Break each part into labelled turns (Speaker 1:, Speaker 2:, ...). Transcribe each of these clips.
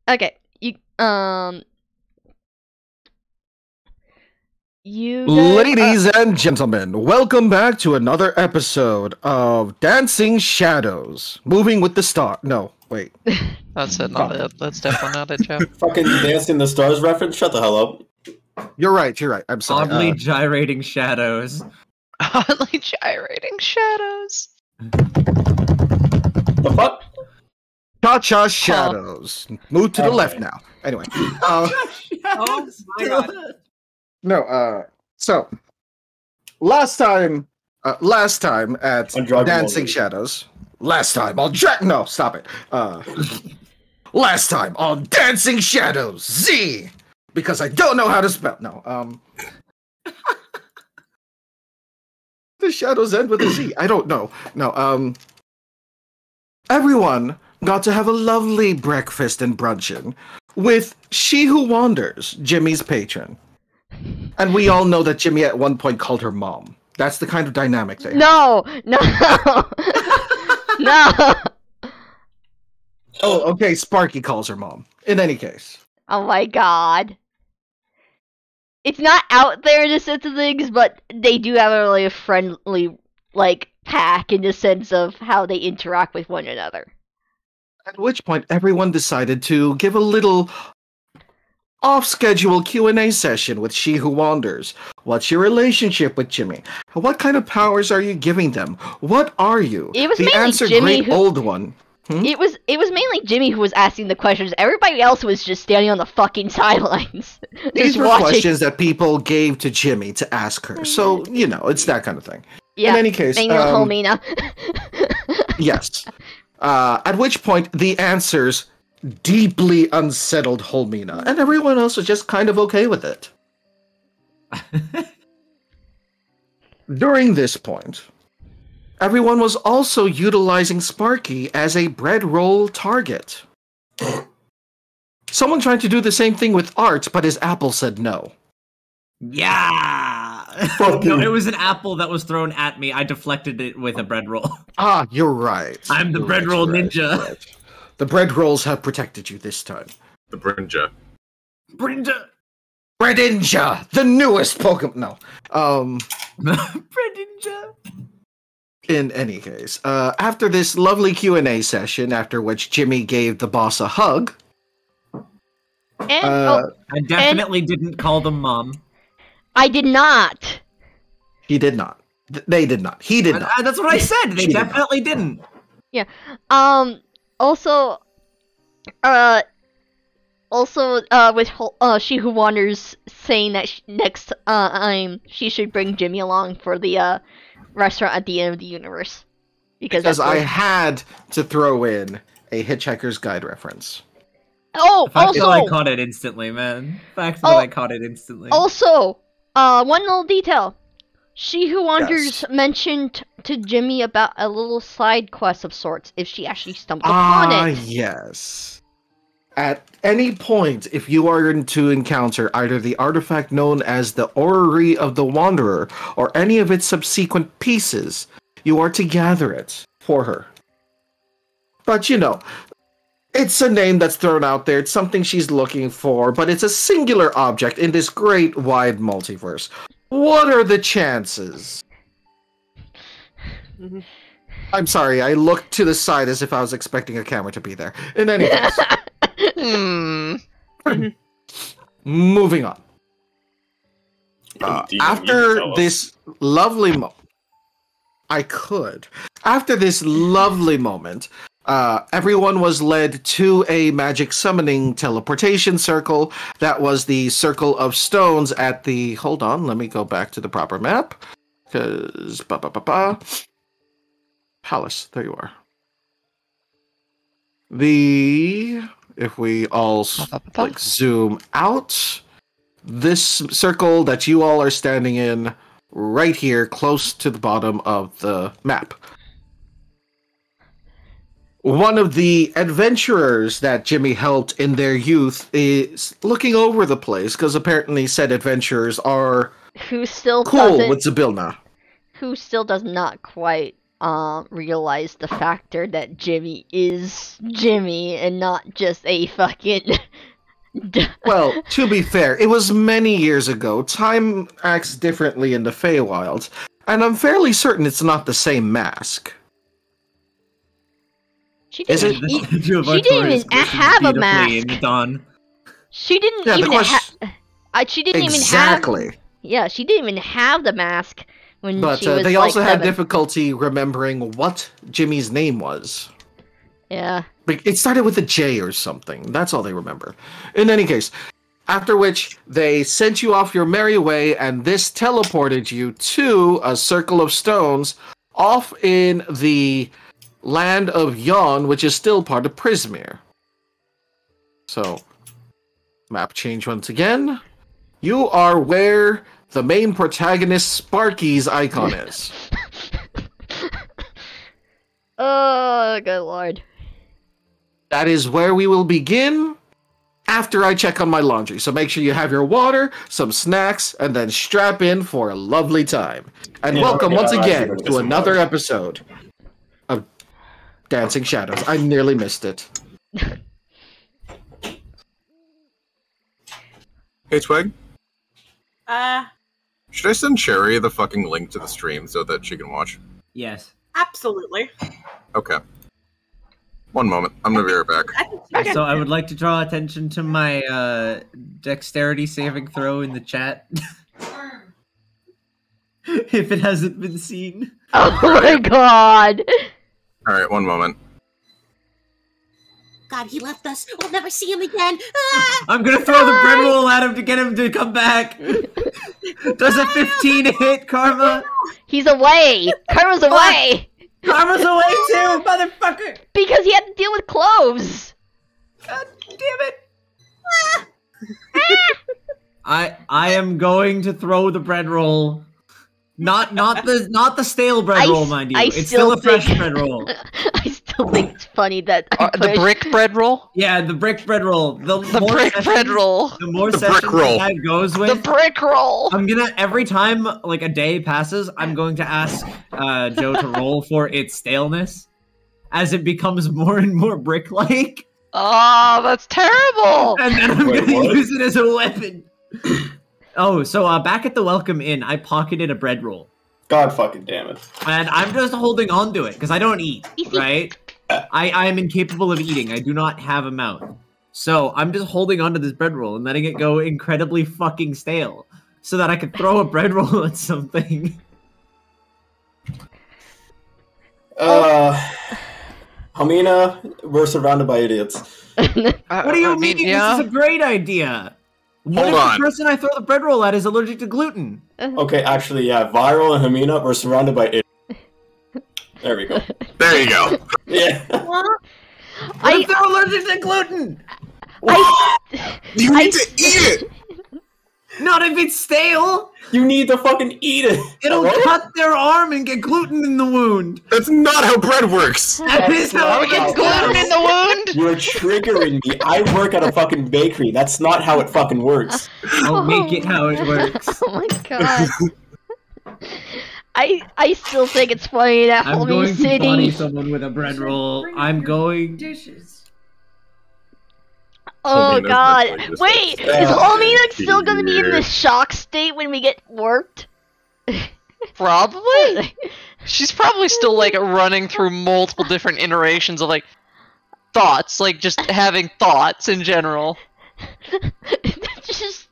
Speaker 1: Okay, you guys.
Speaker 2: Ladies and gentlemen, welcome back to another episode of Dancing Shadows. Moving with the Star. No, wait.
Speaker 3: That's it. Not it. That's definitely not it, Jeff.
Speaker 4: Fucking Dancing the Stars reference? Shut the hell up.
Speaker 2: You're right. I'm sorry.
Speaker 5: Oddly gyrating shadows.
Speaker 3: Oddly gyrating shadows.
Speaker 4: The fuck?
Speaker 2: Cha-Cha Shadows. Move to the left now. Anyway.
Speaker 5: Oh my god.
Speaker 2: So, last time at
Speaker 4: Undragon
Speaker 2: Dancing
Speaker 4: Warrior.
Speaker 2: Shadows. No, stop it. Last time on Dancing Shadows Z, because I don't know how to spell. No, the shadows end with a Z. I don't know. No, everyone got to have a lovely breakfast and bruncheon with She Who Wanders, Jimmy's patron. And we all know that Jimmy at one point called her mom. That's the kind of dynamic there.
Speaker 1: No. No.
Speaker 2: Oh, okay, Sparky calls her mom. In any case.
Speaker 1: Oh my god. It's not out there in the sense of things, but they do have a really friendly, pack in the sense of how they interact with one another.
Speaker 2: At which point, everyone decided to give a little off-schedule Q&A session with She Who Wanders. What's your relationship with Jimmy? What kind of powers are you giving them? What are you?
Speaker 1: It was
Speaker 2: the
Speaker 1: mainly
Speaker 2: answer,
Speaker 1: Jimmy
Speaker 2: great old one.
Speaker 1: It was mainly Jimmy who was asking the questions. Everybody else was just standing on the fucking sidelines.
Speaker 2: These
Speaker 1: just
Speaker 2: were
Speaker 1: watching.
Speaker 2: questions that people gave to Jimmy to ask her. So, it's that kind of thing.
Speaker 1: Yeah,
Speaker 2: In any case,
Speaker 1: Homina.
Speaker 2: yes. At which point, the answers deeply unsettled Holmina, and everyone else was just kind of okay with it. During this point, everyone was also utilizing Sparky as a bread roll target. Someone tried to do the same thing with Art, but his apple said no.
Speaker 5: Yeah. No, it was an apple that was thrown at me. I deflected it with a bread roll.
Speaker 2: Ah, you're right.
Speaker 5: I'm the
Speaker 2: You're
Speaker 5: bread roll ninja.
Speaker 2: you're right. The bread rolls have protected you this time.
Speaker 6: The Brinja.
Speaker 5: Brinja.
Speaker 2: Greninja, the newest Pokemon. No.
Speaker 5: Brinja.
Speaker 2: In any case, after this lovely Q&A session, after which Jimmy gave the boss a hug,
Speaker 1: And
Speaker 5: I definitely didn't call them mom.
Speaker 1: I did not.
Speaker 2: he did not. They did not. He did not.
Speaker 5: That's what I said. They
Speaker 2: She did
Speaker 5: definitely didn't.
Speaker 1: Also, with She Who Wanders saying that next time she should bring Jimmy along for the restaurant at the end of the universe,
Speaker 2: Because I had to throw in a Hitchhiker's Guide reference.
Speaker 1: Oh,
Speaker 5: Fact that I
Speaker 1: also,
Speaker 5: caught it instantly, man. Fact that I caught it instantly.
Speaker 1: also, one little detail. She Who Wanders mentioned to Jimmy about a little side quest of sorts if she actually stumbled upon it.
Speaker 2: Yes. At any point, if you are to encounter either the artifact known as the Orrery of the Wanderer or any of its subsequent pieces, you are to gather it for her. But it's a name that's thrown out there. It's something she's looking for, but it's a singular object in this great wide multiverse. What are the chances? I'm sorry, I looked to the side as if I was expecting a camera to be there. In any case, moving on. After this lovely moment, everyone was led to a magic summoning teleportation circle. That was the Circle of Stones at the... Hold on, let me go back to the proper map. Because... Palace, there you are. If we all zoom out, this circle that you all are standing in right here, close to the bottom of the map. One of the adventurers that Jimmy helped in their youth is looking over the place, because apparently said adventurers are
Speaker 1: Who still
Speaker 2: cool
Speaker 1: doesn't,
Speaker 2: with Zybilna.
Speaker 1: who still does not quite realize the factor that Jimmy is Jimmy and not just a fucking.
Speaker 2: Well, to be fair, it was many years ago. Time acts differently in the Feywild, and I'm fairly certain it's not the same mask.
Speaker 1: She
Speaker 2: Is
Speaker 1: didn't,
Speaker 2: it-
Speaker 1: e-
Speaker 5: She
Speaker 1: she didn't even have a mask.
Speaker 5: In the dawn.
Speaker 1: She didn't
Speaker 2: Yeah, the
Speaker 1: even
Speaker 2: question-
Speaker 1: she didn't even have.
Speaker 2: Exactly.
Speaker 1: Yeah, she didn't even have the mask when
Speaker 2: But
Speaker 1: she was
Speaker 2: they
Speaker 1: like
Speaker 2: also had
Speaker 1: 7.
Speaker 2: difficulty remembering what Jimmy's name was.
Speaker 1: Yeah.
Speaker 2: It started with a J or something. That's all they remember. In any case, after which they sent you off your merry way, and this teleported you to a circle of stones off in the land of Yon, which is still part of Prismere. So, map change once again. You are where the main protagonist Sparky's icon is.
Speaker 1: Oh, good lord.
Speaker 2: That is where we will begin after I check on my laundry. So make sure you have your water, some snacks, and then strap in for a lovely time. And
Speaker 4: Yeah,
Speaker 2: welcome
Speaker 4: yeah,
Speaker 2: once
Speaker 4: I'm actually
Speaker 2: again
Speaker 4: gonna get
Speaker 2: to
Speaker 4: some
Speaker 2: another
Speaker 4: water.
Speaker 2: episode of Dancing Shadows. I nearly missed it.
Speaker 6: Hey, Twig,
Speaker 7: Uh,
Speaker 6: should I send Sherry the fucking link to the stream so that she can watch?
Speaker 5: Yes.
Speaker 7: absolutely.
Speaker 6: Okay. One moment. I'm gonna be right back.
Speaker 7: I think you can.
Speaker 5: So I would like to draw attention to my dexterity saving throw in the chat. If it hasn't been seen.
Speaker 1: Oh my god.
Speaker 6: Alright, one moment.
Speaker 8: God, he left us. We'll never see him again. Ah!
Speaker 5: I'm gonna throw the bread roll at him to get him to come back. Does a 15 hit, Karma?
Speaker 1: He's away. Karma's away.
Speaker 5: Karma's away too, motherfucker!
Speaker 1: Because he had to deal with cloves.
Speaker 5: God damn it! I am going to throw the bread roll. Not the stale bread
Speaker 1: I
Speaker 5: roll,
Speaker 1: s-
Speaker 5: mind you.
Speaker 1: I
Speaker 5: It's still a
Speaker 1: still
Speaker 5: fresh
Speaker 1: think-
Speaker 5: bread roll.
Speaker 1: I still think it's funny that I
Speaker 3: The
Speaker 1: pushed-
Speaker 3: brick bread roll?
Speaker 5: Yeah, the brick bread roll. The more
Speaker 3: brick
Speaker 5: sessions-
Speaker 3: bread roll.
Speaker 5: The more
Speaker 6: The brick
Speaker 5: sessions
Speaker 6: roll.
Speaker 5: that goes
Speaker 3: The
Speaker 5: with,
Speaker 3: brick roll!
Speaker 5: I'm gonna every time like a day passes, I'm going to ask Joe to roll for its staleness as it becomes more and more brick-like,
Speaker 3: Oh, that's terrible!
Speaker 5: and then I'm
Speaker 4: Wait,
Speaker 5: gonna
Speaker 4: what?
Speaker 5: use it as a weapon. Oh, so back at the Welcome Inn, I pocketed a bread roll.
Speaker 4: God fucking damn it.
Speaker 5: And I'm just holding on to it because I don't eat,
Speaker 1: Easy.
Speaker 5: right? I am incapable of eating. I do not have a mouth. So I'm just holding on to this bread roll and letting it go incredibly fucking stale so that I can throw a bread roll at something.
Speaker 4: Hamina, we're surrounded by idiots.
Speaker 5: What do you mean?
Speaker 3: Yeah.
Speaker 5: This is a great idea. What
Speaker 6: Hold
Speaker 5: if
Speaker 6: on.
Speaker 5: the person I throw the bread roll at is allergic to gluten?
Speaker 4: Okay, actually, yeah, Viral and Hamina, we're surrounded by idiots. There we go.
Speaker 6: There you go.
Speaker 4: Yeah.
Speaker 5: What
Speaker 1: I-
Speaker 5: if they're allergic to gluten?
Speaker 6: You need to eat it!
Speaker 5: Not if it's stale.
Speaker 4: You need to fucking eat it.
Speaker 5: It'll
Speaker 4: Alright?
Speaker 5: cut their arm and get gluten in the wound.
Speaker 6: That's not how bread works!
Speaker 5: That is how it gets
Speaker 3: Gluten in the wound?
Speaker 4: You're triggering me. I work at a fucking bakery. That's not how it fucking works.
Speaker 5: I'll make it how it works.
Speaker 1: Oh my god. I still think it's funny that
Speaker 5: I'm
Speaker 1: Homie
Speaker 5: going to body
Speaker 1: City.
Speaker 5: someone with a bread roll. I'm going.
Speaker 1: Oh
Speaker 6: Homina's
Speaker 1: god.
Speaker 6: definitely just
Speaker 1: Wait,
Speaker 6: like,
Speaker 1: is
Speaker 4: "Ah,
Speaker 1: Homina still gonna be in
Speaker 6: here."
Speaker 1: this shock state when we get worked?
Speaker 3: Probably? She's probably still, like, running through multiple different iterations of, like, thoughts. Like, just having thoughts in general.
Speaker 1: just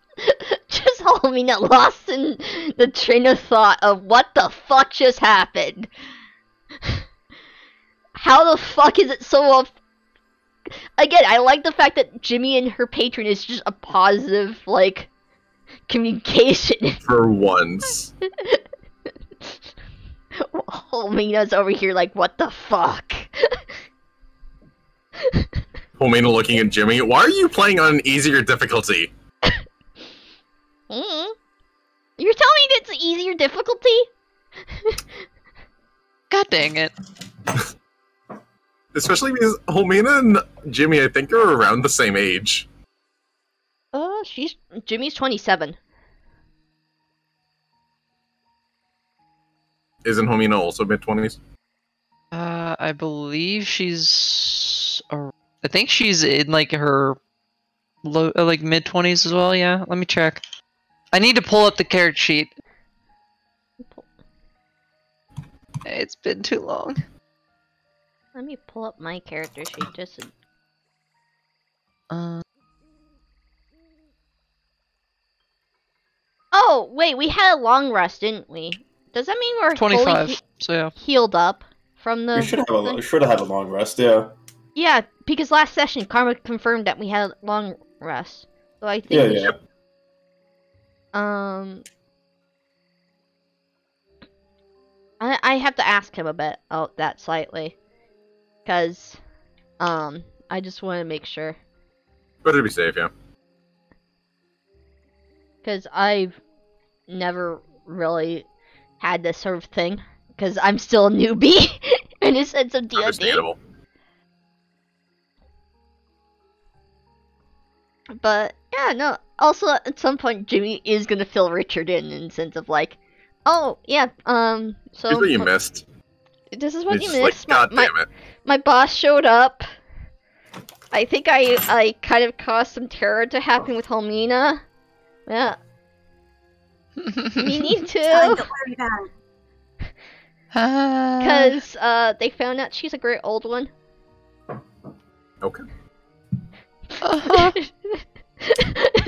Speaker 1: Homina lost in the train of thought of what the fuck just happened. How the fuck is it so Again, I like the fact that Jimmy and her patron is just a positive, like, communication.
Speaker 6: For once.
Speaker 1: Homina's over here like, what the fuck?
Speaker 6: Homina looking at Jimmy. Why are you playing on an easier difficulty?
Speaker 1: You're telling me it's easier difficulty?
Speaker 3: God dang it.
Speaker 6: Especially because Homina and Jimmy, I think, are around the same age.
Speaker 1: Jimmy's 27.
Speaker 6: Isn't Homina also mid-20s?
Speaker 3: I believe she's. I think she's in like her like mid-20s as well. Yeah, let me check. I need to pull up the character sheet. It's been too long.
Speaker 1: Let me pull up my character sheet just. Oh wait, we had a long rest, didn't we? Does that mean we're
Speaker 3: 25.
Speaker 1: fully
Speaker 3: So yeah.
Speaker 1: healed up from the?
Speaker 4: We should have had a long rest, yeah.
Speaker 1: Yeah, because last session Karma confirmed that we had a long rest. So I think.
Speaker 4: Yeah,
Speaker 1: we
Speaker 4: yeah.
Speaker 1: should- I have to ask him about that slightly, cause I just want to make sure,
Speaker 6: Better to be safe, yeah.
Speaker 1: cause I've never really had this sort of thing, cause I'm still a newbie in a sense of D&D.
Speaker 6: Understandable.
Speaker 1: But yeah, no. Also, at some point, Jimmy is gonna fill Richard in sense of like, oh yeah, so
Speaker 6: Here's what you missed.
Speaker 1: this is what
Speaker 6: It's
Speaker 1: you
Speaker 6: just like,
Speaker 1: missed.
Speaker 6: God damn it.
Speaker 1: My boss showed up. I think I kind of caused some terror to happen with Helmina. Yeah, me need
Speaker 8: Time
Speaker 1: to,
Speaker 8: to worry about.
Speaker 1: because they found out she's a great old one.
Speaker 6: Okay.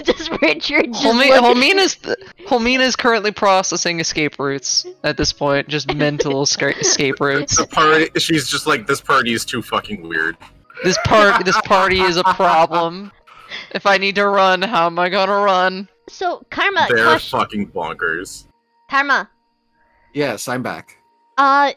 Speaker 1: Just Richard. Just
Speaker 3: Holmina's currently processing escape routes at this point, just mental escape routes.
Speaker 6: The party, she's just like, this party is too fucking weird.
Speaker 3: This party is a problem. If I need to run, how am I gonna run?
Speaker 1: So Karma,
Speaker 6: They're
Speaker 1: question.
Speaker 6: fucking bonkers.
Speaker 1: Karma.
Speaker 2: Yes, I'm back.
Speaker 1: I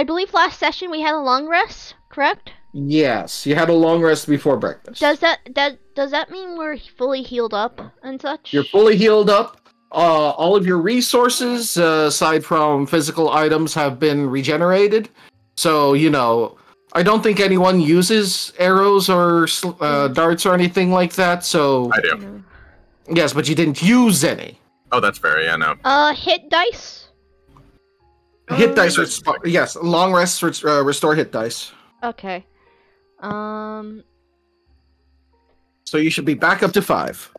Speaker 1: believe last session we had a long rest, correct?
Speaker 2: Yes, you had a long rest before breakfast.
Speaker 1: Does that mean we're fully healed up and such?
Speaker 2: You're fully healed up. All of your resources, aside from physical items, have been regenerated. So, I don't think anyone uses arrows or darts or anything like that. So,
Speaker 6: I do.
Speaker 2: yes, but you didn't use any.
Speaker 6: Oh, that's fair, yeah, no.
Speaker 1: Hit dice.
Speaker 2: Hit dice, yes, long rests restore hit dice.
Speaker 1: Okay.
Speaker 2: So you should be back up to 5.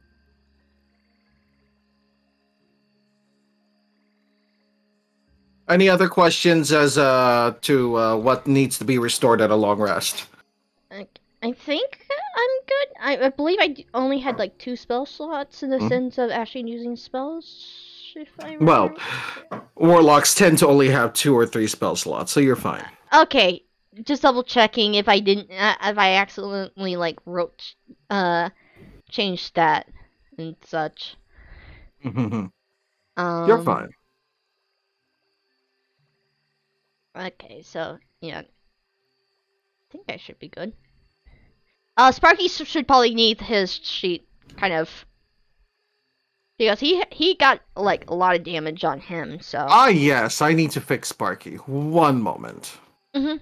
Speaker 2: Any other questions as to what needs to be restored at a long rest?
Speaker 1: I think I'm good. I believe only had like 2 spell slots in the sense of actually using spells. If I remember.
Speaker 2: Well, warlocks tend to only have 2 or 3 spell slots, so you're fine.
Speaker 1: Okay, just double checking if I didn't, if I accidentally like changed stat and such.
Speaker 2: You're fine.
Speaker 1: Okay, so yeah, I think I should be good. Sparky should probably need his sheet kind of because he got like a lot of damage on him. So
Speaker 2: Yes, I need to fix Sparky. One moment.
Speaker 1: Mhm.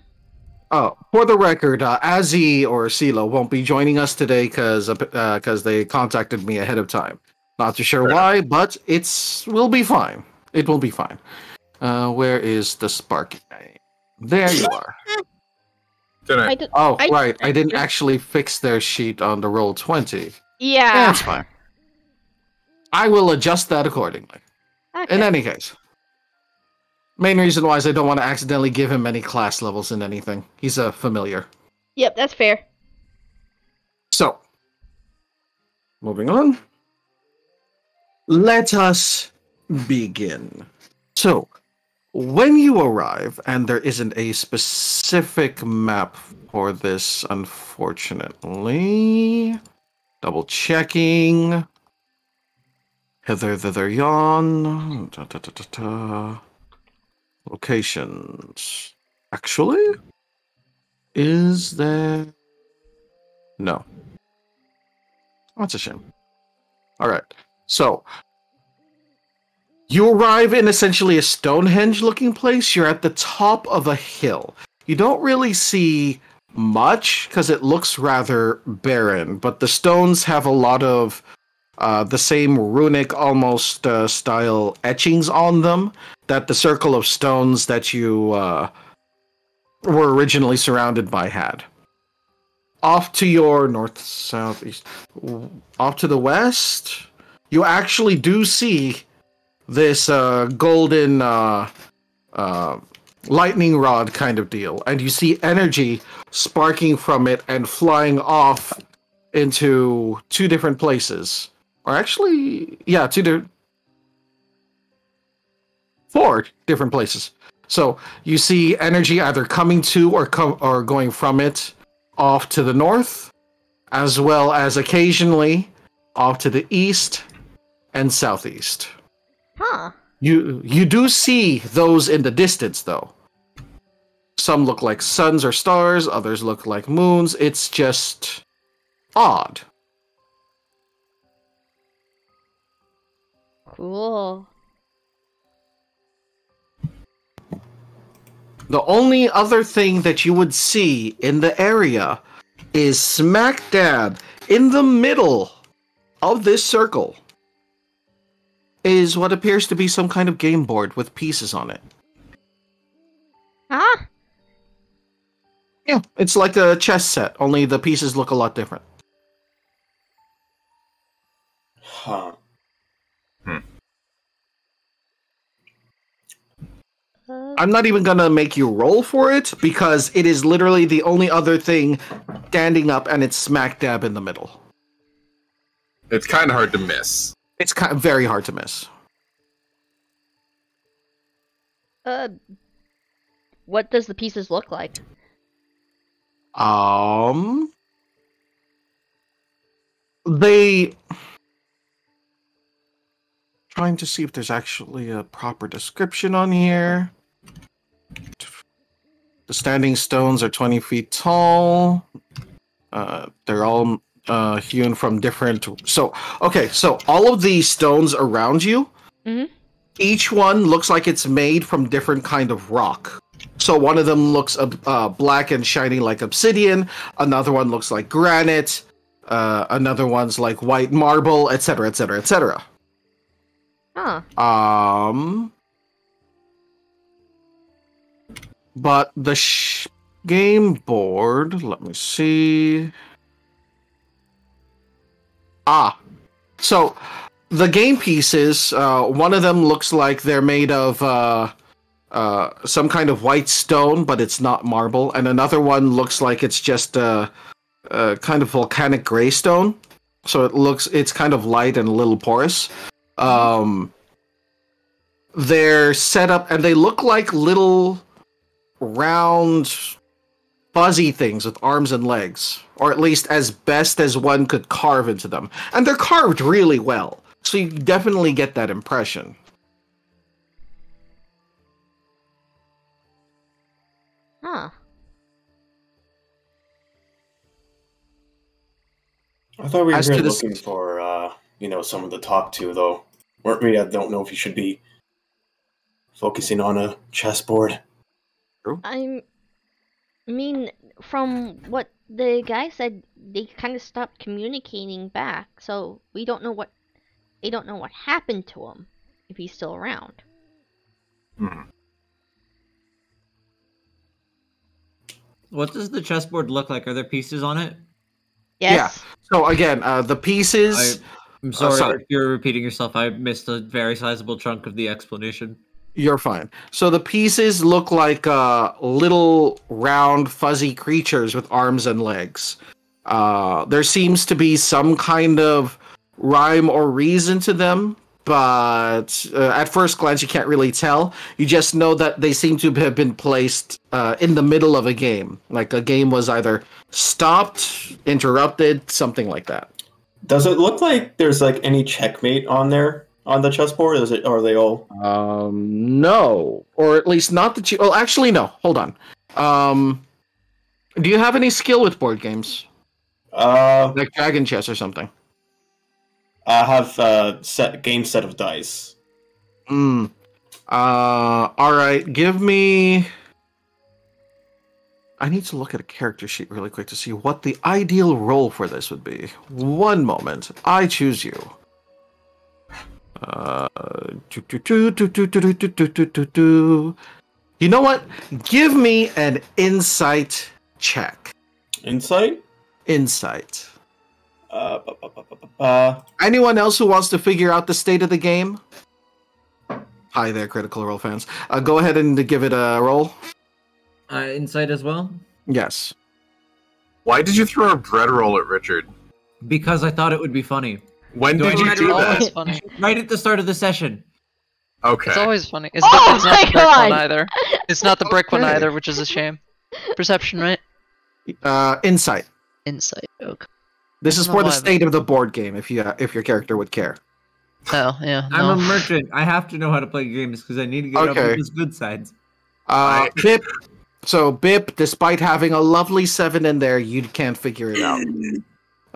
Speaker 2: Oh, for the record, Azzy or Silo won't be joining us today because they contacted me ahead of time. Not too sure why, but will be fine. It will be fine. Where is the Sparky? There you are. Right. I didn't actually fix their sheet on the roll 20.
Speaker 1: Yeah.
Speaker 2: That's fine. I will adjust that accordingly.
Speaker 1: Okay.
Speaker 2: In any case. Main reason why is I don't want to accidentally give him any class levels in anything. He's a familiar.
Speaker 1: Yep, that's fair.
Speaker 2: So, moving on. Let us begin. So, when you arrive, and there isn't a specific map for this, unfortunately. Double checking. Hither, thither, yon. Locations. Actually? Is there... No. That's a shame. Alright. So, you arrive in essentially a Stonehenge-looking place. You're at the top of a hill. You don't really see much, because it looks rather barren, but the stones have a lot of the same runic, almost, style etchings on them, that the circle of stones that you were originally surrounded by had. Off to your north, south, east, off to the west, you actually do see this golden lightning rod kind of deal, and you see energy sparking from it and flying off into two different places. Or actually, yeah, four different places. So you see energy either coming to or going from it off to the north, as well as occasionally off to the east and southeast.
Speaker 1: Huh.
Speaker 2: You do see those in the distance, though. Some look like suns or stars, others look like moons. It's just odd.
Speaker 1: Cool.
Speaker 2: The only other thing that you would see in the area is smack dab in the middle of this circle is what appears to be some kind of game board with pieces on it.
Speaker 1: Huh?
Speaker 2: Yeah, it's like a chess set, only the pieces look a lot different.
Speaker 4: Huh.
Speaker 2: I'm not even gonna make you roll for it because it is literally the only other thing standing up, and it's smack dab in the middle.
Speaker 6: It's kind of hard to miss.
Speaker 2: It's kind of very hard to miss.
Speaker 1: What does the pieces look like?
Speaker 2: They trying to see if there's actually a proper description on here. The standing stones are 20 feet tall. They're all hewn from different. So all of these stones around you, each one looks like it's made from different kind of rock. So one of them looks black and shiny like obsidian. Another one looks like granite. Another one's like white marble, etc., etc., etc.
Speaker 1: Huh.
Speaker 2: But the game board, let me see. So the game pieces, one of them looks like they're made of some kind of white stone, but it's not marble, and another one looks like it's just a kind of volcanic gray stone. So it's kind of light and a little porous. They're set up, and they look like little round, fuzzy things with arms and legs, or at least as best as one could carve into them. And they're carved really well, so you definitely get that impression.
Speaker 1: Huh.
Speaker 4: I thought we were
Speaker 2: As to
Speaker 4: here
Speaker 2: the
Speaker 4: looking for, someone to talk to, though. Weren't we? I don't know if you should be focusing on a chessboard.
Speaker 1: I mean, from what the guy said, they kind of stopped communicating back, so they don't know what happened to him, if he's still around.
Speaker 5: What does the chessboard look like? Are there pieces on it?
Speaker 1: Yes.
Speaker 2: Yeah. So again, the pieces.
Speaker 5: I'm sorry,
Speaker 2: sorry.
Speaker 5: if you're repeating yourself. I missed a very sizable chunk of the explanation.
Speaker 2: You're fine. So the pieces look like little round fuzzy creatures with arms and legs. There seems to be some kind of rhyme or reason to them, but at first glance you can't really tell. You just know that they seem to have been placed in the middle of a game. Like a game was either stopped, interrupted, something like that.
Speaker 4: Does it look like there's like any checkmate on there on the chessboard? Or are they all?
Speaker 2: No, or at least not that you. Well, actually, no. Hold on. Do you have any skill with board games? Like Dragon Chess or something?
Speaker 4: I have a game set of dice.
Speaker 2: All right. Give me. I need to look at a character sheet really quick to see what the ideal role for this would be. One moment. I choose you. You know what? Give me an insight check.
Speaker 4: Insight?
Speaker 2: Insight.
Speaker 4: Uh,
Speaker 2: Anyone else who wants to figure out the state of the game? Hi there, Critical Role fans. Go ahead and give it a roll.
Speaker 5: Insight as well?
Speaker 2: Yes.
Speaker 6: Why did you throw a bread roll at Richard?
Speaker 5: Because I thought it would be funny.
Speaker 6: When
Speaker 5: Do I
Speaker 6: did
Speaker 5: need
Speaker 6: you
Speaker 5: to
Speaker 6: do
Speaker 5: roll
Speaker 6: that?
Speaker 3: Always funny.
Speaker 5: Right at the start of the session.
Speaker 6: Okay.
Speaker 3: It's always funny. It's,
Speaker 1: Oh
Speaker 3: it's not
Speaker 1: my
Speaker 3: the brick
Speaker 1: God.
Speaker 3: one either. It's not the brick one
Speaker 2: Okay.
Speaker 3: either, which is a shame. Perception, right?
Speaker 2: Insight.
Speaker 3: Insight. Okay.
Speaker 2: This is
Speaker 3: No,
Speaker 2: for the
Speaker 3: why?
Speaker 2: state of the board game, if your character would care.
Speaker 3: Oh, yeah.
Speaker 5: I'm
Speaker 3: No.
Speaker 5: a merchant. I have to know how to play games because I need to get up
Speaker 2: Okay.
Speaker 5: with his good sides.
Speaker 2: Bip. So Bip, despite having a lovely 7 in there, you can't figure it out.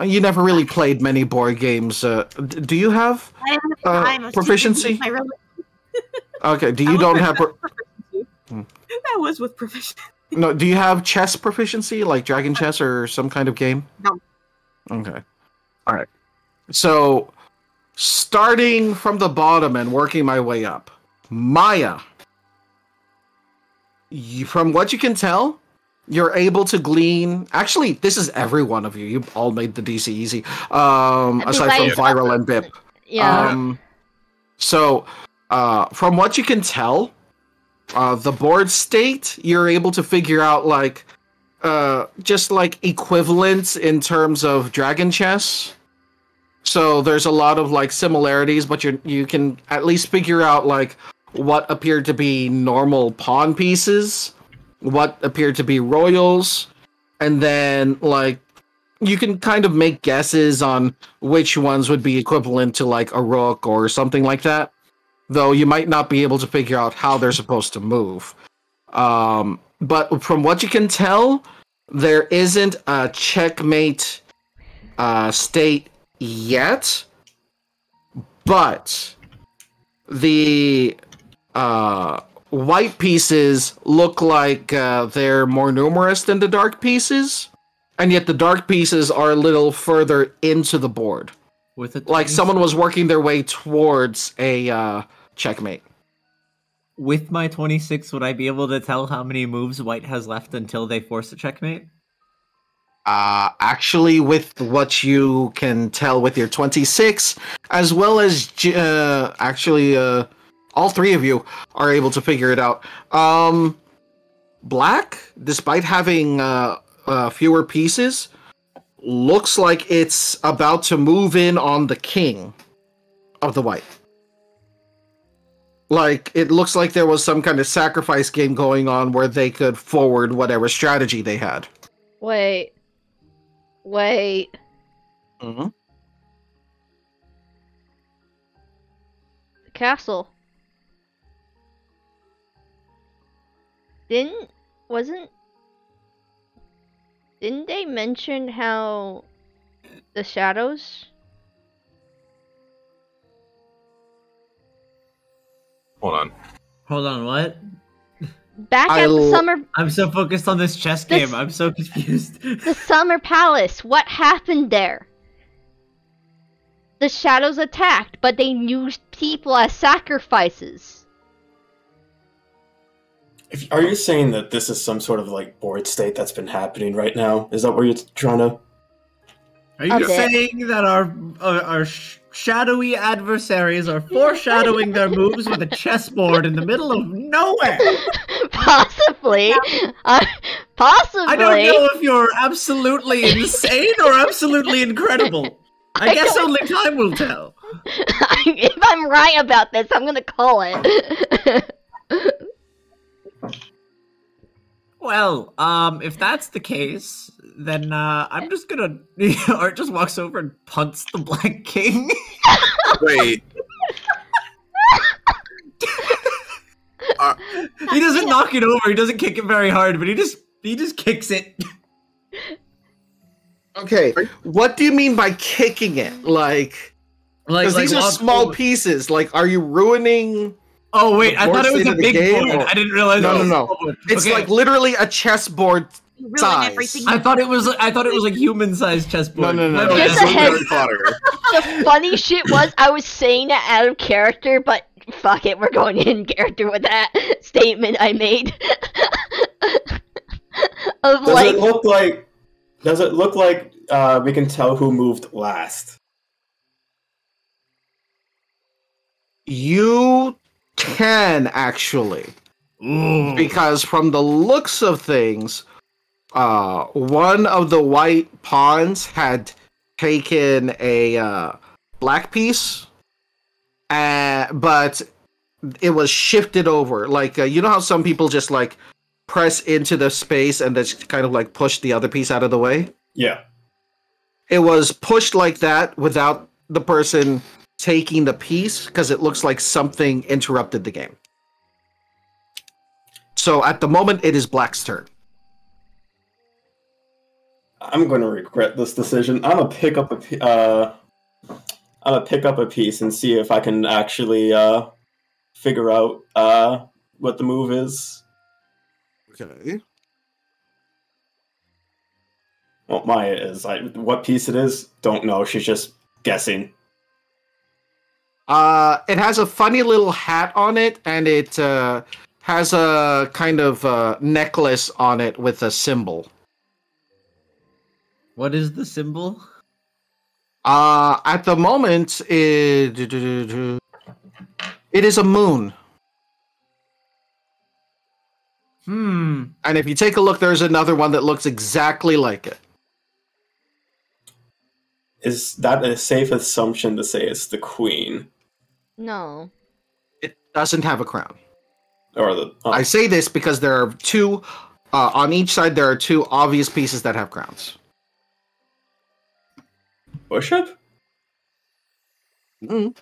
Speaker 2: You never really played many board games. Do you have
Speaker 8: I'm a
Speaker 2: proficiency?
Speaker 8: I really,
Speaker 2: Okay. Do
Speaker 7: I
Speaker 2: you
Speaker 7: was
Speaker 2: don't
Speaker 7: with
Speaker 2: have?
Speaker 7: proficiency.
Speaker 2: Hmm.
Speaker 7: That was with proficiency.
Speaker 2: No. Do you have chess proficiency, like Dragon Chess or some kind of game?
Speaker 7: No.
Speaker 2: Okay. All right. So, starting from the bottom and working my way up, Maya. From what you can tell, you're able to glean. Actually, this is every one of you. You all made the DC easy. Aside from
Speaker 1: Besides-
Speaker 2: Viral and Bip.
Speaker 1: Yeah.
Speaker 2: So, from what you can tell, the board state, you're able to figure out like, just like equivalents in terms of Dragon Chess. So there's a lot of like similarities, but you can at least figure out like what appeared to be normal pawn pieces, what appeared to be royals, and then like you can kind of make guesses on which ones would be equivalent to like a rook or something like that. Though you might not be able to figure out how they're supposed to move. But from what you can tell, there isn't a checkmate state yet. But the white pieces look like they're more numerous than the dark pieces. And yet the dark pieces are a little further into the board.
Speaker 5: With it,
Speaker 2: Like someone was working their way towards a checkmate.
Speaker 5: With my 26, would I be able to tell how many moves white has left until they force a checkmate?
Speaker 2: Actually, with what you can tell with your 26, as well as all three of you are able to figure it out. Black, despite having fewer pieces, looks like it's about to move in on the king of the white. Like, it looks like there was some kind of sacrifice game going on where they could forward whatever strategy they had.
Speaker 1: Wait.
Speaker 2: Mm-hmm.
Speaker 1: The castle. Didn't they mention how the shadows?
Speaker 5: Hold on, what?
Speaker 1: Back at the summer
Speaker 5: I'm so focused on this chess
Speaker 1: This-
Speaker 5: game. I'm so confused.
Speaker 1: the summer palace, what happened there? The shadows attacked, but they used people as sacrifices.
Speaker 4: Are you saying that this is some sort of like board state that's been happening right now? Is that where you're trying to?
Speaker 5: Are you
Speaker 1: Okay.
Speaker 5: saying that our shadowy adversaries are foreshadowing their moves with a chessboard in the middle of nowhere?
Speaker 1: Possibly. Possibly.
Speaker 5: I don't know if you're absolutely insane or absolutely incredible. I guess only time will tell.
Speaker 1: If I'm right about this, I'm gonna call it.
Speaker 5: Well, if that's the case, then I'm just gonna. Art just walks over and punts the Black King.
Speaker 6: Wait.
Speaker 5: He doesn't knock it over. He doesn't kick it very hard, but he just kicks it.
Speaker 2: Okay, what do you mean by kicking it? Like, because these are
Speaker 5: walk
Speaker 2: small
Speaker 5: forward.
Speaker 2: pieces. Like, are you ruining?
Speaker 5: Oh wait,
Speaker 2: the
Speaker 5: I
Speaker 2: board
Speaker 5: thought it was
Speaker 2: state
Speaker 5: a
Speaker 2: of the
Speaker 5: big
Speaker 2: game,
Speaker 5: board.
Speaker 2: or-
Speaker 5: I didn't realize.
Speaker 2: No,
Speaker 5: it was
Speaker 2: no,
Speaker 5: a
Speaker 2: no.
Speaker 5: small board.
Speaker 2: It's
Speaker 5: Okay.
Speaker 2: like literally a chessboard.
Speaker 8: You ruin
Speaker 2: Size.
Speaker 8: everything.
Speaker 5: I thought it was like human-sized chessboard.
Speaker 2: No.
Speaker 1: Just
Speaker 6: it's
Speaker 1: a head-
Speaker 6: Harry Potter.
Speaker 1: The funny shit was, I was saying that out of character, but fuck it, we're going in character with that statement I made. Of
Speaker 4: Does
Speaker 1: like,
Speaker 4: it look like? Does it look like we can tell who moved last?
Speaker 2: You can actually, because from the looks of things, one of the white pawns had taken a black piece, but it was shifted over. Like you know how some people just like press into the space and just kind of like push the other piece out of the way.
Speaker 4: Yeah.
Speaker 2: It was pushed like that without the person taking the piece because it looks like something interrupted the game. So at the moment, it is Black's turn.
Speaker 4: I'm going to regret this decision. I'm gonna pick up a piece and see if I can actually figure out what the move is.
Speaker 2: Okay.
Speaker 4: Well, Maya is. What piece it is, don't know. She's just guessing.
Speaker 2: It has a funny little hat on it, and it has a kind of necklace on it with a symbol.
Speaker 5: What is the symbol?
Speaker 2: At the moment, it is a moon. And if you take a look, there's another one that looks exactly like it.
Speaker 4: Is that a safe assumption to say it's the queen?
Speaker 1: no.
Speaker 2: It doesn't have a crown.
Speaker 4: Or the... Oh.
Speaker 2: I say this because there are two, on each side, there are two obvious pieces that have crowns.
Speaker 4: Bishop?
Speaker 2: Mm.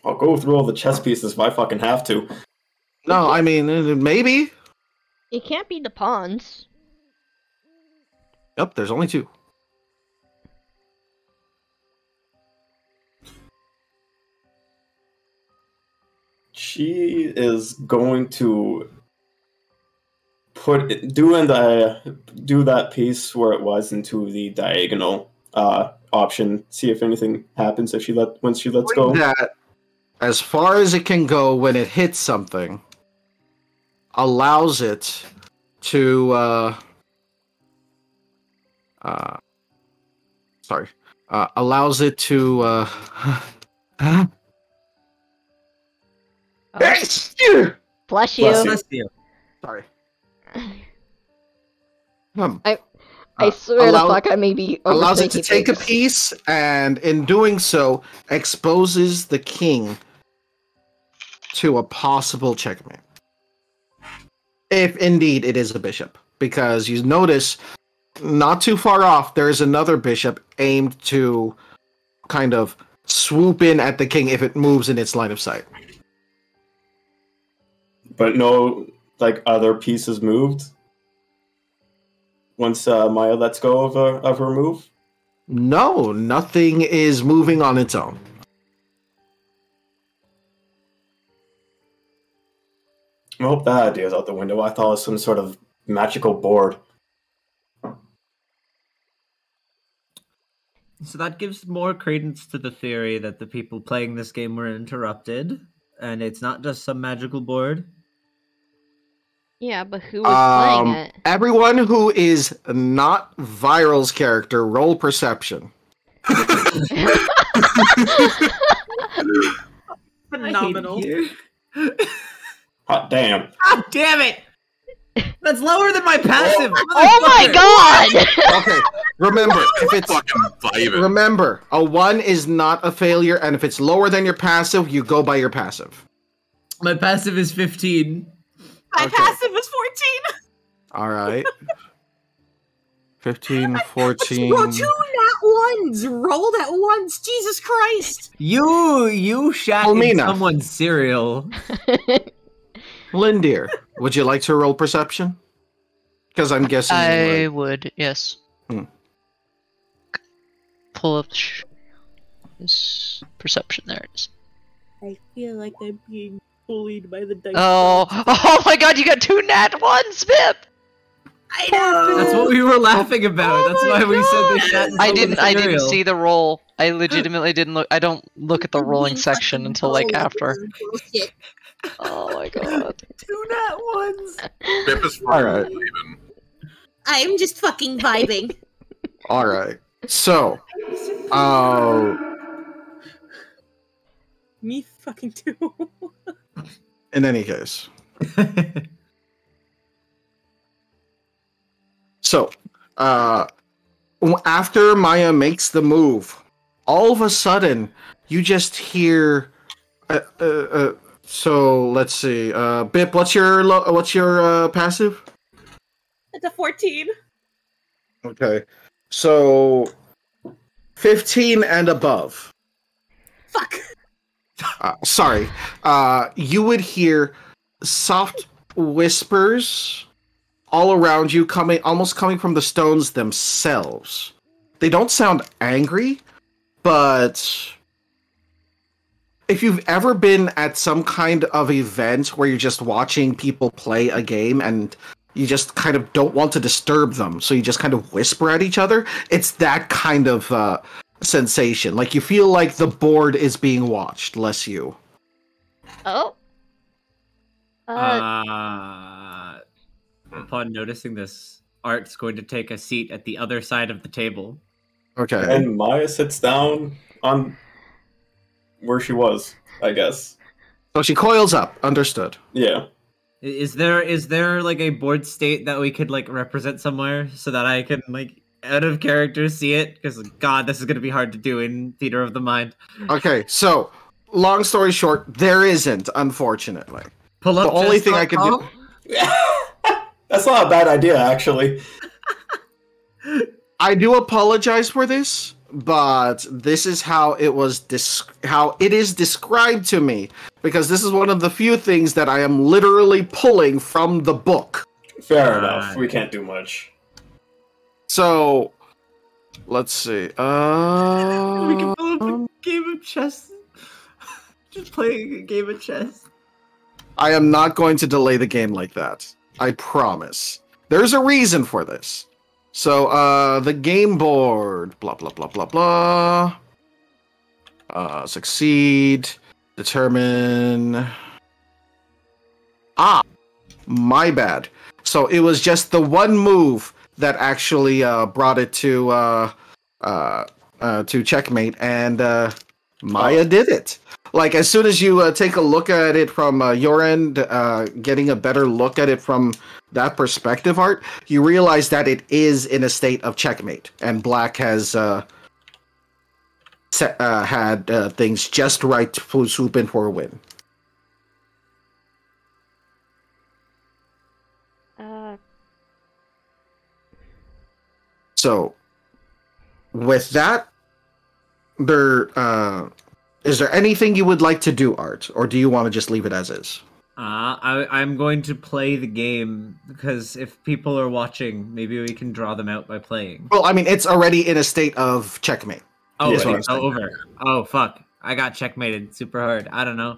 Speaker 4: I'll go through all the chess pieces if I fucking have to.
Speaker 2: No, I mean, maybe.
Speaker 1: It can't be the pawns.
Speaker 2: Nope, there's only two.
Speaker 4: She is going to do that piece where it was into the diagonal option. See if anything happens if once she lets go.
Speaker 2: That, as far as it can go when it hits something, allows it to allows it to
Speaker 1: Bless
Speaker 4: Bless
Speaker 1: you.
Speaker 4: you.
Speaker 5: Bless you.
Speaker 2: sorry.
Speaker 1: I swear
Speaker 2: allow-
Speaker 1: the fuck I may be
Speaker 2: Allows it to
Speaker 1: overthinking
Speaker 2: take a
Speaker 1: things.
Speaker 2: piece, and in doing so, exposes the king to a possible checkmate. If indeed it is a bishop. Because you notice, not too far off, there is another bishop aimed to kind of swoop in at the king if it moves in its line of sight.
Speaker 4: But no, other pieces moved once Maya lets go of her move.
Speaker 2: No, nothing is moving on its own.
Speaker 4: I hope that idea's out the window. I thought it was some sort of magical board.
Speaker 5: So that gives more credence to the theory that the people playing this game were interrupted, and it's not just some magical board.
Speaker 1: Yeah, but who was playing it?
Speaker 2: Everyone who is not Viral's character, roll perception.
Speaker 7: Phenomenal.
Speaker 4: Hot damn.
Speaker 5: God damn it! That's lower than my passive.
Speaker 1: Oh my god!
Speaker 2: Okay, remember, if it's
Speaker 6: Fucking vibing.
Speaker 2: remember, a 1 is not a failure, and if it's lower than your passive, you go by your passive.
Speaker 5: My passive is 15.
Speaker 7: My
Speaker 2: Okay.
Speaker 7: passive is 14.
Speaker 2: Alright. 15, 14.
Speaker 8: Roll 2 nat ones rolled at once. Jesus Christ.
Speaker 5: You shat in
Speaker 2: Almina.
Speaker 5: someone's cereal.
Speaker 2: Lindir, would you like to roll perception? Because I'm guessing you
Speaker 3: I
Speaker 2: would.
Speaker 3: would, yes.
Speaker 2: Hmm.
Speaker 3: Pull up this perception. There it is.
Speaker 7: I feel like I'm being bullied by the dice.
Speaker 3: Oh,
Speaker 7: gods.
Speaker 3: oh my god, you got 2 nat 1s, Vip!
Speaker 7: I know.
Speaker 5: That's what we were laughing about. That's why we said they shat in
Speaker 3: I
Speaker 5: the
Speaker 3: didn't
Speaker 5: cereal.
Speaker 3: see the roll. I legitimately didn't look. I don't look at the rolling section until like after.
Speaker 7: Bullshit.
Speaker 3: Oh my god.
Speaker 5: 2 nat ones.
Speaker 6: Bip is for
Speaker 2: Alright.
Speaker 6: even.
Speaker 7: I'm just fucking vibing.
Speaker 2: All right. So,
Speaker 7: Me fucking too.
Speaker 2: in any case, so after Maya makes the move, all of a sudden you just hear. So let's see. Bip, what's your passive?
Speaker 7: It's a 14.
Speaker 2: Okay. So 15 and above.
Speaker 7: Fuck.
Speaker 2: Sorry. You would hear soft whispers all around you, almost coming from the stones themselves. They don't sound angry, but if you've ever been at some kind of event where you're just watching people play a game and you just kind of don't want to disturb them, so you just kind of whisper at each other, it's that kind of sensation. Like you feel like the board is being watched, less you.
Speaker 1: Oh.
Speaker 5: Upon noticing this, Art's going to take a seat at the other side of the table.
Speaker 2: Okay.
Speaker 4: And Maya sits down on where she was, I guess.
Speaker 2: So she coils up. Understood.
Speaker 4: Yeah.
Speaker 5: Is there like a board state that we could like represent somewhere so that I can like out of character see it? Because God, this is gonna be hard to do in Theater of the Mind.
Speaker 2: Okay, so long story short, there isn't, unfortunately.
Speaker 5: Pull up.
Speaker 2: The only thing I could do.
Speaker 4: That's not a bad idea, actually.
Speaker 2: I do apologize for this, but this is how it was how it is described to me, because this is one of the few things that I am literally pulling from the book.
Speaker 4: Fair enough. We can't do much.
Speaker 2: So, let's see.
Speaker 5: We can pull up a game of chess. Just playing a game of chess.
Speaker 2: I am not going to delay the game like that. I promise. There's a reason for this. So, the game board, blah, blah, blah, blah, blah. Succeed, determine. Ah, my bad. So it was just the one move that actually brought it to checkmate, and Maya did it. Like, as soon as you take a look at it from your end, getting a better look at it from that perspective, Art, you realize that it is in a state of checkmate, and Black has had things just right to swoop in for a win. So, with that, is there anything you would like to do, Art, or do you want to just leave it as is?
Speaker 5: I'm going to play the game, because if people are watching, maybe we can draw them out by playing.
Speaker 2: Well, I mean, it's already in a state of checkmate.
Speaker 5: Oh,
Speaker 2: Yes,
Speaker 5: wait,
Speaker 2: what I'm saying.
Speaker 5: over. Oh, fuck. I got checkmated super hard. I don't know.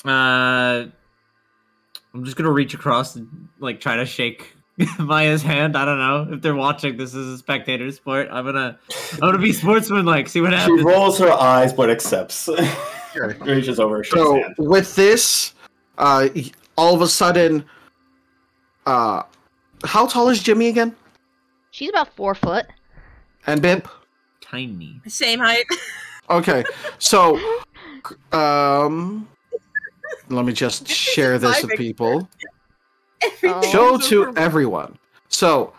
Speaker 5: I'm just gonna reach across and, like, try to shake Maya's hand. I don't know. If they're watching, this is a spectator sport. I'm gonna be sportsman-like, see what
Speaker 4: She
Speaker 5: happens.
Speaker 4: rolls her eyes but accepts. Reaches over, shakes
Speaker 2: So,
Speaker 4: hand.
Speaker 2: with this, all of a sudden, how tall is Jimmy again?
Speaker 1: She's about 4 foot.
Speaker 2: And Bip?
Speaker 5: Tiny.
Speaker 7: Same height.
Speaker 2: Okay, so, let me just share this with people. Show to everyone. So,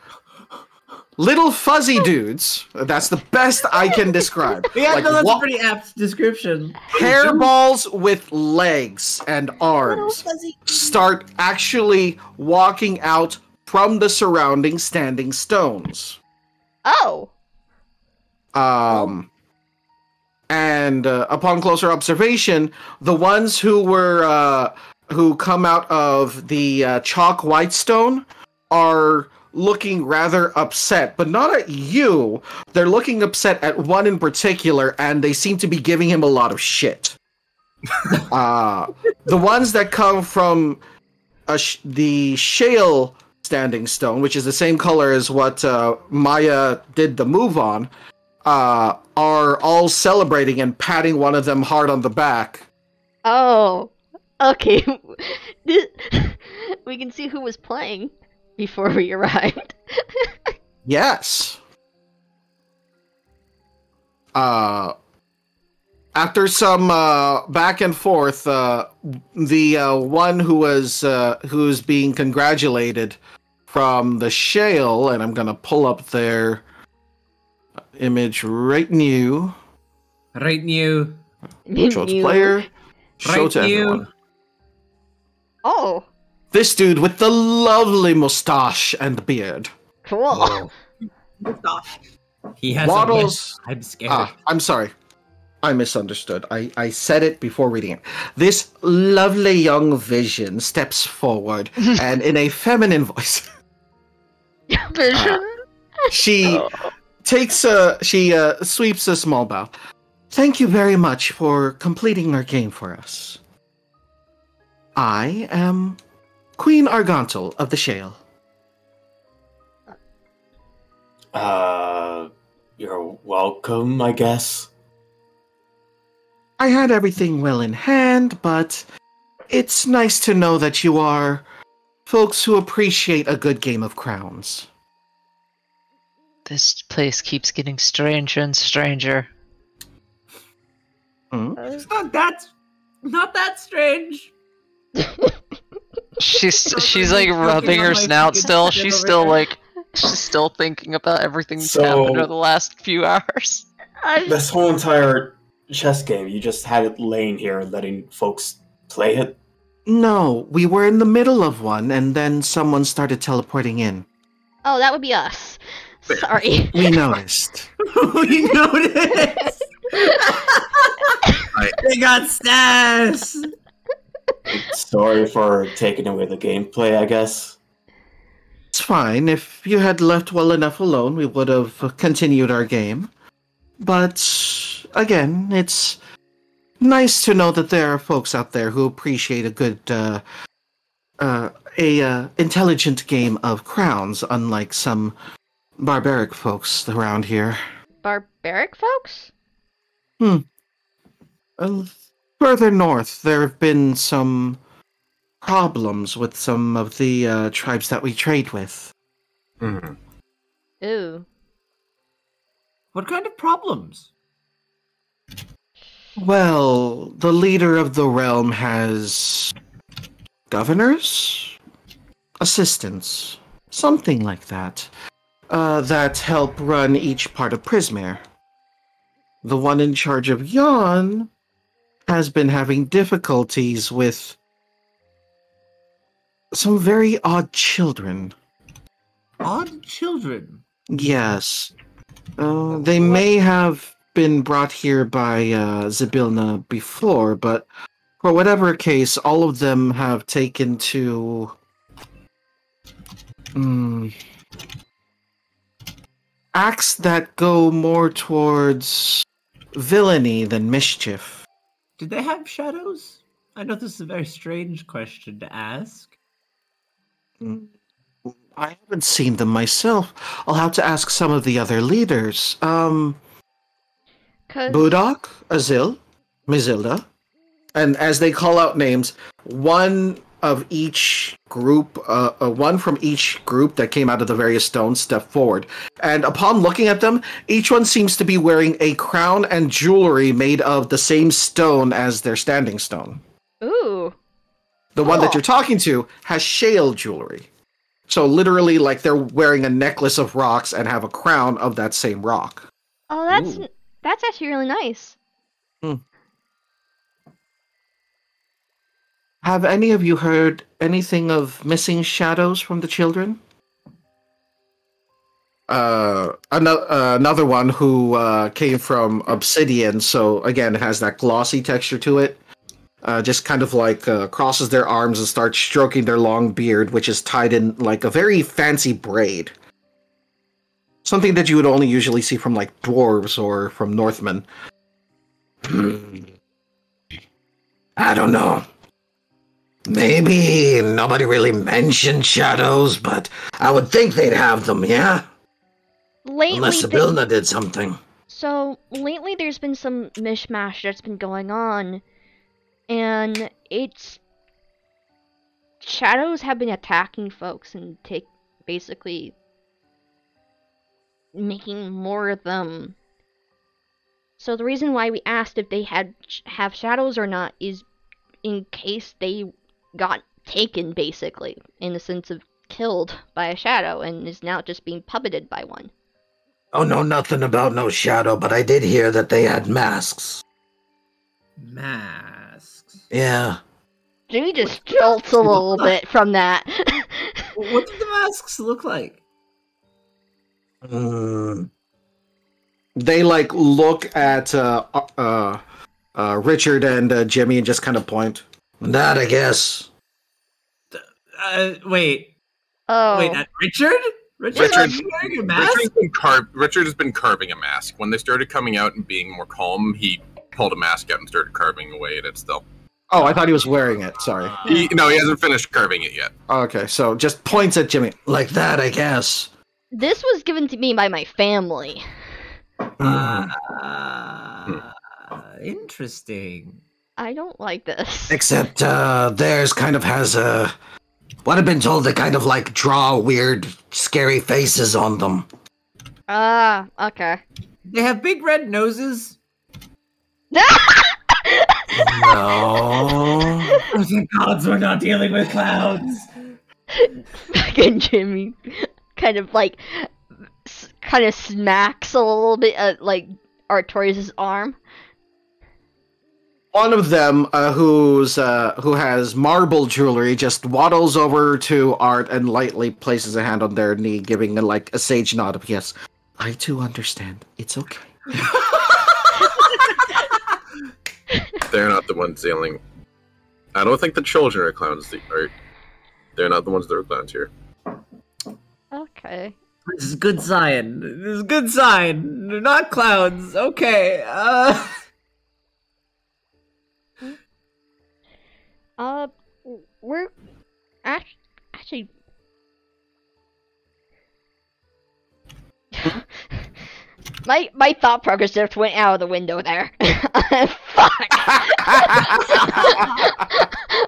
Speaker 2: little fuzzy dudes, that's the best I can describe.
Speaker 5: Yeah,
Speaker 2: Like,
Speaker 5: no, that's
Speaker 2: wa-
Speaker 5: a pretty apt description.
Speaker 2: hairballs with legs and arms start actually walking out from the surrounding standing stones.
Speaker 1: Oh.
Speaker 2: And upon closer observation, the ones who were who come out of the chalk white stone are looking rather upset, but not at you. They're looking upset at one in particular, and they seem to be giving him a lot of shit. The ones that come from the shale standing stone, which is the same color as what Maya did the move on, are all celebrating and patting one of them hard on the back.
Speaker 1: Oh, okay. We can see who was playing before we arrived.
Speaker 2: Yes. After some back and forth, the one who's being congratulated from the Shale, and I'm gonna pull up their image right new.
Speaker 5: Right new.
Speaker 2: Show to player. Show
Speaker 5: Right
Speaker 2: to
Speaker 5: new.
Speaker 2: everyone.
Speaker 1: Oh,
Speaker 2: This dude with the lovely mustache and beard.
Speaker 1: cool.
Speaker 7: Gosh.
Speaker 5: He has
Speaker 2: Waddles.
Speaker 5: a list. I'm scared.
Speaker 2: I'm sorry. I misunderstood. I said it before reading it. This lovely young vision steps forward and in a feminine voice,
Speaker 1: Vision.
Speaker 2: she sweeps a small bow. Thank you very much for completing our game for us. I am Queen Argantel of the Shale.
Speaker 4: You're welcome, I guess.
Speaker 2: I had everything well in hand, but it's nice to know that you are folks who appreciate a good game of crowns.
Speaker 3: This place keeps getting stranger and stranger.
Speaker 5: It's not that strange.
Speaker 3: She's like
Speaker 5: Fucking
Speaker 3: rubbing
Speaker 5: on
Speaker 3: her
Speaker 5: my
Speaker 3: snout
Speaker 5: fucking
Speaker 3: still.
Speaker 5: head
Speaker 3: She's
Speaker 5: over
Speaker 3: still
Speaker 5: here.
Speaker 3: like she's still thinking about everything that's
Speaker 4: So-
Speaker 3: happened over the last few hours.
Speaker 4: This whole entire chess game, you just had it laying here, letting folks play it.
Speaker 2: No, we were in the middle of one, and then someone started teleporting in.
Speaker 1: Oh, that would be us. Sorry.
Speaker 2: We noticed.
Speaker 5: We noticed. They got stas.
Speaker 4: Sorry for taking away the gameplay, I guess.
Speaker 2: It's fine. If you had left well enough alone, we would have continued our game. But, again, it's nice to know that there are folks out there who appreciate a good, intelligent game of crowns, unlike some barbaric folks around here.
Speaker 1: Barbaric folks?
Speaker 2: Further north, there have been some problems with some of the tribes that we trade with.
Speaker 6: Hmm.
Speaker 1: Ooh.
Speaker 5: What kind of problems?
Speaker 2: Well, the leader of the realm has governors? Assistants? Something like that. That help run each part of Prismare. The one in charge of Yon has been having difficulties with some very odd children.
Speaker 5: Odd children.
Speaker 2: Yes. They may have been brought here by Zybilna before, but for whatever case, all of them have taken to acts that go more towards villainy than mischief.
Speaker 5: Did they have shadows? I know this is a very strange question to ask.
Speaker 2: I haven't seen them myself. I'll have to ask some of the other leaders.
Speaker 1: 'Cause-
Speaker 2: Budok, Azil, Mizilda, and as they call out names, one of each group, one from each group that came out of the various stones stepped forward. And upon looking at them, each one seems to be wearing a crown and jewelry made of the same stone as their standing stone.
Speaker 1: Ooh.
Speaker 2: The one that
Speaker 1: Cool.
Speaker 2: you're talking to has shale jewelry. So literally, like, they're wearing a necklace of rocks and have a crown of that same rock.
Speaker 1: Oh, that's actually really nice.
Speaker 2: Have any of you heard anything of missing shadows from the children? Another one who came from Obsidian, so again, it has that glossy texture to it. Just kind of like crosses their arms and starts stroking their long beard, which is tied in like a very fancy braid. Something that you would only usually see from like dwarves or from Northmen. I don't know. Maybe nobody really mentioned shadows, but I would think they'd have them, yeah?
Speaker 1: Lately,
Speaker 2: Unless Sibilna did something.
Speaker 1: So, lately there's been some mishmash that's been going on, and it's... Shadows have been attacking folks and basically making more of them. So the reason why we asked if they have shadows or not is in case they got taken, basically, in the sense of killed by a shadow and is now just being puppeted by one.
Speaker 2: Oh, no, nothing about no shadow, but I did hear that they had masks.
Speaker 5: Masks.
Speaker 2: Yeah.
Speaker 1: Jimmy just jolts a little bit from that.
Speaker 5: What do the masks look like?
Speaker 2: They, like, look at Richard and Jimmy and just kind of point. That, I guess.
Speaker 5: Wait.
Speaker 1: Oh.
Speaker 5: Wait, Richard? Richard wearing a mask?
Speaker 6: Richard has been carving a mask. When they started coming out and being more calm, he pulled a mask out and started carving away at it still.
Speaker 2: Oh, I thought he was wearing it. Sorry.
Speaker 6: No, he hasn't finished carving it yet.
Speaker 2: Okay, so just points at Jimmy. Like that, I guess.
Speaker 1: This was given to me by my family.
Speaker 5: Interesting.
Speaker 1: I don't like this.
Speaker 2: Except, theirs kind of has a... What I've been told, they kind of, like, draw weird, scary faces on them.
Speaker 1: Okay.
Speaker 5: They have big red noses.
Speaker 2: No.
Speaker 5: Oh, thank gods we're not dealing with clouds.
Speaker 1: Fucking Jimmy kind of smacks a little bit at like Artorias' arm.
Speaker 2: One of them, who has marble jewelry, just waddles over to Art and lightly places a hand on their knee, giving a sage nod of yes. I too understand. It's okay.
Speaker 6: They're not the ones dealing. I don't think the children are clowns. They're not the ones that are clowns here.
Speaker 1: Okay.
Speaker 5: This is good sign. This is good sign. They're not clowns. Okay.
Speaker 1: We're actually. My thought progress just went out of the window there. Fuck.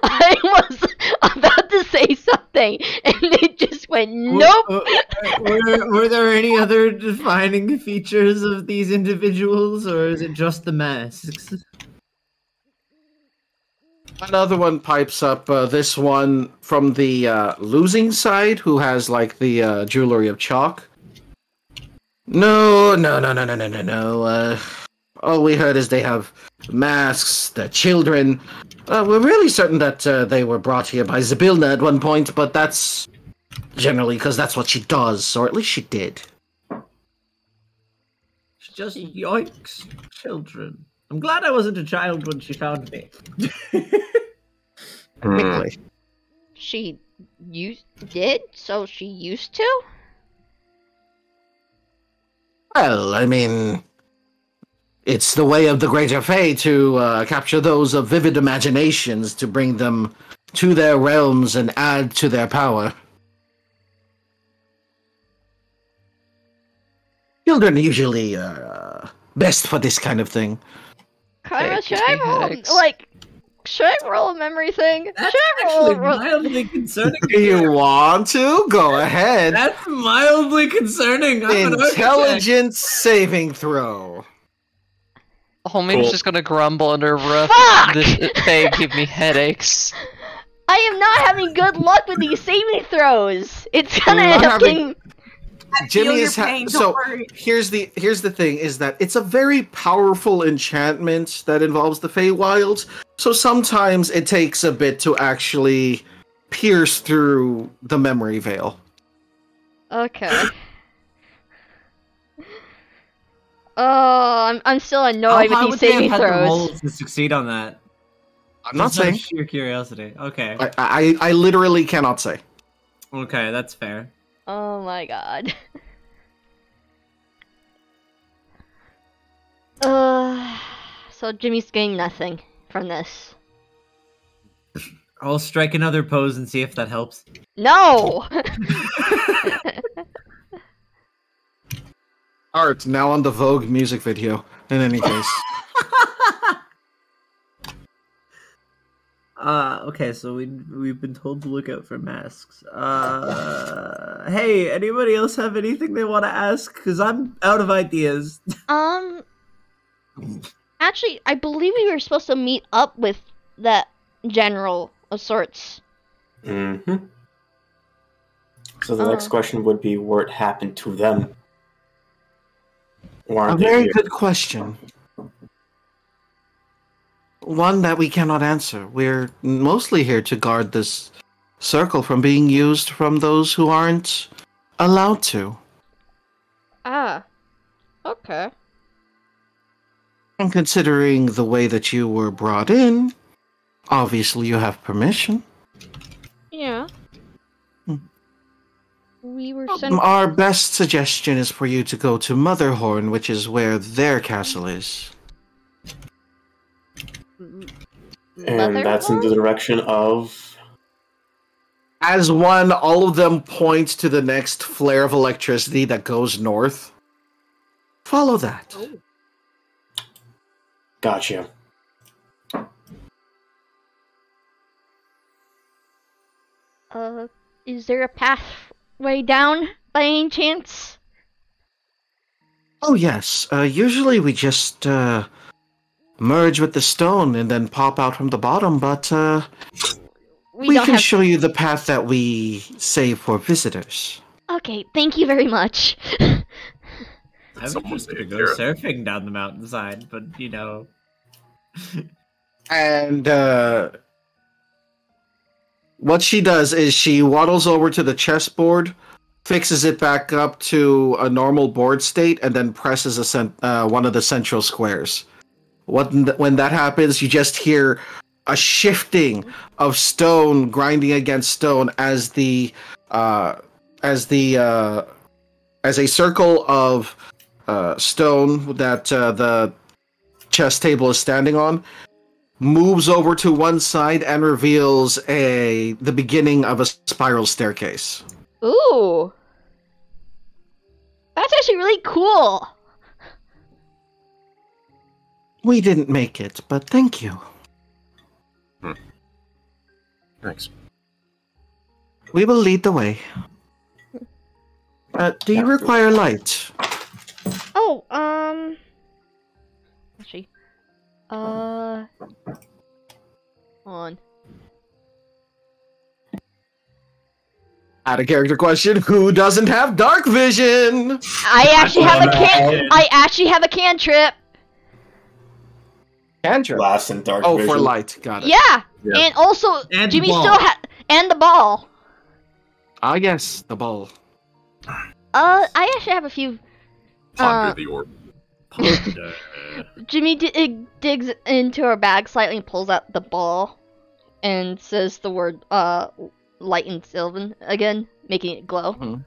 Speaker 1: I was about to say something, and it just went nope.
Speaker 5: Were there any other defining features of these individuals, or is it just the masks?
Speaker 2: Another one pipes up, this one from the losing side, who has like the jewelry of chalk. No. All we heard is they have masks, they're children. We're really certain that they were brought here by Sibilna at one point, but that's generally because that's what she does, or at least she did.
Speaker 5: She just yoinks children. I'm glad I wasn't a child when she found me.
Speaker 2: Quickly.
Speaker 1: She did? So she used to?
Speaker 2: Well, I mean, it's the way of the Greater Fae to capture those of vivid imaginations to bring them to their realms and add to their power. Children usually are best for this kind of thing.
Speaker 1: Kara, should
Speaker 3: gives me
Speaker 1: I roll
Speaker 3: headaches.
Speaker 1: should I roll a memory thing?
Speaker 5: That's
Speaker 1: should I
Speaker 5: actually
Speaker 1: roll
Speaker 5: mildly concerning.
Speaker 2: Do you want to? Go ahead.
Speaker 5: That's mildly concerning. I'm an architect.
Speaker 2: Intelligence saving throw.
Speaker 3: Homie's
Speaker 6: Cool.
Speaker 3: just gonna grumble under her breath.
Speaker 1: Fuck!
Speaker 3: This thing give me headaches.
Speaker 1: I am not having good luck with these saving throws. It's gonna
Speaker 2: You're
Speaker 1: end
Speaker 2: not
Speaker 1: up
Speaker 2: having-
Speaker 1: getting.
Speaker 7: I feel
Speaker 2: Jimmy
Speaker 7: your
Speaker 2: is
Speaker 7: pain, don't
Speaker 2: so
Speaker 7: worry.
Speaker 2: here's the thing is that it's a very powerful enchantment that involves the Feywild. So sometimes it takes a bit to actually pierce through the memory veil.
Speaker 1: Okay. Oh, I'm still annoyed
Speaker 5: How
Speaker 1: with
Speaker 5: would
Speaker 1: these
Speaker 5: they have
Speaker 1: saving
Speaker 5: had to roll
Speaker 1: throws.
Speaker 5: to succeed on that?
Speaker 2: I'm not
Speaker 5: Just out of
Speaker 2: saying.
Speaker 5: sheer curiosity. Okay.
Speaker 2: I literally cannot say.
Speaker 5: Okay, that's fair.
Speaker 1: Oh my god. So Jimmy's getting nothing from this.
Speaker 5: I'll strike another pose and see if that helps.
Speaker 1: No!
Speaker 2: Art, now on the Vogue music video, in any case.
Speaker 5: Okay, so we've been told to look out for masks. Hey, anybody else have anything they want to ask? Because I'm out of ideas.
Speaker 1: Actually, I believe we were supposed to meet up with that general of sorts.
Speaker 4: Mm-hmm. So the next question would be what happened to them? Or
Speaker 2: A
Speaker 4: aren't they
Speaker 2: very
Speaker 4: here?
Speaker 2: good question. One that we cannot answer. We're mostly here to guard this circle from being used from those who aren't allowed to.
Speaker 1: Ah. Okay.
Speaker 2: And considering the way that you were brought in, obviously you have permission.
Speaker 1: Yeah.
Speaker 2: Hmm.
Speaker 1: We were sent.
Speaker 2: Our best suggestion is for you to go to Motherhorn, which is where their castle is.
Speaker 4: And that's in the direction of...
Speaker 2: As one, all of them point to the next flare of electricity that goes north. Follow that.
Speaker 4: Gotcha.
Speaker 1: Is there a pathway down by any chance?
Speaker 2: Oh yes, usually we just merge with the stone and then pop out from the bottom, but we
Speaker 1: don't
Speaker 2: can
Speaker 1: have...
Speaker 2: show you the path that we save for visitors.
Speaker 1: Okay, thank you very much.
Speaker 5: I was
Speaker 6: Someone
Speaker 5: just gonna
Speaker 6: take
Speaker 5: go
Speaker 6: care of it.
Speaker 5: surfing down the mountainside, but you know.
Speaker 2: And what she does is she waddles over to the chessboard, fixes it back up to a normal board state, and then presses one of the central squares. When that happens, you just hear a shifting of stone grinding against stone as a circle of stone that the chess table is standing on moves over to one side and reveals the beginning of a spiral staircase.
Speaker 1: Ooh. That's actually really cool.
Speaker 2: We didn't make it, but thank you.
Speaker 6: Thanks.
Speaker 2: We will lead the way. Do you require light?
Speaker 1: Oh, actually, hold on.
Speaker 2: Out of character question, who doesn't have dark vision?
Speaker 1: I actually have a
Speaker 5: can-
Speaker 1: I actually have a cantrip.
Speaker 2: Cantrip.
Speaker 4: Glass and dark
Speaker 2: Oh,
Speaker 4: vision.
Speaker 2: for light. Got it.
Speaker 1: Yeah,
Speaker 6: Yeah.
Speaker 1: and also
Speaker 5: And
Speaker 1: Jimmy
Speaker 5: ball.
Speaker 1: still and the ball.
Speaker 2: Ah, yes, the ball.
Speaker 1: I actually have a few.
Speaker 6: Ponder the orb.
Speaker 1: Jimmy digs into her bag slightly and pulls out the ball, and says the word light and Sylvan again, making it glow.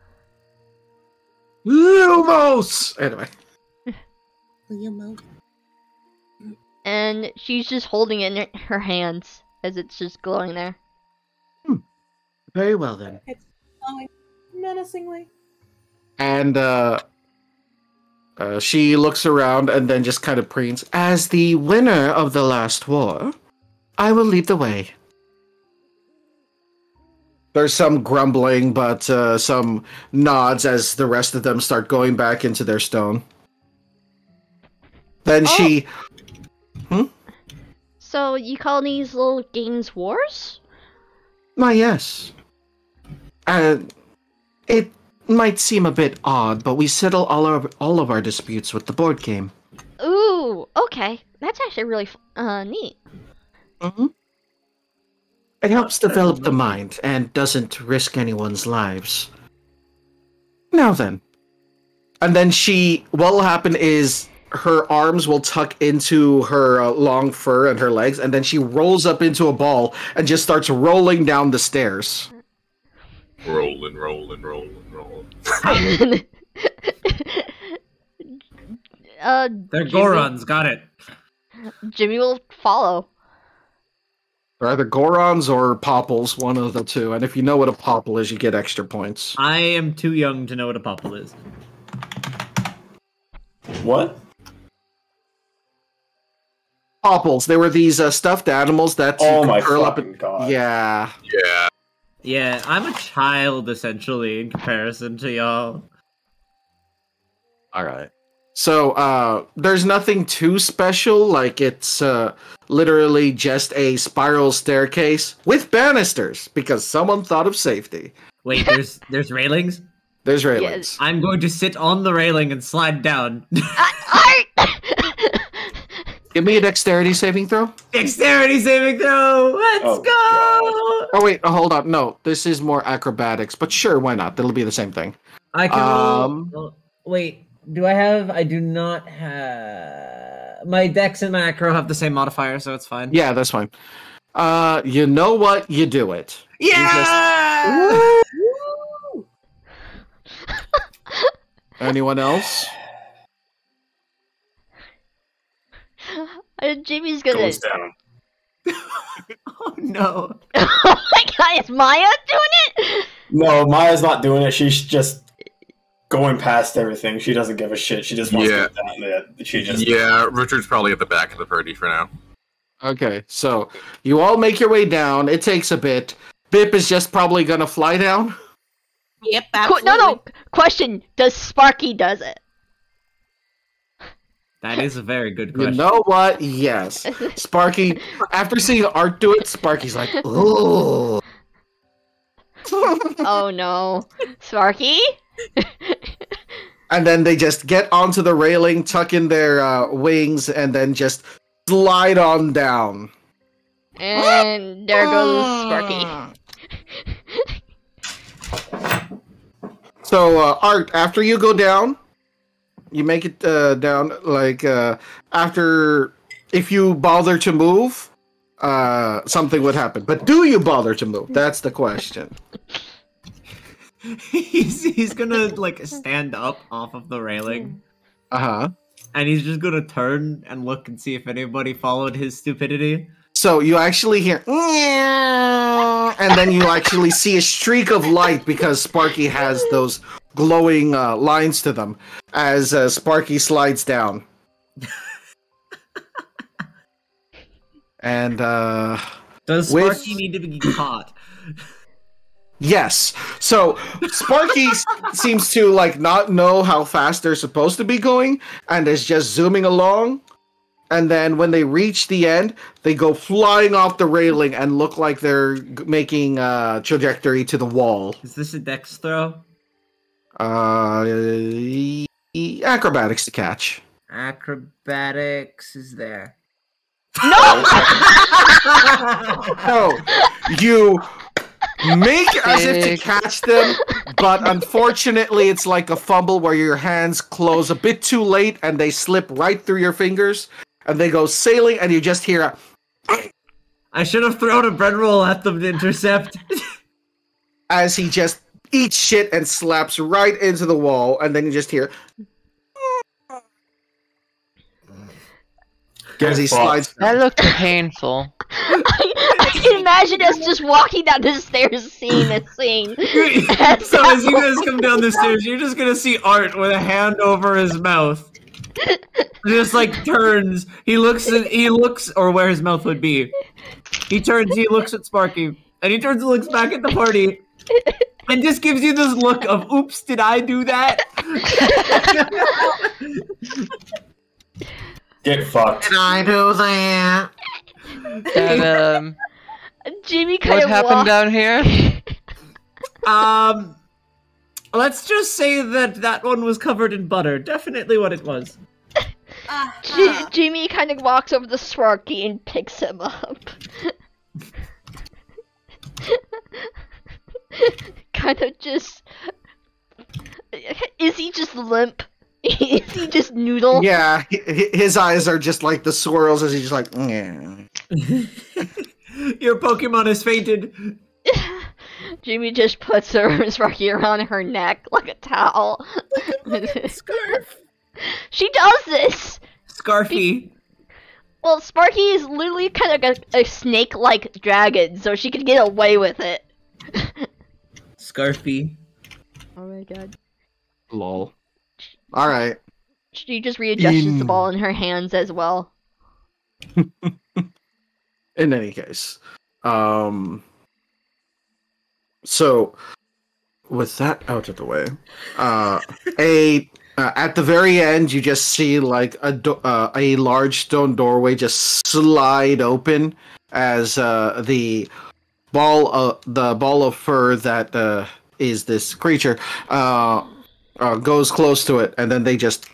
Speaker 2: Lumos! Anyway.
Speaker 1: And she's just holding it in her hands as it's just glowing there.
Speaker 2: Very well then.
Speaker 7: Glowing menacingly.
Speaker 2: And she looks around and then just kind of preens. As the winner of the last war, I will lead the way. There's some grumbling, but some nods as the rest of them start going back into their stone. Then she...
Speaker 1: So you call these little games wars?
Speaker 2: Why, yes. It might seem a bit odd, but we settle all of our disputes with the board game.
Speaker 1: Ooh, okay. That's actually really neat.
Speaker 2: Mm-hmm. It helps develop the mind and doesn't risk anyone's lives. Now then. And then what will happen is her arms will tuck into her long fur and her legs, and then she rolls up into a ball and just starts rolling down the stairs.
Speaker 6: Rolling, rolling, rolling, rolling.
Speaker 5: They're Gorons, got it.
Speaker 1: Jimmy will follow.
Speaker 2: Either Gorons or Popples, one of the two. And if you know what a Popple is, you get extra points.
Speaker 5: I am too young to know what a popple is.
Speaker 4: What?
Speaker 2: Popples. They were these stuffed animals that you
Speaker 4: Oh
Speaker 2: could
Speaker 4: my
Speaker 2: curl up
Speaker 4: fucking
Speaker 2: and...
Speaker 4: god.
Speaker 2: Yeah.
Speaker 6: Yeah.
Speaker 5: Yeah, I'm a child essentially in comparison to y'all.
Speaker 2: Alright. So, there's nothing too special, like it's literally just a spiral staircase with banisters, because someone thought of safety.
Speaker 5: Wait, there's railings?
Speaker 2: There's railings.
Speaker 5: I'm going to sit on the railing and slide down.
Speaker 1: Art!
Speaker 2: Give me a dexterity saving throw.
Speaker 5: Dexterity saving throw! Let's
Speaker 4: Oh,
Speaker 5: go!
Speaker 2: Oh wait, hold on. No, this is more acrobatics, but sure, why not? It'll be the same thing.
Speaker 5: I can roll... Wait, I do not have... My dex and my acro have the same modifier, so it's fine.
Speaker 2: Yeah, that's fine. You know what? You do it.
Speaker 5: Yeah!
Speaker 2: Anyone else?
Speaker 1: Jimmy's gonna.
Speaker 4: Goes down.
Speaker 5: Oh no.
Speaker 1: Oh my god, is Maya doing it?
Speaker 4: No, Maya's not doing it. She's just going past everything. She doesn't give a shit. She just wants
Speaker 6: Yeah.
Speaker 4: to get down there. She just
Speaker 6: Yeah, Richard's probably at the back of the party for now.
Speaker 2: Okay, so you all make your way down. It takes a bit. Bip is just probably gonna fly down.
Speaker 8: Yep, absolutely.
Speaker 1: No. Question: does Sparky does it?
Speaker 5: That is a very good
Speaker 2: You
Speaker 5: question.
Speaker 2: know what? Yes. Sparky, after seeing Art do it, Sparky's like, ooh.
Speaker 1: Oh no, Sparky.
Speaker 2: And then they just get onto the railing, tuck in their wings, and then just slide on down.
Speaker 1: And there goes Sparky.
Speaker 2: So, Art, after you go down, you make it down, like, after, if you bother to move, something would happen. But do you bother to move? That's the question.
Speaker 5: he's gonna, like, stand up off of the railing,
Speaker 2: Uh-huh.
Speaker 5: and he's just gonna turn and look and see if anybody followed his stupidity.
Speaker 2: So you actually hear, and then you actually see a streak of light because Sparky has those glowing lines to them as Sparky slides down. And
Speaker 5: Does
Speaker 2: With-
Speaker 5: Sparky need to be caught?
Speaker 2: yes, so Sparky seems to like not know how fast they're supposed to be going, and is just zooming along. And then when they reach the end, they go flying off the railing and look like they're making a trajectory to the wall.
Speaker 5: Is this a dex throw?
Speaker 2: Acrobatics to catch.
Speaker 5: Acrobatics is there.
Speaker 2: No, you make as if to catch them, but unfortunately it's like a fumble where your hands close a bit too late and they slip right through your fingers and they go sailing and you just hear a
Speaker 5: I should have thrown a bread roll at them to intercept.
Speaker 2: as he just eats shit and slaps right into the wall, and then you just hear as he slides.
Speaker 3: That looked painful.
Speaker 1: I can imagine us just walking down the stairs, seeing this scene.
Speaker 5: So as you guys come down the stairs, you're just gonna see Art with a hand over his mouth. Just like turns. He looks, or where his mouth would be. He turns, he looks at Sparky, and he turns and looks back at the party, and just gives you this look of, oops, did I do that?
Speaker 4: get fucked.
Speaker 8: I do that.
Speaker 3: And,
Speaker 1: Jimmy kind
Speaker 3: what
Speaker 1: of
Speaker 3: happened down here?
Speaker 5: Let's just say that one was covered in butter. Definitely what it was.
Speaker 1: Jimmy kind of walks over to Sparky and picks him up. Kind of just. Is he just limp? Is he just noodle?
Speaker 2: Yeah, his eyes are just like the swirls as he's just like. "Mm."
Speaker 5: Your Pokemon has fainted.
Speaker 1: Jimmy just puts Sparky around her neck like a towel.
Speaker 8: Scarf.
Speaker 1: She does this!
Speaker 5: Scarfy.
Speaker 1: Well, Sparky is literally kind of like a snake-like dragon, so she could get away with it.
Speaker 5: Scarfy.
Speaker 1: Oh my god.
Speaker 2: Lol. Alright.
Speaker 1: She just readjusts the ball in her hands as well.
Speaker 2: In any case. So, with that out of the way, at the very end, you just see like a large stone doorway just slide open as the ball of fur that is this creature goes close to it, and then they just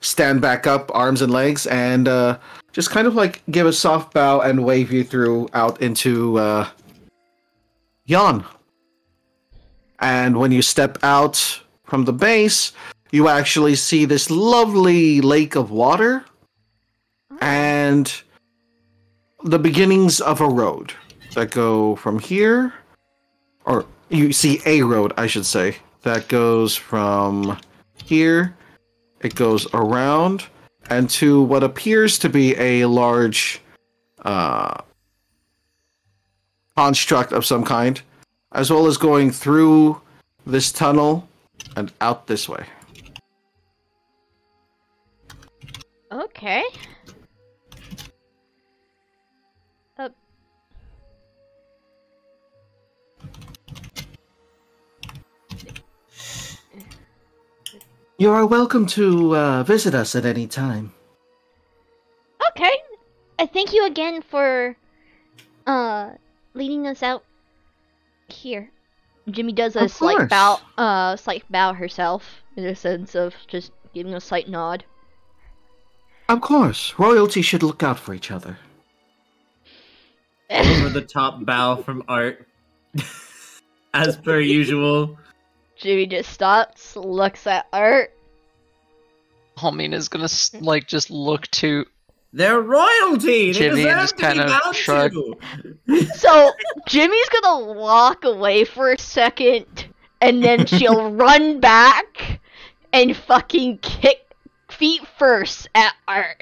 Speaker 2: stand back up, arms and legs, and just kind of like give a soft bow and wave you through out into Yon. And when you step out from the base, you actually see this lovely lake of water and the beginnings of a road that go from here, or you see a road, I should say, that goes from here, it goes around, and to what appears to be a large construct of some kind, as well as going through this tunnel and out this way.
Speaker 1: Okay.
Speaker 2: You are welcome to visit us at any time.
Speaker 1: Okay. Thank you again for leading us out here. Jimmy does a
Speaker 2: Of
Speaker 1: slight
Speaker 2: course.
Speaker 1: bow herself in a sense of just giving a slight nod.
Speaker 2: Of course, royalty should look out for each other.
Speaker 5: Over the top bow from Art. As per usual.
Speaker 1: Jimmy just stops, looks at Art.
Speaker 3: Almina's gonna like just look to
Speaker 5: They're royalty! They
Speaker 3: Jimmy and
Speaker 5: deserve
Speaker 3: just
Speaker 5: to be
Speaker 3: kind of
Speaker 5: bowed
Speaker 3: shrug.
Speaker 5: to!
Speaker 1: So Jimmy's gonna walk away for a second, and then she'll run back and fucking kick feet first at Art.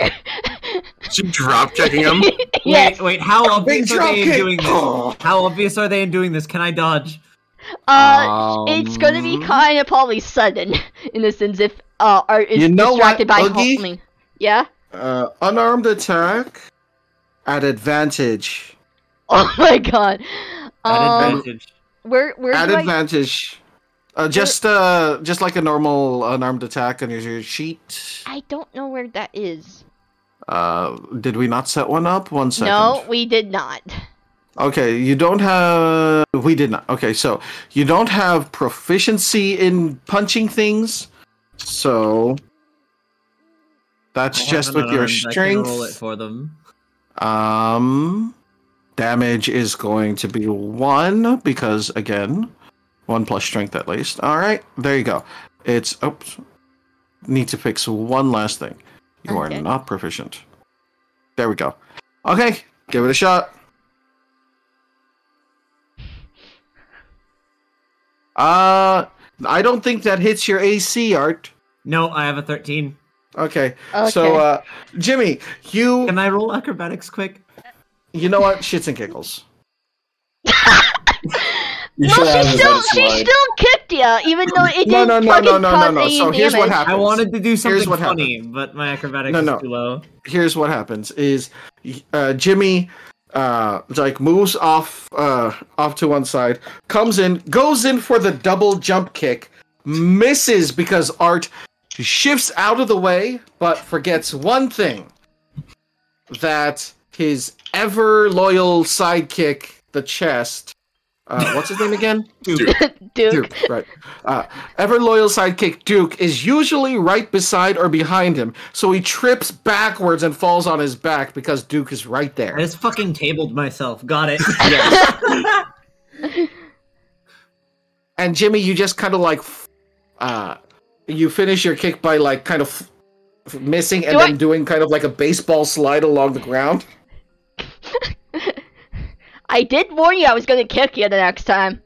Speaker 6: She drop checking him.
Speaker 1: Yes.
Speaker 5: Wait, how obvious
Speaker 2: Big
Speaker 5: are they in
Speaker 2: drop kick!
Speaker 5: doing this? How obvious are they in doing this? Can I dodge?
Speaker 1: It's gonna be kind of probably sudden in the sense if Art is
Speaker 2: You know
Speaker 1: distracted
Speaker 2: what,
Speaker 1: by
Speaker 2: Oogie?
Speaker 1: homing. Yeah.
Speaker 2: Unarmed attack at advantage.
Speaker 1: Oh my god.
Speaker 5: At advantage.
Speaker 1: Where
Speaker 2: At
Speaker 1: do I?
Speaker 2: advantage. Just like a normal unarmed attack on your sheet.
Speaker 1: I don't know where that is.
Speaker 2: Did we not set one up? One second.
Speaker 1: No, we did not.
Speaker 2: Okay, you don't have... We did not. Okay, so you don't have proficiency in punching things, so... That's
Speaker 5: I
Speaker 2: just
Speaker 5: have
Speaker 2: with
Speaker 5: an
Speaker 2: your
Speaker 5: unarmed, I can roll it
Speaker 2: strength.
Speaker 5: for them.
Speaker 2: Damage is going to be 1, because, again, 1 plus strength at least. Alright, there you go. It's... Oops. Need to fix one last thing. You
Speaker 1: Okay.
Speaker 2: are not proficient. There we go. Okay, give it a shot. I don't think that hits your AC, Art.
Speaker 5: No, I have a 13.
Speaker 2: Okay.
Speaker 1: Okay.
Speaker 2: So, Jimmy, you
Speaker 5: Can I roll acrobatics quick?
Speaker 2: know what? Shits and giggles.
Speaker 4: You should
Speaker 1: Well,
Speaker 4: have
Speaker 1: she
Speaker 4: his
Speaker 1: still
Speaker 4: head slide.
Speaker 1: kicked you, even though it
Speaker 2: No,
Speaker 1: didn't
Speaker 2: no,
Speaker 1: fucking
Speaker 2: no, no, no,
Speaker 1: cause
Speaker 2: no.
Speaker 1: any
Speaker 2: So here's what
Speaker 1: damage.
Speaker 2: happens.
Speaker 5: I wanted to do something
Speaker 2: what
Speaker 5: funny, but my acrobatics
Speaker 2: No, no.
Speaker 5: is too low.
Speaker 2: Here's what happens: is Jimmy like moves off to one side, comes in, goes in for the double jump kick, misses because Art shifts out of the way, but forgets one thing: that his ever loyal sidekick, the chest. What's his name again?
Speaker 1: Duke.
Speaker 2: Duke, right. Ever loyal sidekick Duke is usually right beside or behind him, so he trips backwards and falls on his back because Duke is right
Speaker 5: I
Speaker 2: there.
Speaker 5: just fucking tabled myself. Got it.
Speaker 2: And Jimmy, you just kind of like, you finish your kick by like kind of missing and
Speaker 1: Do
Speaker 2: then doing kind of like a baseball slide along the ground.
Speaker 1: I did warn you I was gonna kick you the next time.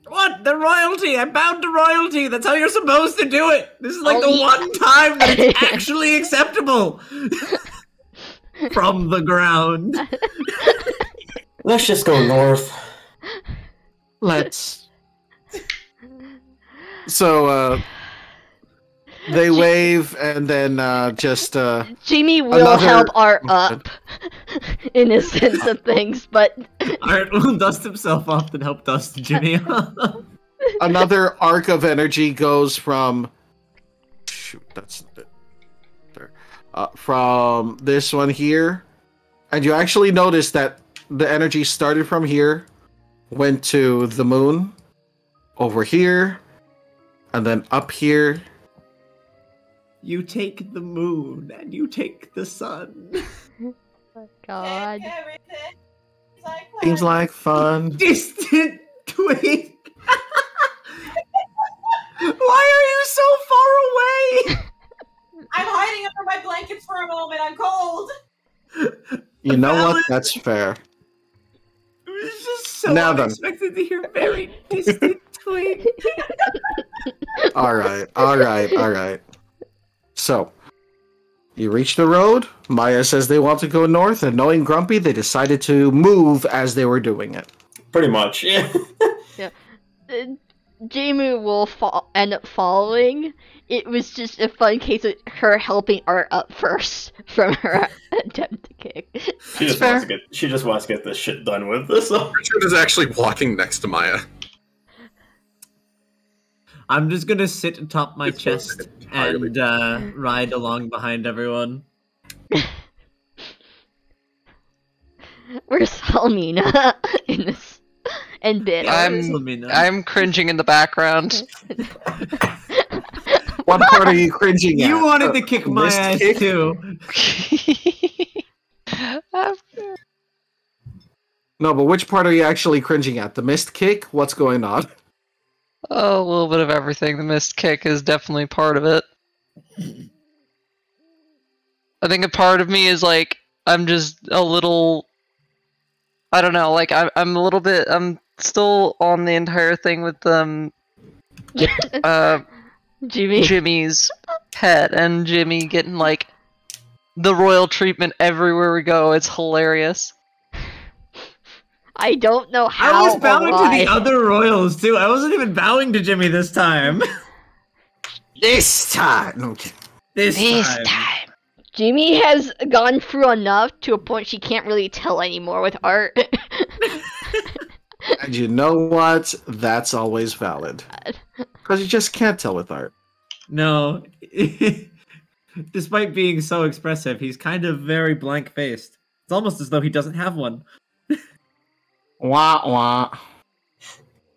Speaker 5: What? The royalty! I'm bound to royalty! That's how you're supposed to do it! This is like
Speaker 1: Oh,
Speaker 5: the
Speaker 1: yeah.
Speaker 5: one time that it's actually acceptable! from the ground.
Speaker 4: Let's just go north.
Speaker 2: Let's. So, they wave and then just
Speaker 1: Jamie will
Speaker 2: Another-
Speaker 1: help Art up in a sense of things, but
Speaker 5: Art will dust himself off and help dust Jimmy off.
Speaker 2: another arc of energy goes from. Shoot, that's there. From this one here, and you actually notice that the energy started from here, went to the moon, over here, and then up here.
Speaker 5: You take the moon and you take the sun.
Speaker 1: God.
Speaker 2: Seems like fun.
Speaker 5: Distant twink. Why are you so far away?
Speaker 7: I'm hiding under my blankets for a moment. I'm cold.
Speaker 2: You know what?
Speaker 5: Valid.
Speaker 2: That's fair.
Speaker 5: It was just so
Speaker 2: Now then.
Speaker 5: unexpected to hear very distant twink.
Speaker 2: Alright. So, you reach the road. Maya says they want to go north, and knowing Grumpy, they decided to move as they were doing it.
Speaker 4: Pretty much. Yeah.
Speaker 1: Jamie will end up following. It was just a fun case of her helping Art up first from her attempt to kick.
Speaker 4: She just wants to get this shit done with. So.
Speaker 6: Richard is actually walking next to Maya.
Speaker 5: I'm just gonna sit atop my chest
Speaker 6: entirely.
Speaker 5: and ride along behind everyone.
Speaker 1: Where's Helmina in this? And Ben.
Speaker 3: I'm cringing in the background.
Speaker 2: What part are you cringing at?
Speaker 5: You wanted to kick my
Speaker 2: Missed
Speaker 5: ass
Speaker 2: kick?
Speaker 5: too.
Speaker 2: No, but which part are you actually cringing at? The missed kick? What's going on?
Speaker 3: Oh, a little bit of everything. The missed kick is definitely part of it. I think a part of me is like, I'm just a little... I don't know, like, I'm a little bit... I'm still on the entire thing with Jimmy's pet, and Jimmy getting, like, the royal treatment everywhere we go. It's hilarious.
Speaker 1: I don't know how.
Speaker 5: I was bowing
Speaker 1: or
Speaker 5: to
Speaker 1: why.
Speaker 5: the other royals too. I wasn't even bowing to Jimmy this time.
Speaker 2: This time! No, I'm kidding.
Speaker 5: This time.
Speaker 3: time.
Speaker 1: Jimmy has gone through enough to a point she can't really tell anymore with Art.
Speaker 2: And you know what? That's always valid. Because you just can't tell with art.
Speaker 5: No. Despite being so expressive, he's kind of very blank-faced. It's almost as though he doesn't have one.
Speaker 2: Wah wah.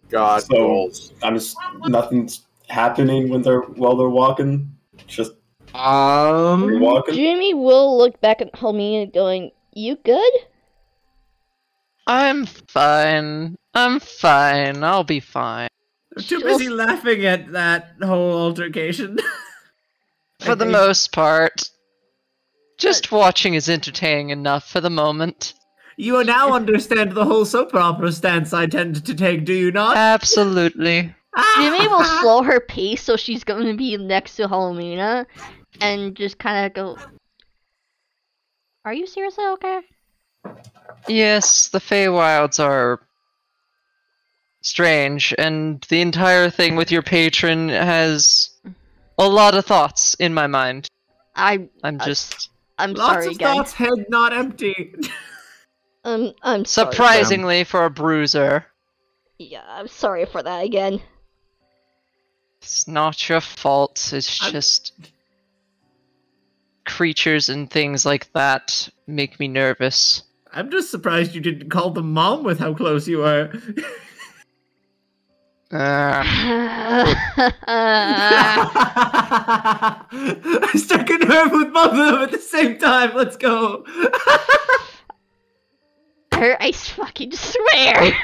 Speaker 6: God,
Speaker 4: So
Speaker 6: goals.
Speaker 4: I'm just nothing's happening while they're walking. Just walking.
Speaker 1: Jimmy will look back at Helmina going, "You good?"
Speaker 3: I'm fine. I'm fine. I'll be fine.
Speaker 5: I'm too busy laughing at that whole altercation.
Speaker 3: For the most part. Just watching is entertaining enough for the moment.
Speaker 5: You now understand the whole soap opera stance I tend to take, do you not?
Speaker 3: Absolutely.
Speaker 1: Jimmy will slow her pace so she's going to be next to Helmina and just kind of go, "Are you seriously okay?"
Speaker 3: Yes, the Feywilds are strange, and the entire thing with your patron has a lot of thoughts in my mind. I'm
Speaker 5: Lots
Speaker 1: sorry
Speaker 5: of
Speaker 1: again.
Speaker 5: thoughts, head not empty.
Speaker 1: I'm sorry.
Speaker 3: surprisingly for a bruiser.
Speaker 1: Yeah, I'm sorry for that again.
Speaker 3: It's not your fault. It's
Speaker 5: I'm-
Speaker 3: just creatures and things like that make me nervous.
Speaker 5: I'm just surprised you didn't call them mom with how close you were. I struck a nerve with both of them at the same time. Let's go.
Speaker 1: I fucking swear.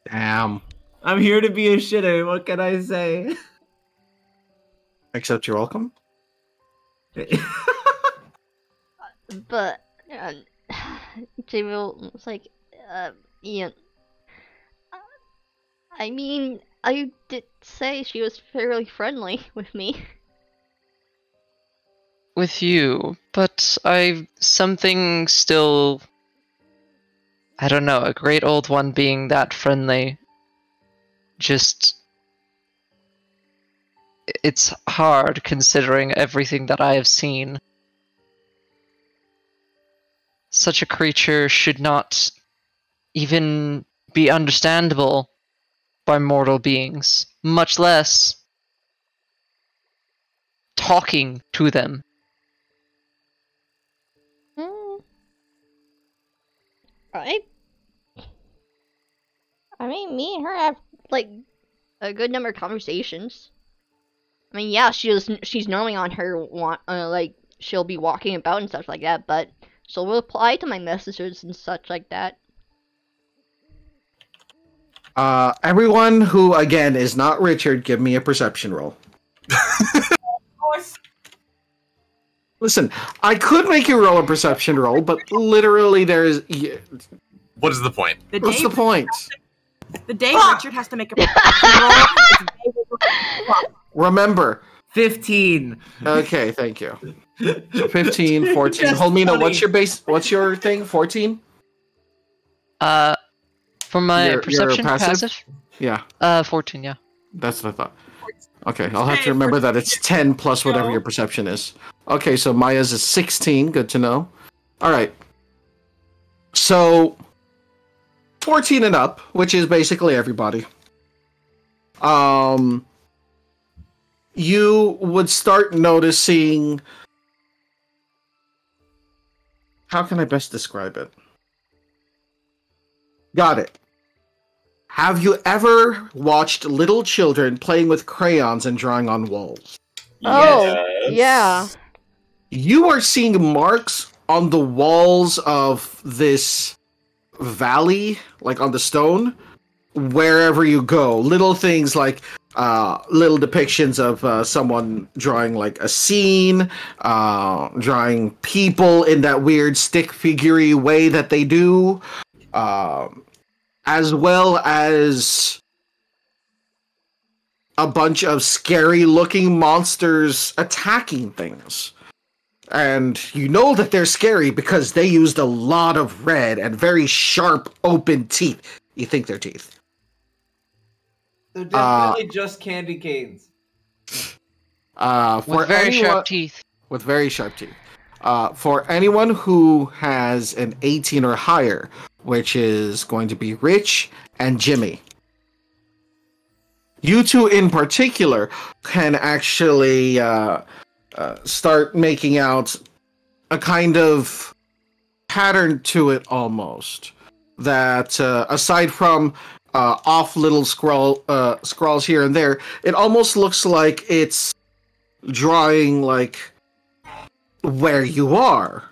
Speaker 2: Damn.
Speaker 5: I'm here to be a shitter. What can I say?
Speaker 2: Except you're welcome.
Speaker 1: But Jamie was like, Ian. I mean, I did say she was fairly friendly with me.
Speaker 3: with you, but something still, I don't know, a great old one being that friendly, just, it's hard considering everything that I have seen. Such a creature should not even be understandable by mortal beings, much less talking to them.
Speaker 1: Right? I mean, me and her have like a good number of conversations. I mean, yeah, she's normally on her like she'll be walking about and stuff like that, but she'll reply to my messages and such like that.
Speaker 2: Everyone who again is not Richard, give me a perception roll. Listen, I could make you roll a perception roll, but literally there's.
Speaker 6: What is the point?
Speaker 2: What's the point?
Speaker 8: The day Richard has to make a perception roll. It's the day we're
Speaker 2: Remember.
Speaker 5: 15.
Speaker 2: Okay, thank you. So 15, 14. Holmina, what's your base? What's your thing? 14?
Speaker 3: For my
Speaker 2: Your
Speaker 3: perception
Speaker 2: passive?
Speaker 3: passive?
Speaker 2: Yeah.
Speaker 3: 14, yeah.
Speaker 2: That's what I thought. Okay, I'll have to remember that it's 10 plus whatever your perception is. Okay, so Maya's is 16. Good to know. All right. So 14 and up, which is basically everybody. You would start noticing. How can I best describe it? Got it. Have you ever watched little children playing with crayons and drawing on walls?
Speaker 1: Oh, yeah.
Speaker 2: You are seeing marks on the walls of this valley, like on the stone, wherever you go. Little things like little depictions of someone drawing like a scene, drawing people in that weird stick figure-y way that they do. As well as a bunch of scary-looking monsters attacking things. And you know that they're scary because they used a lot of red and very sharp, open teeth. You think they're teeth.
Speaker 5: They're definitely just candy canes.
Speaker 3: With very sharp teeth.
Speaker 2: With very sharp teeth. For anyone who has an 18 or higher, which is going to be Rich and Jimmy. You two in particular can actually start making out a kind of pattern to it almost. That aside from off little scrawls here and there, it almost looks like it's drawing like where you are.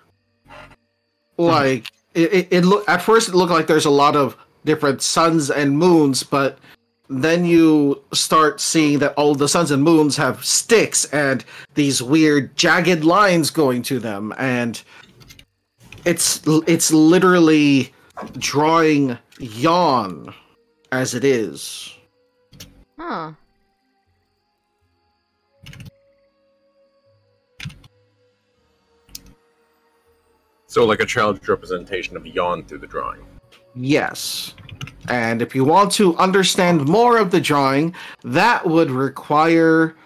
Speaker 2: Like it look at first it looked like there's a lot of different suns and moons, but then you start seeing that all the suns and moons have sticks and these weird jagged lines going to them, and it's literally drawing yawn as it is.
Speaker 1: Huh.
Speaker 6: So like a child's representation of yawn through the drawing.
Speaker 2: Yes. And if you want to understand more of the drawing, that would require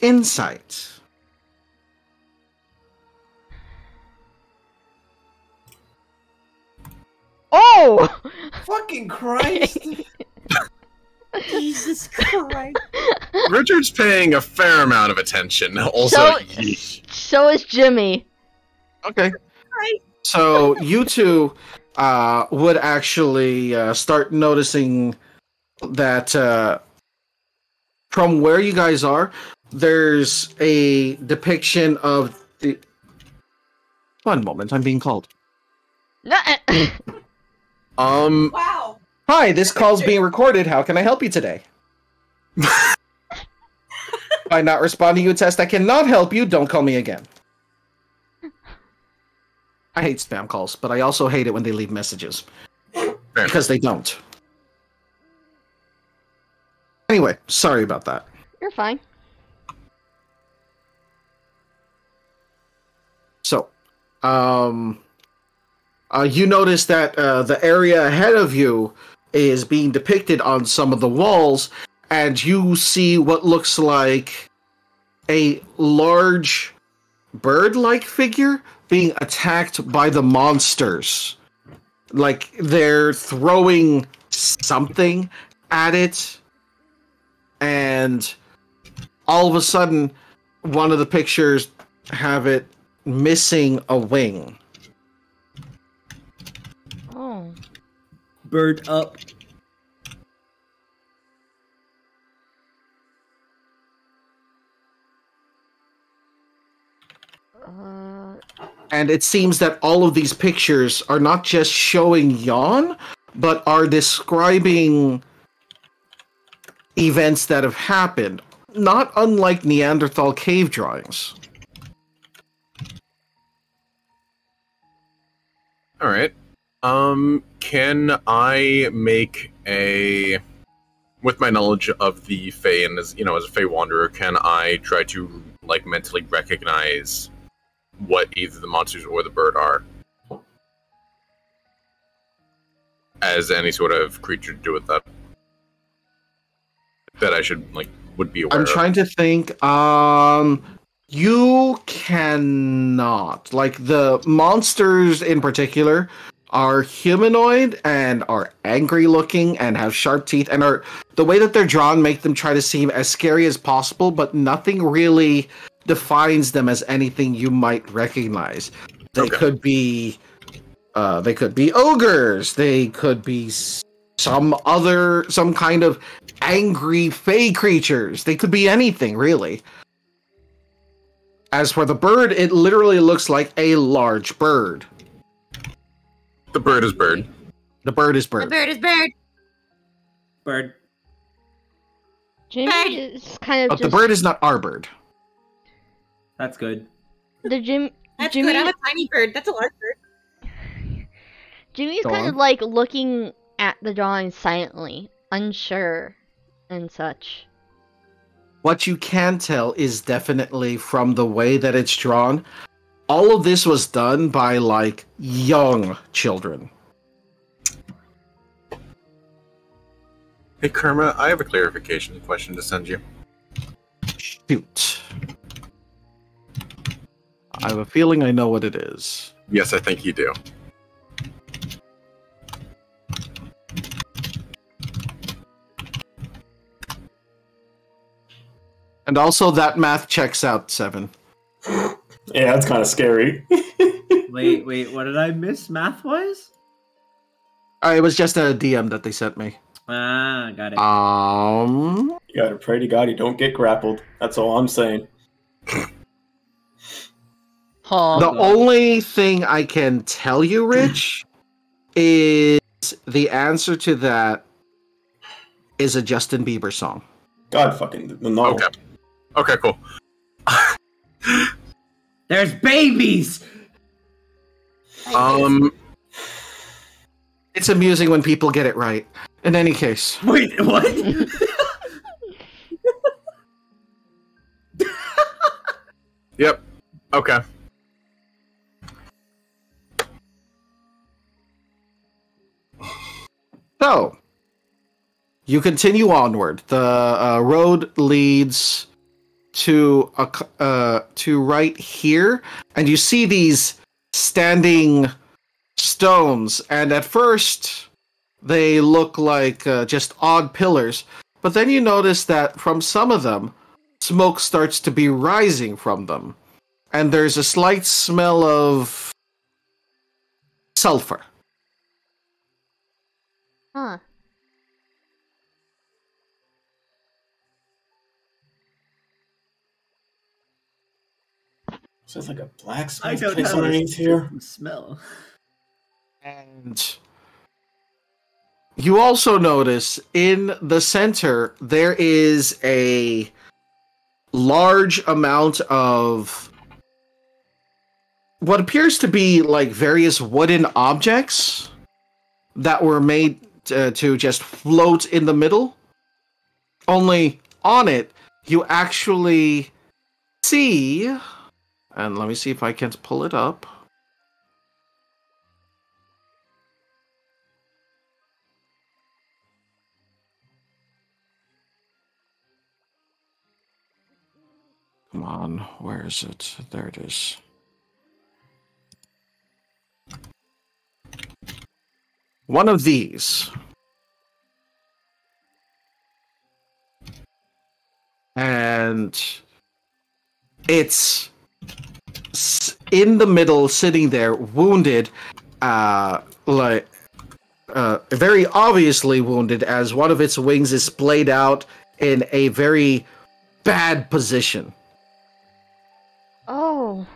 Speaker 2: insight.
Speaker 1: Oh!
Speaker 5: Fucking Christ!
Speaker 8: Jesus Christ.
Speaker 6: Richard's paying a fair amount of attention. Also, yeesh.
Speaker 1: So is Jimmy.
Speaker 2: Okay.
Speaker 8: Hi.
Speaker 2: So you two would actually start noticing that from where you guys are, there's a depiction of the. One moment, I'm being called.
Speaker 7: Wow.
Speaker 2: Hi, this call's being recorded. How can I help you today? By not responding to a test, I cannot help you. Don't call me again. I hate spam calls, but I also hate it when they leave messages. Because they don't. Anyway, sorry about that.
Speaker 1: You're fine.
Speaker 2: you notice that the area ahead of you is being depicted on some of the walls, and you see what looks like a large bird-like figure being attacked by the monsters. Like they're throwing something at it, and all of a sudden, one of the pictures have it missing a wing.
Speaker 1: Oh.
Speaker 5: Bird up.
Speaker 2: And it seems that all of these pictures are not just showing yawn, but are describing events that have happened, not unlike Neanderthal cave drawings.
Speaker 6: All right. Can I make a, with my knowledge of the Fae and as a Fae wanderer, can I try to like mentally recognize what either the monsters or the bird are as any sort of creature to do with that I should would be aware
Speaker 2: I'm
Speaker 6: of?
Speaker 2: trying to think. You cannot. Like, the monsters in particular are humanoid and are angry looking and have sharp teeth and are the way that they're drawn make them try to seem as scary as possible, but nothing really defines them as anything you might recognize. They could be ogres, they could be some kind of angry fey creatures. They could be anything, really. As for the bird, it literally looks like a large bird.
Speaker 6: The bird is bird.
Speaker 2: The bird is bird.
Speaker 8: The bird is bird.
Speaker 5: Bird.
Speaker 1: Jimmy
Speaker 8: Bird.
Speaker 1: is kind of
Speaker 2: But
Speaker 1: just...
Speaker 2: the bird is not our bird.
Speaker 5: That's good.
Speaker 1: The Jimmy...
Speaker 8: That's
Speaker 1: Jimmy,
Speaker 8: good. I'm a tiny bird. That's a large bird.
Speaker 1: Jimmy's
Speaker 2: Go
Speaker 1: kind
Speaker 2: on.
Speaker 1: of like looking at the drawing silently, unsure and such.
Speaker 2: What you can tell is definitely from the way that it's drawn, all of this was done by, like, young children.
Speaker 6: Hey Kerma, I have a clarification question to send you.
Speaker 2: Shoot. I have a feeling I know what it is.
Speaker 6: Yes, I think you do.
Speaker 2: And also, that math checks out, 7.
Speaker 4: Yeah, that's kind of scary.
Speaker 5: Wait, what did I miss math-wise?
Speaker 2: It was just a DM that they sent me.
Speaker 5: Ah, got it.
Speaker 4: You gotta pray to God you don't get grappled. That's all I'm saying.
Speaker 3: Huh.
Speaker 2: The only thing I can tell you, Rich, is the answer to that is a Justin Bieber song.
Speaker 4: God fucking no.
Speaker 6: Okay. Okay, cool.
Speaker 5: There's babies!
Speaker 2: It's amusing when people get it right. In any case.
Speaker 5: Wait, what?
Speaker 6: Yep. Okay.
Speaker 2: So, you continue onward. The road leads to right here, and you see these standing stones. And at first, they look like just odd pillars, but then you notice that from some of them, smoke starts to be rising from them, and there's a slight smell of sulfur.
Speaker 1: Huh.
Speaker 4: So it's like a
Speaker 5: I
Speaker 4: blacksmith
Speaker 5: don't
Speaker 4: place
Speaker 5: have
Speaker 4: underneath here.
Speaker 5: smell.
Speaker 2: And you also notice in the center there is a large amount of what appears to be like various wooden objects that were made to just float in the middle. Only on it, you actually see, and let me see if I can pull it up. Come on, where is it? There it is. One of these. And it's in the middle, sitting there, wounded, very obviously wounded, as one of its wings is splayed out in a very bad position.
Speaker 1: Oh.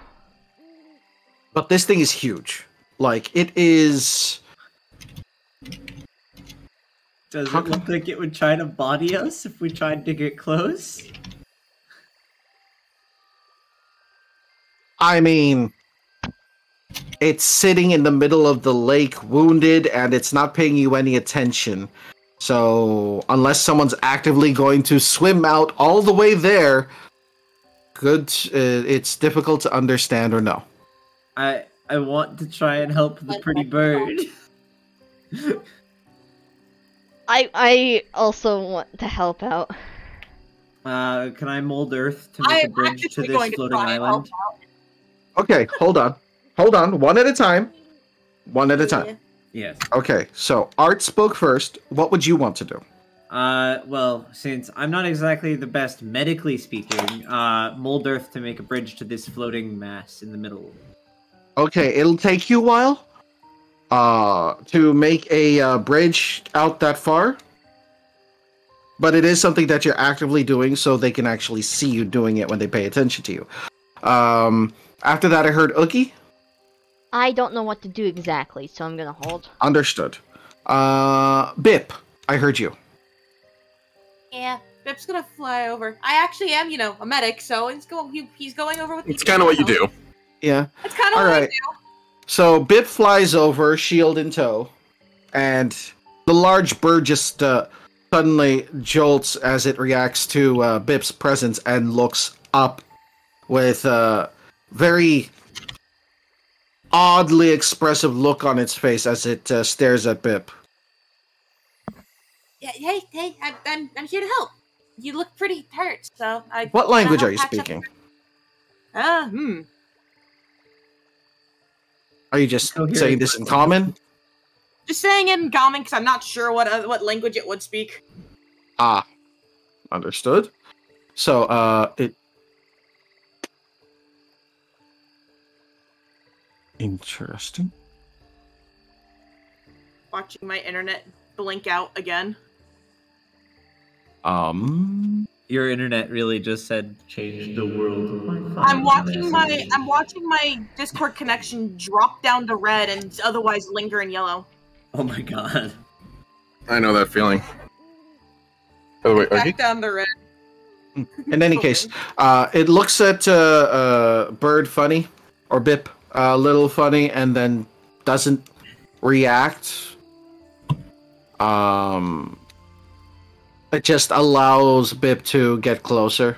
Speaker 2: But this thing is huge. Like, it is...
Speaker 5: Does it look like it would try to body us if we tried to get close?
Speaker 2: I mean, it's sitting in the middle of the lake, wounded, and it's not paying you any attention. So, unless someone's actively going to swim out all the way there, it's difficult to understand or know.
Speaker 5: I want to try and help the pretty bird.
Speaker 1: I also want to help out.
Speaker 5: Can I mold earth to make a bridge to this floating island?
Speaker 2: Okay, hold on. Hold on, one at a time. One at a time.
Speaker 5: Yes.
Speaker 2: Okay, so Art spoke first. What would you want to do?
Speaker 5: Well, since I'm not exactly the best medically speaking, mold earth to make a bridge to this floating mass in the middle.
Speaker 2: Okay, it'll take you a while. To make a bridge out that far. But it is something that you're actively doing, so they can actually see you doing it when they pay attention to you. After that, I heard Oogie.
Speaker 1: I don't know what to do exactly, so I'm gonna hold.
Speaker 2: Understood. Bip, I heard you.
Speaker 7: Yeah, Bip's gonna fly over. I actually am, a medic, so he's going over with.
Speaker 6: It's kind of what you do.
Speaker 2: Yeah.
Speaker 7: It's kind of what I do.
Speaker 2: So Bip flies over, shield in tow, and the large bird just suddenly jolts as it reacts to Bip's presence and looks up with a very oddly expressive look on its face as it stares at Bip.
Speaker 7: Yeah, hey, I'm here to help. You look pretty hurt, so I.
Speaker 2: What language are you speaking? Are you just saying this in common?
Speaker 7: Just saying it in common because I'm not sure what language it would speak.
Speaker 2: Ah, understood. So, it... Interesting.
Speaker 7: Watching my internet blink out again.
Speaker 5: Your internet really just said change the world.
Speaker 7: I'm watching my Discord connection drop down to red and otherwise linger in yellow.
Speaker 5: Oh my god.
Speaker 6: I know that feeling. By the way,
Speaker 7: Back down to red.
Speaker 2: In any case, it looks at Bird funny, or Bip a little funny, and then doesn't react. It just allows Bip to get closer.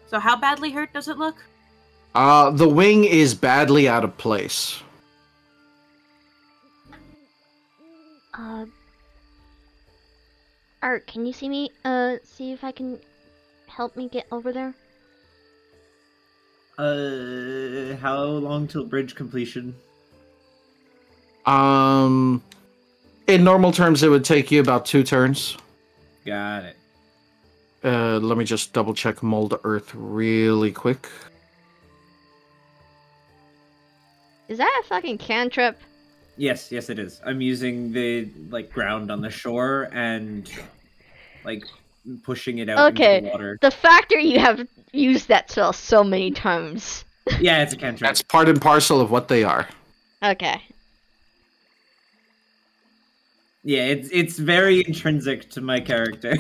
Speaker 7: So how badly hurt does it look?
Speaker 2: The wing is badly out of place.
Speaker 1: Art, can you see me? See if I can help me get over there?
Speaker 5: How long till bridge completion?
Speaker 2: In normal terms, it would take you about 2 turns.
Speaker 5: Got it.
Speaker 2: Let me just double check Mold Earth really quick.
Speaker 1: Is that a fucking cantrip?
Speaker 5: Yes, it is. I'm using the ground on the shore and pushing it out into the water.
Speaker 1: The factor you have used that spell so many times.
Speaker 5: Yeah, it's a cantrip.
Speaker 2: That's part and parcel of what they are.
Speaker 1: Okay.
Speaker 5: Yeah, it's very intrinsic to my character.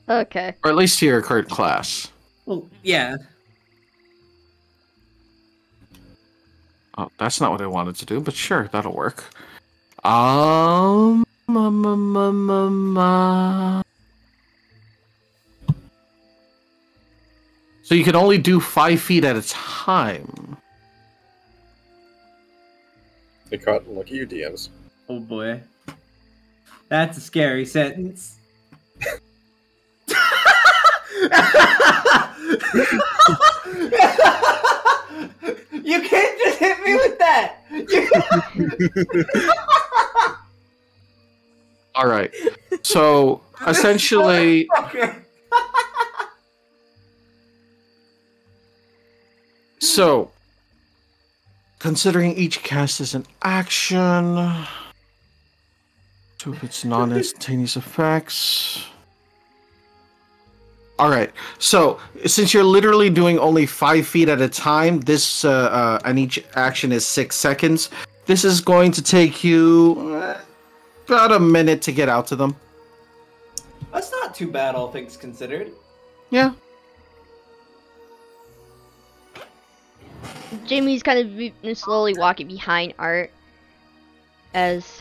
Speaker 1: Okay.
Speaker 2: Or at least to your current class.
Speaker 5: Well, yeah.
Speaker 2: Oh, that's not what I wanted to do, but sure, that'll work. So you can only do 5 feet at a time.
Speaker 6: They caught lucky you DMs.
Speaker 5: Oh boy. That's a scary sentence. You can't just hit me with that.
Speaker 2: All right. So essentially,
Speaker 5: Okay.
Speaker 2: so considering each cast is an action, two of its non-instantaneous effects. All right. So since you're literally doing only 5 feet at a time, this and each action is 6 seconds. This is going to take you about a minute to get out to them.
Speaker 5: That's not too bad, all things considered.
Speaker 2: Yeah.
Speaker 1: Jamie's kind of slowly walking behind Art. As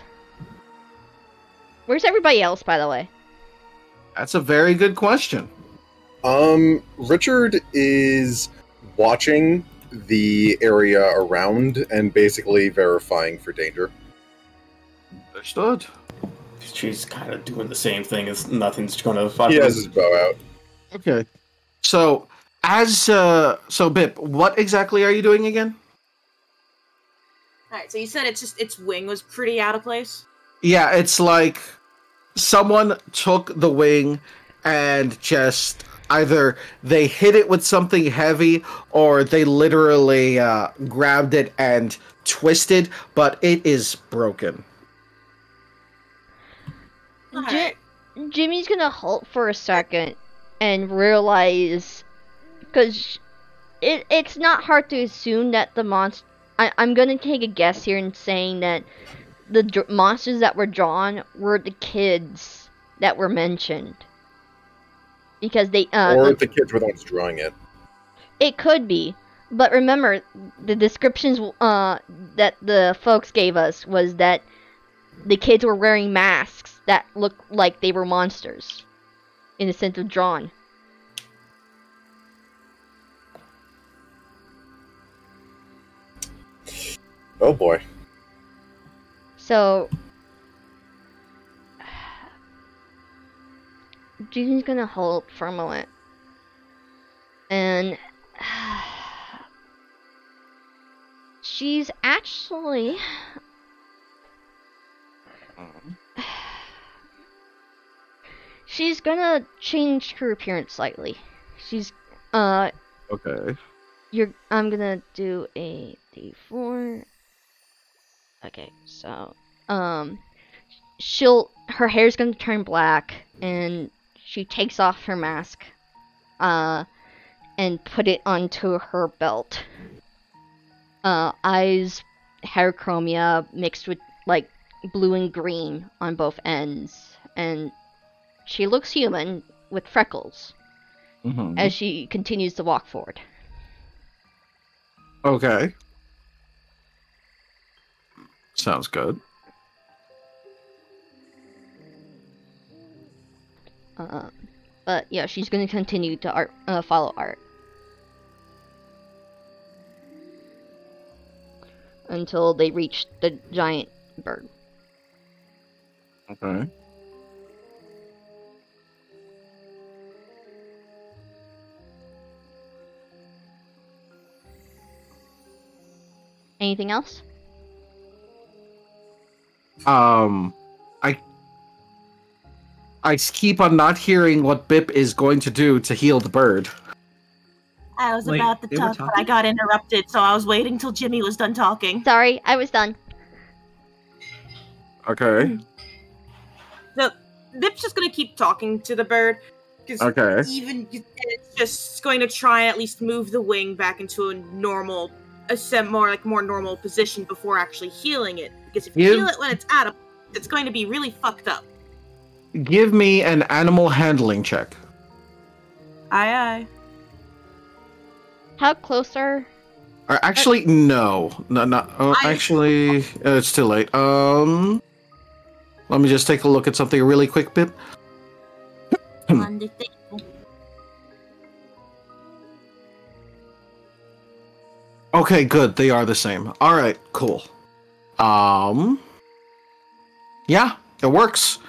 Speaker 1: where's everybody else, by the way?
Speaker 2: That's a very good question.
Speaker 6: Richard is watching the area around and basically verifying for danger.
Speaker 2: Understood.
Speaker 4: She's kind of doing the same thing as nothing's gonna.
Speaker 6: He has his bow out.
Speaker 2: Okay. So so Bip, what exactly are you doing again?
Speaker 8: Alright, so you said its wing was pretty out of place?
Speaker 2: Yeah, it's like someone took the wing and just either they hit it with something heavy or they literally grabbed it and twisted, but it is broken.
Speaker 8: Alright.
Speaker 1: Jimmy's gonna halt for a second and realize, because it's not hard to assume that the monster. I'm gonna take a guess here in saying that the monsters that were drawn were the kids that were mentioned, because they
Speaker 6: Or the kids were the ones drawing it.
Speaker 1: it could be, but remember the descriptions that the folks gave us was that the kids were wearing masks that looked like they were monsters in the sense of drawn.
Speaker 6: Oh boy.
Speaker 1: So June's gonna hold for a moment and she's actually she's gonna change her appearance slightly. She's
Speaker 2: Okay.
Speaker 1: I'm gonna do a D4. Okay, so her hair's gonna turn black and she takes off her mask and put it onto her belt. Eyes, hair chromia mixed with like blue and green on both ends, and she looks human with freckles as she continues to walk forward.
Speaker 2: Okay. Sounds good.
Speaker 1: But yeah, she's gonna continue to follow Art until they reach the giant bird.
Speaker 2: Okay.
Speaker 1: Anything else?
Speaker 2: I keep on not hearing what Bip is going to do to heal the bird.
Speaker 8: I was
Speaker 5: Wait,
Speaker 8: about to
Speaker 5: they were
Speaker 8: talk, but
Speaker 5: talking?
Speaker 8: I got interrupted, so I was waiting till Jimmy was done talking.
Speaker 1: Sorry, I was done.
Speaker 2: Okay.
Speaker 8: So, Bip's just gonna keep talking to the bird, because
Speaker 2: Okay.
Speaker 8: it's just going to try and at least move the wing back into a normal, more normal position before actually healing it. Because if you heal it when it's out of, it's going to be really fucked up.
Speaker 2: Give me an animal handling check.
Speaker 8: Aye aye.
Speaker 1: How close are?
Speaker 2: Or actually, no. Actually, it's too late. Let me just take a look at something really quick, Bip.
Speaker 8: On the table.
Speaker 2: Okay, good. They are the same. All right, cool. Yeah, it works.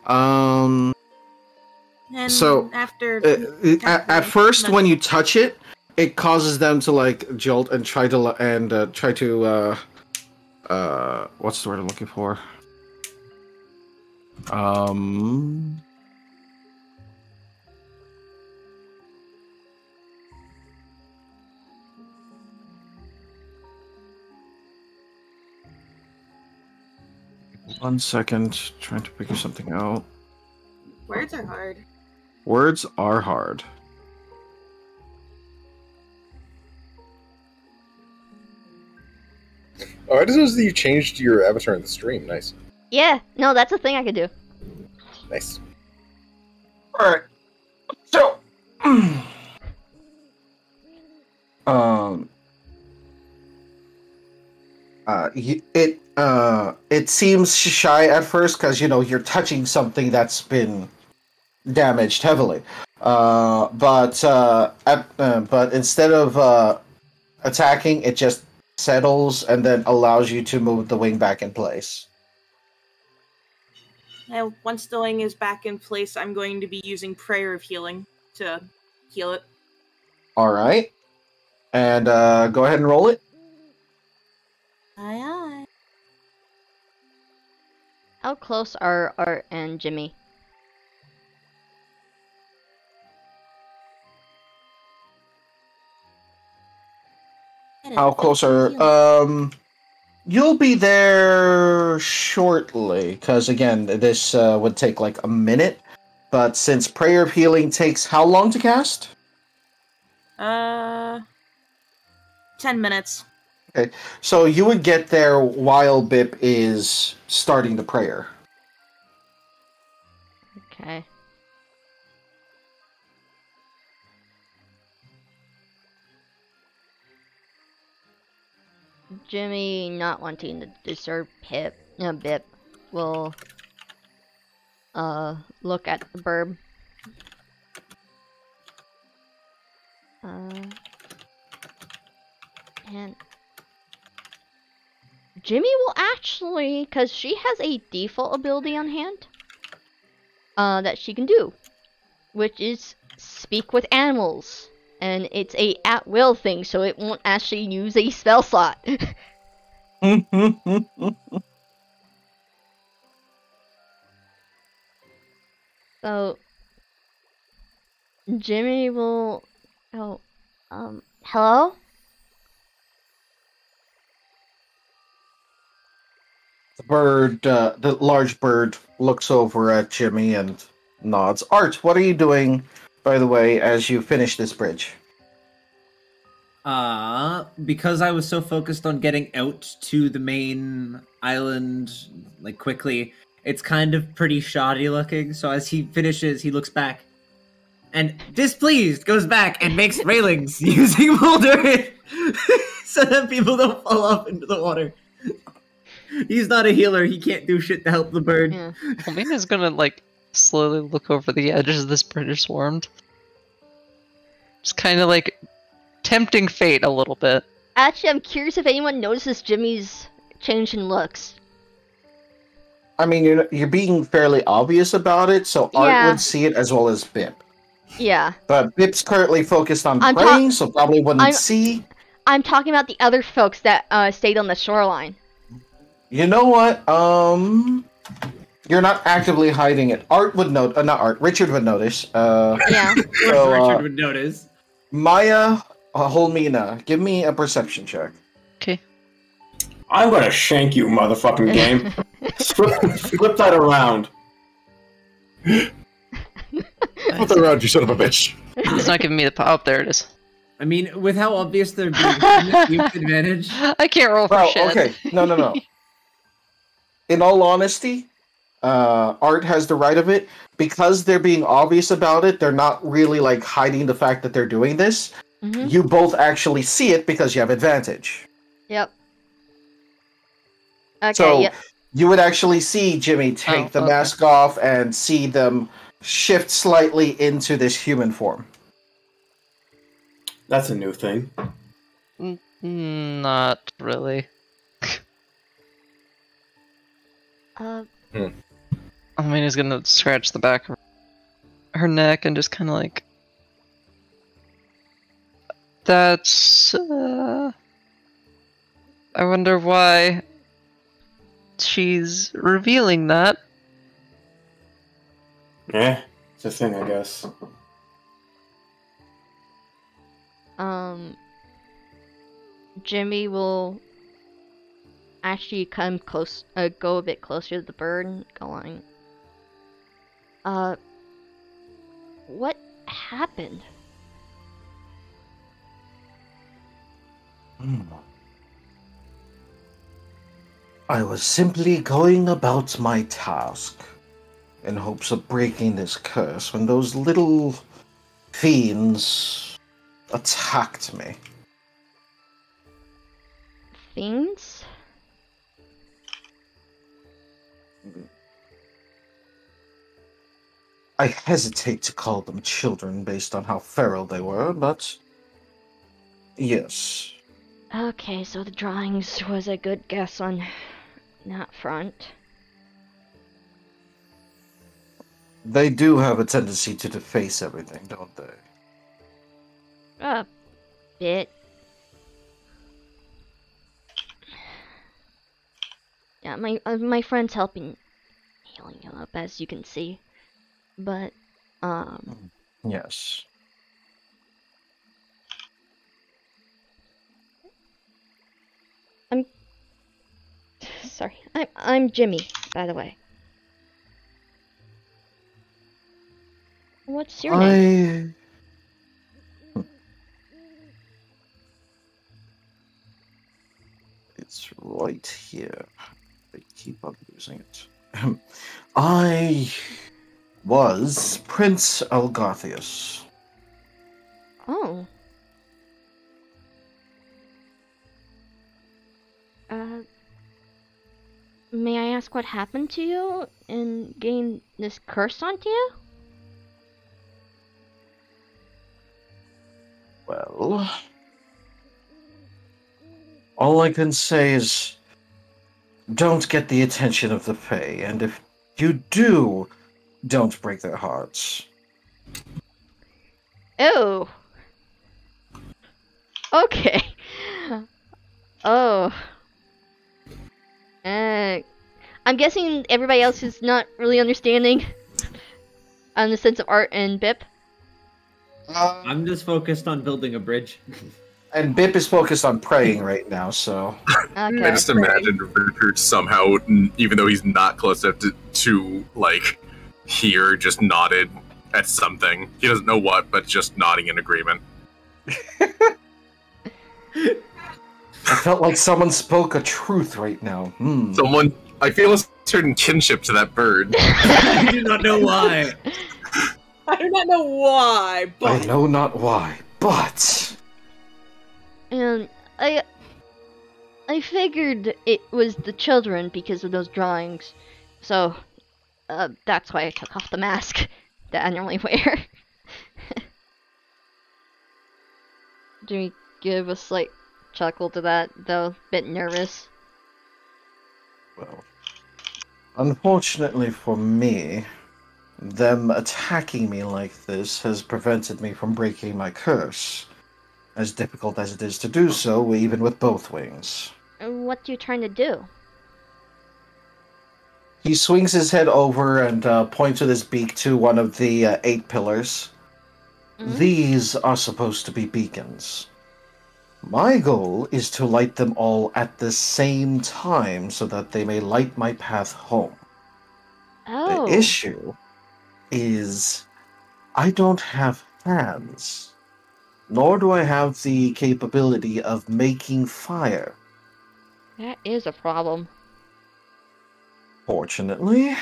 Speaker 2: Um.
Speaker 8: And
Speaker 2: So,
Speaker 8: after
Speaker 2: At first, when you touch it, it causes them to like jolt and try to what's the word I'm looking for? Um. One second, trying to figure something out.
Speaker 8: words are hard.
Speaker 2: Words are hard.
Speaker 6: Oh, I just noticed that you changed your avatar in the stream. Nice.
Speaker 1: Yeah, no, that's a thing I could do.
Speaker 6: Nice.
Speaker 2: Alright. So it seems shy at first because you're touching something that's been damaged heavily. But instead of attacking, it just settles and then allows you to move the wing back in place.
Speaker 8: And once the wing is back in place, I'm going to be using Prayer of Healing to heal it.
Speaker 2: Alright. And go ahead and roll it.
Speaker 8: Aye, aye.
Speaker 1: How close are Art and Jimmy?
Speaker 2: How close are you'll be there shortly, because again, this would take like a minute. But since Prayer of Healing takes how long to cast?
Speaker 8: 10 minutes.
Speaker 2: Okay, so you would get there while Bip is starting the prayer.
Speaker 1: Okay. Jimmy, not wanting to disturb Bip, will look at the burb. And Jimmy will actually, because she has a default ability on hand that she can do, which is speak with animals. And it's a at-will thing, so it won't actually use a spell slot. So, Jimmy will go, hello?
Speaker 2: The large bird looks over at Jimmy and nods. Art, what are you doing, by the way, as you finish this bridge?
Speaker 5: Because I was so focused on getting out to the main island, like, quickly, it's kind of pretty shoddy looking, so as he finishes, he looks back, and displeased, goes back and makes railings using Boulder so that people don't fall off into the water. He's not a healer, he can't do shit to help the bird.
Speaker 1: Yeah.
Speaker 3: Melina's gonna, like, slowly look over the edges of this British swarmed. Just kind of, like, tempting fate a little bit.
Speaker 1: Actually, I'm curious if anyone notices Jimmy's change in looks.
Speaker 2: I mean, you're being fairly obvious about it, so Art
Speaker 1: Yeah.
Speaker 2: would see it as well as Bip.
Speaker 1: Yeah.
Speaker 2: But Bip's currently focused on
Speaker 1: I'm
Speaker 2: praying, so probably wouldn't
Speaker 1: I'm-
Speaker 2: see.
Speaker 1: I'm talking about the other folks that stayed on the shoreline.
Speaker 2: You know what? You're not actively hiding it. Art would note. Not Art. Richard would notice.
Speaker 1: Yeah.
Speaker 2: So,
Speaker 5: Richard would notice.
Speaker 2: Maya, Holmina, give me a perception check.
Speaker 3: Okay.
Speaker 4: I'm gonna shank you, motherfucking game. Flip that around.
Speaker 6: Put that around, you son of a bitch.
Speaker 3: It's not giving me the oh, there it is.
Speaker 5: I mean, with how obvious they're being, you have advantage.
Speaker 3: I can't roll for
Speaker 2: Well,
Speaker 3: shit.
Speaker 2: okay. No. In all honesty, Art has the right of it. Because they're being obvious about it, they're not really, like, hiding the fact that they're doing this.
Speaker 1: Mm-hmm.
Speaker 2: You both actually see it because you have advantage.
Speaker 1: Yep. Okay,
Speaker 2: So,
Speaker 1: yep.
Speaker 2: you would actually see Jimmy take the
Speaker 3: okay.
Speaker 2: mask off and see them shift slightly into this human form.
Speaker 4: That's a new thing.
Speaker 3: Not really. Almina's gonna scratch the back of her neck and just kind of like. That's. I wonder why she's revealing that.
Speaker 4: Yeah, it's a thing, I guess.
Speaker 1: Jimmy will actually come close, go a bit closer to the bird, going, what happened?
Speaker 2: I was simply going about my task in hopes of breaking this curse when those little fiends attacked me.
Speaker 1: Fiends?
Speaker 2: I hesitate to call them children based on how feral they were, but yes.
Speaker 1: Okay, so the drawings was a good guess on that front.
Speaker 2: They do have a tendency to deface everything, don't they?
Speaker 1: A bit. Yeah, my friend's helping healing him up, as you can see. But,
Speaker 2: Yes.
Speaker 1: Sorry, I'm Jimmy, by the way. What's your name?
Speaker 2: It's right here. I keep on losing it. I was Prince Algarthius.
Speaker 1: Oh. May I ask what happened to you and getting this curse onto you?
Speaker 2: Well, all I can say is don't get the attention of the Fae, and if you do, don't break their hearts.
Speaker 1: Oh. Okay. Oh. I'm guessing everybody else is not really understanding on the sense of Art and Bip.
Speaker 5: I'm just focused on building a bridge.
Speaker 2: And Bip is focused on praying right now, so...
Speaker 6: I just imagined Richard somehow, even though he's not close enough to like, hear, just nodded at something. He doesn't know what, but just nodding in agreement.
Speaker 2: I felt like someone spoke a truth right now.
Speaker 6: I feel a certain kinship to that bird.
Speaker 5: I do not know why.
Speaker 8: I do not know why, but
Speaker 2: I know not why, but...
Speaker 1: And I figured it was the children because of those drawings. So, that's why I took off the mask that I normally wear. Do we give a slight chuckle to that, though? A bit nervous.
Speaker 2: Well, unfortunately for me, them attacking me like this has prevented me from breaking my curse. As difficult as it is to do so, even with both wings.
Speaker 1: What are you trying to do?
Speaker 2: He swings his head over and points with his beak to one of the 8 pillars.
Speaker 1: Mm-hmm.
Speaker 2: These are supposed to be beacons. My goal is to light them all at the same time so that they may light my path home.
Speaker 1: Oh.
Speaker 2: The issue is I don't have hands, nor do I have the capability of making fire.
Speaker 1: That is a problem.
Speaker 2: Fortunately,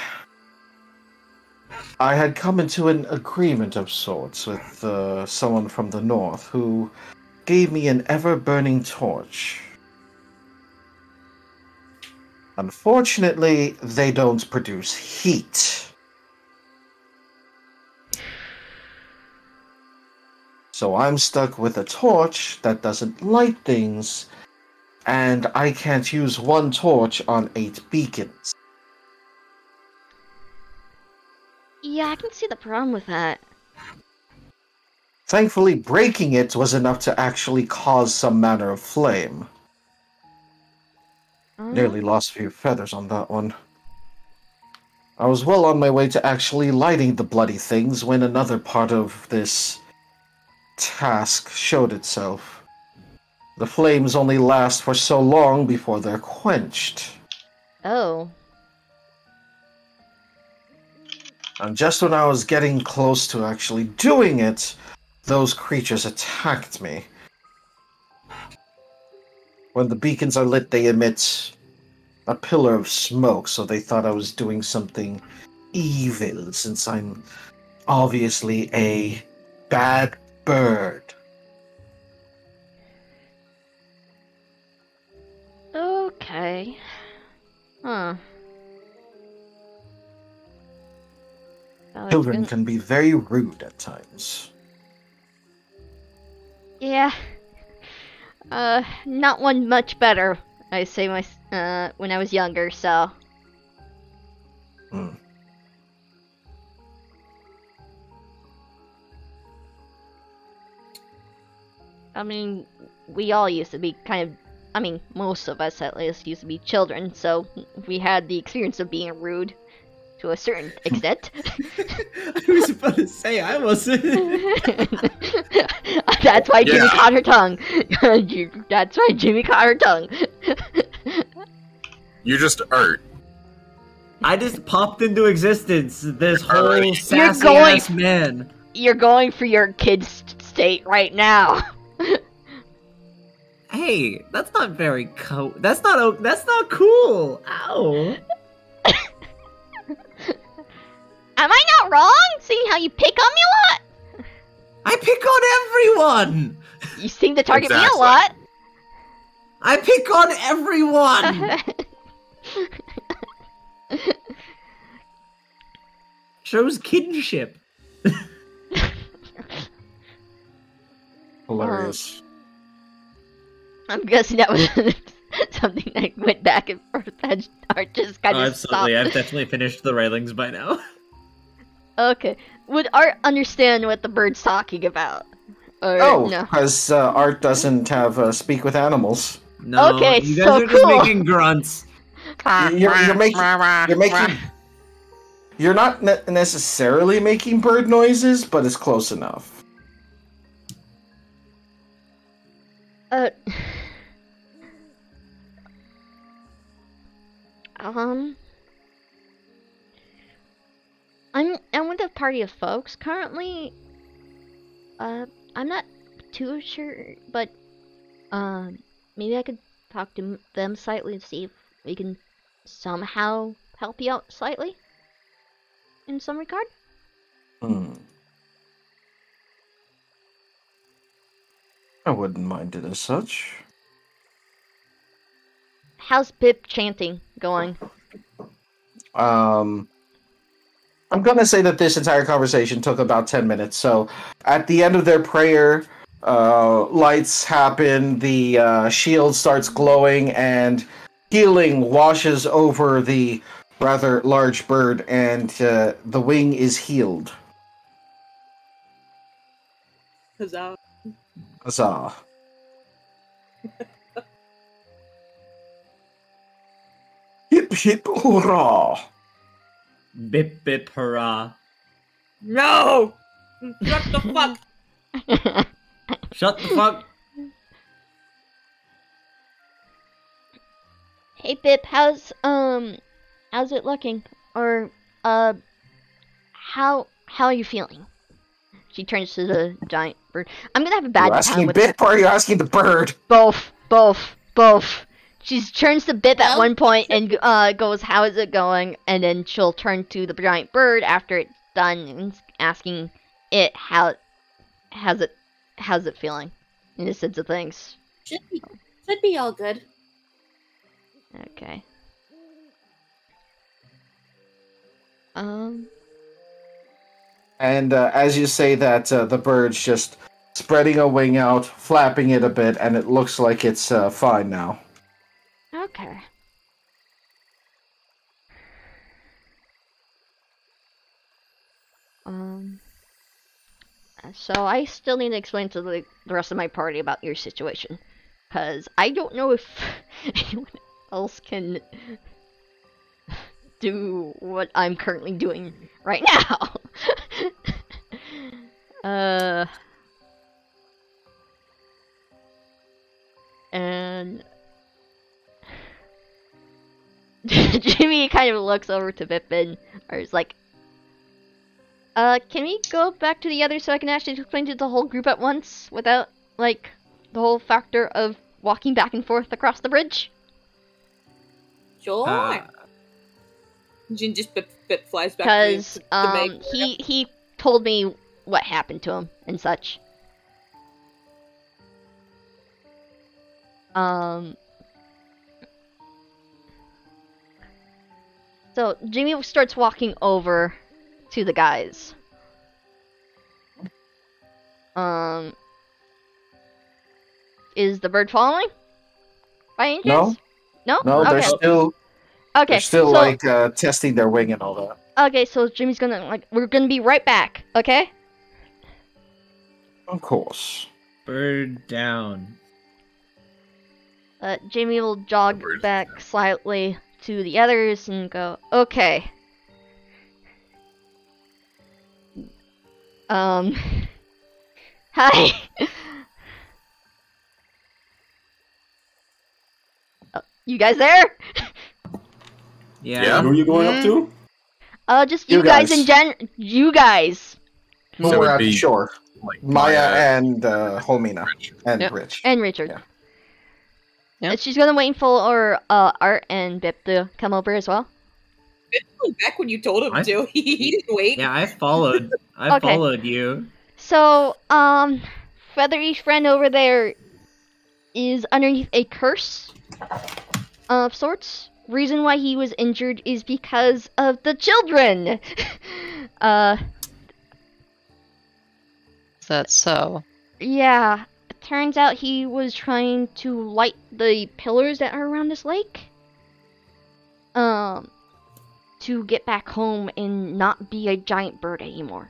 Speaker 2: I had come into an agreement of sorts with someone from the north who gave me an ever-burning torch. Unfortunately, they don't produce heat. So I'm stuck with a torch that doesn't light things, and I can't use one torch on 8 beacons.
Speaker 1: Yeah, I can see the problem with that.
Speaker 2: Thankfully, breaking it was enough to actually cause some manner of flame. Nearly lost a few feathers on that one. I was well on my way to actually lighting the bloody things when another part of this task showed itself. The flames only last for so long before they're quenched.
Speaker 1: Oh.
Speaker 2: And just when I was getting close to actually doing it, those creatures attacked me. When the beacons are lit, they emit a pillar of smoke, so they thought I was doing something evil, since I'm obviously a bad bird.
Speaker 1: Okay. Huh.
Speaker 2: Children can be very rude at times.
Speaker 1: Yeah. Not one much better, I say when I was younger, so. I mean, we all used to be most of us at least used to be children, so we had the experience of being rude to a certain extent.
Speaker 5: I was about to say, I wasn't.
Speaker 1: That's why Jimmy caught her tongue. That's why Jimmy caught her tongue.
Speaker 6: You just art.
Speaker 5: I just popped into existence. This whole sassy ass man.
Speaker 1: You're going for your kid's state right now.
Speaker 5: Hey, that's not very that's not cool. Ow.
Speaker 1: Am I not wrong? Seeing how you pick on me a lot?
Speaker 5: I pick on everyone!
Speaker 1: You seem to target me a lot.
Speaker 5: I pick on everyone! Shows kinship.
Speaker 2: Hilarious.
Speaker 1: I'm guessing that was something that went back and forth. That Art just kind of
Speaker 5: absolutely.
Speaker 1: stopped.
Speaker 5: I've definitely finished the railings by now.
Speaker 1: Okay. Would Art understand what the bird's talking about? Or no?
Speaker 2: Because Art doesn't have speak with animals.
Speaker 5: No,
Speaker 1: okay,
Speaker 5: you guys
Speaker 1: so
Speaker 5: are just
Speaker 1: cool.
Speaker 5: making grunts.
Speaker 2: You're making. You're not necessarily making bird noises, but it's close enough.
Speaker 1: I'm with a party of folks currently. I'm not too sure, but maybe I could talk to them slightly to see if we can somehow help you out slightly in some regard.
Speaker 2: I wouldn't mind it as such.
Speaker 1: How's Bip chanting going?
Speaker 2: I'm gonna say that this entire conversation took about 10 minutes, so at the end of their prayer, lights happen, the shield starts glowing, and healing washes over the rather large bird, and the wing is healed.
Speaker 8: Huzzah.
Speaker 2: Huzzah. Hip hip hurrah!
Speaker 5: Bip bip hurrah.
Speaker 8: No! Shut the fuck!
Speaker 5: Shut the fuck.
Speaker 1: Hey Bip, how's it looking? Or how are you feeling? She turns to the giant bird. I'm gonna have a bad time
Speaker 2: asking
Speaker 1: with
Speaker 2: Bip or are you asking the bird?
Speaker 1: Both. She turns to Bip at one point and goes, "How is it going?" And then she'll turn to the giant bird after it's done and asking it how's it feeling in the sense of things.
Speaker 7: Should be all good.
Speaker 1: Okay.
Speaker 2: And as you say that, the bird's just spreading a wing out, flapping it a bit, and it looks like it's fine now.
Speaker 1: Okay. So I still need to explain to the rest of my party about your situation. Because I don't know if anyone else can do what I'm currently doing right now. And Jimmy kind of looks over to Pippin, or is like, can we go back to the others so I can actually explain to the whole group at once without, like, the whole factor of walking back and forth across the bridge?
Speaker 8: Sure. Jin just bit flies back.
Speaker 1: Because
Speaker 8: to
Speaker 1: he told me what happened to him and such. So Jimmy starts walking over to the guys. Is the bird following? By any chance? No?
Speaker 2: No,
Speaker 1: Okay.
Speaker 2: they're still
Speaker 1: so,
Speaker 2: like testing their wing and all that.
Speaker 1: Okay, so Jimmy's gonna we're gonna be right back, okay?
Speaker 2: Of course.
Speaker 5: Bird down.
Speaker 1: Jamie will jog back slightly to the others and go, okay. Hi. You guys there?
Speaker 5: Yeah.
Speaker 4: Who are you going up to?
Speaker 1: Just you guys in you guys.
Speaker 2: Who
Speaker 6: So
Speaker 2: were
Speaker 6: it'd
Speaker 2: at the
Speaker 6: be
Speaker 2: shore.
Speaker 6: like
Speaker 2: Maya and Homina. And
Speaker 3: Yep.
Speaker 2: Rich.
Speaker 1: And Richard.
Speaker 3: Yeah.
Speaker 1: And she's gonna wait for Art and Bip to come over as well.
Speaker 8: back when you told him
Speaker 5: I-
Speaker 8: to. He didn't wait.
Speaker 5: Yeah, I followed. I
Speaker 1: Okay.
Speaker 5: followed you.
Speaker 1: So, Feathery's friend over there is underneath a curse of sorts. Reason why he was injured is because of the children.
Speaker 3: Is that so?
Speaker 1: Yeah. It turns out he was trying to light the pillars that are around this lake. To get back home and not be a giant bird anymore.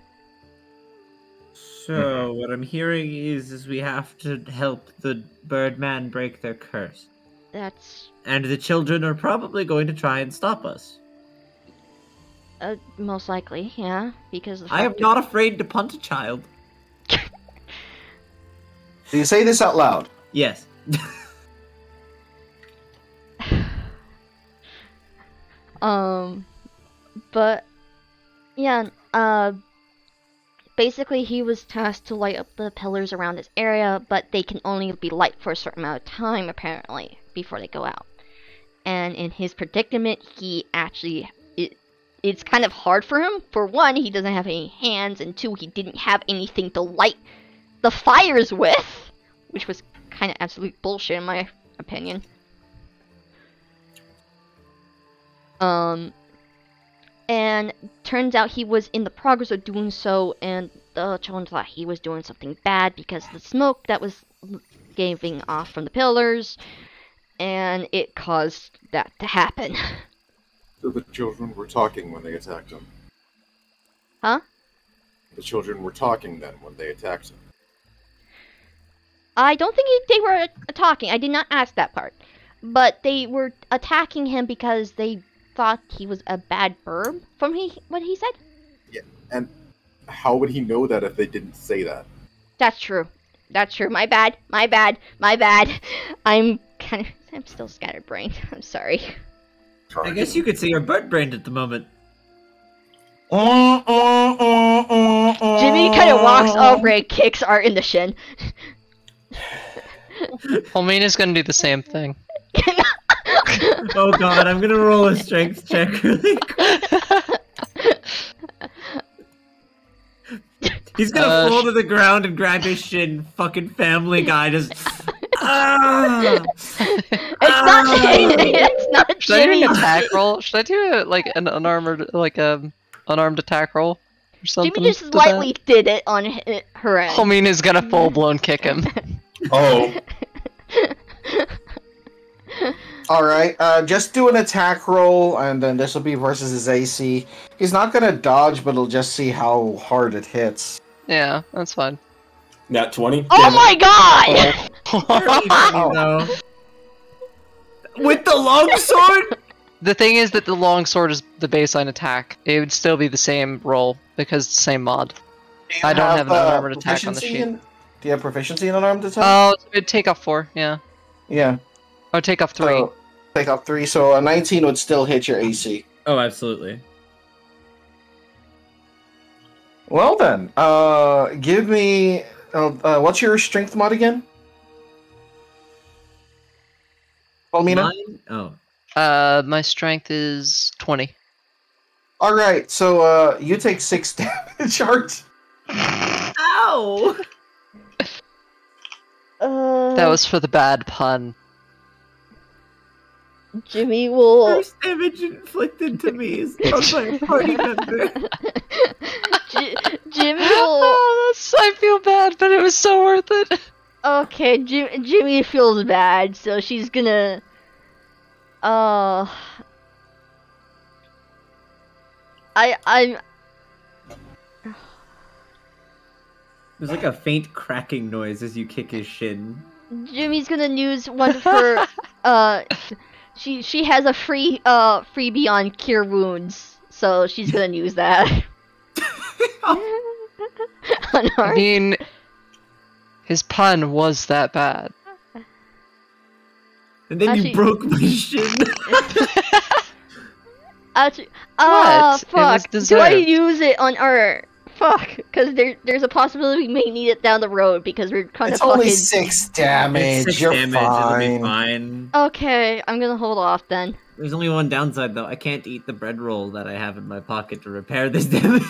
Speaker 5: So what I'm hearing is we have to help the Birdman break their curse.
Speaker 1: That's
Speaker 5: And the children are probably going to try and stop us.
Speaker 1: most likely, yeah, because the
Speaker 5: I am
Speaker 1: fact
Speaker 5: not afraid to punt a child.
Speaker 2: Do you say this out loud?
Speaker 5: Yes.
Speaker 1: But yeah, basically he was tasked to light up the pillars around this area, but they can only be lit for a certain amount of time apparently before they go out. And in his predicament, he actually it's kind of hard for him. For one, he doesn't have any hands, and two, he didn't have anything to light the fires with, which was kind of absolute bullshit in my opinion. And turns out he was in the progress of doing so, and the children thought he was doing something bad because of the smoke that was giving off from the pillars, and it caused that to happen.
Speaker 6: So the children were talking when they attacked him.
Speaker 1: Huh?
Speaker 6: The children were talking then when they attacked him.
Speaker 1: I don't think they were talking. I did not ask that part. But they were attacking him because they thought he was a bad bird, from what he said.
Speaker 6: Yeah, and how would he know that if they didn't say that?
Speaker 1: That's true. That's true. My bad. My bad. My bad. I'm still scatterbrained. I'm sorry.
Speaker 5: I guess you could say you're bird-brained at the moment.
Speaker 1: Jimmy kind of walks over and kicks Art in the shin.
Speaker 3: Holmina's gonna do the same thing.
Speaker 5: Oh god, I'm gonna roll a strength check really quick. He's gonna fall to the ground and grab his shin. Fucking Family Guy just.
Speaker 1: It's not
Speaker 3: Should I do
Speaker 1: Jimmy.
Speaker 3: an attack roll? Should I do an unarmed unarmed attack roll or something?
Speaker 1: Jimmy just lightly did it on her end.
Speaker 3: Holmina's gonna full blown kick him.
Speaker 4: Oh.
Speaker 2: All right, just do an attack roll, and then this will be versus his AC. He's not gonna dodge, but he'll just see how hard it hits.
Speaker 3: Yeah, that's fine.
Speaker 4: Nat 20.
Speaker 1: Oh my god!
Speaker 5: Barely funny, though. With the longsword?
Speaker 3: The thing is that the longsword is the baseline attack. It would still be the same roll because it's the same mod. I don't have an unarmored attack on the sheet.
Speaker 2: Do you have proficiency in unarmed attack?
Speaker 3: Oh, it'd take off 4, yeah.
Speaker 2: Yeah.
Speaker 3: Oh, take off 3.
Speaker 2: So, take off 3, so a 19 would still hit your AC.
Speaker 5: Oh, absolutely.
Speaker 2: Well then, give me... what's your strength mod again? Palmina?
Speaker 5: Mine? Oh.
Speaker 3: My strength is 20.
Speaker 2: Alright, so you take 6 damage, Art.
Speaker 5: Ow!
Speaker 3: That was for the bad pun.
Speaker 1: Jimmy will.
Speaker 5: First damage inflicted to me is from my party member.
Speaker 1: Jimmy will.
Speaker 3: Oh, I feel bad, but it was so worth it.
Speaker 1: Okay, Jimmy feels bad, so she's gonna. I'm.
Speaker 5: There's like a faint cracking noise as you kick his shin.
Speaker 1: Jimmy's gonna use one of her. She has a freebie on cure wounds, so she's gonna use that. On
Speaker 3: I
Speaker 1: her.
Speaker 3: mean, his pun was that bad.
Speaker 5: And then
Speaker 1: Actually-
Speaker 5: you broke my shin.
Speaker 1: Actually,
Speaker 3: What? It was
Speaker 1: fuck. Do I
Speaker 3: deserved.
Speaker 1: use it on our? Fuck, because there's a possibility we may need it down the road because we're kind
Speaker 2: It's
Speaker 1: of
Speaker 2: only
Speaker 1: fucking.
Speaker 2: 6 damage.
Speaker 5: It's 6
Speaker 2: You're
Speaker 5: damage, it'll be
Speaker 2: fine.
Speaker 5: fine.
Speaker 1: Okay, I'm gonna hold off then.
Speaker 5: There's only one downside though. I can't eat the bread roll that I have in my pocket to repair this damage.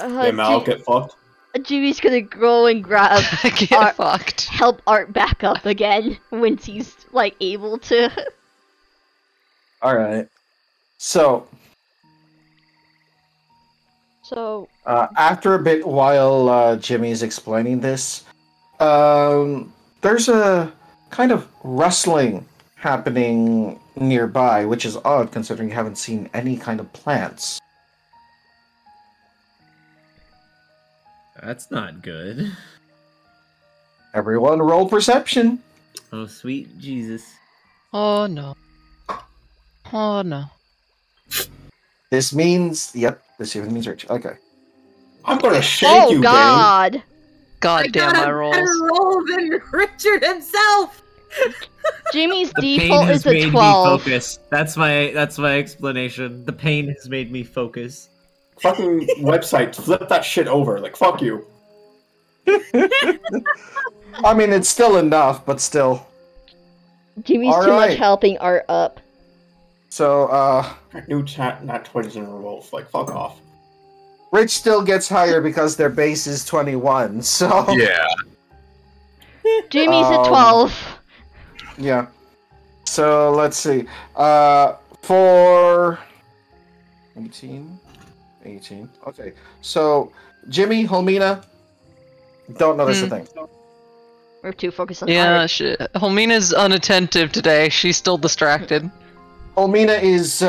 Speaker 4: Hey, Mal, get fucked.
Speaker 1: Jimmy's gonna go and grab
Speaker 3: Get fucked.
Speaker 1: help Art back up again once he's like able to.
Speaker 2: Alright. So,
Speaker 1: So
Speaker 2: after a bit while Jimmy's explaining this, there's a kind of rustling happening nearby, which is odd considering you haven't seen any kind of plants.
Speaker 5: That's not good.
Speaker 2: Everyone roll perception.
Speaker 5: Oh, sweet Jesus.
Speaker 3: Oh no. Oh no.
Speaker 2: This means, yep, this even means Rich. Okay.
Speaker 4: I'm gonna shake
Speaker 1: oh
Speaker 4: you, Bane.
Speaker 1: god,
Speaker 3: God
Speaker 7: I
Speaker 3: damn
Speaker 7: got
Speaker 3: my
Speaker 7: a
Speaker 3: rolls.
Speaker 7: better roll than Richard himself.
Speaker 1: Jimmy's
Speaker 5: The pain
Speaker 1: default
Speaker 5: has
Speaker 1: is a
Speaker 5: made
Speaker 1: 12.
Speaker 5: me focus. That's my explanation. The pain has made me focus.
Speaker 4: Fucking website, flip that shit over. Like, fuck you.
Speaker 2: I mean, it's still enough, but still.
Speaker 1: Jimmy's
Speaker 2: All
Speaker 1: too much
Speaker 2: right.
Speaker 1: helping Art up.
Speaker 2: So,
Speaker 4: New chat, not 20s in a row. Like, fuck off.
Speaker 2: Rich still gets higher because their base is 21, so...
Speaker 6: Yeah.
Speaker 1: Jimmy's a
Speaker 2: Um,
Speaker 1: 12.
Speaker 2: Yeah. So, let's see. For... 18? 18. Okay. So, Jimmy, Holmina, don't notice a thing.
Speaker 1: We're too focused on
Speaker 3: Yeah,
Speaker 1: Art.
Speaker 3: Helmina's unattentive today. She's still distracted.
Speaker 2: Holmina is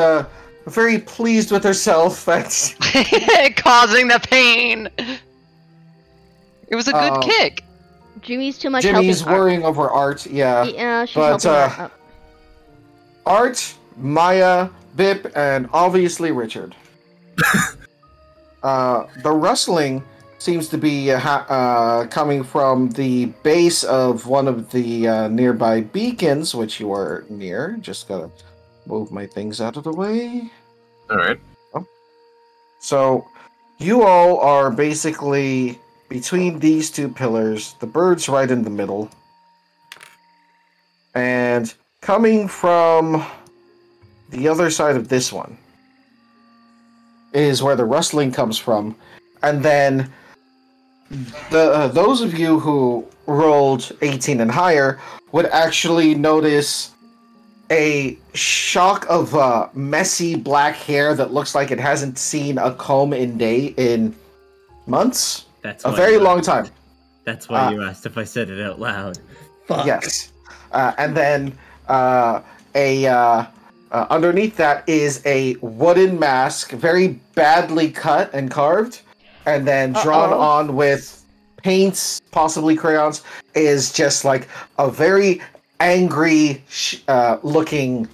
Speaker 2: very pleased with herself. That's
Speaker 3: Causing the pain. It was a good kick.
Speaker 1: Jimmy's too much
Speaker 2: Jimmy's
Speaker 1: helping Art.
Speaker 2: worrying over Art, yeah.
Speaker 1: Yeah, she's
Speaker 2: But,
Speaker 1: helping Art up.
Speaker 2: Art, Maya, Bip, and obviously Richard. The rustling seems to be coming from the base of one of the nearby beacons, which you are near. Just gotta move my things out of the way.
Speaker 6: Alright.
Speaker 2: So, you all are basically between these two pillars. The bird's right in the middle. And coming from the other side of this one is where the rustling comes from. And then those of you who rolled 18 and higher would actually notice a shock of messy black hair that looks like it hasn't seen a comb in months.
Speaker 5: That's
Speaker 2: A
Speaker 5: why
Speaker 2: very
Speaker 5: you
Speaker 2: long
Speaker 5: asked-
Speaker 2: time.
Speaker 5: That's why you asked if I said it out loud. Fuck.
Speaker 2: Yes. And then underneath that is a wooden mask, very badly cut and carved, and then drawn on with paints, possibly crayons, is just like a very angry looking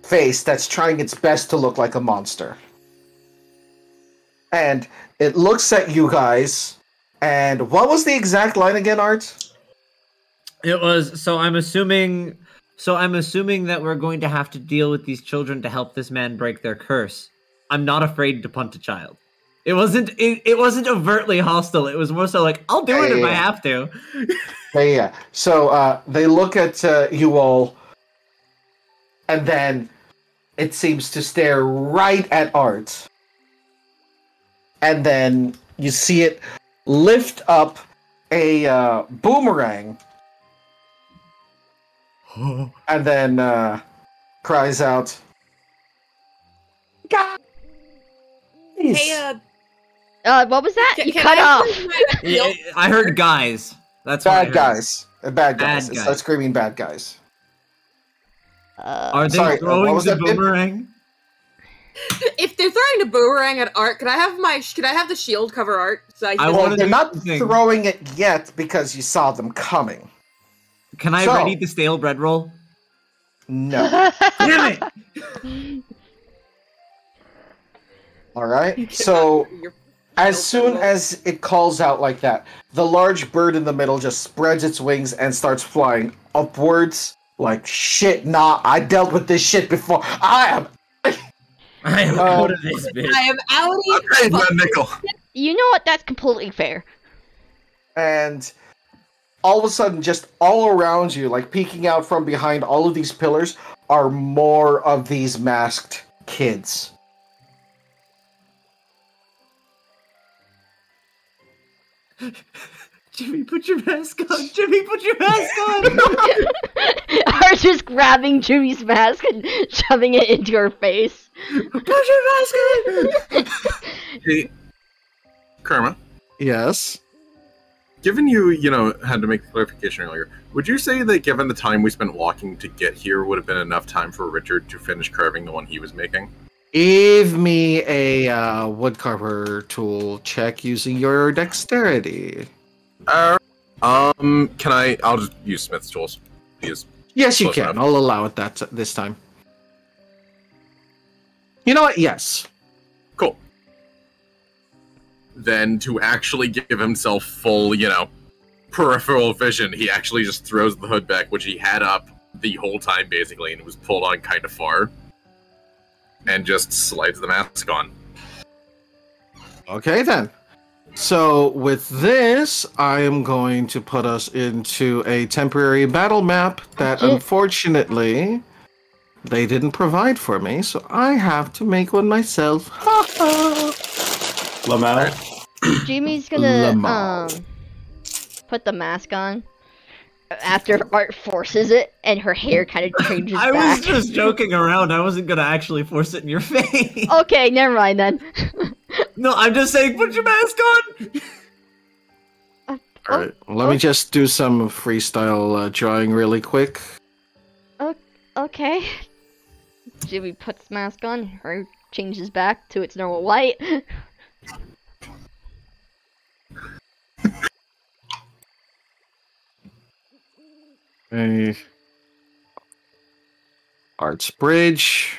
Speaker 2: face that's trying its best to look like a monster. And it looks at you guys, and what was the exact line again, Art?
Speaker 5: It was, so I'm assuming that we're going to have to deal with these children to help this man break their curse. I'm not afraid to punt a child. It wasn't overtly hostile. It was more so like, I'll do it if I have to.
Speaker 2: Yeah. So they look at you all, and then it seems to stare right at Art. And then you see it lift up a boomerang, and then cries out, "Guys!"
Speaker 8: Hey,
Speaker 1: what was that? You
Speaker 8: can
Speaker 1: cut
Speaker 8: I
Speaker 1: off.
Speaker 5: Yeah, I heard guys. That's what I
Speaker 2: bad
Speaker 5: heard.
Speaker 2: guys. Bad guys.
Speaker 5: Bad
Speaker 2: It's
Speaker 5: guys.
Speaker 2: not screaming bad guys.
Speaker 5: Are they
Speaker 2: Sorry, what
Speaker 5: throwing
Speaker 2: was
Speaker 5: the
Speaker 2: that bit?
Speaker 5: boomerang?
Speaker 8: if they're throwing the boomerang at Art, can I have the shield cover Art? So
Speaker 5: I
Speaker 2: Well,
Speaker 5: wanna
Speaker 2: they're
Speaker 5: do
Speaker 2: not
Speaker 5: something.
Speaker 2: throwing it yet because you saw them coming.
Speaker 5: Can I
Speaker 2: So-
Speaker 5: ready the stale bread roll?
Speaker 2: No.
Speaker 5: Damn it!
Speaker 2: All right. So as soon as it calls out like that, the large bird in the middle just spreads its wings and starts flying upwards like shit. Nah, I dealt with this shit before.
Speaker 5: I am out of this bitch.
Speaker 8: I am outie.
Speaker 6: Hey, man, nickel.
Speaker 1: You know what? That's completely fair.
Speaker 2: And all of a sudden, just all around you, like peeking out from behind all of these pillars, are more of these masked kids.
Speaker 5: Jimmy, put your mask on. Jimmy, put your mask on.
Speaker 1: Are just grabbing Jimmy's mask and shoving it into her face.
Speaker 5: Put your mask on.
Speaker 6: Hey, Karma,
Speaker 2: Yes.
Speaker 6: given you had to make clarification earlier, would you say that given the time we spent walking to get here would have been enough time for Richard to finish carving the one he was making?
Speaker 2: Give me a woodcarver tool check using your dexterity.
Speaker 6: Can I? I'll just use Smith's tools. He is
Speaker 2: Yes, you
Speaker 6: Close
Speaker 2: can.
Speaker 6: enough.
Speaker 2: I'll allow it that this time. You know what? Yes.
Speaker 6: cool. Then to actually give himself full, peripheral vision, he actually just throws the hood back, which he had up the whole time basically, and it was pulled on kind of far, and just slides the mask on.
Speaker 2: Okay, then. So with this, I am going to put us into a temporary battle map that unfortunately they didn't provide for me, so I have to make one myself.
Speaker 4: Lamau.
Speaker 1: Jimmy's gonna
Speaker 2: Lamar.
Speaker 1: put the mask on after Art forces it, and her hair kind of changes
Speaker 5: I
Speaker 1: back.
Speaker 5: was just joking around. I wasn't gonna actually force it in your face.
Speaker 1: Okay, never mind then.
Speaker 5: No, I'm just saying, put your mask on.
Speaker 2: Alright, let me just do some freestyle drawing really quick.
Speaker 1: Okay. Jimmy puts mask on, her changes back to its normal white.
Speaker 2: Okay. Arts Bridge.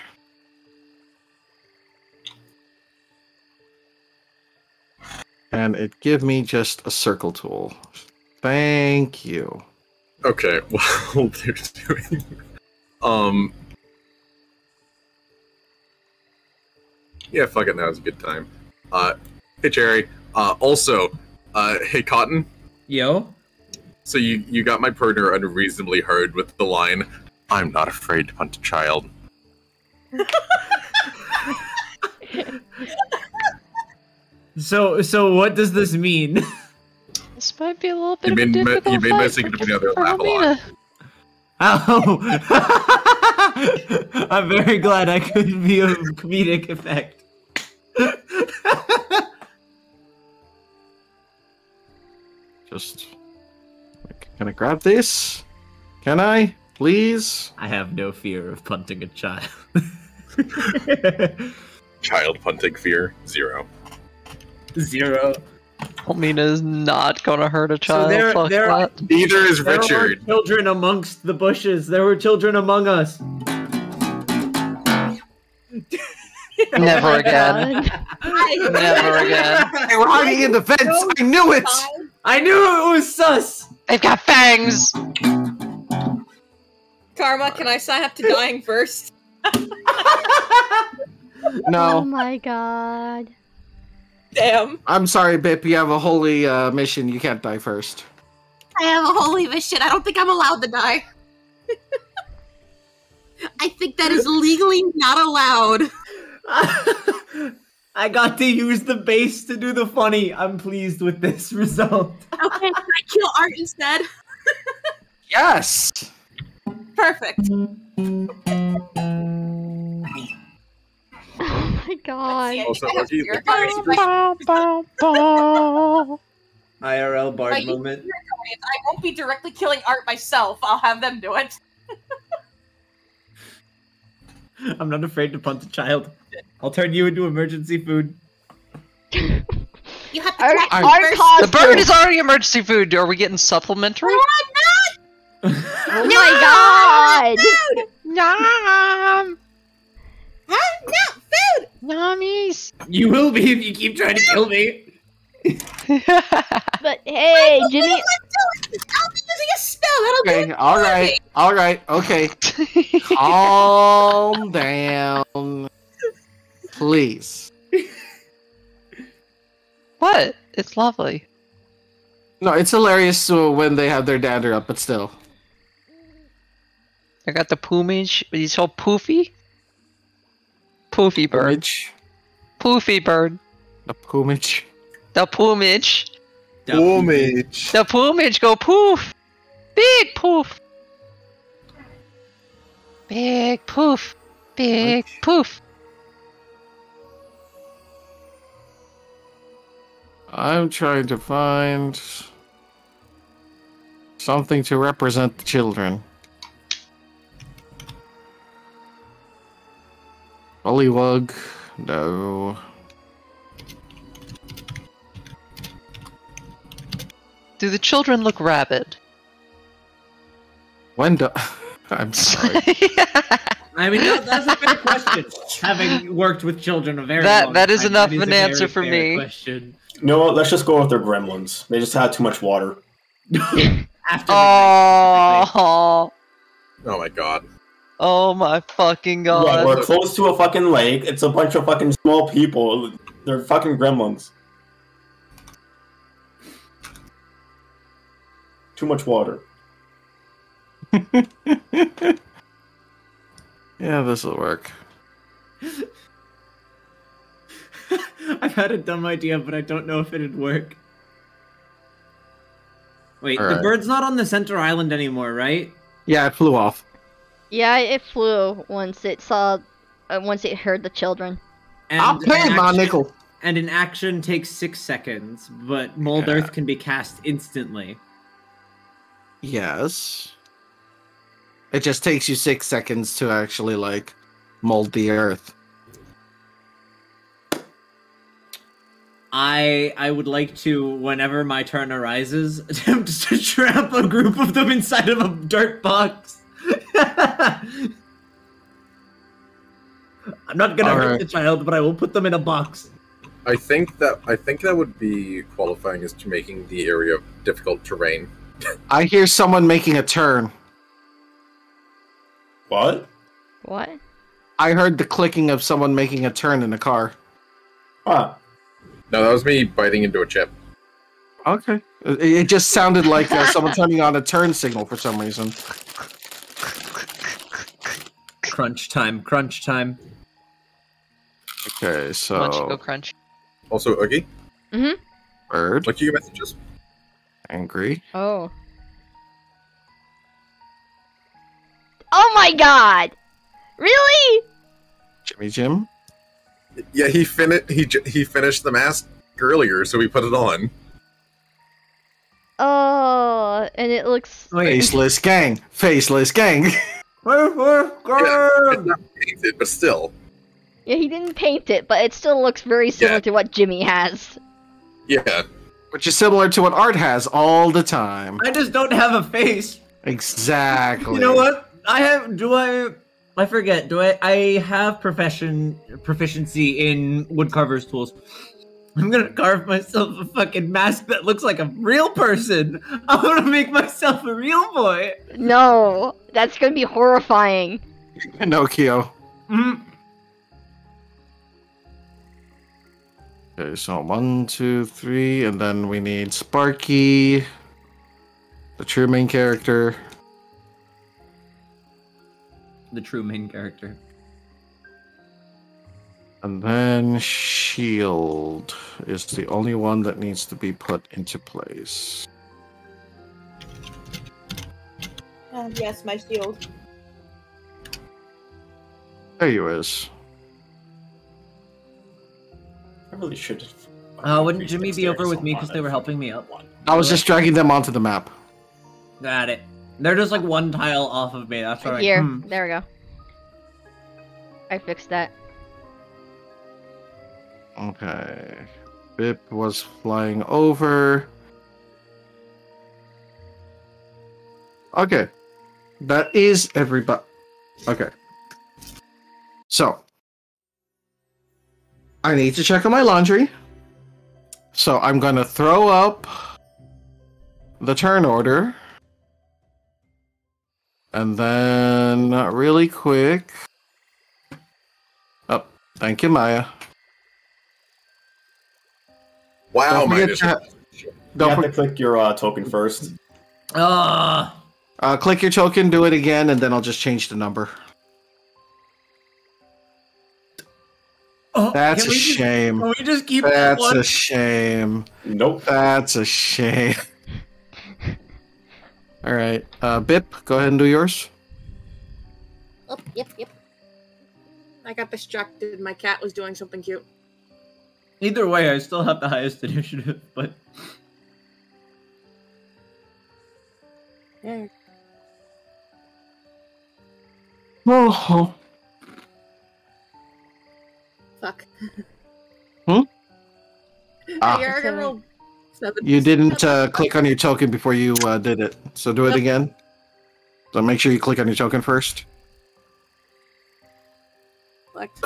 Speaker 2: And it give me just a circle tool. Thank you.
Speaker 6: Okay, well, they're doing. Yeah, fuck it. That was a good time. Hey Jerry. Hey Cotton.
Speaker 5: Yo.
Speaker 6: So you got my partner unreasonably hard with the line, "I'm not afraid to punt a child."
Speaker 5: So what does this mean?
Speaker 3: This might be a little bit
Speaker 6: You
Speaker 3: of a
Speaker 6: made me-
Speaker 3: difficult
Speaker 6: you made
Speaker 3: fight
Speaker 6: my
Speaker 3: for
Speaker 6: significant other laugh a lot.
Speaker 3: Romina.
Speaker 5: Oh, I'm very glad I could be a comedic effect.
Speaker 2: Just can I grab this? Can I? please.
Speaker 5: I have no fear of punting a child.
Speaker 6: Child punting fear 0.
Speaker 5: 0.
Speaker 3: Almina is not gonna hurt a child.
Speaker 5: there-
Speaker 3: Fuck
Speaker 5: there are-
Speaker 3: that.
Speaker 6: Neither is
Speaker 5: There
Speaker 6: Richard.
Speaker 5: were children amongst the bushes. There were children among us.
Speaker 3: Never again.
Speaker 1: God.
Speaker 3: Never again.
Speaker 2: They were hiding in the vents. I knew it.
Speaker 5: I knew it was sus.
Speaker 3: They've got fangs!
Speaker 7: Karma, can I sign up to dying first?
Speaker 1: Oh
Speaker 2: No,
Speaker 1: my god.
Speaker 7: Damn.
Speaker 2: I'm sorry, Bip. You have a holy mission. You can't die first.
Speaker 8: I have a holy mission. I don't think I'm allowed to die. I think that is legally not allowed.
Speaker 5: I got to use the base to do the funny. I'm pleased with this result.
Speaker 8: Okay, can I kill Art instead?
Speaker 2: Yes.
Speaker 8: Perfect.
Speaker 1: Oh my god.
Speaker 6: Also,
Speaker 7: I have
Speaker 6: Lucky,
Speaker 7: spirit
Speaker 6: the-
Speaker 7: guardians.
Speaker 5: IRL bard
Speaker 7: Right, you
Speaker 5: moment.
Speaker 7: spirit guardians. I won't be directly killing Art myself. I'll have them do it.
Speaker 5: I'm not afraid to punt a child. I'll turn you into emergency food.
Speaker 8: You have to
Speaker 1: Our,
Speaker 8: catch me
Speaker 1: our
Speaker 8: first.
Speaker 3: The bird
Speaker 1: costume.
Speaker 3: is already emergency food. Are we getting supplementary?
Speaker 1: Oh my god.
Speaker 3: Nom!
Speaker 8: Huh? No, food!
Speaker 3: Nummies!
Speaker 5: You will be if you keep trying to kill me.
Speaker 1: But hey, Jimmy.
Speaker 8: I'll be using a spell. That'll do
Speaker 2: Okay.
Speaker 8: it.
Speaker 2: All right. Okay. Calm down, please.
Speaker 3: What? It's lovely.
Speaker 2: No, it's hilarious when they have their dander up, but still.
Speaker 3: I got the plumage. He's so poofy. Poofy bird.
Speaker 2: Plumage.
Speaker 3: Poofy bird.
Speaker 2: The plumage.
Speaker 3: The plumage.
Speaker 6: Plumage.
Speaker 3: The plumage go poof. Big poof. Big poof. Big poof.
Speaker 2: I'm trying to find something to represent the children. Bullywug, no.
Speaker 3: Do the children look rabid?
Speaker 2: When do I'm sorry.
Speaker 5: I mean, that's a fair question. Having worked with children a very long
Speaker 3: That is
Speaker 5: time,
Speaker 3: enough
Speaker 5: that
Speaker 3: of an
Speaker 5: a very
Speaker 3: answer for
Speaker 5: fair
Speaker 3: me.
Speaker 5: Question.
Speaker 4: No, let's just go with their gremlins. They just had too much water.
Speaker 5: After
Speaker 3: Oh.
Speaker 6: Oh my god.
Speaker 3: Oh my fucking
Speaker 4: Yeah,
Speaker 3: god.
Speaker 4: we're close to a fucking lake. It's a bunch of fucking small people. They're fucking gremlins. Too much water.
Speaker 2: Yeah, this'll work.
Speaker 5: I've had a dumb idea, but I don't know if it'd work. Wait, the
Speaker 2: Alright.
Speaker 5: bird's not on the center island anymore, right?
Speaker 2: Yeah, it flew off.
Speaker 1: Yeah, it flew once it saw, once it heard the children.
Speaker 5: And
Speaker 2: I'll pay
Speaker 5: an
Speaker 2: my
Speaker 5: action-
Speaker 2: nickel.
Speaker 5: And an action takes 6 seconds, but Mold
Speaker 2: Yeah.
Speaker 5: Earth can be cast instantly.
Speaker 2: Yes. It just takes you 6 seconds to actually, like, mold the earth.
Speaker 5: I would like to, whenever my turn arises, attempt to trap a group of them inside of a dirt box. I'm not gonna hurt
Speaker 2: Alright.
Speaker 5: the child, but I will put them in a box.
Speaker 6: I think that would be qualifying as to making the area difficult terrain.
Speaker 2: I hear someone making a turn.
Speaker 4: What?
Speaker 1: What?
Speaker 2: I heard the clicking of someone making a turn in a car.
Speaker 4: Huh.
Speaker 6: No, that was me biting into a chip.
Speaker 2: Okay. It just sounded like someone turning on a turn signal for some reason.
Speaker 5: Crunch time, crunch time.
Speaker 2: Okay,
Speaker 3: Munch, go
Speaker 2: so
Speaker 3: crunch.
Speaker 6: Also, Oogie,
Speaker 2: bird,
Speaker 6: look at your messages.
Speaker 2: angry.
Speaker 1: Oh. Oh my god! Really?
Speaker 2: Jimmy Jim.
Speaker 6: Yeah, he finished the mask earlier, so we put it on.
Speaker 1: Oh. and it looks.
Speaker 5: Wait.
Speaker 2: Faceless gang. Faceless gang.
Speaker 6: It's not painted, but still.
Speaker 1: Yeah, he didn't paint it, but it still looks very similar
Speaker 6: Yeah.
Speaker 1: to what Jimmy has.
Speaker 6: Yeah.
Speaker 2: Which is similar to what Art has all the time.
Speaker 5: I just don't have a face.
Speaker 2: Exactly.
Speaker 5: You know what? I forget. I have proficiency in woodcarver's tools. I'm gonna carve myself a fucking mask that looks like a real person. I'm gonna make myself a real boy.
Speaker 1: No, that's gonna be horrifying.
Speaker 2: Pinocchio.
Speaker 5: Mm.
Speaker 2: Okay, so 1, 2, 3, and then we need Sparky, the true main character.
Speaker 5: The true main character.
Speaker 2: And then Shield is the only one that needs to be put into place.
Speaker 8: Yes, my shield.
Speaker 2: There you is.
Speaker 4: I really should.
Speaker 5: Wouldn't Jimmy be over with me because they were helping me up?
Speaker 2: I was just dragging them onto the map.
Speaker 5: Got it. They're just like one tile off of me. That's right.
Speaker 1: Here, there we go. I fixed that.
Speaker 2: Okay. Bip was flying over. Okay. That is everybody. Okay. So. I need to check on my laundry. So I'm gonna throw up the turn order. And then, really quick. Oh, thank you, Maya.
Speaker 6: Wow,
Speaker 2: Don't forget
Speaker 6: minus.
Speaker 2: to-
Speaker 4: You
Speaker 2: Don't
Speaker 4: have
Speaker 2: for-
Speaker 4: to click your token first.
Speaker 2: click your token, do it again, and then I'll just change the number. That's
Speaker 5: can
Speaker 2: a
Speaker 5: we just-
Speaker 2: shame.
Speaker 5: Can we just keep
Speaker 2: That's
Speaker 5: one?
Speaker 2: a shame.
Speaker 4: Nope.
Speaker 2: That's a shame. Alright, Bip, go ahead and do yours.
Speaker 8: Oh, yep. I got distracted. My cat was doing something cute.
Speaker 5: Either way, I still have the highest initiative, but
Speaker 8: Yeah.
Speaker 2: Oh.
Speaker 8: Fuck.
Speaker 2: Ah.
Speaker 8: I already rolled 7.
Speaker 2: You didn't click on your token before you did it, so do it
Speaker 8: Yep.
Speaker 2: again. So make sure you click on your token first.
Speaker 8: Select.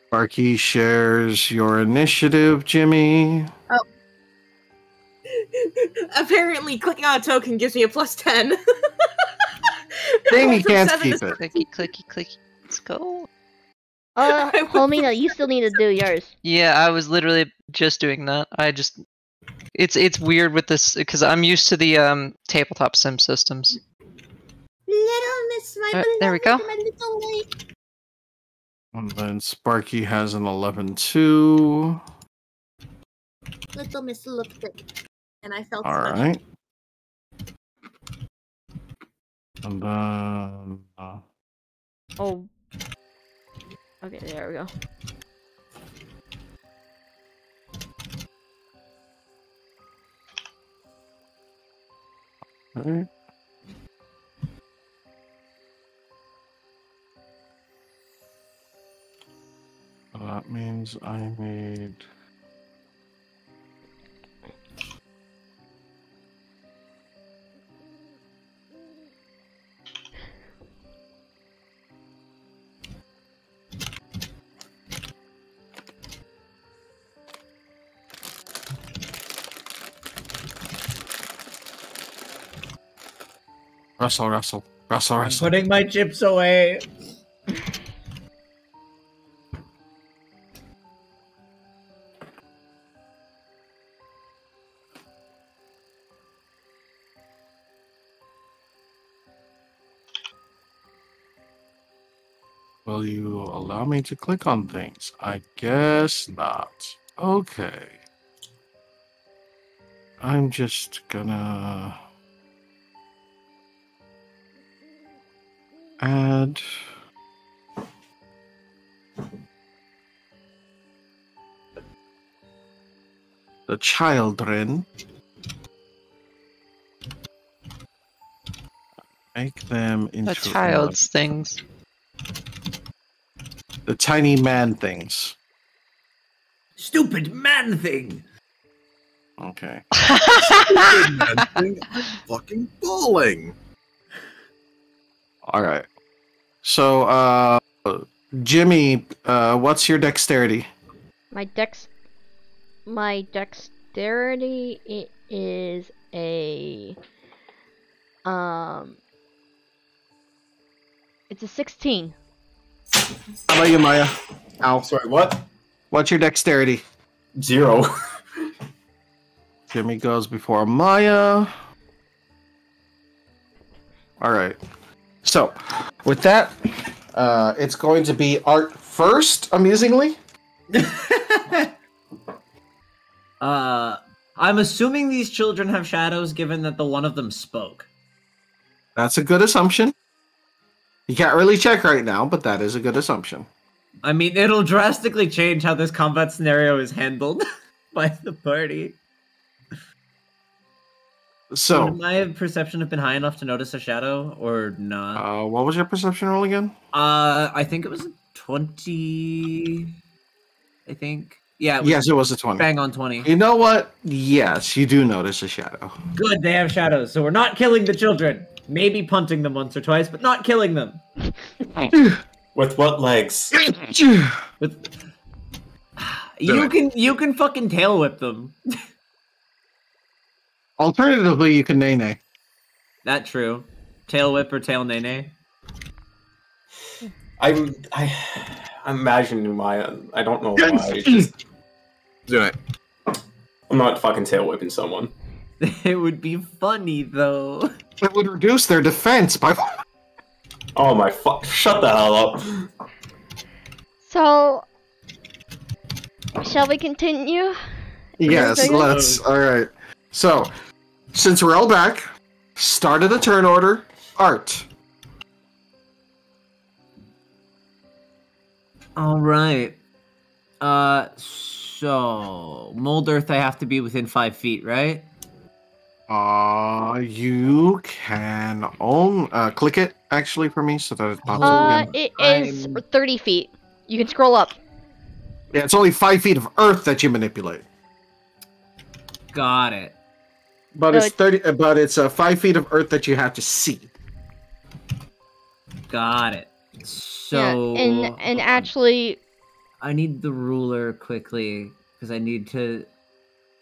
Speaker 2: Sparky shares your initiative, Jimmy.
Speaker 8: Apparently, clicking on a token gives me a plus 10.
Speaker 2: Dang, you
Speaker 8: From
Speaker 2: can't
Speaker 8: 7
Speaker 2: keep
Speaker 8: to
Speaker 2: it.
Speaker 3: Clicky, clicky, clicky. Let's go.
Speaker 8: I went
Speaker 1: Homina,
Speaker 8: from
Speaker 1: you still need to do yours.
Speaker 3: Yeah, I was literally just doing that. It's weird with this because I'm used to the tabletop sim systems.
Speaker 8: Little Miss My
Speaker 3: There we go.
Speaker 8: my little lady.
Speaker 2: And then Sparky has an 11-2.
Speaker 8: Little Miss Lipstick. And I felt
Speaker 2: All
Speaker 8: special.
Speaker 2: right. And then
Speaker 1: Oh. Okay, there we go.
Speaker 2: okay. That means I need. Russell.
Speaker 5: I'm putting my chips away.
Speaker 2: Will you allow me to click on things? I guess not. Okay. I'm just gonna add the children. Make them into
Speaker 3: The child's things.
Speaker 2: the tiny man things.
Speaker 5: Stupid man thing.
Speaker 2: Okay.
Speaker 6: Fucking bawling.
Speaker 2: All right. So, Jimmy, what's your dexterity?
Speaker 1: My dexterity is a it's a 16.
Speaker 2: How about you, Maya? Ow.
Speaker 4: Sorry, what?
Speaker 2: What's your dexterity?
Speaker 4: 0.
Speaker 2: Jimmy goes before Maya. All right. So, with that, it's going to be Art first, amusingly.
Speaker 5: I'm assuming these children have shadows, given that the one of them spoke.
Speaker 2: That's a good assumption. You can't really check right now, but that is a good assumption.
Speaker 5: I mean, it'll drastically change how this combat scenario is handled by the party.
Speaker 2: So,
Speaker 5: Would my perception have been high enough to notice a shadow, or not?
Speaker 2: what was your perception roll again?
Speaker 5: I think it was 20. I think. Yeah.
Speaker 2: Yes, it was a 20.
Speaker 5: Bang on 20.
Speaker 2: You know what? Yes, you do notice a shadow.
Speaker 5: Good, they have shadows, so we're not killing the children. Maybe punting them once or twice, but not killing them.
Speaker 4: With what legs?
Speaker 5: With you can fucking tail whip them.
Speaker 2: Alternatively, you can nay-nay.
Speaker 5: That true. Tail whip or tail nay.
Speaker 4: I'm imagining my. I don't know why. It's just,
Speaker 6: Do it.
Speaker 4: I'm not fucking tail whipping someone.
Speaker 5: It would be funny though.
Speaker 2: It would reduce their defense by...
Speaker 4: Oh my fuck! Shut the hell up.
Speaker 1: So, shall we continue?
Speaker 2: Yes,
Speaker 1: Okay.
Speaker 2: let's. Alright. So, since we're all back, start of the turn order, Art.
Speaker 5: Alright. So Mold Earth, I have to be within 5 feet, right?
Speaker 2: You can click it actually for me so that it pops up again.
Speaker 1: It is 30 feet. You can scroll up.
Speaker 2: Yeah, it's only 5 feet of earth that you manipulate.
Speaker 5: Got it.
Speaker 2: But
Speaker 1: No,
Speaker 2: it's 30. But it's 5 feet of earth that you have to see.
Speaker 5: Got it. So
Speaker 1: Yeah, and actually,
Speaker 5: I need the ruler quickly because I need to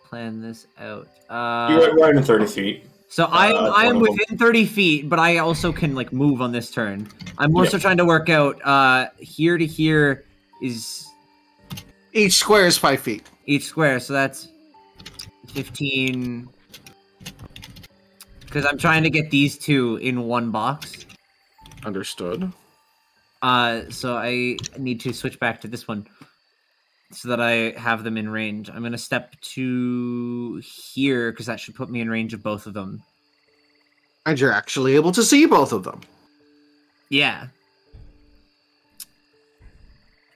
Speaker 5: plan this out.
Speaker 4: You're right in 30 feet.
Speaker 5: So I am
Speaker 4: one of
Speaker 5: within 30 feet, but I also can like move on this turn. I'm also trying to work out here to here is
Speaker 2: Each square is 5 feet.
Speaker 5: each square, so that's 15. Because I'm trying to get these two in one box.
Speaker 2: Understood.
Speaker 5: So I need to switch back to this one so that I have them in range. I'm gonna step to here because that should put me in range of both of them.
Speaker 2: And you're actually able to see both of them.
Speaker 5: Yeah.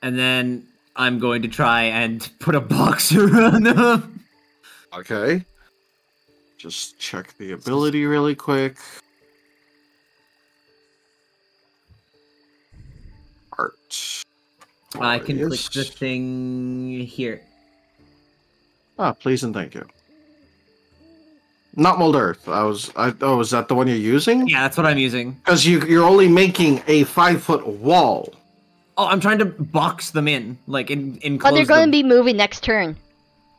Speaker 5: And then I'm going to try and put a box around them.
Speaker 2: Okay. Just check the ability really quick. Art.
Speaker 5: I can click
Speaker 2: Yes.
Speaker 5: the thing here.
Speaker 2: Ah, please and thank you. Not Mold Earth. Is that the one you're using?
Speaker 5: Yeah, that's what I'm using.
Speaker 2: Because you're only making a 5-foot wall.
Speaker 5: Oh, I'm trying to box them in, like enclose
Speaker 1: but they're going to
Speaker 5: them.
Speaker 1: be moving next turn.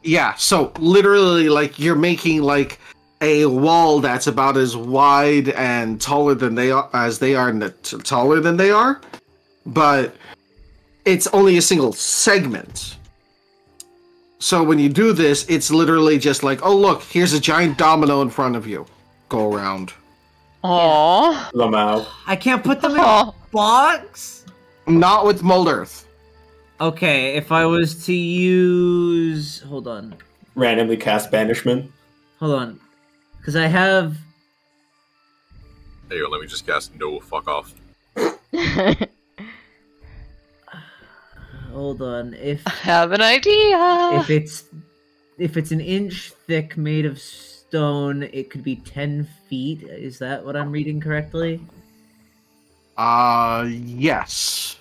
Speaker 2: Yeah, so literally, like, you're making, like, a wall that's about as wide and taller than they are, taller than they are, but it's only a single segment. So when you do this, it's literally just like, oh look, here's a giant domino in front of you. Go around.
Speaker 3: Aww.
Speaker 4: Lamau.
Speaker 5: I can't put them in a
Speaker 3: Aw.
Speaker 5: box?
Speaker 2: Not with Mold Earth.
Speaker 5: Okay, if I was to use... Hold on.
Speaker 4: Randomly cast banishment.
Speaker 5: Hold on. Because I have...
Speaker 6: There you go, let me just cast no fuck off.
Speaker 5: Hold on. If
Speaker 3: I have an idea.
Speaker 5: it's if it's an inch thick, made of stone, it could be 10 feet. Is that what I'm reading correctly?
Speaker 2: Yes.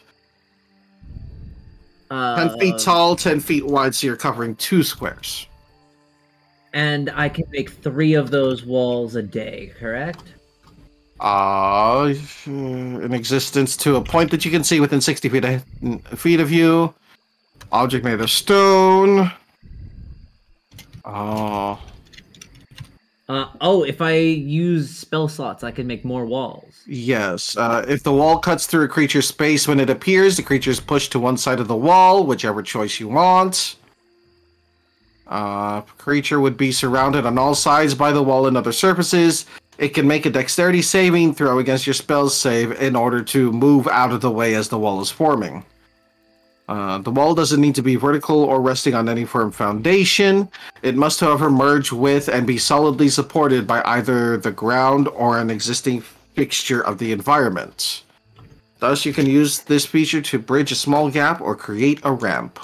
Speaker 2: 10 feet tall, 10 feet wide, so you're covering 2 squares.
Speaker 5: And I can make 3 of those walls a day, correct?
Speaker 2: In existence to a point that you can see within 60 feet of you. Object made of stone.
Speaker 5: If I use spell slots, I can make more walls.
Speaker 2: Yes. If the wall cuts through a creature's space when it appears, the creature is pushed to one side of the wall, whichever choice you want. Creature would be surrounded on all sides by the wall and other surfaces. It can make a dexterity saving throw against your spell save in order to move out of the way as the wall is forming. The wall doesn't need to be vertical or resting on any firm foundation. It must, however, merge with and be solidly supported by either the ground or an existing fixture of the environment. Thus, you can use this feature to bridge a small gap or create a ramp.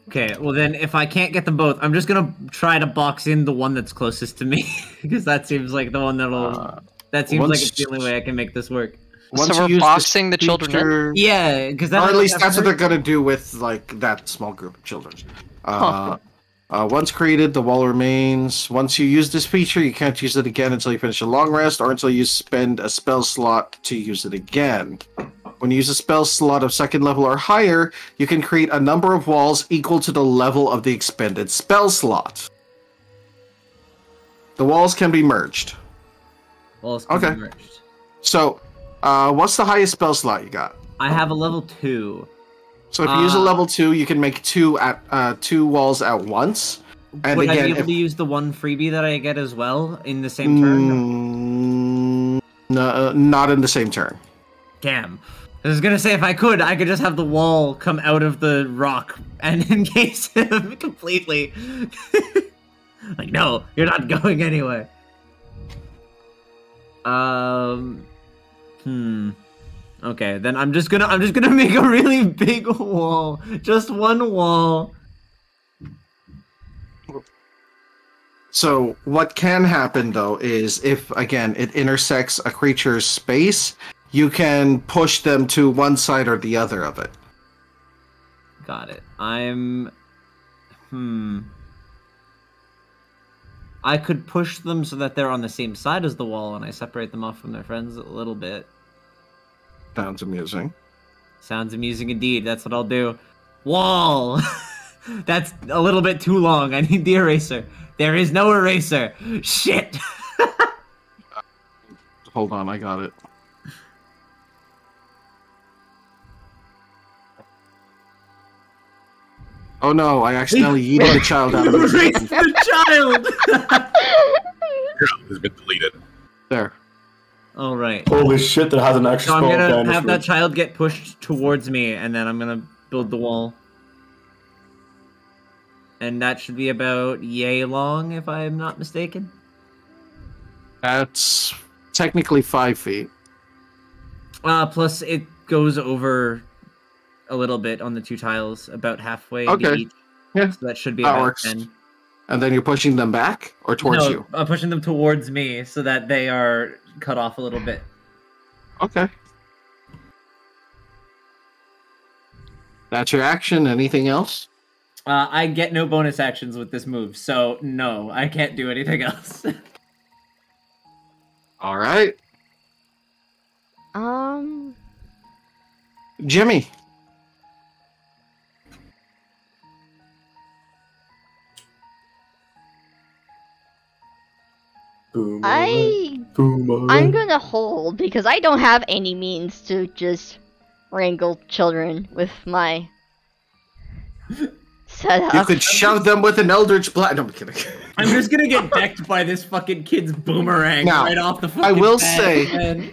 Speaker 5: Okay, well then, if I can't get them both, I'm just gonna try to box in the one that's closest to me, because that seems like the one that'll... that seems like it's the only way I can make this work.
Speaker 3: So we're boxing the children in?
Speaker 5: Yeah, because
Speaker 2: or at least that's what they're gonna do with like that small group of children. Once created, the wall remains. Once you use this feature, you can't use it again until you finish a long rest or until you spend a spell slot to use it again. When you use a spell slot of 2nd level or higher, you can create a number of walls equal to the level of the expended spell slot. The walls can be merged.
Speaker 5: Walls can be merged.
Speaker 2: So, what's the highest spell slot you got?
Speaker 5: I have a level 2.
Speaker 2: So if you use a level 2, you can make 2 walls at once. And
Speaker 5: would
Speaker 2: again,
Speaker 5: I be able to use the one freebie that I get as well in the same turn?
Speaker 2: No, not in the same turn.
Speaker 5: Damn. I was gonna say, if I could just have the wall come out of the rock and encase him completely. Like, no, you're not going anywhere. Okay, then I'm just gonna make a really big wall. Just one wall.
Speaker 2: So what can happen though is if again it intersects a creature's space, you can push them to one side or the other of it.
Speaker 5: Got it. I could push them so that they're on the same side as the wall and I separate them off from their friends a little bit.
Speaker 2: Sounds amusing.
Speaker 5: Sounds amusing indeed. That's what I'll do. Wall! That's a little bit too long. I need the eraser. There is no eraser. Shit!
Speaker 2: Hold on, I got it. Oh no, I accidentally yeeted the child out of his
Speaker 5: Erase the child!
Speaker 6: Child has been deleted.
Speaker 2: There.
Speaker 5: All right.
Speaker 4: Holy shit, that has an extra
Speaker 5: So I'm
Speaker 4: spell
Speaker 5: gonna
Speaker 4: banishment.
Speaker 5: have that child get pushed towards me, and then I'm gonna build the wall. And that should be about yay long, if I'm not mistaken.
Speaker 2: That's technically 5 feet.
Speaker 5: Plus it goes over a little bit on the 2 tiles, about halfway into
Speaker 2: Okay.
Speaker 5: each.
Speaker 2: Yeah,
Speaker 5: So that should be
Speaker 2: that
Speaker 5: about
Speaker 2: works.
Speaker 5: 10.
Speaker 2: And then you're pushing them back or towards
Speaker 5: No,
Speaker 2: you?
Speaker 5: I'm pushing them towards me so that they are cut off a little bit.
Speaker 2: Okay. That's your action. Anything else?
Speaker 5: I get no bonus actions with this move, so no, I can't do anything else.
Speaker 2: All right. Jimmy.
Speaker 1: I'm gonna hold because I don't have any means to just wrangle children with my setup.
Speaker 2: You could shove them with an Eldritch Blast. No, I'm kidding.
Speaker 5: I'm just gonna get decked by this fucking kid's boomerang
Speaker 2: Now,
Speaker 5: right off the fucking
Speaker 2: I will
Speaker 5: bat,
Speaker 2: say-
Speaker 5: man.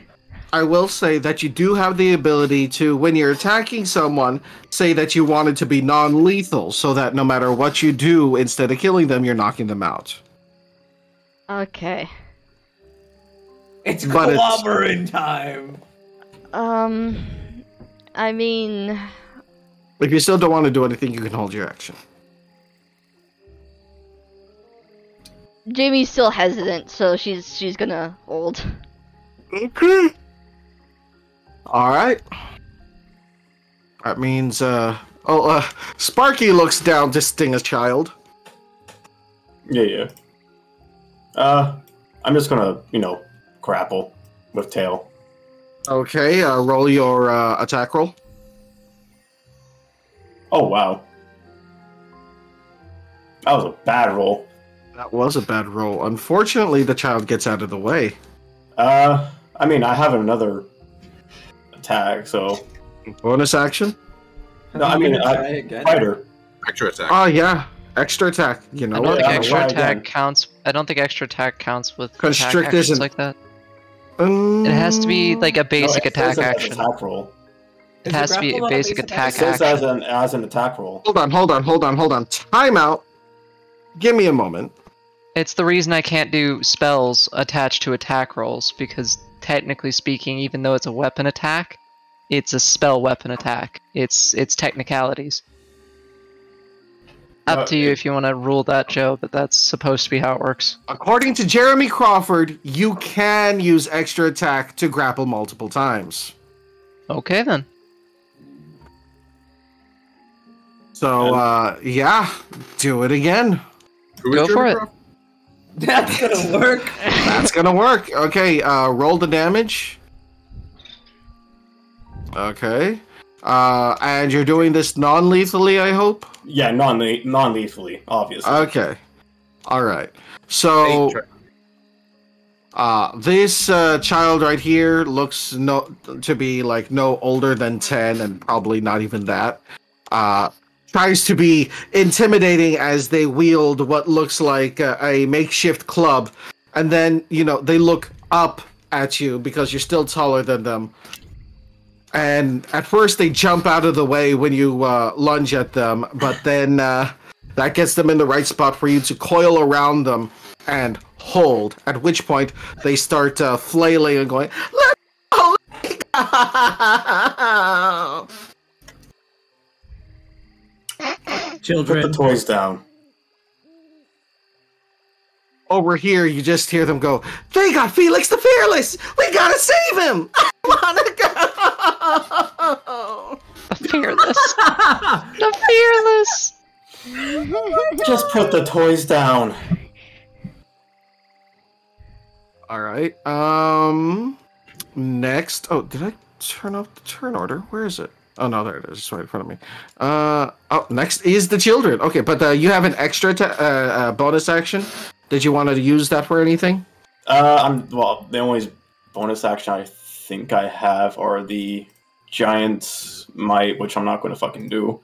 Speaker 2: I will say that you do have the ability to, when you're attacking someone, say that you want it to be non-lethal, so that no matter what you do, instead of killing them, you're knocking them out.
Speaker 1: Okay.
Speaker 5: It's
Speaker 2: But it's-
Speaker 5: clobbering time.
Speaker 1: I mean,
Speaker 2: If you still don't want to do anything, you can hold your action.
Speaker 1: Jamie's still hesitant, so she's gonna hold.
Speaker 2: Okay. Alright. That means, Sparky looks down to sting a child.
Speaker 4: Yeah. I'm just gonna, grapple with tail.
Speaker 2: Okay, roll your attack roll.
Speaker 4: Oh, wow. That was a bad roll.
Speaker 2: That was a bad roll. Unfortunately, the child gets out of the way.
Speaker 4: I have another attack, so...
Speaker 2: Bonus action?
Speaker 4: No, I mean, fighter.
Speaker 6: Extra attack.
Speaker 2: Oh, yeah. Extra attack, you know.
Speaker 3: I don't think
Speaker 4: yeah,
Speaker 3: extra
Speaker 4: why
Speaker 3: attack
Speaker 4: again?
Speaker 3: counts. I don't think extra attack counts with
Speaker 2: Constrict
Speaker 3: attack actions
Speaker 2: isn't-
Speaker 3: like that. It has to be like a basic
Speaker 4: No, it says
Speaker 3: attack
Speaker 4: it as
Speaker 3: action.
Speaker 4: Attack roll.
Speaker 3: It has to be a basic
Speaker 4: It
Speaker 3: attack
Speaker 4: says
Speaker 3: action.
Speaker 4: as an attack roll.
Speaker 2: Hold on. Time out. Give me a moment.
Speaker 3: It's the reason I can't do spells attached to attack rolls, because technically speaking, even though it's a weapon attack, it's a spell weapon attack. It's technicalities. Up to you if you want to rule that, Joe, but that's supposed to be how it works.
Speaker 2: According to Jeremy Crawford, you can use extra attack to grapple multiple times.
Speaker 3: Okay then.
Speaker 2: So, yeah, do it again.
Speaker 6: Who is
Speaker 3: Go for
Speaker 6: Jeremy
Speaker 3: it.
Speaker 6: Crawford?
Speaker 5: That's gonna work.
Speaker 2: That's gonna work. Okay, roll the damage. Okay. And you're doing this non-lethally, I hope?
Speaker 4: Yeah, non-lethally, obviously.
Speaker 2: Okay. Alright. So, this child right here looks to be like no older than 10 and probably not even that. Tries to be intimidating as they wield what looks like a makeshift club. And then, they look up at you because you're still taller than them. And at first they jump out of the way when you lunge at them, but then that gets them in the right spot for you to coil around them and hold, at which point they start flailing and going, "Let's go!"
Speaker 4: Put
Speaker 5: Children.
Speaker 4: the toys down.
Speaker 2: Over here, you just hear them go, "They got Felix the Fearless! We gotta save him! I wanna go!"
Speaker 3: The fearless. The fearless.
Speaker 4: Just put the toys down.
Speaker 2: Alright, next. Oh, did I turn off the turn order? Where is it? Oh, no, there it is. It's right in front of me. Next is the children. Okay, but you have an extra bonus action. Did you want to use that for anything?
Speaker 4: The only bonus action I think I have are the giant might, which I'm not going to fucking do.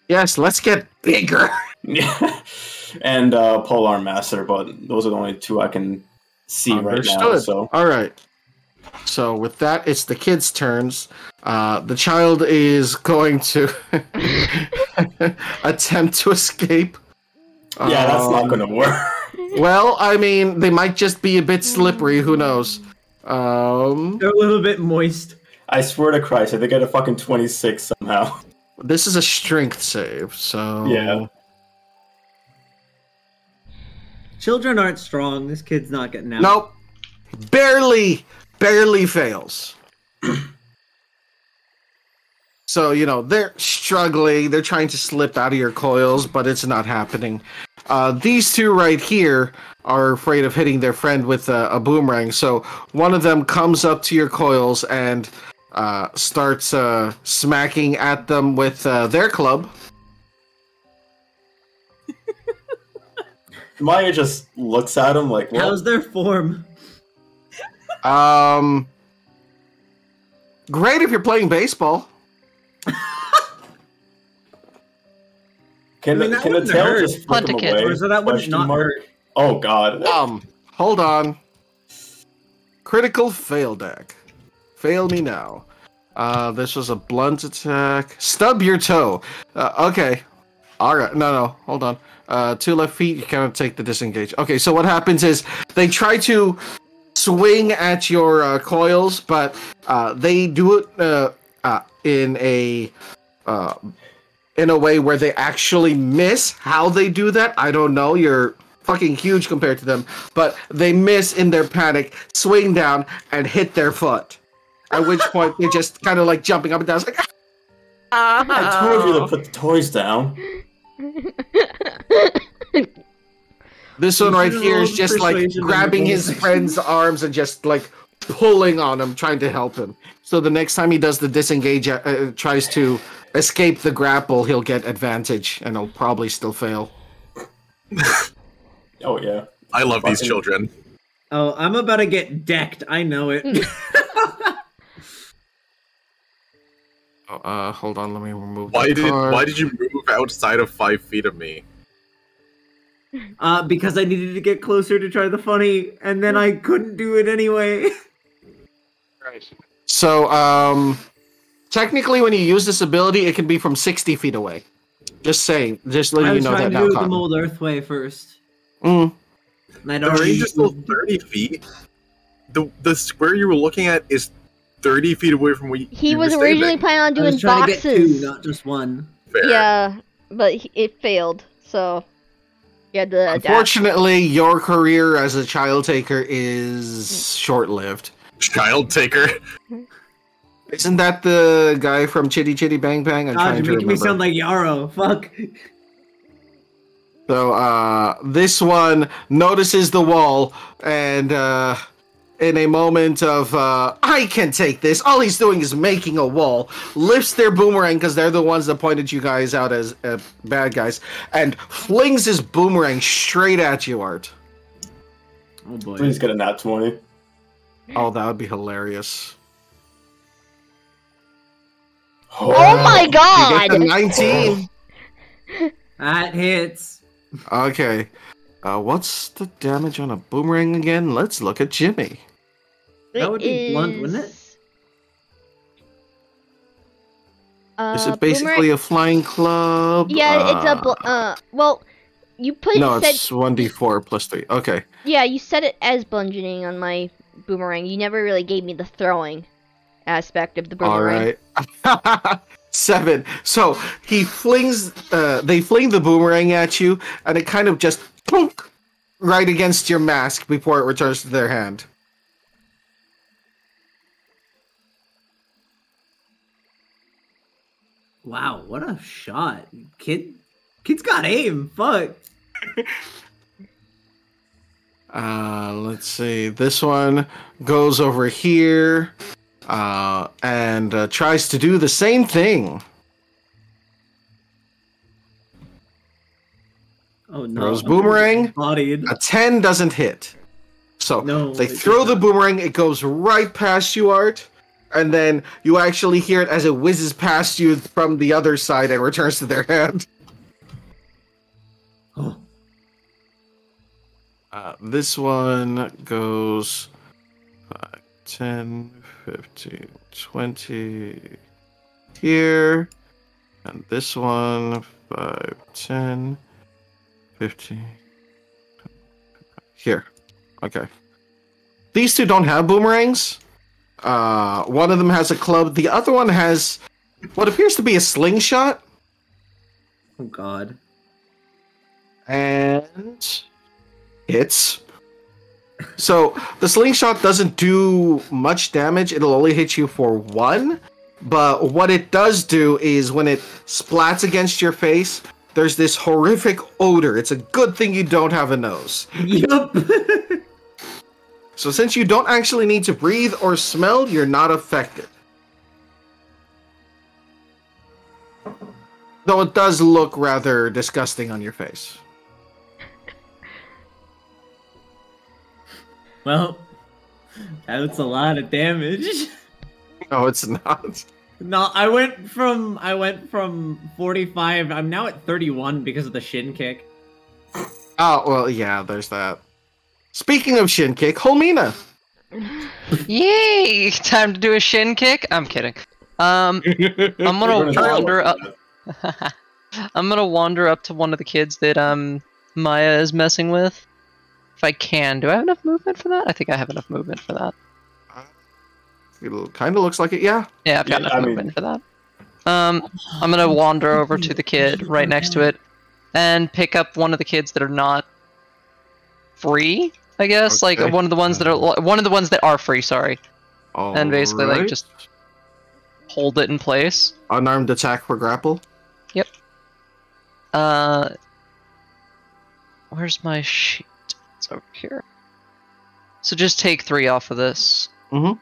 Speaker 2: Yes, let's get bigger.
Speaker 4: Yeah, and polar master, but those are the only two I can see right now.
Speaker 2: Understood.
Speaker 4: So
Speaker 2: All right. So with that, it's the kids' turns. The child is going to attempt to escape.
Speaker 4: yeah, that's not going to work.
Speaker 2: Well, I mean, they might just be a bit slippery. Who knows?
Speaker 5: They're a little bit moist.
Speaker 4: I swear to Christ, I think I get a fucking 26 somehow.
Speaker 2: This is a strength save, so
Speaker 4: Yeah.
Speaker 5: Children aren't strong. This kid's not getting out.
Speaker 2: Nope. Barely fails. So, they're struggling. They're trying to slip out of your coils, but it's not happening. These two right here are afraid of hitting their friend with a boomerang. So one of them comes up to your coils and starts smacking at them with their club.
Speaker 4: Maya just looks at him like, what?
Speaker 5: How's their form?
Speaker 2: Great if you're playing baseball.
Speaker 4: Can
Speaker 5: I mean, that
Speaker 4: the
Speaker 5: wouldn't
Speaker 4: tail
Speaker 5: hurt.
Speaker 4: just flip
Speaker 3: Punt
Speaker 4: him
Speaker 3: a kid.
Speaker 4: away?
Speaker 5: Or so that wouldn't
Speaker 4: Question
Speaker 5: not
Speaker 4: mark?
Speaker 5: hurt.
Speaker 4: Oh god.
Speaker 2: Hold on. Critical fail deck. Fail me now. This was a blunt attack. Stub your toe. Okay. Alright, no, hold on. 2 left feet, you cannot take the disengage. Okay, so what happens is they try to swing at your coils, but they do it in a way where they actually miss how they do that. I don't know. You're fucking huge compared to them, but they miss in their panic, swing down, and hit their foot. At which point they're just kind of like jumping up and down. It's like,
Speaker 4: I told you to put the toys down.
Speaker 2: This one right here is just like grabbing his friend's arms and just like pulling on him, trying to help him. So the next time he does the disengage, tries to escape the grapple, he'll get advantage, and he'll probably still fail.
Speaker 4: Oh yeah,
Speaker 6: I love these children.
Speaker 5: Oh, I'm about to get decked. I know it.
Speaker 2: Hold on, let me remove.
Speaker 6: Why did you move outside of 5 feet of me?
Speaker 5: Because I needed to get closer to try the funny, and then I couldn't do it anyway.
Speaker 2: Right. So, technically, when you use this ability, it can be from 60 feet away. Just saying, just letting you know that now.
Speaker 5: I was trying to do the Mold Earthway first.
Speaker 2: Mm.
Speaker 5: And I'd
Speaker 6: The
Speaker 5: already
Speaker 6: range is still 30 feet. The square you were looking at is 30 feet away from where
Speaker 1: He was originally planning on
Speaker 5: I
Speaker 1: doing
Speaker 5: was trying
Speaker 1: boxes.
Speaker 5: to get 2, not just 1.
Speaker 6: Fair.
Speaker 1: Yeah, but it failed, so you had to adapt.
Speaker 2: Unfortunately, your career as a child taker is short-lived.
Speaker 6: Child taker.
Speaker 2: Isn't that the guy from Chitty Chitty Bang Bang? I'm
Speaker 5: God,
Speaker 2: trying
Speaker 5: you're
Speaker 2: to
Speaker 5: making
Speaker 2: remember.
Speaker 5: me sound like Yarrow. Fuck.
Speaker 2: So, this one notices the wall, and, in a moment of, I can take this, all he's doing is making a wall, lifts their boomerang, because they're the ones that pointed you guys out as bad guys, and flings his boomerang straight at you, Art.
Speaker 5: Oh boy.
Speaker 4: Please get a nat 20.
Speaker 2: Oh, that would be hilarious.
Speaker 1: Oh my
Speaker 2: You get the
Speaker 1: god!
Speaker 2: 19!
Speaker 5: That hits.
Speaker 2: Okay. What's the damage on a boomerang again? Let's look at Jimmy.
Speaker 5: That would be blunt, wouldn't it?
Speaker 2: Is it basically a flying club?
Speaker 1: Yeah, it's a well, you put
Speaker 2: No,
Speaker 1: said
Speaker 2: it's 1d4 plus 3. Okay.
Speaker 1: yeah, you said it as bludgeoning on my boomerang. You never really gave me the throwing aspect of the boomerang.
Speaker 2: Alright. 7. So, he flings, they fling the boomerang at you, and it kind of just plunk right against your mask before it returns to their hand.
Speaker 5: Wow, what a shot. Kid's got aim. Fuck.
Speaker 2: Let's see. This one goes over here, and tries to do the same thing.
Speaker 5: Oh no.
Speaker 2: Throws boomerang.
Speaker 5: Bodied.
Speaker 2: A 10 doesn't hit. So
Speaker 5: No,
Speaker 2: they
Speaker 5: it
Speaker 2: throw
Speaker 5: does
Speaker 2: the
Speaker 5: not.
Speaker 2: boomerang, it goes right past you, Art, and then you actually hear it as it whizzes past you from the other side and returns to their hand.
Speaker 5: Oh.
Speaker 2: This one goes 5, 10, 15, 20 here, and this one 5, 10, 15 here. Okay. These two don't have boomerangs. One of them has a club. The other one has what appears to be a slingshot.
Speaker 5: Oh god.
Speaker 2: And hits. So the slingshot doesn't do much damage. It'll only hit you for 1. But what it does do is when it splats against your face, there's this horrific odor. It's a good thing you don't have a nose.
Speaker 5: Yup.
Speaker 2: So since you don't actually need to breathe or smell, you're not affected. Though it does look rather disgusting on your face.
Speaker 5: Well, that's a lot of damage.
Speaker 2: No, it's not.
Speaker 5: No, I went from 45. I'm now at 31 because of the shin kick.
Speaker 2: Oh, well, yeah, there's that. Speaking of shin kick, Holmina.
Speaker 3: Yay! Time to do a shin kick? I'm kidding. I'm gonna wander up. I'm gonna wander up to one of the kids that Maya is messing with. If I can. Do I have enough movement for that? I think I have enough movement for that.
Speaker 2: It kind of looks like it. Yeah.
Speaker 3: Yeah, I've got
Speaker 4: Yeah,
Speaker 3: enough
Speaker 4: I mean-
Speaker 3: movement for that. I'm gonna wander over to the kid right next to it, and pick up one of the kids that are not free. I guess
Speaker 2: Okay.
Speaker 3: like one of the ones that are free. Sorry, and basically like
Speaker 2: Alright.
Speaker 3: just hold it in place.
Speaker 2: Unarmed attack for grapple.
Speaker 3: Where's my sheet? It's over here. So just take 3 off of this.
Speaker 2: Mhm.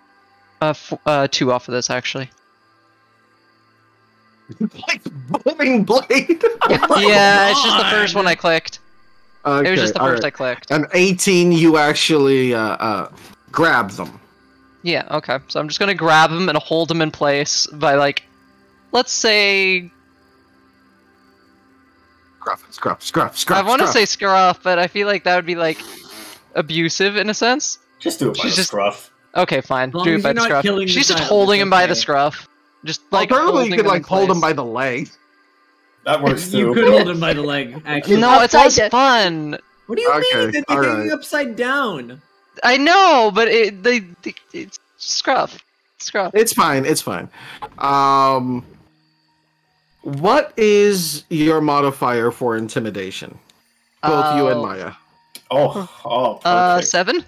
Speaker 3: 2 off of this actually.
Speaker 2: Like booming blade.
Speaker 3: Yeah, it's just the first one I clicked.
Speaker 2: Okay,
Speaker 3: It was just the first
Speaker 2: alright.
Speaker 3: I clicked.
Speaker 2: An 18, you actually grab them.
Speaker 3: Yeah, okay. So I'm just gonna grab him and hold him in place by like, let's say,
Speaker 2: Scruff.
Speaker 3: I want to say scruff, but I feel like that would be like abusive in a sense.
Speaker 4: Just do it by
Speaker 3: She's
Speaker 4: the
Speaker 3: just-
Speaker 4: scruff.
Speaker 3: Okay, fine.
Speaker 5: As long
Speaker 3: Do
Speaker 5: as
Speaker 3: it by
Speaker 5: you're
Speaker 3: the
Speaker 5: not
Speaker 3: scruff.
Speaker 5: killing the
Speaker 3: She's just
Speaker 5: child,
Speaker 3: holding
Speaker 5: it's
Speaker 3: him by the
Speaker 5: okay.
Speaker 3: scruff. Just like
Speaker 2: Alternatively,
Speaker 3: holding
Speaker 2: you could
Speaker 3: him
Speaker 2: like
Speaker 3: in
Speaker 2: hold him
Speaker 3: place.
Speaker 2: by the leg.
Speaker 4: That works too.
Speaker 5: You could hold him by the leg, actually.
Speaker 3: No, it sounds
Speaker 1: Kinda.
Speaker 3: fun.
Speaker 5: What do you
Speaker 2: Okay,
Speaker 5: mean? They're
Speaker 2: alright.
Speaker 5: hanging upside down.
Speaker 3: I know, but it's scruff. Scruff.
Speaker 2: It's fine. What is your modifier for intimidation? Both you and Maya.
Speaker 4: Oh, perfect.
Speaker 3: 7?
Speaker 5: Wait,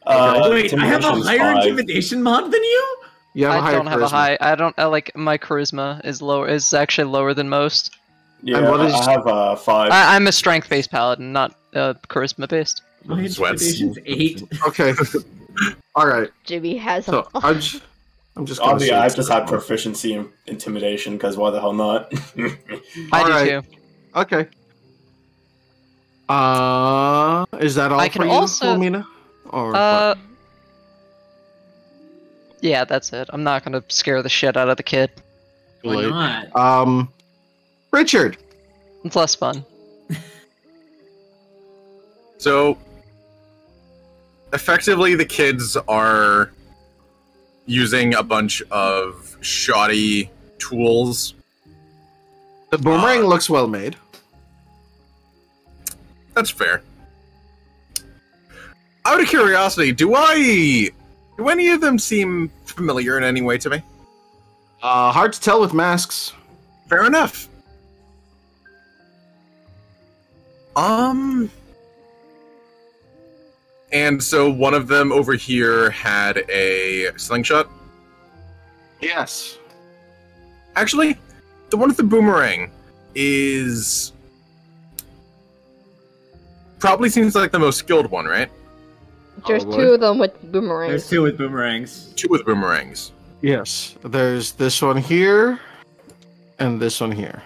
Speaker 5: I have a
Speaker 4: Intimidation's
Speaker 5: higher
Speaker 4: 5.
Speaker 5: intimidation mod than you?
Speaker 2: You have a
Speaker 3: I
Speaker 2: higher
Speaker 3: don't have a
Speaker 2: charisma.
Speaker 3: high. I don't like my charisma is lower. Is actually lower than most.
Speaker 4: Yeah,
Speaker 2: And what is-
Speaker 4: I have 5.
Speaker 3: I'm a strength-based paladin, not charisma-based.
Speaker 5: My
Speaker 6: Sweats.
Speaker 5: intimidation's 8.
Speaker 2: Okay. All right.
Speaker 1: Jimmy has
Speaker 2: So
Speaker 1: a.
Speaker 2: I'm just gonna
Speaker 4: Oddly,
Speaker 2: say
Speaker 4: I
Speaker 2: it's
Speaker 4: just have
Speaker 2: wrong.
Speaker 4: proficiency in intimidation, because why the hell not?
Speaker 3: I do
Speaker 2: Alright.
Speaker 3: too.
Speaker 2: Okay. Is that all
Speaker 3: I
Speaker 2: for
Speaker 3: can
Speaker 2: you,
Speaker 3: also-
Speaker 2: Wilmina? Or
Speaker 3: Uh, yeah, that's it. I'm not gonna scare the shit out of the kid.
Speaker 5: Why
Speaker 2: Late.
Speaker 5: not?
Speaker 2: Richard.
Speaker 3: It's less fun.
Speaker 6: So, effectively, the kids are using a bunch of shoddy tools.
Speaker 2: The boomerang looks well made.
Speaker 6: That's fair. Out of curiosity, do any of them seem familiar in any way to me?
Speaker 2: Hard to tell with masks.
Speaker 6: Fair enough. And so one of them over here had a slingshot.
Speaker 2: Yes.
Speaker 6: Actually, the one with the boomerang is probably seems like the most skilled one, right?
Speaker 1: There's
Speaker 2: Probably.
Speaker 1: 2 of them with boomerangs.
Speaker 5: There's 2 with boomerangs.
Speaker 6: 2 with boomerangs.
Speaker 2: Yes. There's this one here, and this one here.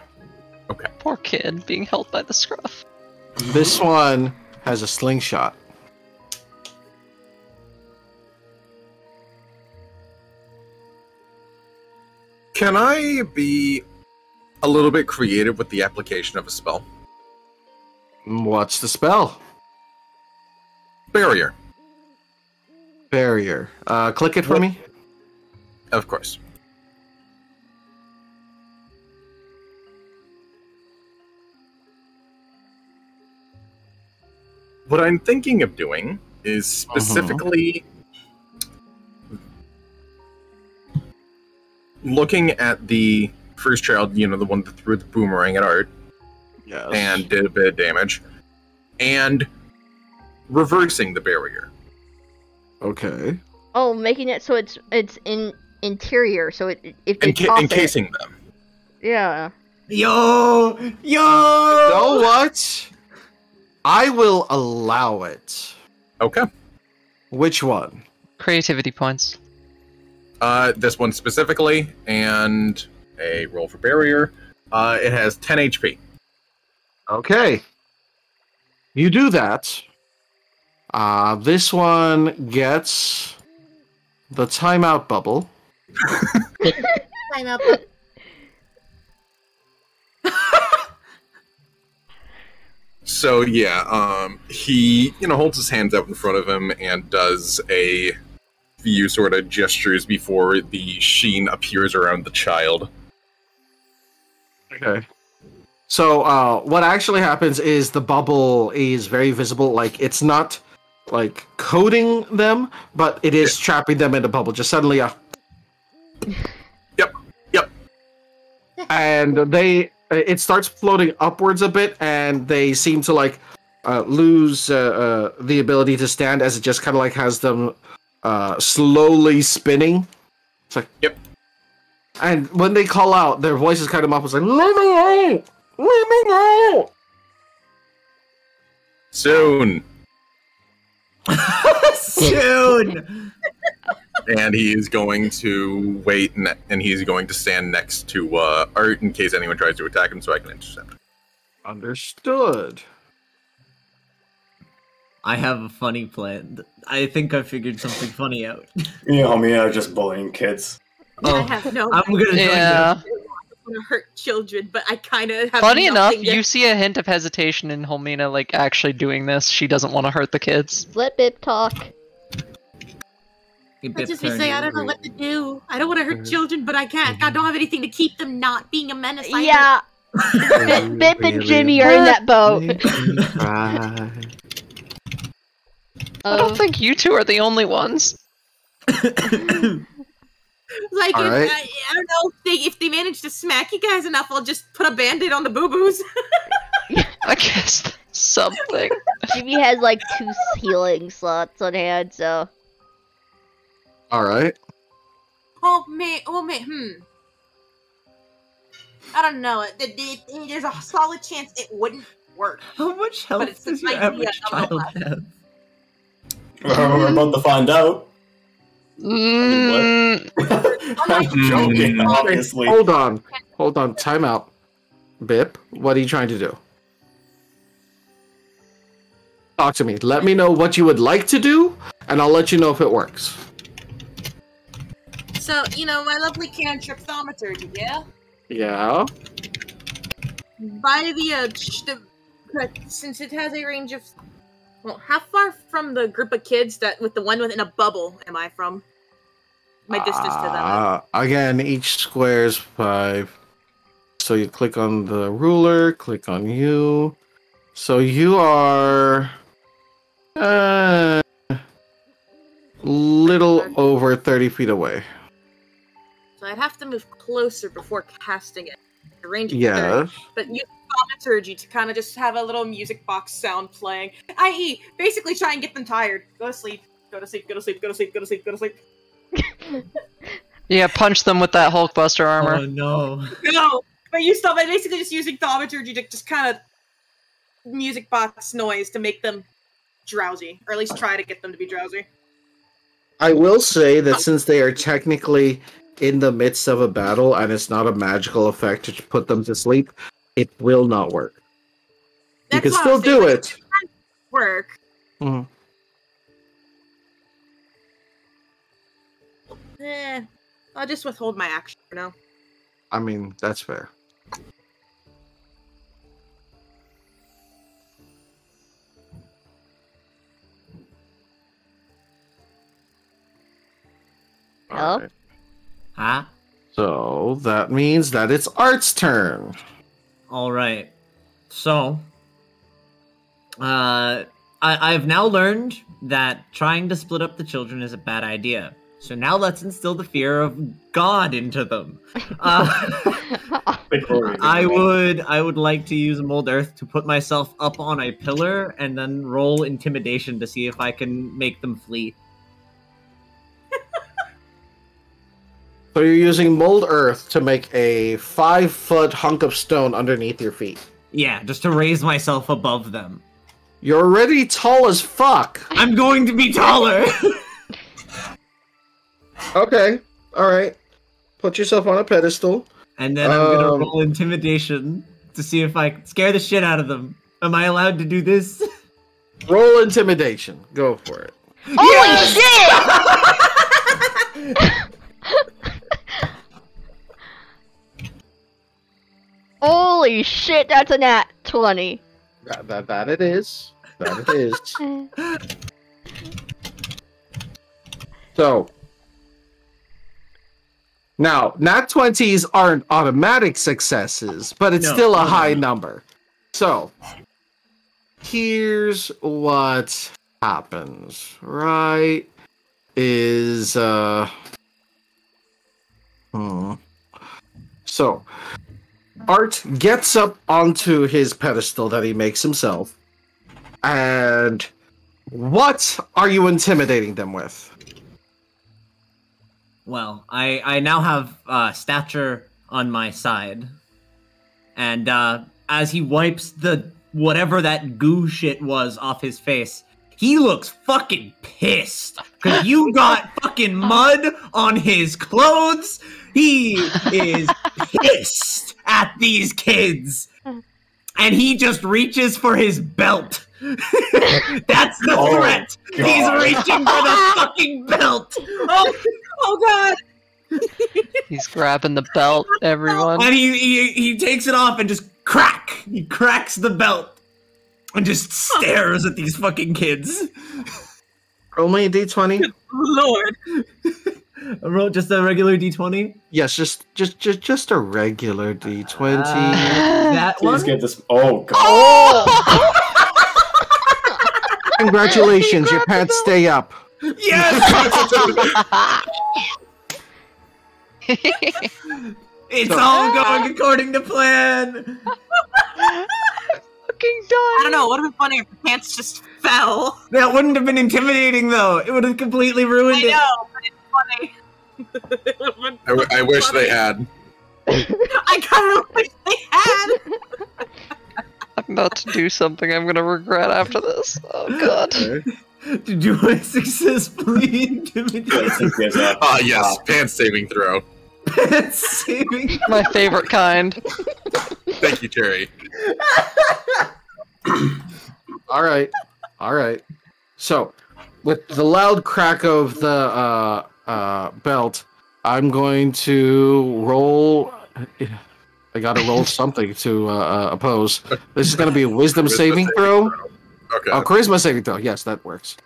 Speaker 3: Poor kid being held by the scruff.
Speaker 2: This one has a slingshot.
Speaker 6: Can I be a little bit creative with the application of a spell?
Speaker 2: What's the spell?
Speaker 6: Barrier,
Speaker 2: Barrier. Click it for
Speaker 6: What-
Speaker 2: me.
Speaker 6: of course. What I'm thinking of doing is specifically looking at the first child, you know, the one that threw the boomerang at Art
Speaker 2: Yes.
Speaker 6: and did a bit of damage, and reversing the barrier.
Speaker 2: Okay.
Speaker 1: Oh, making it so it's in interior, so if they toss it,
Speaker 6: Encasing them.
Speaker 1: yeah.
Speaker 5: Yo!
Speaker 2: You know what? I will allow it.
Speaker 6: Okay.
Speaker 2: Which one?
Speaker 3: Creativity points.
Speaker 6: This one specifically, and a roll for barrier. It has 10 HP.
Speaker 2: Okay. You do that. This one gets the timeout bubble.
Speaker 7: Sign up.
Speaker 6: So yeah, he holds his hands out in front of him and does a few sort of gestures before the sheen appears around the child.
Speaker 2: Okay. So what actually happens is the bubble is very visible. Like it's not like coating them, but it is trapping them in the bubble. Just suddenly a
Speaker 6: Yep.
Speaker 2: And it starts floating upwards a bit, and they seem to like lose the ability to stand as it just kind of like has them slowly spinning. It's like,
Speaker 6: yep.
Speaker 2: And when they call out, their voices kind of up. It's like, let me out! Let me out!
Speaker 6: Soon.
Speaker 5: Soon.
Speaker 6: And he is going to wait, and he's going to stand next to Art in case anyone tries to attack him, so I can intercept.
Speaker 2: Understood.
Speaker 5: I have a funny plan. I think I figured something funny out.
Speaker 4: You know me, I'm just bullying kids.
Speaker 5: Oh,
Speaker 8: I have no.
Speaker 5: I'm gonna join
Speaker 3: Yeah.
Speaker 5: them.
Speaker 8: want to hurt children, but I kind of have.
Speaker 3: Funny enough,
Speaker 8: nothing to-
Speaker 3: you see a hint of hesitation in Helmina, like actually doing this. She doesn't want to hurt the kids.
Speaker 1: Let Bip talk.
Speaker 8: I just be saying I don't know what to do. I don't want to hurt children, but I can't. I don't have anything to keep them not being a menace. either.
Speaker 1: Yeah. Bip and Jimmy are in that boat.
Speaker 3: I don't think you two are the only ones.
Speaker 8: Like,
Speaker 2: All
Speaker 8: if,
Speaker 2: right.
Speaker 8: I don't know if they manage to smack you guys enough, I'll just put a band-aid on the boo-boos.
Speaker 3: I guess that's something.
Speaker 1: Jimmy has like 2 healing slots on hand, so.
Speaker 2: Alright.
Speaker 8: Oh man, I don't know. There's a solid chance it wouldn't work.
Speaker 5: How much
Speaker 8: But
Speaker 5: health
Speaker 8: it's the
Speaker 5: does your
Speaker 8: idea
Speaker 5: average
Speaker 8: of
Speaker 5: child
Speaker 8: life.
Speaker 5: have?
Speaker 4: We're about to find out.
Speaker 3: Mm,
Speaker 4: I'm joking, obviously.
Speaker 2: Hold on, time out. Bip, what are you trying to do? Talk to me. Let me know what you would like to do, and I'll let you know if it works.
Speaker 8: So, my lovely cantrip thaumaturgy, yeah?
Speaker 2: Yeah?
Speaker 8: By since it has a range of... Well, how far from the group of kids with the one within a bubble am I from? My distance to them.
Speaker 2: Again, each square is 5. So you click on the ruler, click on you. So you are... little over 30 feet away.
Speaker 8: So I'd have to move closer before casting it. The range of 30.
Speaker 2: Yes.
Speaker 8: But use thaumaturgy to kind of just have a little music box sound playing. I.e., basically try and get them tired. Go to sleep. Go to sleep. Go to sleep. Go to sleep. Go to sleep. Go to sleep.
Speaker 3: yeah, punch them with that Hulkbuster armor.
Speaker 5: Oh no.
Speaker 8: No, but by basically just using thaumaturgy to just kind of music box noise to make them drowsy, or at least try to get them to be drowsy.
Speaker 2: I will say that since they are technically in the midst of a battle and it's not a magical effect to put them to sleep, it will not work. You can
Speaker 8: That's
Speaker 2: still
Speaker 8: what I'm
Speaker 2: do
Speaker 8: saying,
Speaker 2: it.
Speaker 8: Work.
Speaker 2: Mhm.
Speaker 8: I'll just withhold my action for now.
Speaker 2: I mean, that's fair.
Speaker 1: Yep.
Speaker 2: Alright.
Speaker 5: Huh?
Speaker 2: So that means that it's Art's turn.
Speaker 5: All right. So, I've now learned that trying to split up the children is a bad idea. So now let's instill the fear of God into them. I would like to use Mold Earth to put myself up on a pillar and then roll intimidation to see if I can make them flee.
Speaker 2: So you're using Mold Earth to make a 5-foot hunk of stone underneath your feet.
Speaker 5: Yeah, just to raise myself above them.
Speaker 2: You're already tall as fuck.
Speaker 5: I'm going to be taller.
Speaker 2: Okay, alright. Put yourself on a pedestal.
Speaker 5: And then I'm gonna roll intimidation to see if I can scare the shit out of them. Am I allowed to do this?
Speaker 2: Roll intimidation. Go for it.
Speaker 1: Holy shit! Holy shit, that's a nat 20.
Speaker 2: That it is. That it is. So, now, nat 20s aren't automatic successes, but it's
Speaker 5: No,
Speaker 2: still a
Speaker 5: no,
Speaker 2: high
Speaker 5: no.
Speaker 2: number. So, here's what happens, right? So, Art gets up onto his pedestal that he makes himself, and what are you intimidating them with?
Speaker 5: Well, I now have stature on my side, and as he wipes the whatever that goo shit was off his face, he looks fucking pissed because you got fucking mud on his clothes. He is pissed at these kids, and he just reaches for his belt. That's the threat.
Speaker 4: God.
Speaker 5: He's reaching for the fucking belt.
Speaker 8: Oh god!
Speaker 3: He's grabbing the belt, everyone.
Speaker 5: And he takes it off and just crack! He cracks the belt and just stares at these fucking kids.
Speaker 2: Roll me a d20.
Speaker 8: Lord.
Speaker 5: Roll just a regular d20.
Speaker 2: Yes, just a regular d20.
Speaker 5: That
Speaker 4: Please
Speaker 5: one.
Speaker 4: get this. Oh god.
Speaker 2: Congratulations, your pants stay up.
Speaker 5: Yes! It's all going according to plan.
Speaker 3: Fucking die.
Speaker 8: I don't know. It would have been funny if the pants just fell.
Speaker 5: That wouldn't have been intimidating though. It would have completely ruined
Speaker 8: I
Speaker 5: it.
Speaker 8: know, but it's funny. It would've been
Speaker 6: I wish
Speaker 8: funny.
Speaker 6: they had.
Speaker 8: I kind of wish they had.
Speaker 3: I'm about to do something I'm gonna regret after this. Oh god.
Speaker 5: Did you successfully intimidate?
Speaker 6: Yes, pants saving throw.
Speaker 5: Saving.
Speaker 3: My favorite kind.
Speaker 6: Thank you, Terry.
Speaker 2: All right. So, with the loud crack of the belt, I'm going to roll. I gotta roll something to oppose. This is gonna be a wisdom saving throw.
Speaker 6: Okay.
Speaker 2: Oh, charisma saving throw. Yes, that works.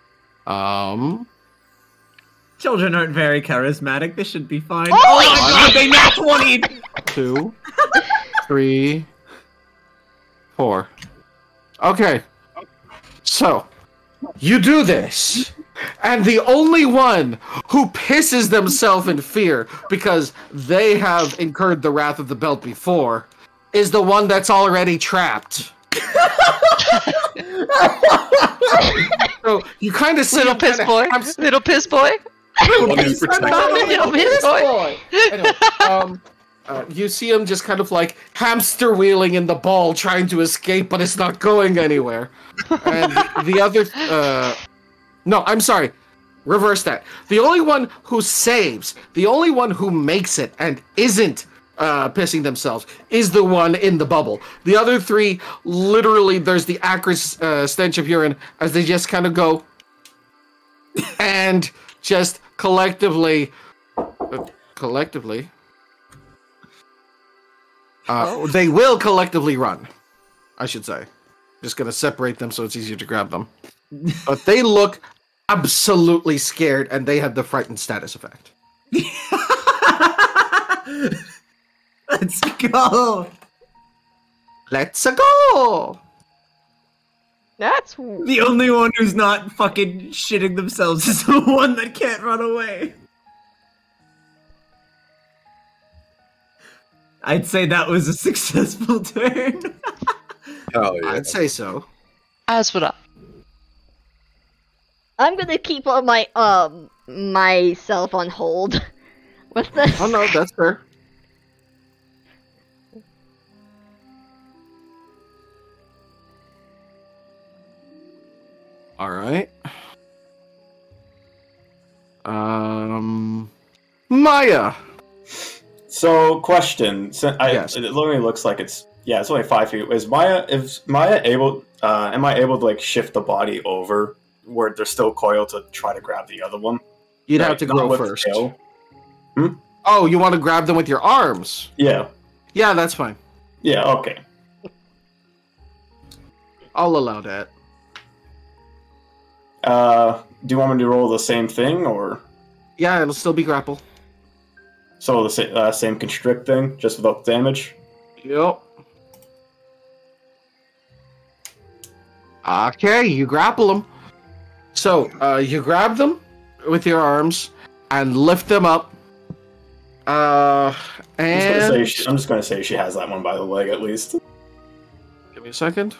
Speaker 5: Children aren't very charismatic. This should be fine.
Speaker 1: Holy
Speaker 5: my god, they nat 20!
Speaker 2: 2, 3, 4. Okay. So, you do this, and the only one who pisses themselves in fear because they have incurred the wrath of the belt before is the one that's already trapped. So you kind of sit
Speaker 3: Little
Speaker 2: up
Speaker 3: piss boy. Little piss boy.
Speaker 6: One who's protected.
Speaker 3: Little piss boy.
Speaker 2: Anyway, you see him just kind of like hamster wheeling in the ball, trying to escape, but it's not going anywhere. And the other, no, I'm sorry, reverse that. The only one who saves, the only one who makes it and isn't pissing themselves is the one in the bubble. The other three, literally, there's the acrid stench of urine as they just kind of go and just collectively, they will collectively run, I should say. Just gonna separate them so it's easier to grab them. But they look absolutely scared, and they have the frightened status effect.
Speaker 5: Let's go!
Speaker 2: Let's go!
Speaker 1: That's
Speaker 5: The only one who's not fucking shitting themselves is the one that can't run away. I'd say that was a successful turn.
Speaker 6: Hell yeah.
Speaker 2: I'd say so.
Speaker 3: As would I.
Speaker 1: I'm gonna keep on my myself on hold with this.
Speaker 2: Oh no, that's fair. All right. Maya.
Speaker 4: So, question.
Speaker 2: Yes.
Speaker 4: It literally looks like it's only 5 feet. Is Maya able? Am I able to like shift the body over where they're still coiled to try to grab the other one?
Speaker 2: You'd
Speaker 4: Like,
Speaker 2: have to
Speaker 4: not
Speaker 2: go
Speaker 4: with the
Speaker 2: first.
Speaker 4: tail?
Speaker 2: Oh, you want to grab them with your arms?
Speaker 4: Yeah.
Speaker 2: Yeah, that's fine.
Speaker 4: Yeah. Okay.
Speaker 2: I'll allow that.
Speaker 4: Do you want me to roll the same thing, or
Speaker 2: Yeah, it'll still be grapple.
Speaker 4: so the same constrict thing, just without damage?
Speaker 2: Yep. Okay, you grapple them. So, you grab them with your arms and lift them up And
Speaker 4: I'm just gonna say she has that one by the leg at least.
Speaker 2: give me a second.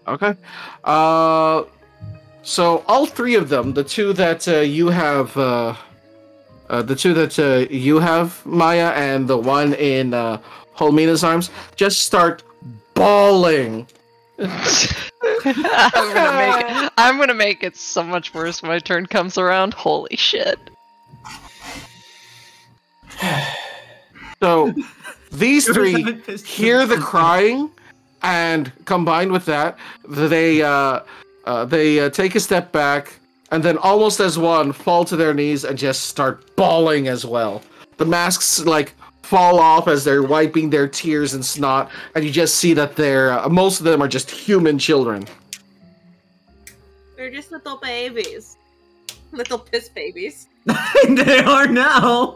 Speaker 2: Okay. So all three of them, the two that you have, Maya, and the one in Holmina's arms, just start bawling.
Speaker 3: I'm gonna make it so much worse when my turn comes around. Holy shit.
Speaker 2: So these three hear the crying, and combined with that, they take a step back, and then almost as one, fall to their knees and just start bawling as well. The masks like fall off as they're wiping their tears and snot, and you just see that they're most of them are just human children.
Speaker 8: They're just little babies. Little piss babies.
Speaker 5: They are now.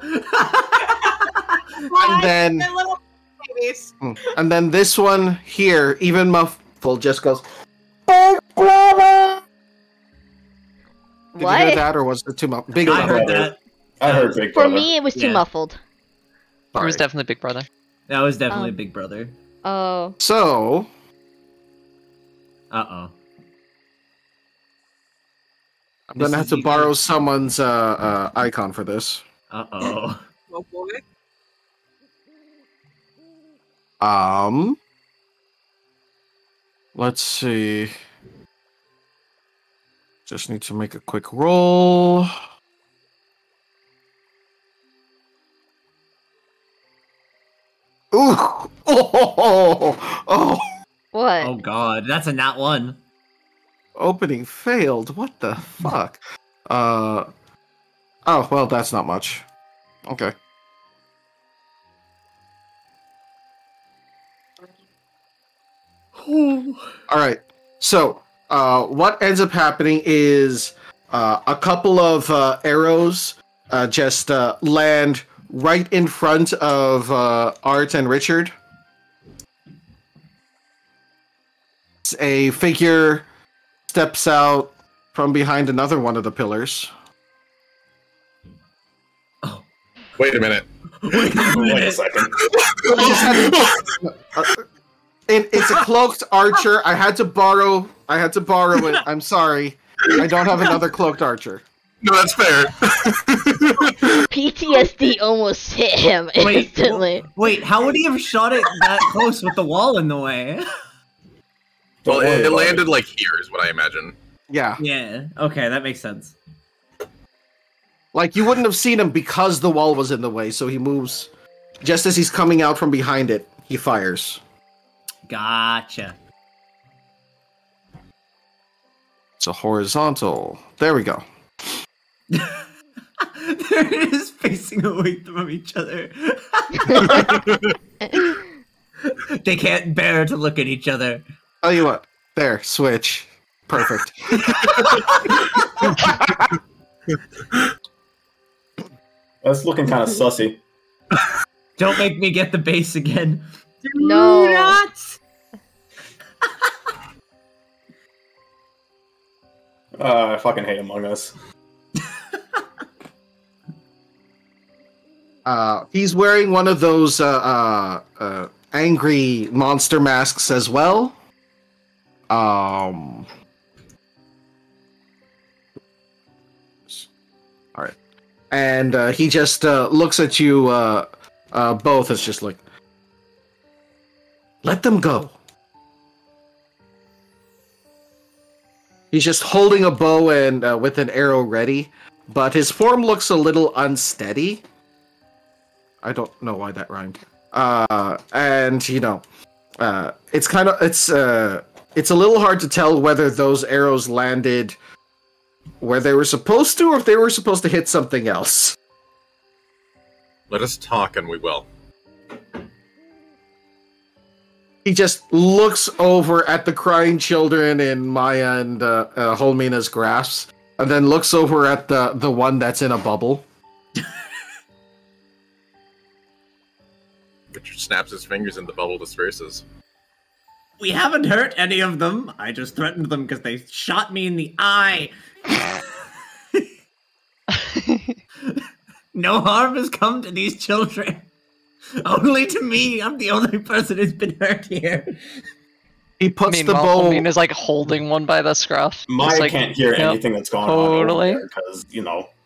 Speaker 2: And then,
Speaker 8: They're little babies.
Speaker 2: and then this one here, even muffled, just goes. Big brother! Did you hear
Speaker 1: What?
Speaker 2: that, or was it too muffled? Big
Speaker 5: I
Speaker 2: brother.
Speaker 5: heard that.
Speaker 4: I heard Big
Speaker 1: For
Speaker 4: Brother.
Speaker 1: me, it was too
Speaker 5: Yeah.
Speaker 1: muffled.
Speaker 3: It was
Speaker 2: Sorry.
Speaker 3: definitely Big Brother.
Speaker 5: That was definitely Big Brother.
Speaker 1: Oh.
Speaker 2: So,
Speaker 5: Uh-oh.
Speaker 2: I'm gonna have to borrow someone's icon for this.
Speaker 5: Uh-oh.
Speaker 8: Oh boy.
Speaker 2: Let's see. Just need to make a quick roll. Ooh! Oh!
Speaker 1: What?
Speaker 5: Oh god, that's a nat one.
Speaker 2: Opening failed. What the fuck? Oh, well, that's not much. Okay. Alright. So, what ends up happening is a couple of arrows just land right in front of Art and Richard. A figure steps out from behind another one of the pillars.
Speaker 6: Wait a minute.
Speaker 4: Wait a second.
Speaker 2: It's a cloaked archer. I had to borrow it. I'm sorry. I don't have another cloaked archer.
Speaker 6: No, that's fair.
Speaker 1: PTSD almost hit him instantly.
Speaker 5: Wait, how would he have shot it that close with the wall in the way?
Speaker 6: Well,
Speaker 4: Don't worry
Speaker 6: it
Speaker 4: about
Speaker 6: landed like here, is what I imagine.
Speaker 2: Yeah.
Speaker 5: Yeah, okay, that makes sense.
Speaker 2: Like, you wouldn't have seen him because the wall was in the way, so he moves. Just as he's coming out from behind it, he fires.
Speaker 5: Gotcha.
Speaker 2: It's a horizontal. There we go.
Speaker 5: They're just facing away from each other. They can't bear to look at each other.
Speaker 2: Tell you what. There, switch. Perfect.
Speaker 4: That's looking kind of sussy.
Speaker 5: Don't make me get the base again.
Speaker 1: No.
Speaker 8: Do not.
Speaker 4: I fucking hate Among Us.
Speaker 2: He's wearing one of those angry monster masks as well. All right, and he just looks at you both as just like, let them go. He's just holding a bow and with an arrow ready, but his form looks a little unsteady. I don't know why that rhymed. And you know, it's a little hard to tell whether those arrows landed where they were supposed to, or if they were supposed to hit something else.
Speaker 6: Let us talk, and we will.
Speaker 2: He just looks over at the crying children in Maya and Holmina's grasp, and then looks over at the one that's in a bubble.
Speaker 6: Richard snaps his fingers and the bubble disperses.
Speaker 5: We haven't hurt any of them. I just threatened them because they shot me in the eye. No harm has come to these children. Only to me. I'm the only person who's been hurt here.
Speaker 2: He puts the
Speaker 3: Meanwhile,
Speaker 2: bow.
Speaker 3: Is like holding one by the scruff.
Speaker 4: Maya
Speaker 3: Just like,
Speaker 4: can't hear
Speaker 3: yep,
Speaker 4: anything that's going
Speaker 3: totally.
Speaker 4: on because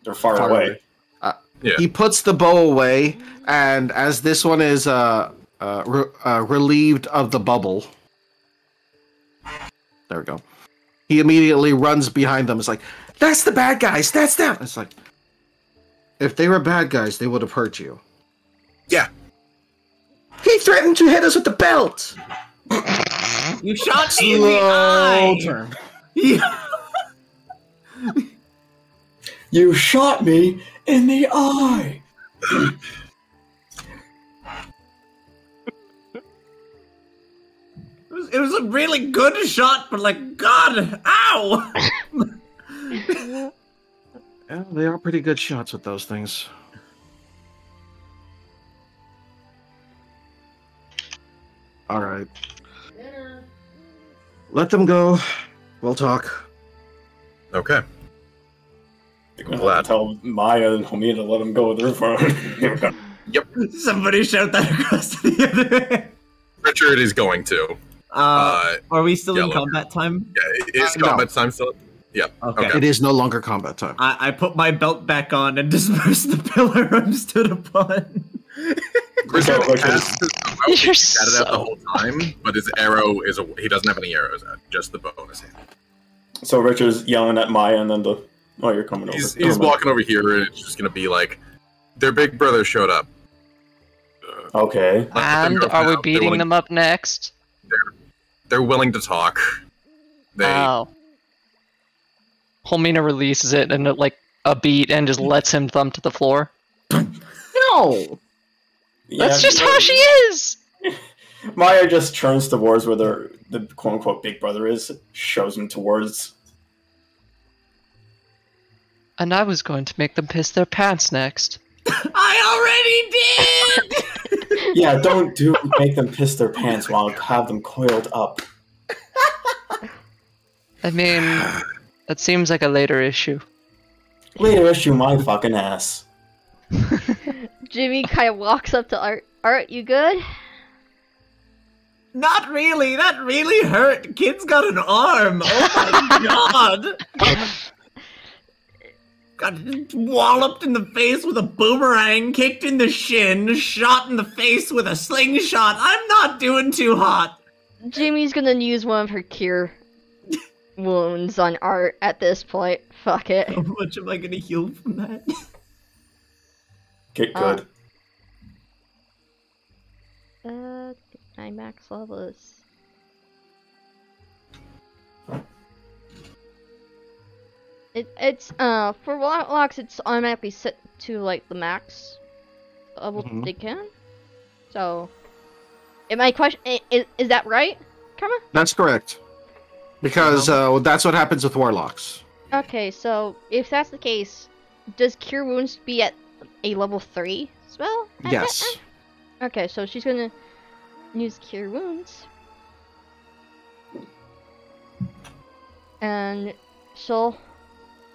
Speaker 4: they're far
Speaker 2: Far
Speaker 4: away.
Speaker 2: away.
Speaker 6: Yeah.
Speaker 2: He puts the bow away, and as this one is relieved of the bubble, there we go. He immediately runs behind them. It's like, that's the bad guys. That's them. It's like, if they were bad guys, they would have hurt you.
Speaker 6: Yeah.
Speaker 2: He threatened to hit us with the belt.
Speaker 5: You shot me in the eye.
Speaker 2: turn.
Speaker 5: Yeah.
Speaker 4: You shot me in the eye.
Speaker 5: It was a really good shot, but like, God, ow!
Speaker 2: Yeah, they are pretty good shots with those things. All right. Let them go. We'll talk.
Speaker 6: Okay.
Speaker 4: I'm glad to tell Maya and Homie to let them go with their phone.
Speaker 5: Somebody shout that across to the other end.
Speaker 6: Richard is going to.
Speaker 5: Are we still in
Speaker 6: yellow.
Speaker 5: combat time?
Speaker 6: Yeah, is
Speaker 2: No.
Speaker 6: combat time still? Yeah.
Speaker 5: Okay.
Speaker 2: It is no longer combat time.
Speaker 5: I put my belt back on and dispersed the pillar I'm stood upon.
Speaker 6: Richard
Speaker 4: Okay.
Speaker 6: has his bow.
Speaker 3: You're
Speaker 6: He's got it out the
Speaker 3: so-
Speaker 6: whole time, but his arrow is he doesn't have any arrows out, just the bow in his hand.
Speaker 4: So Richard's yelling at Maya, and then you're coming over.
Speaker 6: He's
Speaker 4: Never mind.
Speaker 6: walking over here, and it's just gonna be like, their big brother showed up.
Speaker 4: Okay.
Speaker 6: Let them
Speaker 3: And
Speaker 6: go
Speaker 3: are we
Speaker 6: now. They're
Speaker 3: beating
Speaker 6: willing-
Speaker 3: them up next?
Speaker 6: They're willing to talk. They
Speaker 3: Oh. Homina releases it and like a beat and just lets him thump to the floor.
Speaker 2: No.
Speaker 3: That's
Speaker 4: Yeah,
Speaker 3: just how she is!
Speaker 4: Maya just turns towards where the quote unquote big brother is, shows him towards.
Speaker 3: And I was going to make them piss their pants next.
Speaker 5: I already did!
Speaker 4: Yeah, don't make them piss their pants while I have them coiled up.
Speaker 3: I mean, that seems like a later issue.
Speaker 4: Later issue my fucking ass.
Speaker 1: Jimmy kind of walks up to Art. Art, you good?
Speaker 5: Not really. That really hurt. Kid's got an arm. Oh my god. Got walloped in the face with a boomerang, kicked in the shin, shot in the face with a slingshot. I'm not doing too hot.
Speaker 1: Jimmy's gonna use one of her cure wounds on Art at this point. Fuck it.
Speaker 5: How much am I gonna heal from that?
Speaker 4: Get good.
Speaker 1: 9 max levels. It's for locks it's automatically set to like the max level
Speaker 2: Mhm.
Speaker 1: they can. So, am I question is that right, Karma?
Speaker 2: That's correct. Because that's what happens with warlocks.
Speaker 1: Okay, so if that's the case, does Cure Wounds be at a level 3 spell?
Speaker 2: Yes.
Speaker 1: Okay, so she's gonna use Cure Wounds. And she'll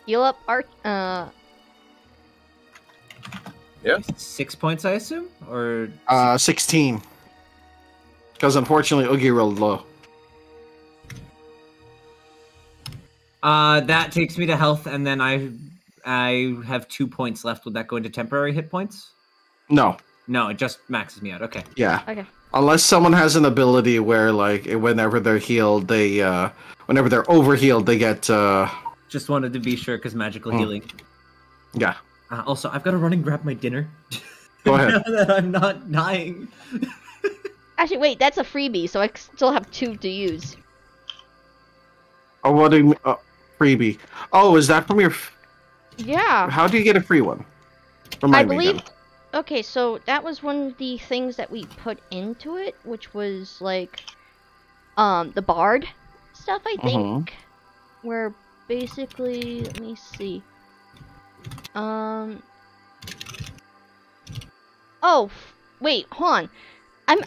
Speaker 1: heal up Art,
Speaker 6: yeah.
Speaker 5: 6 points, I assume? Or
Speaker 2: 16. Because unfortunately, Oogie rolled low.
Speaker 5: that takes me to health, and then I have 2 points left. Would that go into temporary hit points?
Speaker 2: No.
Speaker 5: No, it just maxes me out. Okay.
Speaker 2: Yeah.
Speaker 1: Okay.
Speaker 2: Unless someone has an ability where, like, whenever they're healed, they, whenever they're overhealed, they get,
Speaker 5: Just wanted to be sure because magical healing.
Speaker 2: yeah.
Speaker 5: Also, I've got to run and grab my dinner.
Speaker 2: Go ahead.
Speaker 5: Now that I'm not dying.
Speaker 1: Actually, wait, that's a freebie, so I still have 2 to use.
Speaker 2: Oh, what do you mean? Freebie. Oh, is that from your...
Speaker 1: Yeah.
Speaker 2: How do you get a free one?
Speaker 1: I
Speaker 2: Remind me
Speaker 1: believe.
Speaker 2: again.
Speaker 1: Okay, so that was one of the things that we put into it, which was like, the bard stuff. I think, where basically, let me see. Oh, wait, hold on.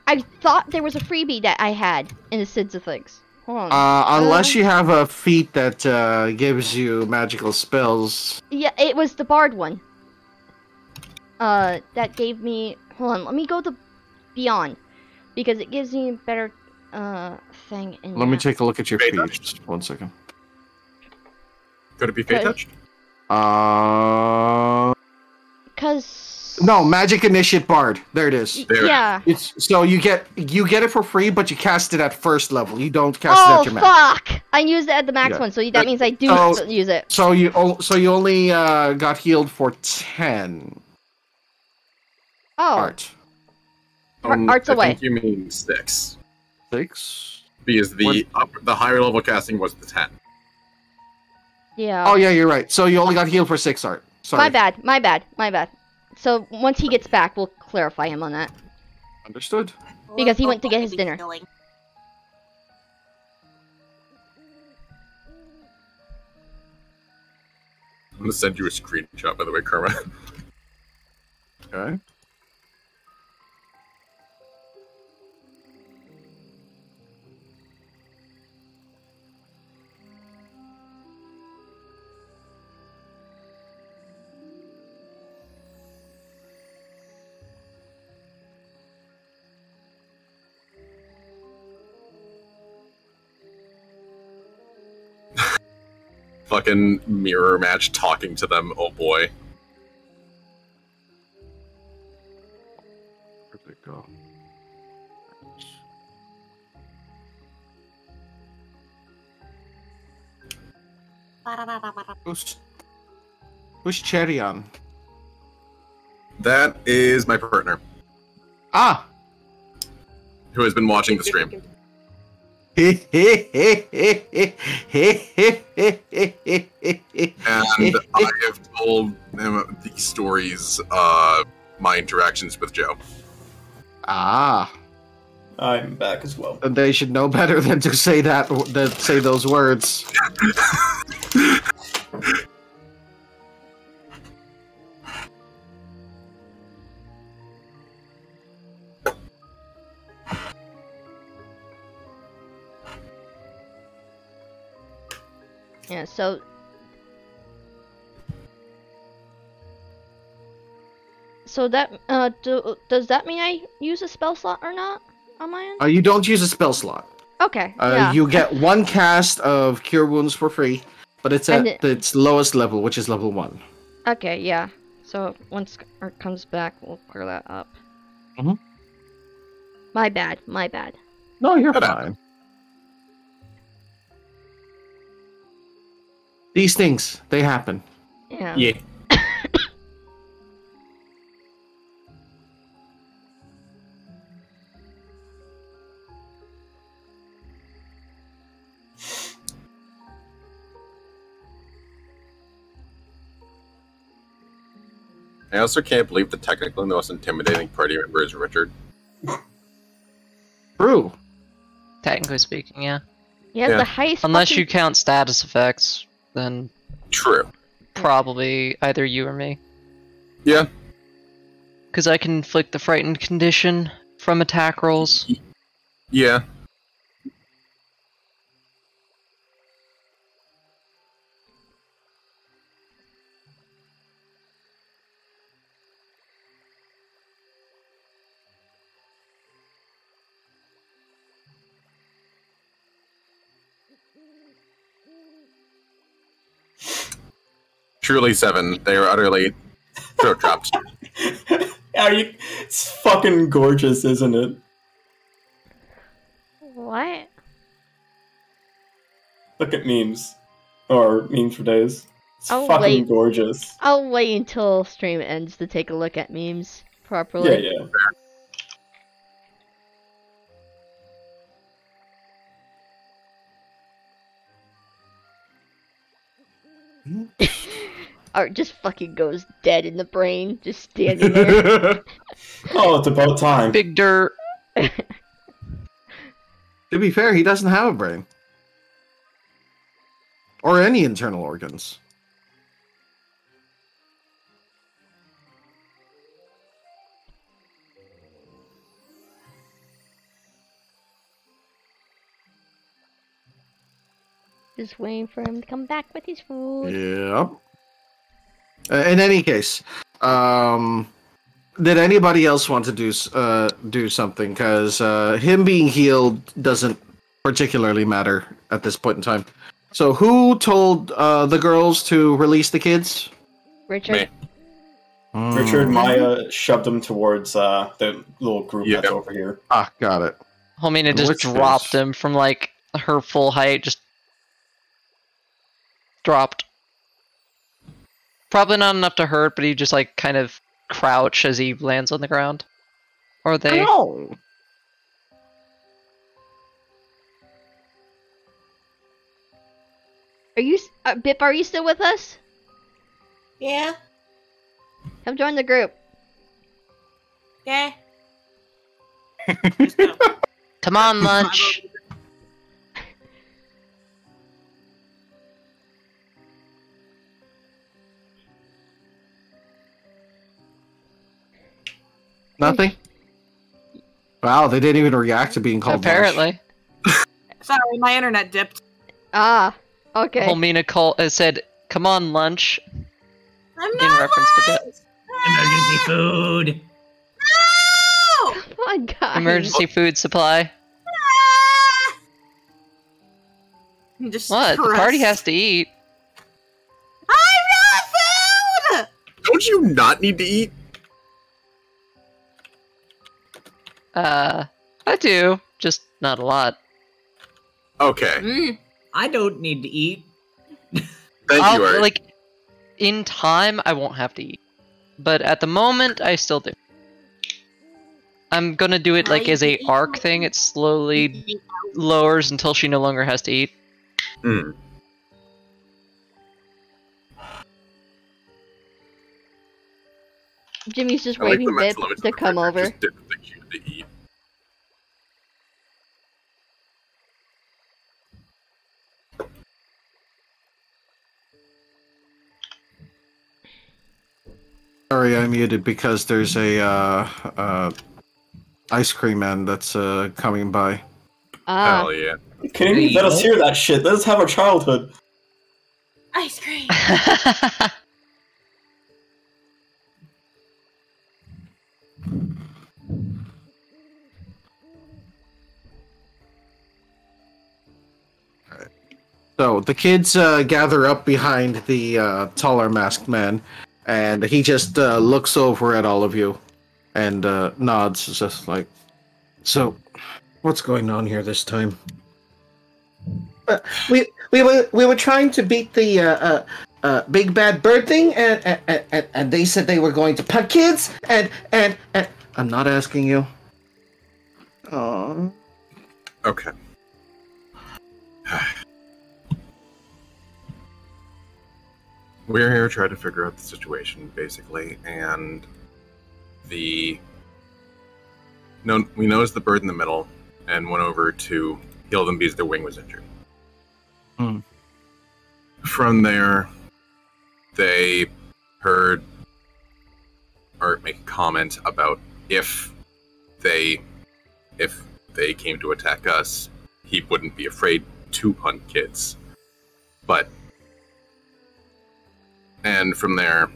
Speaker 1: I thought there was a freebie that I had in the Sids of Things. Hold on.
Speaker 2: Unless you have a feat that gives you magical spells.
Speaker 1: Yeah, it was the bard one. that gave me. Hold on, let me go to Beyond because it gives me a better thing. In
Speaker 2: Let me
Speaker 1: that.
Speaker 2: take a look at your
Speaker 6: Fey
Speaker 2: feed.
Speaker 6: touch?
Speaker 2: Just 1 second.
Speaker 6: Could it be Fey touched?
Speaker 1: Cause
Speaker 2: No, Magic Initiate Bard. There it is.
Speaker 6: There.
Speaker 1: yeah.
Speaker 2: It's so you get it for free, but you cast it at first level. You don't cast it
Speaker 1: Oh
Speaker 2: at your max.
Speaker 1: fuck! I used it at the max
Speaker 2: Yeah.
Speaker 1: one, so that means I do
Speaker 2: So-
Speaker 1: use it.
Speaker 2: So you only got healed for 10
Speaker 1: Oh,
Speaker 2: art.
Speaker 1: Art's
Speaker 6: I
Speaker 1: away.
Speaker 6: think you mean 6.
Speaker 2: 6.
Speaker 6: Because the higher level casting was the 10.
Speaker 1: yeah.
Speaker 2: Oh yeah, you're right. So you only got healed for 6 art. Sorry.
Speaker 1: My bad. So once he gets back, we'll clarify him on that.
Speaker 2: Understood.
Speaker 1: Because he went to get his dinner.
Speaker 6: I'm gonna send you a screenshot, by the way, Kermit.
Speaker 2: Okay.
Speaker 6: Fucking mirror match talking to them, oh boy.
Speaker 2: Where'd it go? Who's Cherry on?
Speaker 6: That is my partner,
Speaker 2: Ah!
Speaker 6: who has been watching the stream. And I have told him these stories, my interactions with Joe.
Speaker 2: Ah.
Speaker 4: I'm back as well.
Speaker 2: And they should know better than to say say those words.
Speaker 1: Yeah. So. So that does that mean I use a spell slot or not on my end?
Speaker 2: You don't use a spell slot.
Speaker 1: Okay. Yeah.
Speaker 2: You get 1 cast of Cure Wounds for free, but it's
Speaker 1: And
Speaker 2: at its lowest level, which is level 1.
Speaker 1: Okay. Yeah. So once Art comes back, we'll clear that up.
Speaker 2: Mhm.
Speaker 1: My bad.
Speaker 2: No, you're
Speaker 6: Shut up.
Speaker 2: fine. These things, they happen.
Speaker 1: Yeah.
Speaker 6: Yeah. I also can't believe that technically the most intimidating party member is Richard.
Speaker 2: True.
Speaker 3: Technically speaking, yeah.
Speaker 1: He has
Speaker 6: Yeah.
Speaker 1: the highest.
Speaker 3: Unless
Speaker 1: fucking-
Speaker 3: you count status effects, then
Speaker 6: True.
Speaker 3: probably either you or me.
Speaker 6: Yeah.
Speaker 3: Because I can inflict the frightened condition from attack rolls.
Speaker 6: Yeah. Truly 7. They are utterly throat dropped.
Speaker 4: Are you? It's fucking gorgeous, isn't it?
Speaker 1: What?
Speaker 4: Look at memes. Or memes for days. It's
Speaker 1: Oh,
Speaker 4: fucking
Speaker 1: wait.
Speaker 4: gorgeous.
Speaker 1: I'll wait until stream ends to take a look at memes
Speaker 4: Yeah,
Speaker 1: properly.
Speaker 4: yeah.
Speaker 1: Art just fucking goes dead in the brain, just standing there.
Speaker 4: Oh, it's about time.
Speaker 3: Big dirt.
Speaker 2: To be fair, he doesn't have a brain. Or any internal organs.
Speaker 1: Just waiting for him to come back with his food.
Speaker 2: Yep. In any case, did anybody else want to do something? Because him being healed doesn't particularly matter at this point in time. So who told the girls to release the kids?
Speaker 1: Richard.
Speaker 6: Me.
Speaker 4: Richard, Maya shoved them towards the little group that's over here.
Speaker 2: Ah, got it.
Speaker 3: Homina
Speaker 2: In
Speaker 3: just
Speaker 2: which
Speaker 3: dropped
Speaker 2: case-
Speaker 3: him from like her full height, just dropped. Probably not enough to hurt, but he just like kind of crouch as he lands on the ground. Or they.
Speaker 2: Ow!
Speaker 1: Are you, Bip? Are you still with us?
Speaker 7: Yeah.
Speaker 1: Come join the group.
Speaker 7: Yeah.
Speaker 3: Come on, lunch.
Speaker 2: Nothing. Wow, they didn't even react to being called.
Speaker 3: Apparently.
Speaker 8: Sorry, my internet dipped.
Speaker 1: Ah, okay.
Speaker 3: Homina said, "Come on, lunch."
Speaker 7: I'm
Speaker 3: In
Speaker 7: not
Speaker 3: reference to
Speaker 7: lunch!
Speaker 5: Emergency food.
Speaker 7: No!
Speaker 1: Come on, guys.
Speaker 3: Emergency food supply.
Speaker 7: I'm just
Speaker 3: What? The party
Speaker 7: stressed.
Speaker 3: has to eat.
Speaker 7: I'm not food!
Speaker 6: Don't you not need to eat?
Speaker 3: I do, just not a lot.
Speaker 6: Okay.
Speaker 5: I don't need to eat.
Speaker 6: Thank you, Art.
Speaker 3: Like, in time, I won't have to eat. But at the moment, I still do. I'm gonna do it like as a arc thing. It slowly lowers until she no longer has to eat.
Speaker 6: Hmm.
Speaker 1: Jimmy's just
Speaker 6: I like the
Speaker 1: waiting Bip
Speaker 6: mental image
Speaker 1: to
Speaker 6: of
Speaker 1: come
Speaker 6: Richard
Speaker 1: over.
Speaker 6: just didn't think you had to eat.
Speaker 2: Sorry, I muted because there's a ice cream man that's coming by.
Speaker 1: Ah,
Speaker 6: Hell yeah.
Speaker 4: Can you let us hear that shit? Let us have our childhood.
Speaker 7: Ice cream.
Speaker 2: So the kids gather up behind the taller masked man, and he just looks over at all of you and nods, just like, "So, what's going on here this time?" We were trying to beat the big bad bird thing, and they said they were going to pet kids, and I'm not asking you. Oh.
Speaker 6: Okay. We're here trying to figure out the situation, basically, and we noticed the bird in the middle and went over to heal them because their wing was injured.
Speaker 2: Hmm.
Speaker 6: From there, they heard Art make a comment about if they came to attack us, he wouldn't be afraid to hunt kids. And from there,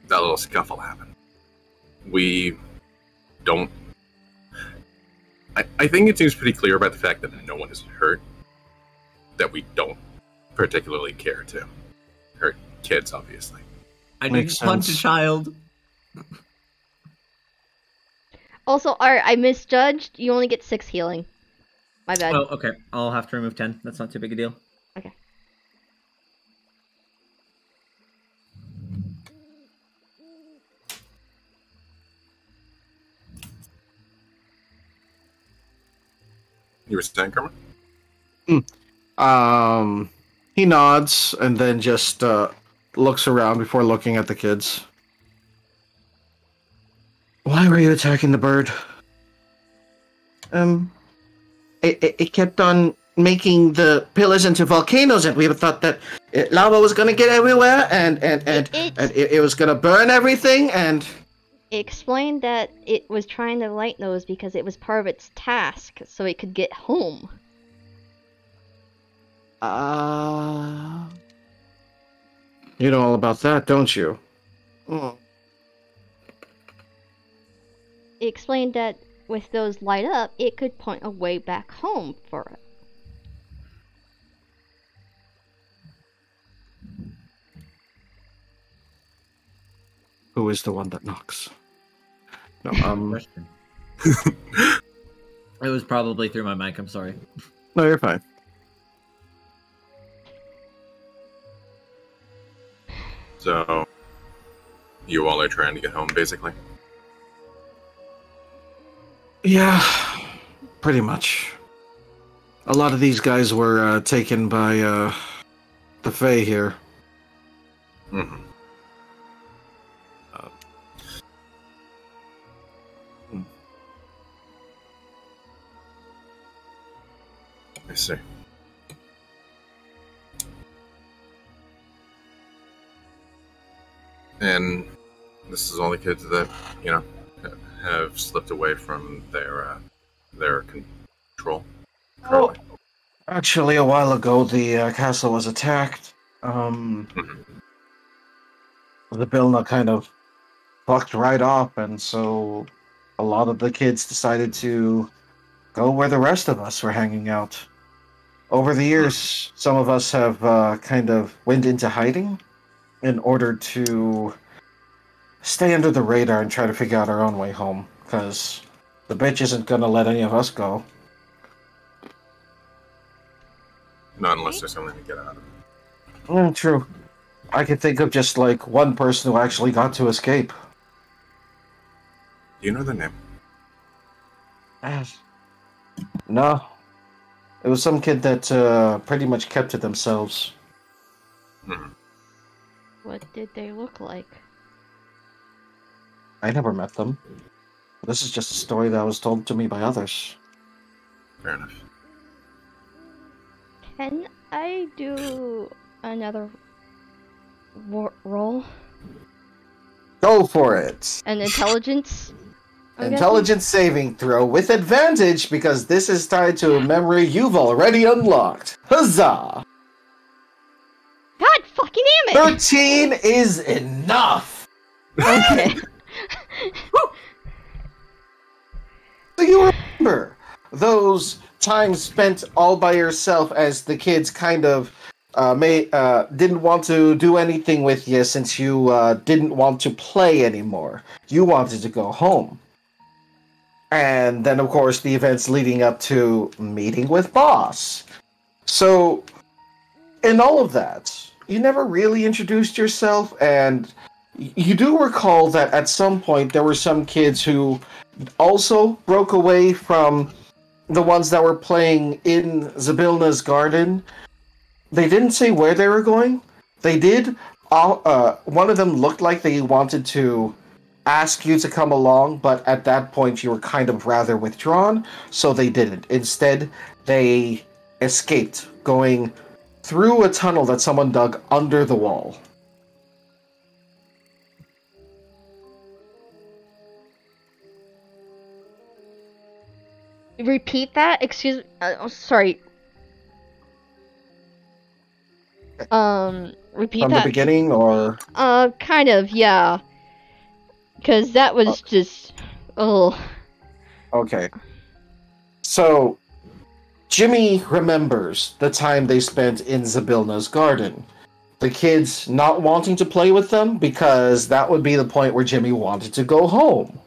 Speaker 6: that little scuffle happened. We don't... I think it seems pretty clear about the fact that no one is hurt, that we don't particularly care to hurt kids, obviously.
Speaker 5: I
Speaker 2: Makes
Speaker 5: didn't punch a
Speaker 2: sense.
Speaker 5: child.
Speaker 1: also, Art, I misjudged. You only get 6 healing. My bad.
Speaker 5: Oh, okay. I'll have to remove 10. That's not too big a deal.
Speaker 1: Okay.
Speaker 6: You were saying, Kermit?
Speaker 2: He nods and then just looks around before looking at the kids. Why were you attacking the bird? It kept on making the pillars into volcanoes, and we thought that lava was gonna get everywhere, and it was gonna burn everything, and
Speaker 1: It explained that it was trying to light those because it was part of its task, so it could get home.
Speaker 2: you know all about that, don't you? Oh.
Speaker 1: it explained that with those light up, it could point a way back home for it.
Speaker 2: Who is the one that knocks? No,
Speaker 5: Question. It was probably through my mic. I'm sorry.
Speaker 2: No, you're fine.
Speaker 6: So, you all are trying to get home, basically?
Speaker 2: Yeah, pretty much. A lot of these guys were taken by the Fae here.
Speaker 6: Mm-hmm. I see. And this is all the kids that, you know, have slipped away from their control. Currently.
Speaker 2: Actually, a while ago, the castle was attacked.
Speaker 6: Mhm.
Speaker 2: The Bilna kind of fucked right off, and so a lot of the kids decided to go where the rest of us were hanging out. Over the years, some of us have kind of went into hiding in order to stay under the radar and try to figure out our own way home, because the bitch isn't gonna let any of us go.
Speaker 6: Not unless there's something to get out of it.
Speaker 2: True. I can think of just like one person who actually got to escape.
Speaker 6: Do you know their name?
Speaker 2: No. It was some kid that pretty much kept to themselves.
Speaker 6: Mhm.
Speaker 1: What did they look like?
Speaker 2: I never met them. This is just a story that was told to me by others.
Speaker 6: Fair enough.
Speaker 1: Can I do another roll?
Speaker 2: Go for it!
Speaker 1: An intelligence? I'm
Speaker 2: Intelligence saving throw with advantage because this is tied to a memory you've already unlocked. Huzzah!
Speaker 1: God fucking damn it!
Speaker 2: 13 is enough!
Speaker 1: Okay.
Speaker 2: So you remember those times spent all by yourself as the kids kind of didn't want to do anything with you since you didn't want to play anymore. You wanted to go home. And then, of course, the events leading up to meeting with Boss. So, in all of that, you never really introduced yourself, and you do recall that at some point there were some kids who also broke away from the ones that were playing in Zybilna's garden. They didn't say where they were going. They did. One of them looked like they wanted to ask you to come along, but at that point you were kind of rather withdrawn, so they didn't. Instead, they escaped, going through a tunnel that someone dug under the wall.
Speaker 1: Repeat that? Excuse me. Sorry. Repeat
Speaker 2: From
Speaker 1: that.
Speaker 2: the beginning, or?
Speaker 1: Kind of, yeah. Because that was just... Oh.
Speaker 2: Okay. So, Jimmy remembers the time they spent in Zybilna's garden. The kids not wanting to play with them because that would be the point where Jimmy wanted to go home.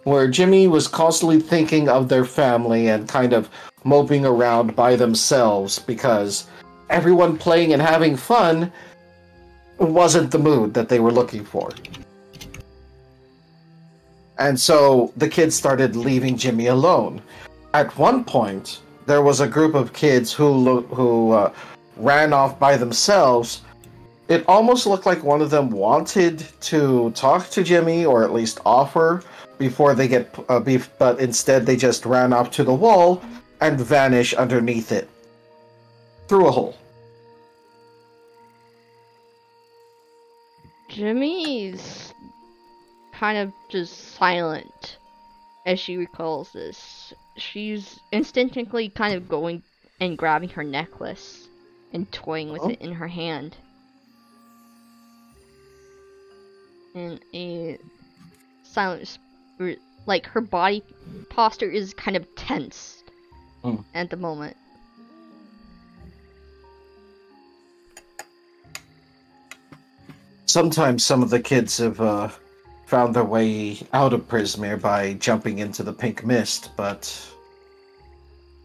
Speaker 2: Where Jimmy was constantly thinking of their family and kind of moping around by themselves because everyone playing and having fun wasn't the mood that they were looking for. And so the kids started leaving Jimmy alone. At one point, there was a group of kids who ran off by themselves. It almost looked like one of them wanted to talk to Jimmy, or at least offer, before they get beef, but instead they just ran up to the wall and vanished underneath it. Through a hole.
Speaker 1: Jimmy's kind of just silent as she recalls this. She's instinctively kind of going and grabbing her necklace and toying with it in her hand. And a silent like her body posture is kind of tense
Speaker 2: Mm.
Speaker 1: at the moment.
Speaker 2: Sometimes some of the kids have found their way out of Prismere by jumping into the pink mist, but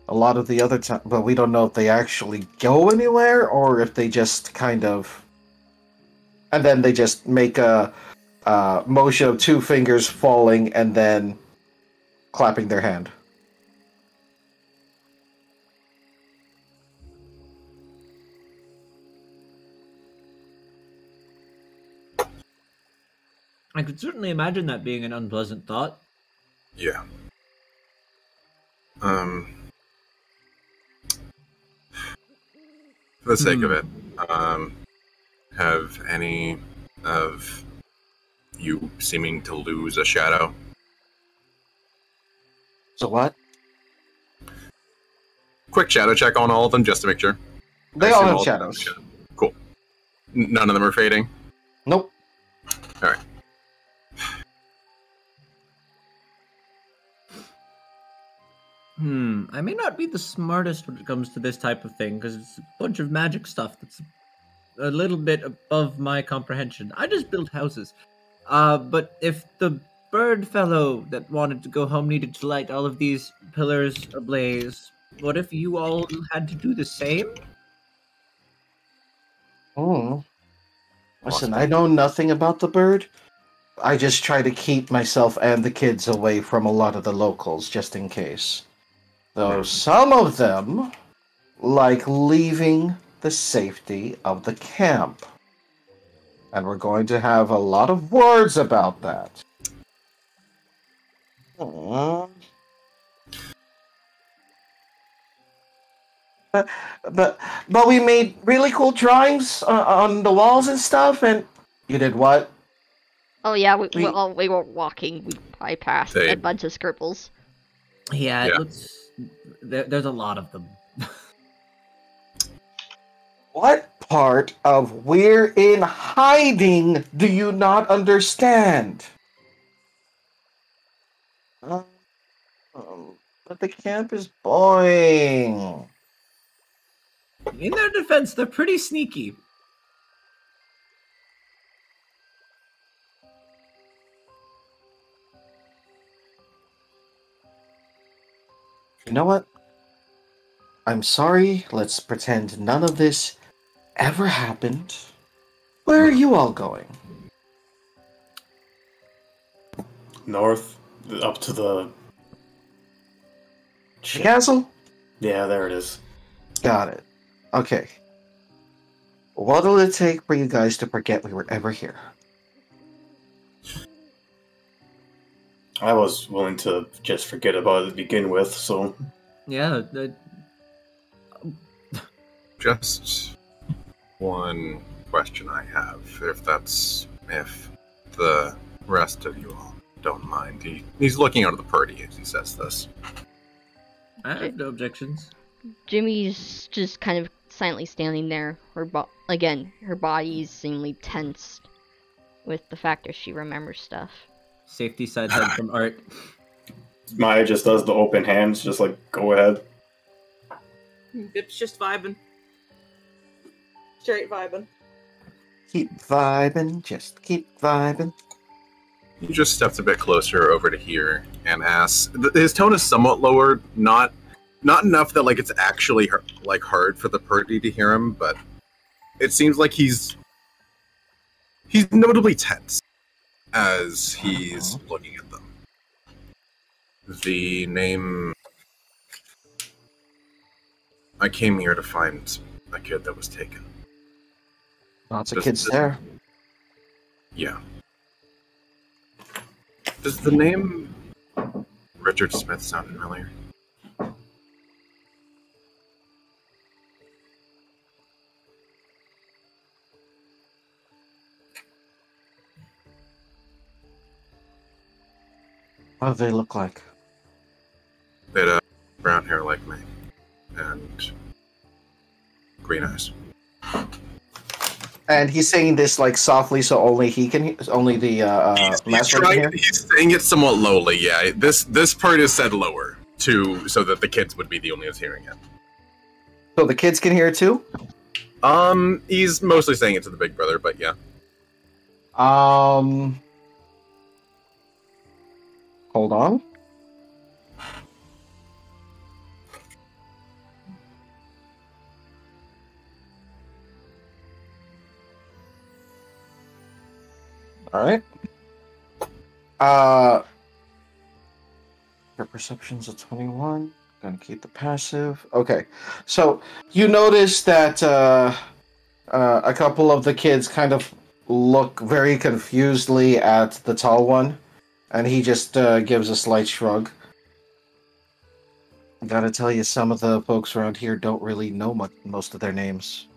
Speaker 2: a lot of the other time, but we don't know if they actually go anywhere or if they just kind of, and then they just make a motion of two fingers falling and then clapping their hand.
Speaker 5: I could certainly imagine that being an unpleasant thought.
Speaker 6: Yeah. For the sake of it, have any of you seeming to lose a shadow?
Speaker 2: So what?
Speaker 6: Quick shadow check on all of them just to make sure.
Speaker 2: They
Speaker 6: I
Speaker 2: all
Speaker 6: assume
Speaker 2: have
Speaker 6: of them
Speaker 2: shadows.
Speaker 6: Cool. None of them are fading?
Speaker 2: Nope.
Speaker 6: Alright.
Speaker 5: I may not be the smartest when it comes to this type of thing, because it's a bunch of magic stuff that's a little bit above my comprehension. I just build houses. But if the bird fellow that wanted to go home needed to light all of these pillars ablaze, what if you all had to do the same?
Speaker 2: Oh. Listen, I know nothing about the bird. I just try to keep myself and the kids away from a lot of the locals, just in case. Though some of them like leaving the safety of the camp. And we're going to have a lot of words about that. But we made really cool drawings on the walls and stuff, and you did what?
Speaker 1: Oh yeah, we were walking. We probably passed a bunch of scribbles.
Speaker 5: Yeah, it looks... There's a lot of them.
Speaker 2: What part of we're in hiding do you not understand? But the camp is boring.
Speaker 5: In their defense, they're pretty sneaky.
Speaker 2: You know what? I'm sorry, let's pretend none of this ever happened. Where are you all going?
Speaker 4: North, up to the
Speaker 2: castle?
Speaker 4: Yeah, there it is.
Speaker 2: Got it. Okay. What'll it take for you guys to forget we were ever here?
Speaker 4: I was willing to just forget about it to begin with, so...
Speaker 5: Yeah,
Speaker 6: Just one question I have, if the rest of you all don't mind. He's looking out of the party as he says this.
Speaker 5: I have no objections.
Speaker 1: Jimmy's just kind of silently standing there. Her body's seemingly tensed with the fact that she remembers stuff.
Speaker 5: Safety side head from Art.
Speaker 4: Maya just does the open hands, just like, go ahead.
Speaker 8: Bip's just vibing. Straight vibing.
Speaker 2: Keep vibing, just keep vibing.
Speaker 6: He just steps a bit closer over to here and asks. His tone is somewhat lowered, not enough that like it's actually like hard for the party to hear him, but it seems like he's notably tense as he's looking at them. The name... I came here to find a kid that was taken.
Speaker 2: Lots of kids there.
Speaker 6: Yeah. Does the name Richard Smith sound familiar?
Speaker 2: What do they look like?
Speaker 6: They had brown hair like me, and green eyes.
Speaker 2: And he's saying this like softly, so only the master can hear.
Speaker 6: He's saying it somewhat lowly. Yeah, this part is said lower so that the kids would be the only ones hearing it.
Speaker 2: So the kids can hear it too.
Speaker 6: He's mostly saying it to the big brother, but yeah.
Speaker 2: Hold on. All right. Your perception's a 21. Gonna keep the passive. Okay. So you notice that a couple of the kids kind of look very confusedly at the tall one, and he just gives a slight shrug. Gotta tell you, some of the folks around here don't really know most of their names.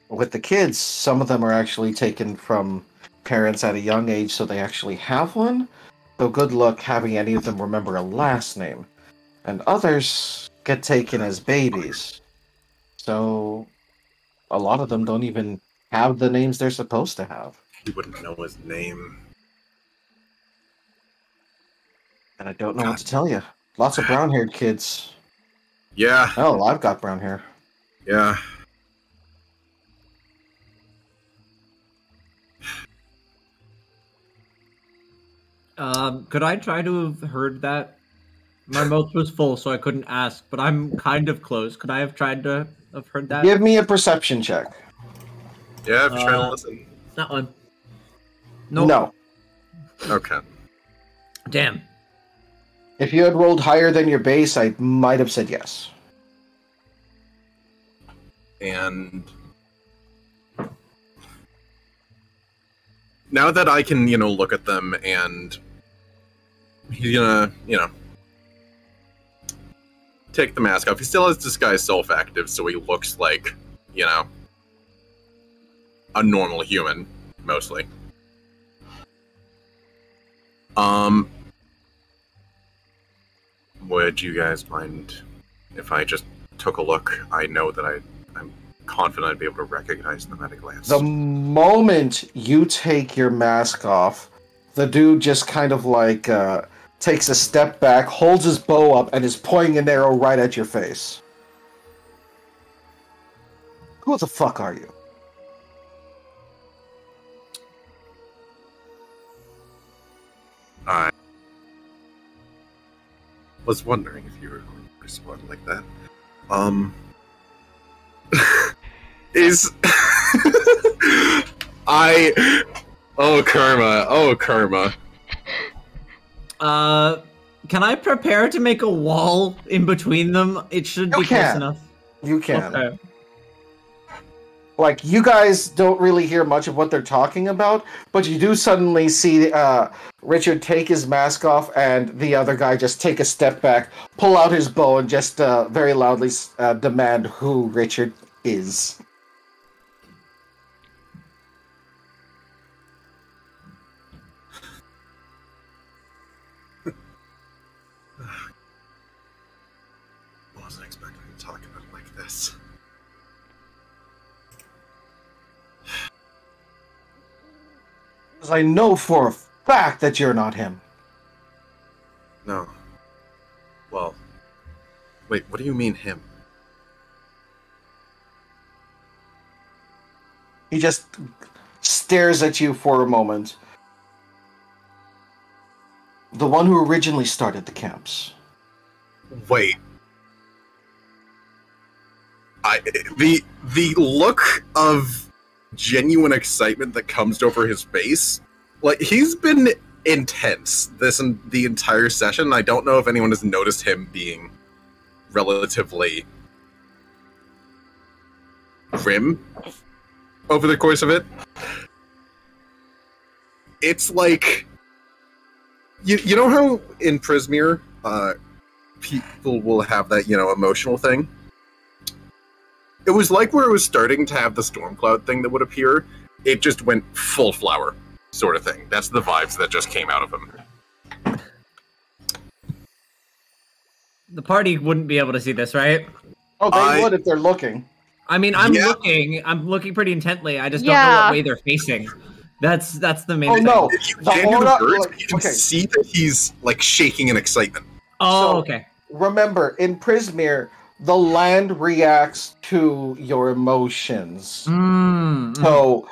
Speaker 2: With the kids, some of them are actually taken from parents at a young age, so they actually have one. So good luck having any of them remember a last name. And others get taken as babies. So a lot of them don't even have the names they're supposed to have.
Speaker 6: He wouldn't know his name.
Speaker 2: And I don't know what to tell you. Lots of brown-haired kids.
Speaker 6: Yeah.
Speaker 2: Oh, I've got brown hair.
Speaker 6: Yeah.
Speaker 5: Could I try to have heard that? My mouth was full, so I couldn't ask, but I'm kind of close. Could I have tried to have heard that?
Speaker 2: Give me a perception check.
Speaker 6: Yeah, if you're trying to listen.
Speaker 5: That one. Nope.
Speaker 2: No.
Speaker 6: Okay.
Speaker 5: Damn.
Speaker 2: If you had rolled higher than your base, I might have said yes.
Speaker 6: And now that I can, look at them, and he's gonna, take the mask off. He still has disguise self-active, so he looks like, a normal human, mostly. Would you guys mind if I just took a look? I know that I'm confident I'd be able to recognize them at a glance.
Speaker 2: The moment you take your mask off, the dude just kind of like takes a step back, holds his bow up, and is pointing an arrow right at your face. Who the fuck are you?
Speaker 6: I was wondering if you were going to respond like that. Oh, Karma.
Speaker 5: Can I prepare to make a wall in between them? It should be close enough.
Speaker 2: You can.
Speaker 5: Okay.
Speaker 2: Like, you guys don't really hear much of what they're talking about, but you do suddenly see Richard take his mask off and the other guy just take a step back, pull out his bow, and just very loudly demand who Richard is.
Speaker 6: Wasn't expecting to talk about it like this.
Speaker 2: Because I know for a fact that you're not him.
Speaker 6: No. Well, wait, what do you mean him?
Speaker 2: He just stares at you for a moment. The one who originally started the camps.
Speaker 6: Wait. The look of genuine excitement that comes over his face, like, he's been intense the entire session. I don't know if anyone has noticed him being relatively grim over the course of it. It's like, you know how in Prismere, people will have that, emotional thing? It was like where it was starting to have the storm cloud thing that would appear, it just went full flower sort of thing. That's the vibes that just came out of him.
Speaker 5: The party wouldn't be able to see this, right?
Speaker 2: Oh, they would if they're looking.
Speaker 5: I mean, I'm
Speaker 6: Yeah.
Speaker 5: looking pretty intently. I just don't know
Speaker 1: Yeah.
Speaker 5: what way they're facing. That's the main
Speaker 2: Oh
Speaker 5: thing.
Speaker 2: no,
Speaker 6: If you
Speaker 2: the
Speaker 6: get into the
Speaker 2: aura.
Speaker 6: birds,
Speaker 2: Like,
Speaker 6: you can
Speaker 2: okay,
Speaker 6: see that he's like shaking in excitement.
Speaker 5: Oh,
Speaker 2: So-
Speaker 5: okay.
Speaker 2: remember in Prismere, the land reacts to your emotions. So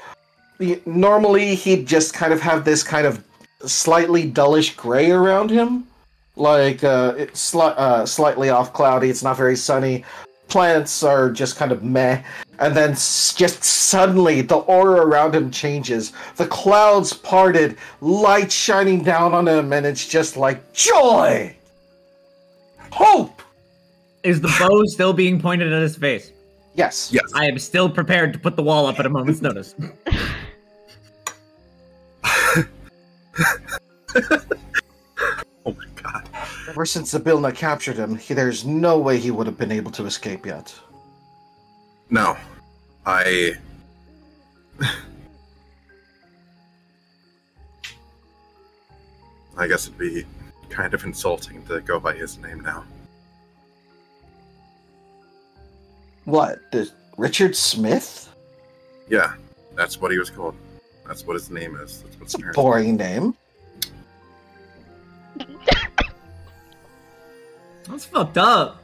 Speaker 2: normally he'd just kind of have this kind of slightly dullish gray around him, like it's slightly off cloudy. It's not very sunny. Plants are just kind of meh, and then just suddenly the aura around him changes. The clouds parted, light shining down on him, and it's just like joy, hope.
Speaker 5: Is the bow still being pointed at his face?
Speaker 2: Yes.
Speaker 6: Yes.
Speaker 5: I am still prepared to put the wall up at a moment's notice.
Speaker 6: Oh my god.
Speaker 2: Ever since Zabilna captured him, there's no way he would have been able to escape yet.
Speaker 6: No. I guess it'd be kind of insulting to go by his name now.
Speaker 2: What? Richard Smith?
Speaker 6: Yeah, that's what he was called. That's what his name is. That's what's
Speaker 2: It's a boring name.
Speaker 5: That's fucked up.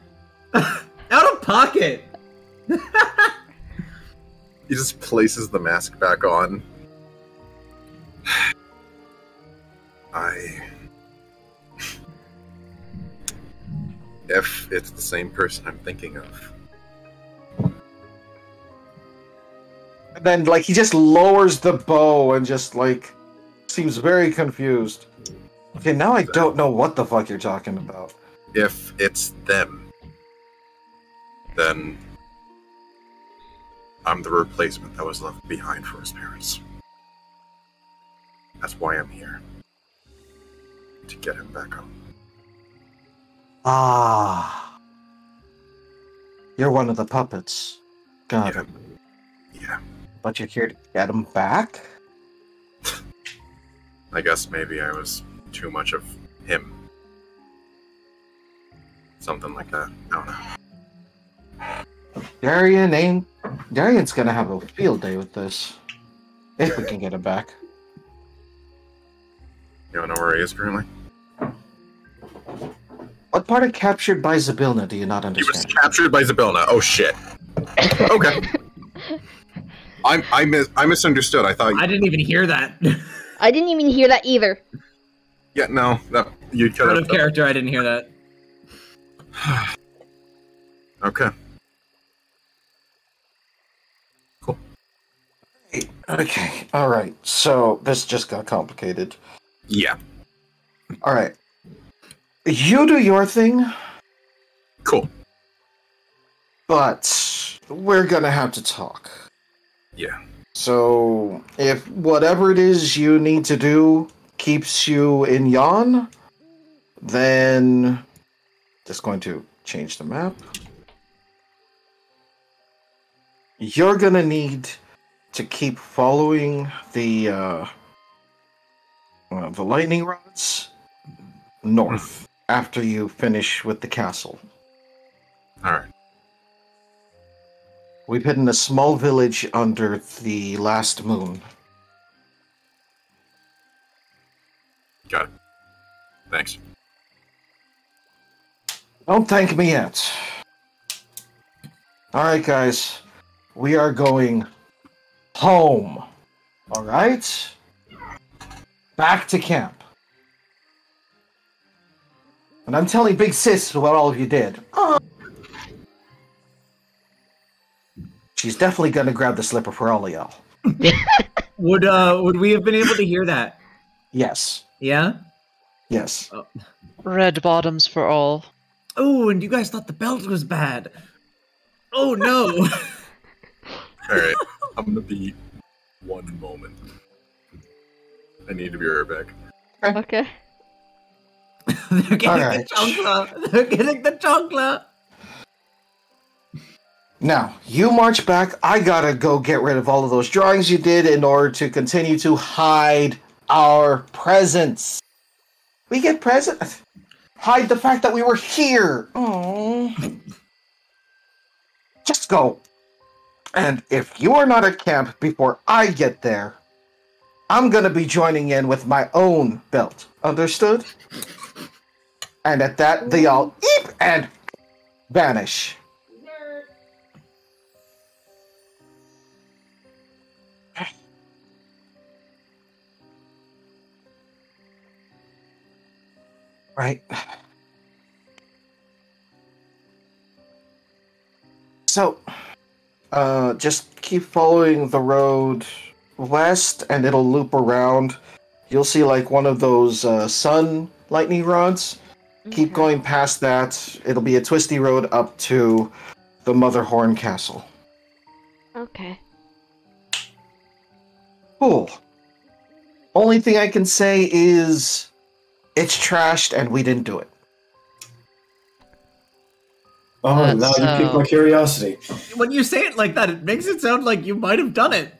Speaker 5: Out of pocket.
Speaker 6: He just places the mask back on. If it's the same person I'm thinking of.
Speaker 2: And then, like, he just lowers the bow and just, like, seems very confused. Okay, now I don't know what the fuck you're talking about.
Speaker 6: If it's them, then I'm the replacement that was left behind for his parents. That's why I'm here. To get him back home.
Speaker 2: Ah. You're one of the puppets. Got
Speaker 6: Yeah.
Speaker 2: it.
Speaker 6: Yeah.
Speaker 2: But you're here to get him back?
Speaker 6: I guess maybe I was too much of him. Something like that. I don't know.
Speaker 2: Darian's gonna have a field day with this. If we can get him back.
Speaker 6: You don't know where he is currently?
Speaker 2: What part of captured by Zabilna do you not
Speaker 6: He was
Speaker 2: understand?
Speaker 6: captured by Zabilna. Oh shit. Okay. I misunderstood. I thought.
Speaker 5: I didn't even hear that.
Speaker 1: I didn't even hear that either.
Speaker 6: Yeah, no. That you could
Speaker 5: Out of character, I didn't hear that.
Speaker 6: Okay.
Speaker 2: Okay, alright. So, this just got complicated.
Speaker 6: Yeah.
Speaker 2: Alright. You do your thing,
Speaker 6: Cool.
Speaker 2: but we're gonna have to talk.
Speaker 6: Yeah.
Speaker 2: So, if whatever it is you need to do keeps you in Yon, then just going to change the map. You're gonna need to keep following the lightning rods north after you finish with the castle.
Speaker 6: All right.
Speaker 2: We've hidden a small village under the last moon.
Speaker 6: Got it. Thanks.
Speaker 2: Don't thank me yet. Alright, guys. We are going home. Alright? Back to camp. And I'm telling Big Sis what all of you did. She's definitely gonna grab the slipper for all of y'all.
Speaker 5: Would we have been able to hear that?
Speaker 2: Yes.
Speaker 5: Yeah?
Speaker 2: Yes.
Speaker 3: Red bottoms for all.
Speaker 5: Oh, and you guys thought the belt was bad. Oh no.
Speaker 6: All right. I'm gonna be one moment. I need to be right back.
Speaker 1: Okay.
Speaker 5: They're getting
Speaker 2: Alright.
Speaker 5: the chocolate. They're getting the chocolate.
Speaker 2: Now, you march back. I gotta go get rid of all of those drawings you did in order to continue to hide our presence. We get present. Hide the fact that we were here. Oh. Just go. And if you are not at camp before I get there, I'm gonna be joining in with my own belt. Understood? And at that, they all eep and vanish. Right. So, just keep following the road west, and it'll loop around. You'll see like one of those sun lightning rods. Keep going past that. It'll be a twisty road up to the Motherhorn Castle.
Speaker 1: Okay.
Speaker 2: Cool. Only thing I can say is it's trashed and we didn't do it.
Speaker 4: Oh, now you piqued my curiosity.
Speaker 5: When you say it like that, it makes it sound like you might have done it.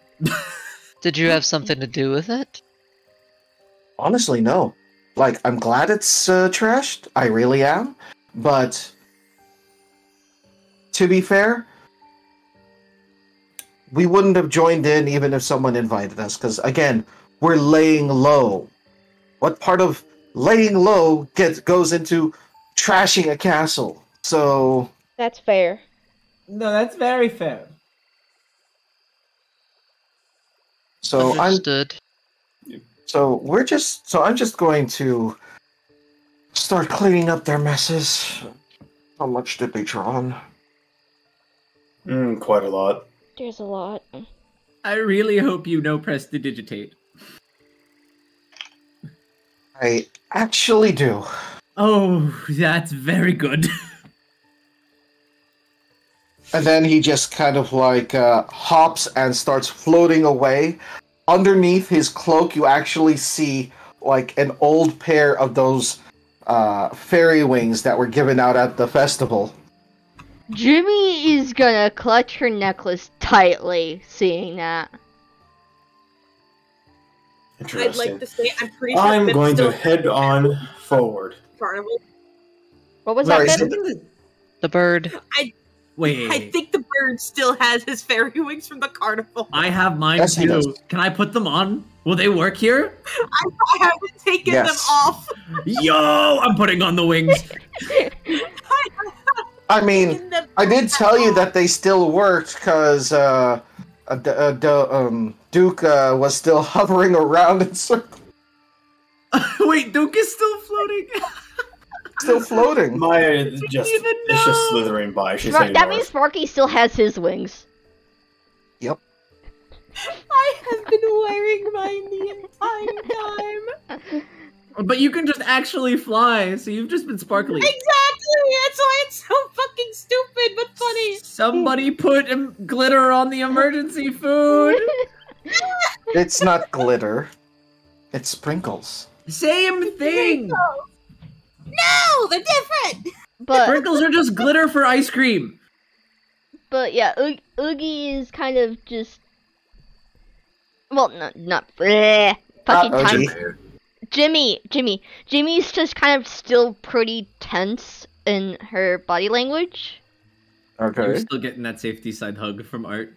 Speaker 3: Did you have something to do with it?
Speaker 2: Honestly, no. Like, I'm glad it's trashed. I really am. But, to be fair, we wouldn't have joined in even if someone invited us. Because, again, we're laying low. What part of laying low goes into trashing a castle? So...
Speaker 1: That's fair.
Speaker 5: No, that's very fair.
Speaker 2: So
Speaker 3: Understood.
Speaker 2: I'm just going to start cleaning up their messes. How much did they draw on?
Speaker 4: Quite a lot.
Speaker 1: There's a lot.
Speaker 5: I really hope you know Prestidigitate.
Speaker 2: I actually do.
Speaker 5: Oh, that's very good.
Speaker 2: And then he just kind of like hops and starts floating away. Underneath his cloak, you actually see like an old pair of those fairy wings that were given out at the festival.
Speaker 1: Jimmy is gonna clutch her necklace tightly, seeing that.
Speaker 4: Interesting.
Speaker 8: I'd like to say I'm pretty sure
Speaker 4: I'm
Speaker 8: Pip's
Speaker 4: going
Speaker 8: still
Speaker 4: to head on forward.
Speaker 8: Carnival.
Speaker 1: What was
Speaker 2: Sorry,
Speaker 1: that,
Speaker 2: so-
Speaker 1: Pip?
Speaker 3: The bird.
Speaker 5: Wait,
Speaker 8: I think the bird still has his fairy wings from the carnival.
Speaker 5: I have mine
Speaker 2: Yes, he
Speaker 5: too.
Speaker 2: does.
Speaker 5: Can I put them on? Will they work here?
Speaker 8: I haven't taken them
Speaker 2: Yes.
Speaker 8: off.
Speaker 5: Yo, I'm putting on the wings.
Speaker 2: I mean,
Speaker 8: Taken them
Speaker 2: I did
Speaker 8: off.
Speaker 2: tell you that they still worked because Duke was still hovering around in circles,
Speaker 5: Wait, Duke is still floating.
Speaker 2: still floating.
Speaker 4: Maya
Speaker 5: even
Speaker 4: it's just
Speaker 5: know.
Speaker 4: slithering by. She's
Speaker 1: Right,
Speaker 4: heading
Speaker 1: that
Speaker 4: north.
Speaker 1: means Sparky still has his wings.
Speaker 8: I have been wearing mine the entire time.
Speaker 5: But you can just actually fly, so you've just been sparkly.
Speaker 8: Exactly. That's why it's so fucking stupid but funny.
Speaker 5: Somebody put glitter on the emergency food.
Speaker 2: It's not glitter. It's sprinkles.
Speaker 5: Same thing.
Speaker 8: No, they're different.
Speaker 1: But
Speaker 5: Sprinkles are just glitter for ice cream.
Speaker 1: yeah, Oogie is kind of just. Well, not bleh, fucking
Speaker 2: Oogie.
Speaker 1: time. Jimmy's just kind of still pretty tense in her body language.
Speaker 5: You're
Speaker 2: Okay.
Speaker 5: still getting that safety side hug from Art.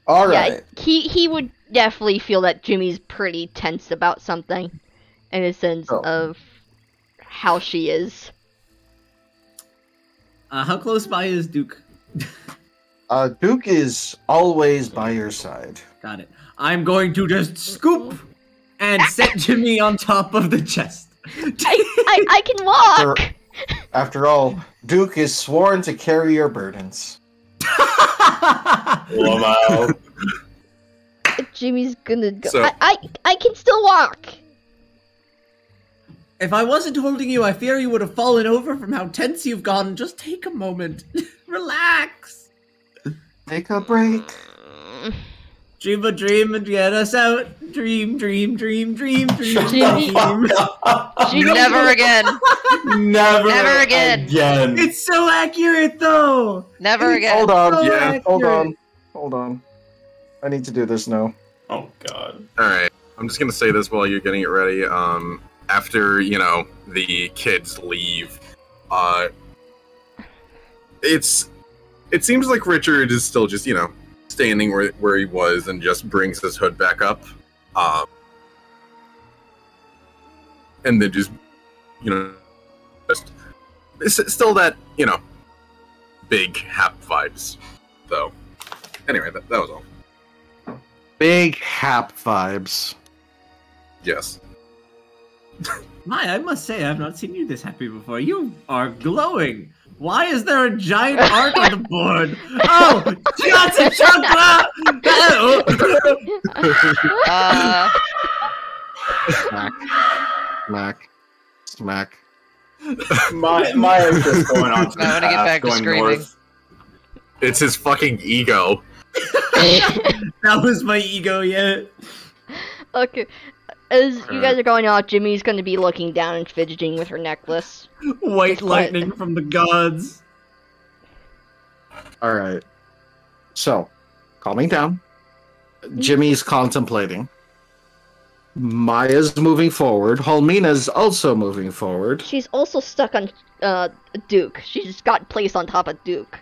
Speaker 2: All right.
Speaker 1: Yeah, he would definitely feel that Jimmy's pretty tense about something, in a sense
Speaker 2: Oh.
Speaker 1: of how she is.
Speaker 5: How close by is Duke?
Speaker 2: Duke is always by your side.
Speaker 5: Got it. I'm going to just scoop and set Jimmy on top of the chest.
Speaker 1: I can walk.
Speaker 2: After all, Duke is sworn to carry your burdens.
Speaker 4: Wow.
Speaker 1: Jimmy's gonna go.
Speaker 6: So-
Speaker 1: I can still walk.
Speaker 5: If I wasn't holding you, I fear you would have fallen over from how tense you've gone. Just take a moment. Relax.
Speaker 2: Take a break.
Speaker 5: Dream a dream and get us out. Dream, dream, dream, dream, dream,
Speaker 1: Jimmy.
Speaker 5: dream.
Speaker 1: Jimmy,
Speaker 3: Never again.
Speaker 4: Never,
Speaker 3: Never again.
Speaker 5: It's so accurate, though.
Speaker 3: Never again.
Speaker 2: Hold on.
Speaker 5: So
Speaker 6: Yeah,
Speaker 2: Hold
Speaker 5: accurate.
Speaker 2: on. Hold on. I need to do this now.
Speaker 4: Oh god.
Speaker 6: Alright, I'm just gonna say this while you're getting it ready. After, the kids leave, it's It seems like Richard is still just, standing where he was and just brings his hood back up. And then just, it's still that, big Hap vibes, though. Anyway, that was all.
Speaker 2: Big Hap vibes.
Speaker 6: Yes.
Speaker 5: Maya, I must say, I've not seen you this happy before. You are glowing. Why is there a giant art on the board? Oh, Johnson Chunkla!
Speaker 2: Smack.
Speaker 4: Maya's just going on.
Speaker 3: I want to get back to screaming.
Speaker 4: North.
Speaker 6: It's his fucking ego.
Speaker 5: That was my ego, yeah.
Speaker 1: Okay. As you guys are going out, Jimmy's going to be looking down and fidgeting with her necklace.
Speaker 5: White lightning from the gods.
Speaker 2: Alright. So, calming down. Jimmy's contemplating. Maya's moving forward. Holmina's also moving forward.
Speaker 1: She's also stuck on Duke. She just got placed on top of Duke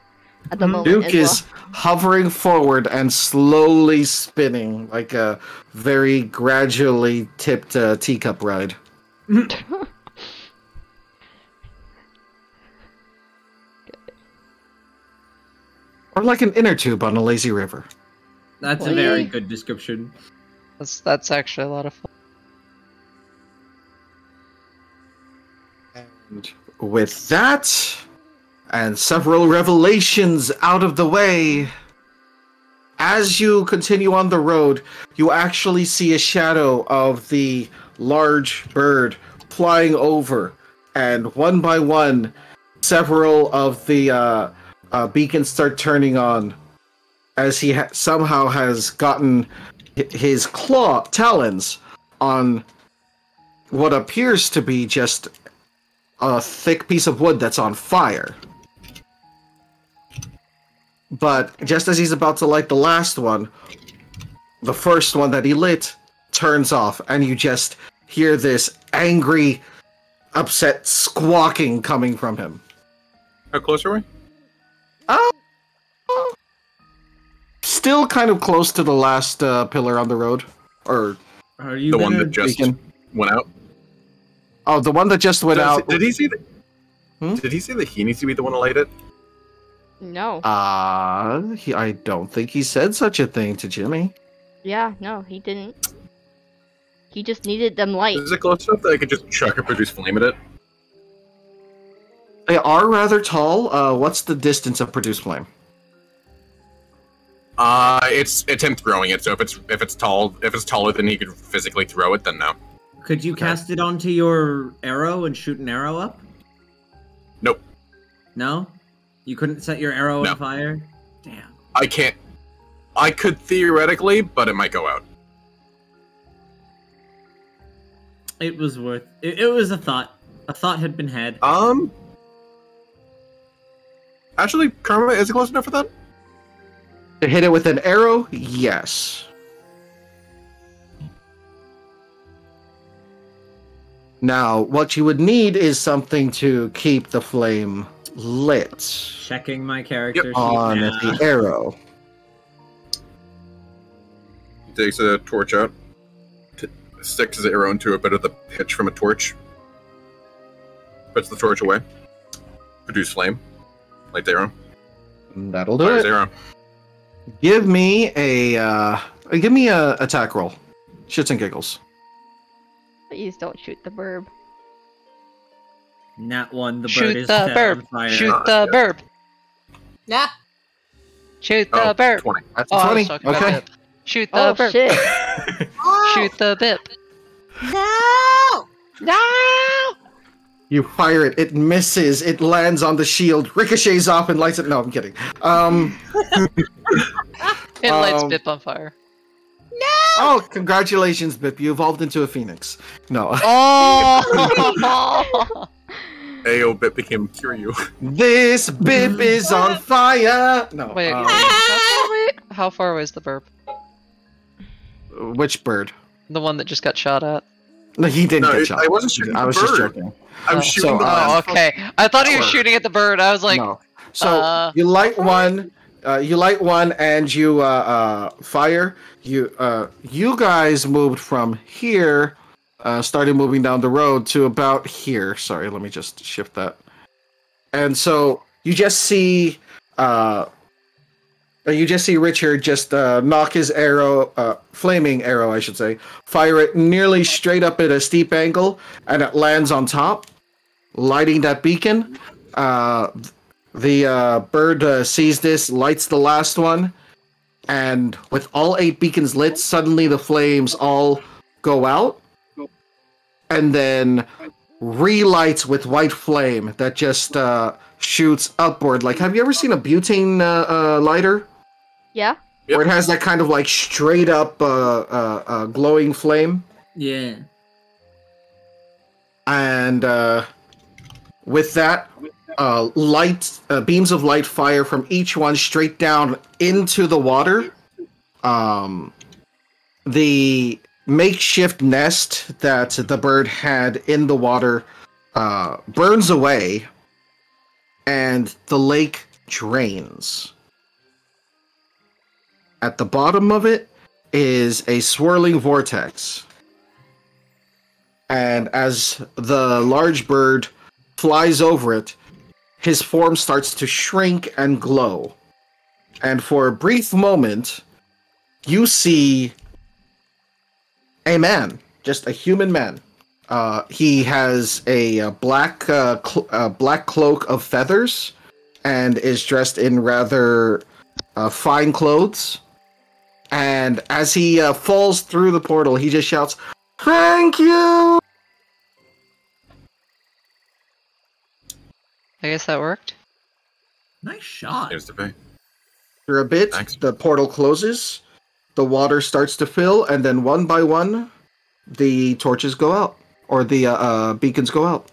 Speaker 1: at the moment.
Speaker 2: Duke
Speaker 1: as
Speaker 2: is hovering forward and slowly spinning like a very gradually tipped teacup ride. Or like an inner tube on a lazy river.
Speaker 5: That's a very good description.
Speaker 3: That's actually a lot of fun.
Speaker 2: And with that, and several revelations out of the way, as you continue on the road, you actually see a shadow of the large bird flying over, and one by one, several of the beacons start turning on, as he somehow has gotten his talons on what appears to be just a thick piece of wood that's on fire. But just as he's about to light the last one, the first one that he lit turns off, and you just hear this angry, upset squawking coming from him.
Speaker 6: How close are we?
Speaker 2: Still kind of close to the last pillar on the road. Or
Speaker 5: Are you
Speaker 6: The one that just
Speaker 2: beacon.
Speaker 6: went out?
Speaker 2: Oh, the one that just went out.
Speaker 6: Did he see that?
Speaker 2: Hmm?
Speaker 6: Did he say that he needs to be the one to light it?
Speaker 1: No.
Speaker 2: I don't think he said such a thing to Jimmy.
Speaker 1: Yeah, no, he didn't. He just needed them light.
Speaker 6: Is it close enough that I could just chuck a produce flame at it?
Speaker 2: They are rather tall. What's the distance of produce flame?
Speaker 6: It's him throwing it. So if it's taller than he could physically throw it, then no.
Speaker 5: Could you cast it onto your arrow and shoot an arrow up?
Speaker 6: Nope.
Speaker 5: No? You couldn't set your arrow
Speaker 6: No.
Speaker 5: on fire? Damn.
Speaker 6: I can't. I could theoretically, but it might go out.
Speaker 5: It was worth it. It was a thought. A thought had been had.
Speaker 6: Actually, Karma, is it close enough for that?
Speaker 2: To hit it with an arrow? Yes. Now, what you would need is something to keep the flame lit
Speaker 5: Checking my character sheet
Speaker 2: on
Speaker 5: now.
Speaker 2: the arrow.
Speaker 6: He takes a torch out, sticks his arrow into a bit of the pitch from a torch, puts the torch away, produce flame, light the arrow,
Speaker 2: That'll do
Speaker 6: fires
Speaker 2: it.
Speaker 6: the arrow.
Speaker 2: Give me a attack roll. Shits and giggles.
Speaker 1: Please don't shoot the burb.
Speaker 5: Nat one, the bird
Speaker 3: Shoot
Speaker 5: is
Speaker 3: the
Speaker 5: set
Speaker 3: burb.
Speaker 5: on fire.
Speaker 3: Shoot the burb.
Speaker 7: Nah.
Speaker 3: Shoot the
Speaker 6: Oh,
Speaker 3: burb.
Speaker 6: 20.
Speaker 2: That's
Speaker 3: Oh, I was
Speaker 2: 20.
Speaker 3: talking about
Speaker 2: Okay.
Speaker 3: Bip. Shoot the
Speaker 1: Oh
Speaker 3: burb.
Speaker 1: shit!
Speaker 3: Shoot the bip.
Speaker 7: No!
Speaker 3: No!
Speaker 2: You fire it. It misses. It lands on the shield, ricochets off, and lights it. No, I'm kidding.
Speaker 3: It lights
Speaker 2: Um,
Speaker 3: Bip on fire.
Speaker 2: Oh, congratulations, Bip. You evolved into a phoenix. No.
Speaker 3: Oh!
Speaker 6: Ayo, Bit became Kiryu.
Speaker 2: This Bip is on fire. No.
Speaker 3: Wait, how far away is the burp?
Speaker 2: Which bird?
Speaker 3: The one that just got shot at.
Speaker 2: No, he didn't
Speaker 6: No,
Speaker 2: get shot.
Speaker 6: I wasn't shooting
Speaker 2: I
Speaker 6: the
Speaker 2: was just
Speaker 6: bird.
Speaker 2: joking.
Speaker 6: I was
Speaker 3: Oh.
Speaker 6: shooting
Speaker 2: So,
Speaker 6: the
Speaker 3: Oh,
Speaker 6: last
Speaker 3: okay. I thought he was
Speaker 6: flower.
Speaker 3: shooting at the bird. I was like,
Speaker 2: No. So you light one. You light one, and you fire. You guys moved from here, started moving down the road to about here. Sorry, let me just shift that. And so you just see Richard just knock his arrow, flaming arrow, I should say, fire it nearly straight up at a steep angle, and it lands on top, lighting that beacon. The bird sees this, lights the last one, and with all 8 beacons lit, suddenly the flames all go out, and then relights with white flame that just shoots upward. Like, have you ever seen a butane lighter?
Speaker 1: Yeah.
Speaker 6: Yep.
Speaker 2: Where it has that kind of like straight up glowing flame?
Speaker 5: Yeah.
Speaker 2: And with that, beams of light fire from each one straight down into the water. The makeshift nest that the bird had in the water burns away, and the lake drains. At the bottom of it is a swirling vortex. And as the large bird flies over it, his form starts to shrink and glow. And for a brief moment, you see a man, just a human man. He has a black cloak of feathers and is dressed in rather fine clothes. And as he falls through the portal, he just shouts, "Thank you!"
Speaker 3: I guess that worked.
Speaker 5: Nice shot.
Speaker 6: Here's the pay.
Speaker 2: After a bit,
Speaker 6: Thanks.
Speaker 2: the portal closes, the water starts to fill, and then one by one, the torches go out, or the beacons go out.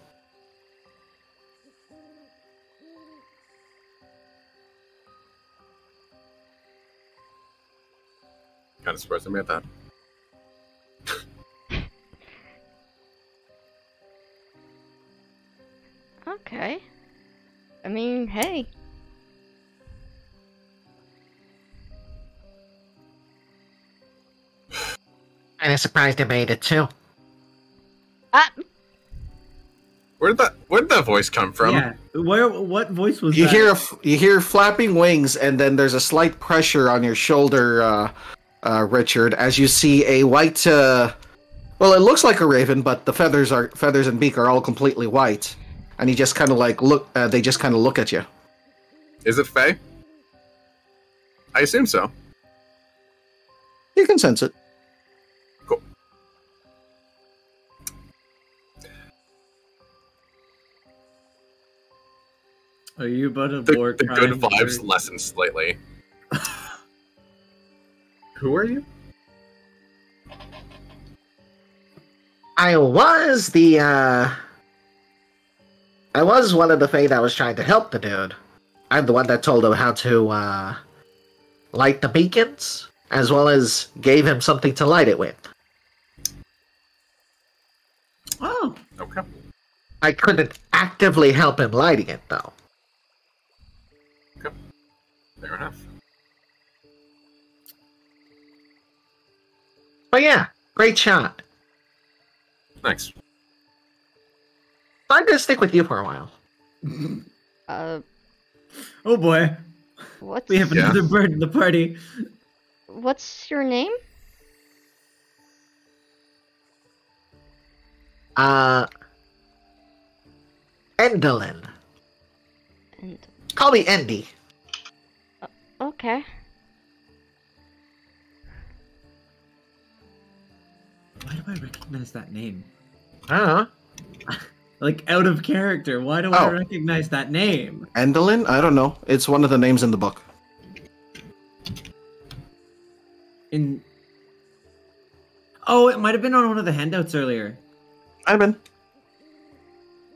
Speaker 6: Kind of surprised I made that.
Speaker 1: Okay. I mean, hey.
Speaker 9: And I'm surprised I made it too.
Speaker 6: Where did that voice come from?
Speaker 5: Yeah. What voice was
Speaker 2: You
Speaker 5: that?
Speaker 2: hear flapping wings, and then there's a slight pressure on your shoulder, Richard, as you see a white. Well, it looks like a raven, but the feathers and beak are all completely white, and he just kind of like look. They just kind of look at you.
Speaker 6: Is it Faye? I assume so.
Speaker 2: You can sense it.
Speaker 6: Cool.
Speaker 5: Are you but a
Speaker 6: The
Speaker 5: board?
Speaker 6: good vibes lessen slightly. Who are you?
Speaker 9: I was one of the Fae that was trying to help the dude. I'm the one that told him how to light the beacons, as well as gave him something to light it with.
Speaker 5: Oh.
Speaker 6: Okay.
Speaker 9: I couldn't actively help him lighting it, though.
Speaker 6: Fair enough.
Speaker 9: But yeah, great shot.
Speaker 6: Thanks.
Speaker 9: I'm gonna stick with you for a while.
Speaker 5: Oh boy.
Speaker 1: What's
Speaker 5: We have
Speaker 6: Yeah.
Speaker 5: another bird in the party.
Speaker 1: what's your name?
Speaker 9: Endolin.
Speaker 1: And
Speaker 9: Call me Endy.
Speaker 1: okay.
Speaker 5: Why do I recognize that name?
Speaker 9: I don't know.
Speaker 5: Like out of character. Why do I
Speaker 2: Oh.
Speaker 5: recognize that name?
Speaker 2: Endolin? I don't know. It's one of the names in the book.
Speaker 5: Oh, it might have been on one of the handouts earlier.
Speaker 2: I've been.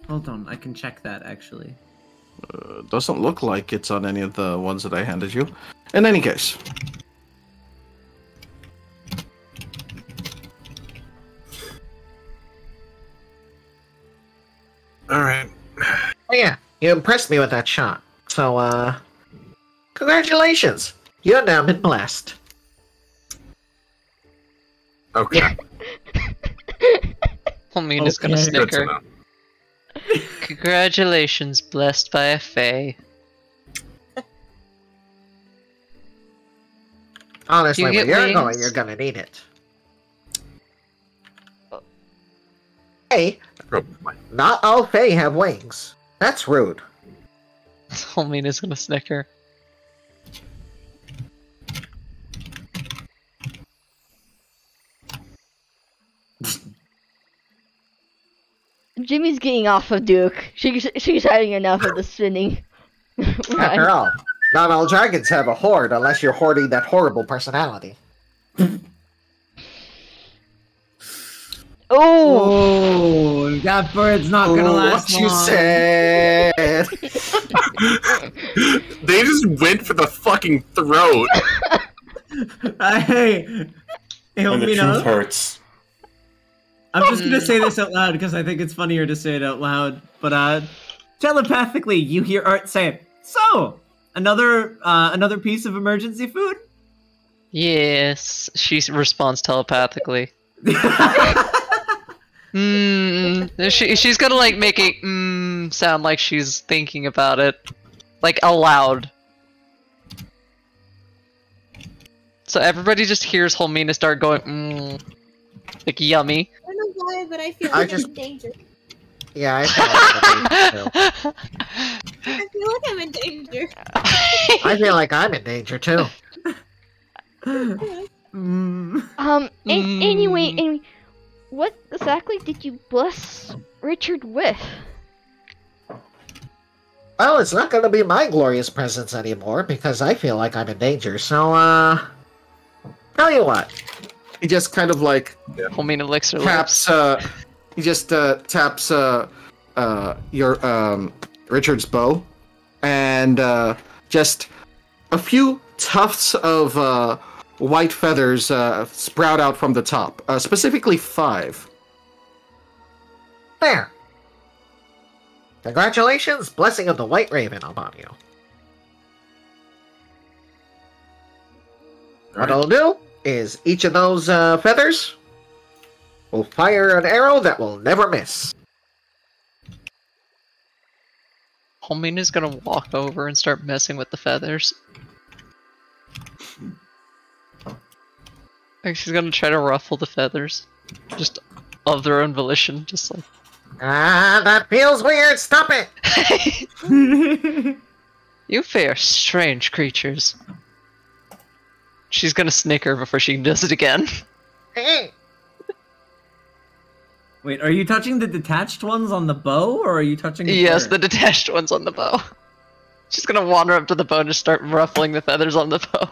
Speaker 5: Hold on, I can check that actually.
Speaker 2: Doesn't look like it's on any of the ones that I handed you. In any case.
Speaker 6: All right.
Speaker 9: Oh yeah, you impressed me with that shot. So, congratulations. You're now been blessed.
Speaker 6: Okay.
Speaker 3: Holmina's gonna
Speaker 5: Okay.
Speaker 6: Good to
Speaker 3: snicker.
Speaker 6: know.
Speaker 3: Congratulations, blessed by a fae.
Speaker 9: Honestly,
Speaker 3: You
Speaker 9: when
Speaker 3: get
Speaker 9: you're
Speaker 3: wings?
Speaker 9: going, you're gonna need it. Hey,
Speaker 6: Probably.
Speaker 9: not all Fae have wings. That's rude.
Speaker 3: Holmina's gonna snicker.
Speaker 1: Jimmy's getting off of Duke. She's having enough of the spinning.
Speaker 9: After all, not all dragons have a horde unless you're hoarding that horrible personality.
Speaker 1: Oh,
Speaker 5: Oh, that bird's not gonna last
Speaker 2: what you
Speaker 5: long.
Speaker 2: said.
Speaker 6: They just went for the fucking throat.
Speaker 5: Hey,
Speaker 4: And the
Speaker 5: Hilmina,
Speaker 4: truth hurts.
Speaker 5: I'm just gonna say this out loud because I think it's funnier to say it out loud. But telepathically, you hear Art say, "So, another piece of emergency food."
Speaker 3: Yes, she responds telepathically. She's gonna like make a sound like she's thinking about it, like aloud. So everybody just hears Holmina start going like yummy.
Speaker 7: I don't know why, but I feel
Speaker 9: I
Speaker 7: like
Speaker 9: just-
Speaker 7: I'm in danger.
Speaker 9: Yeah, I feel like
Speaker 7: I feel like I'm in danger.
Speaker 9: I feel like I'm in danger too.
Speaker 1: Anyway, what exactly did you bless Richard with?
Speaker 9: Well, it's not gonna be my glorious presence anymore because I feel like I'm in danger. So, tell you what.
Speaker 2: He just kind of like
Speaker 3: Holmina licks her
Speaker 2: taps.
Speaker 3: lips.
Speaker 2: He just taps your Richard's bow, and just a few tufts of white feathers sprout out from the top. Specifically 5.
Speaker 9: There. Congratulations, blessing of the White Raven upon you. What I'll do is each of those feathers will fire an arrow that will never miss.
Speaker 3: Holmina's gonna walk over and start messing with the feathers. Like she's gonna try to ruffle the feathers, just of their own volition, just like.
Speaker 9: Ah, that feels weird. Stop it.
Speaker 3: You fair strange creatures. She's gonna snicker before she does it again.
Speaker 9: Hey.
Speaker 5: Wait, are you touching the detached ones on the bow, or are you touching?
Speaker 3: Yes,
Speaker 5: bird?
Speaker 3: the detached ones on the bow. She's gonna wander up to the bow and just start ruffling the feathers on the bow.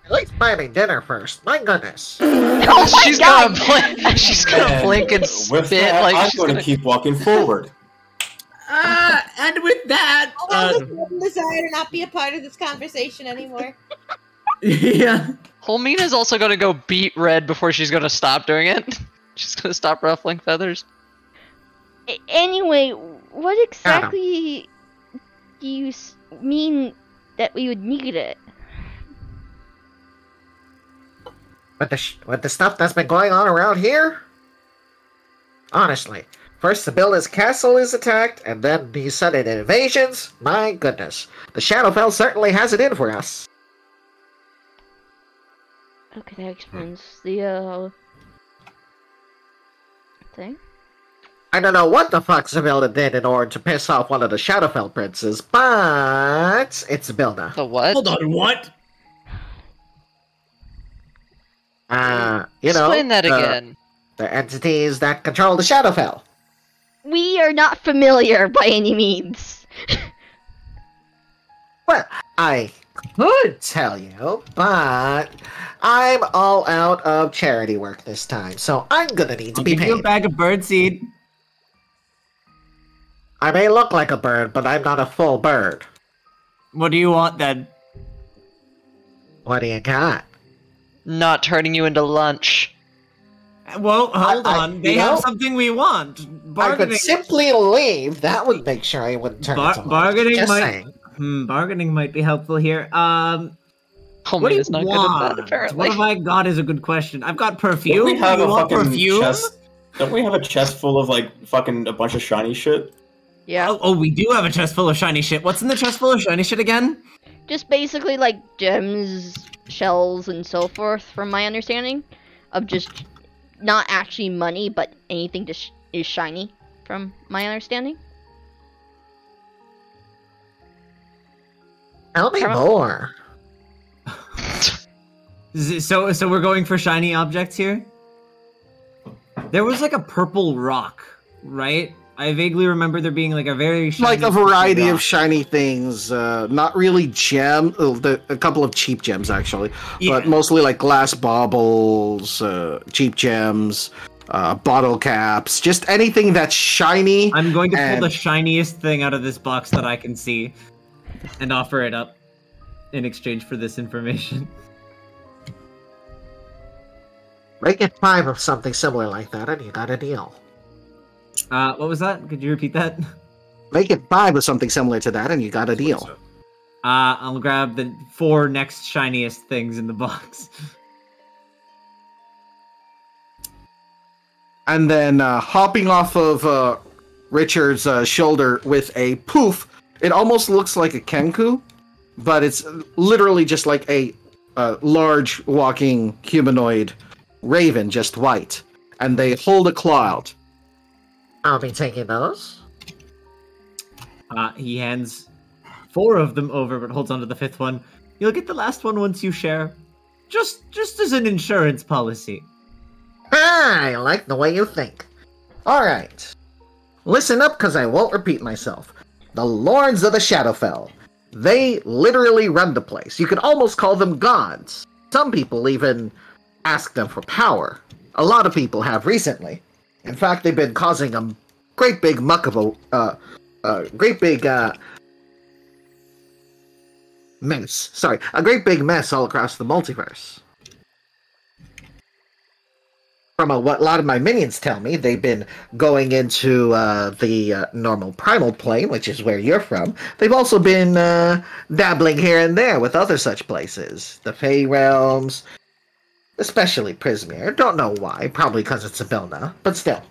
Speaker 9: At least buy me dinner first. My goodness.
Speaker 3: She's gonna blink. She's gonna blink and
Speaker 4: With
Speaker 3: spit
Speaker 4: that,
Speaker 3: like
Speaker 4: I'm
Speaker 3: she's
Speaker 4: going
Speaker 3: gonna.
Speaker 4: to keep walking forward.
Speaker 5: And with that,
Speaker 7: I'll decide to not be a part of this conversation anymore.
Speaker 5: yeah.
Speaker 3: Holmina's also gonna go beet red before she's gonna stop doing it. She's gonna stop ruffling feathers.
Speaker 1: Anyway, what exactly do you mean that we would need it?
Speaker 9: With the stuff that's been going on around here? Honestly, first the Builder's castle is attacked, and then these sudden invasions? My goodness. The Shadowfell certainly has it in for us.
Speaker 1: Okay, that explains the thing.
Speaker 9: I don't know what the fuck Zavilda did in order to piss off one of the Shadowfell princes, but it's Zavilda.
Speaker 3: The what?
Speaker 5: Hold on, what?
Speaker 9: You know,
Speaker 3: Explain that again.
Speaker 9: the entities that control the Shadowfell.
Speaker 1: We are not familiar by any means.
Speaker 9: Well, I could tell you, but I'm all out of charity work this time, so I'm gonna need to
Speaker 5: I'll
Speaker 9: be
Speaker 5: give you a
Speaker 9: paid.
Speaker 5: bag of birdseed.
Speaker 9: I may look like a bird, but I'm not a full bird.
Speaker 5: What do you want then?
Speaker 9: What do you got?
Speaker 3: Not turning you into lunch.
Speaker 5: Well, hold on. They
Speaker 9: you
Speaker 5: have
Speaker 9: know,
Speaker 5: something we want.
Speaker 9: I could simply leave. That would make sure I wouldn't turn into
Speaker 5: bargaining
Speaker 9: Just
Speaker 5: might
Speaker 9: saying.
Speaker 5: bargaining might be helpful here. What do
Speaker 3: Homie
Speaker 5: you
Speaker 3: is not good
Speaker 5: want?
Speaker 3: at that, apparently.
Speaker 5: What have I got is a good question. I've got
Speaker 4: Don't
Speaker 5: perfume.
Speaker 4: we have
Speaker 5: you
Speaker 4: a
Speaker 5: want
Speaker 4: fucking
Speaker 5: perfume?
Speaker 4: chest? Don't we have a chest full of like fucking a bunch of shiny shit?
Speaker 1: Yeah.
Speaker 5: Oh, we do have a chest full of shiny shit. What's in the chest full of shiny shit again?
Speaker 1: Just basically like gems, shells, and so forth, from my understanding. Of just not actually money, but anything is shiny, from my understanding.
Speaker 9: Tell me more.
Speaker 5: So we're going for shiny objects here? There was like a purple rock, right? I vaguely remember there being like a very shiny
Speaker 2: Like a variety
Speaker 5: rock.
Speaker 2: of shiny things, not really a couple of cheap gems actually, but mostly like glass baubles, cheap gems, bottle caps, just anything that's shiny.
Speaker 5: I'm going to pull the shiniest thing out of this box that I can see and offer it up in exchange for this information.
Speaker 9: Make it 5 of something similar like that, and you got a deal.
Speaker 5: What was that? Could you repeat that?
Speaker 2: Make it 5 of something similar to that, and you got a deal.
Speaker 5: I'll grab the 4 next shiniest things in the box.
Speaker 2: And then hopping off of Richard's shoulder with a poof, it almost looks like a Kenku, but it's literally just like a large walking humanoid raven, just white. And they hold a claw out.
Speaker 9: I'll be taking those.
Speaker 5: He hands 4 of them over, but holds on to the 5th one. You'll get the last one once you share. Just as an insurance policy.
Speaker 9: I like the way you think. Alright. Listen up, because I won't repeat myself. The Lords of the Shadowfell. They literally run the place. You could almost call them gods. Some people even ask them for power. A lot of people have recently. In fact, they've been causing a great big muck of mess. Sorry, a great big mess all across the multiverse. From what a lot of my minions tell me, they've been going into the normal primal plane, which is where you're from. They've also been dabbling here and there with other such places. The Fey Realms, especially Prismere. Don't know why, probably because it's Abilna, but still.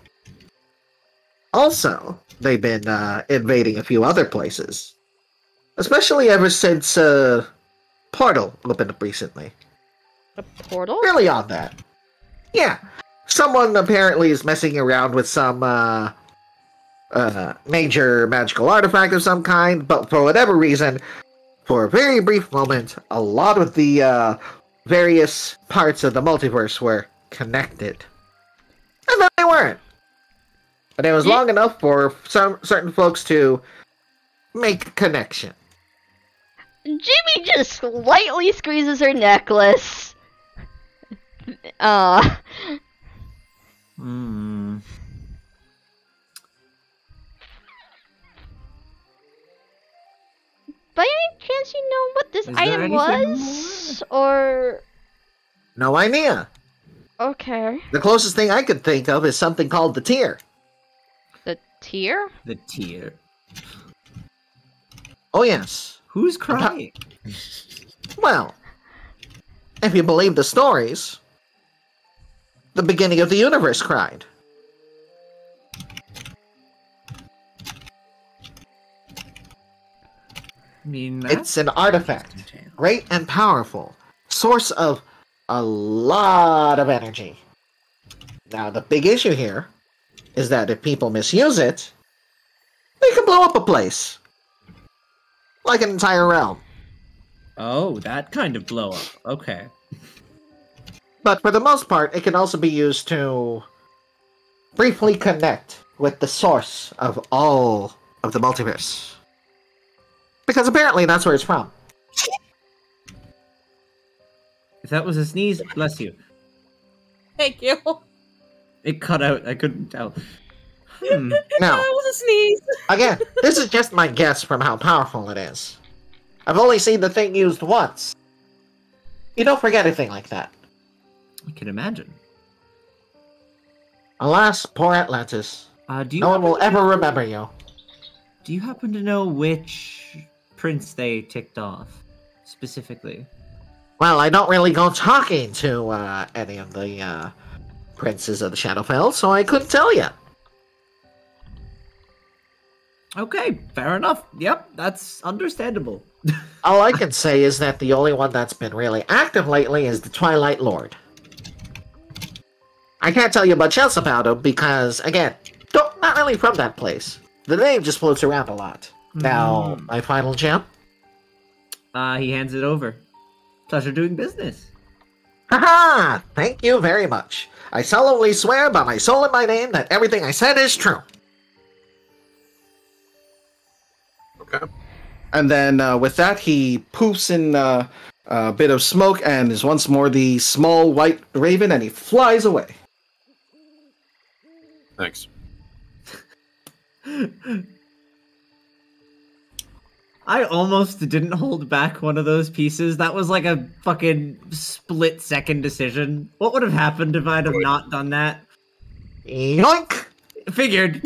Speaker 9: Also, they've been invading a few other places. Especially ever since Portal opened up recently.
Speaker 1: A portal?
Speaker 9: Really on that. Yeah. Someone apparently is messing around with some major magical artifact of some kind, but for whatever reason, for a very brief moment, a lot of the various parts of the multiverse were connected. And then they weren't. But it was long enough for some certain folks to make a connection.
Speaker 1: Jimmy just slightly squeezes her necklace. By any chance you know what this item was? Or...
Speaker 9: No idea.
Speaker 1: Okay.
Speaker 9: The closest thing I could think of is something called the Tear.
Speaker 1: The tear?
Speaker 5: The tear.
Speaker 9: Oh yes.
Speaker 5: Who's crying?
Speaker 9: Well, if you believe the stories, the beginning of the universe cried.
Speaker 5: I mean,
Speaker 9: It's an artifact, great and powerful, source of a lot of energy. Now, the big issue here is that if people misuse it, they can blow up a place. Like an entire realm.
Speaker 5: Oh, that kind of blow up. Okay.
Speaker 9: But for the most part, it can also be used to briefly connect with the source of all of the multiverse. Because apparently that's where it's from.
Speaker 5: If that was a sneeze, bless you.
Speaker 8: Thank you.
Speaker 5: It cut out. I couldn't tell.
Speaker 9: Now,
Speaker 8: That was a sneeze.
Speaker 9: again, this is just my guess from how powerful it is. I've only seen the thing used once. You don't forget a thing like that.
Speaker 5: I can imagine.
Speaker 9: Alas, poor Atlantis. No one will ever remember you.
Speaker 5: Do you happen to know which prince they ticked off, specifically?
Speaker 9: Well, I don't really go talking to any of the princes of the Shadowfell, so I couldn't tell you.
Speaker 5: Okay, fair enough. Yep, that's understandable.
Speaker 9: All I can say is that the only one that's been really active lately is the Twilight Lord. I can't tell you much else about him because, again, not really from that place. The name just floats around a lot. Now, my final gem?
Speaker 5: He hands it over. Pleasure doing business.
Speaker 9: Haha! Thank you very much. I solemnly swear by my soul and my name that everything I said is true.
Speaker 6: Okay.
Speaker 2: And then with that, he poofs in a bit of smoke and is once more the small white raven, and he flies away.
Speaker 6: Thanks.
Speaker 5: I almost didn't hold back one of those pieces. That was like a fucking split-second decision. What would have happened if I'd have not done that?
Speaker 9: Yoink!
Speaker 5: Figured.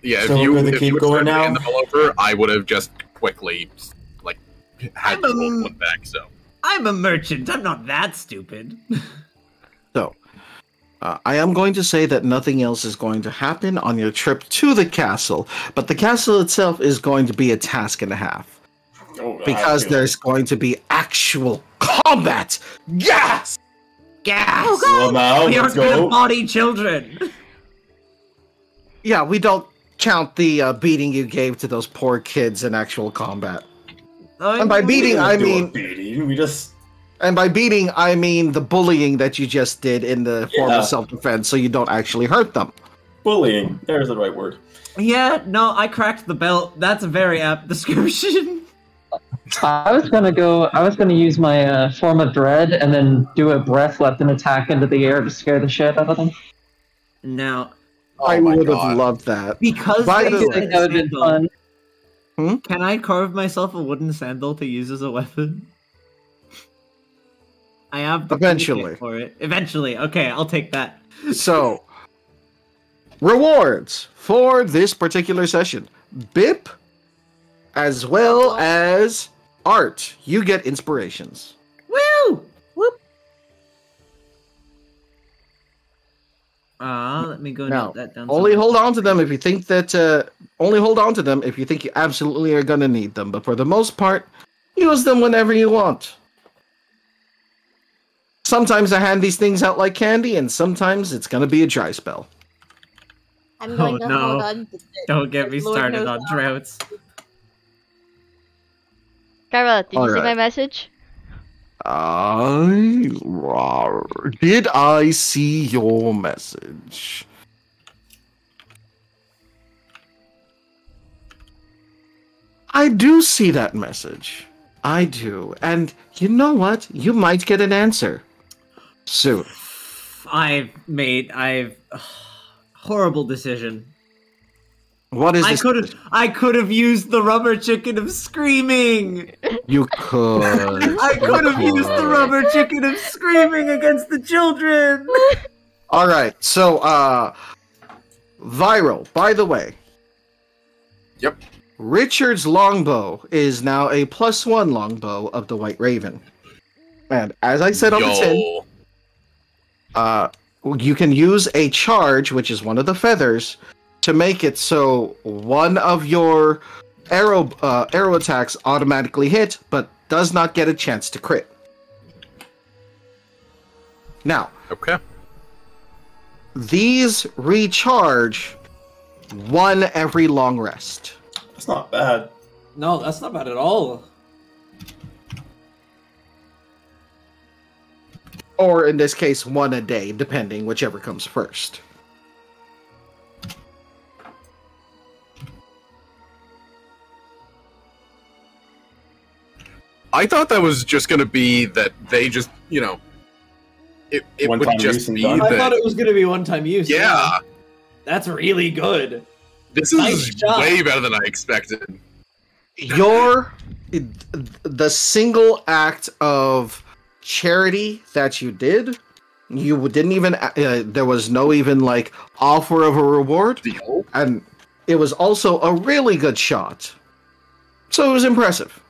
Speaker 6: Yeah,
Speaker 4: So
Speaker 6: if you
Speaker 4: we're gonna
Speaker 6: if
Speaker 4: keep
Speaker 6: you
Speaker 4: going
Speaker 6: would
Speaker 4: now?
Speaker 6: hand them all over, I would have just quickly like had to roll one back. So
Speaker 5: I'm a merchant. I'm not that stupid.
Speaker 2: So, I am going to say that nothing else is going to happen on your trip to the castle, but the castle itself is going to be a task and a half. Because there's going to be actual combat! Yes!
Speaker 5: Gas!
Speaker 4: Well, now,
Speaker 5: We are
Speaker 4: let's
Speaker 5: gonna
Speaker 4: go.
Speaker 5: body children.
Speaker 2: Yeah, we don't count the beating you gave to those poor kids in actual combat. And by beating, I mean...
Speaker 4: beating. We just...
Speaker 2: And by beating, I mean the bullying that you just did in the form
Speaker 4: Yeah.
Speaker 2: of self-defense, so you don't actually hurt them.
Speaker 4: Bullying. There's the right word.
Speaker 5: Yeah, no, I cracked the belt. That's a very apt description.
Speaker 10: I was gonna use my form of dread and then do a breath weapon attack into the air to scare the shit out of them.
Speaker 5: Now,
Speaker 2: I
Speaker 6: my
Speaker 2: would
Speaker 6: God.
Speaker 2: have loved that.
Speaker 5: because
Speaker 2: By
Speaker 5: they
Speaker 2: the
Speaker 5: said
Speaker 2: way-
Speaker 10: That would have been
Speaker 5: sandal,
Speaker 10: fun.
Speaker 5: can I carve myself a wooden sandal to use as a weapon? I have the
Speaker 2: Eventually.
Speaker 5: toolkit for it. Eventually, okay, I'll take that.
Speaker 2: So, rewards for this particular session. Bip, as well as Art. You get inspirations.
Speaker 5: Woo! Whoop! Let me go
Speaker 2: Now,
Speaker 5: note that down.
Speaker 2: only
Speaker 5: somewhere.
Speaker 2: hold on to them if you think that. Only hold on to them if you think you absolutely are gonna need them. But for the most part, use them whenever you want. Sometimes I hand these things out like candy, and sometimes it's gonna be a dry spell.
Speaker 7: I'm going to
Speaker 5: no.
Speaker 7: hold on to it.
Speaker 5: Don't get me
Speaker 7: Lord
Speaker 5: started
Speaker 7: knows
Speaker 5: on
Speaker 7: how.
Speaker 5: droughts.
Speaker 1: Carla, did you see
Speaker 2: Alright.
Speaker 1: my message?
Speaker 2: Did I see your message? I do see that message. I do. And you know what? You might get an answer soon.
Speaker 5: I've horrible decision.
Speaker 2: What is
Speaker 5: I
Speaker 2: this?
Speaker 5: could have used the rubber chicken of screaming.
Speaker 2: You could.
Speaker 5: I could have used the rubber chicken of screaming against the children.
Speaker 2: All right. So, Viral, by the way.
Speaker 6: Yep.
Speaker 2: Richard's longbow is now a +1 longbow of the White Raven. And as I said on the tin, you can use a charge, which is one of the feathers, to make it so one of your arrow attacks automatically hit, but does not get a chance to crit. Now,
Speaker 6: Okay.
Speaker 2: these recharge one every long rest.
Speaker 4: That's not bad.
Speaker 5: No, that's not bad at all.
Speaker 2: Or in this case, one a day, depending, whichever comes first.
Speaker 6: I thought that was just gonna be that they just, it would
Speaker 4: One-time use
Speaker 6: just
Speaker 4: and
Speaker 6: be
Speaker 4: done.
Speaker 6: that.
Speaker 5: I thought it was gonna be one-time use.
Speaker 6: Yeah,
Speaker 5: That's really good.
Speaker 6: this
Speaker 5: Nice
Speaker 6: is
Speaker 5: job.
Speaker 6: way better than I expected.
Speaker 2: Your the single act of charity that you did, you didn't even there was no even like offer of a reward, and it was also a really good shot, so it was impressive.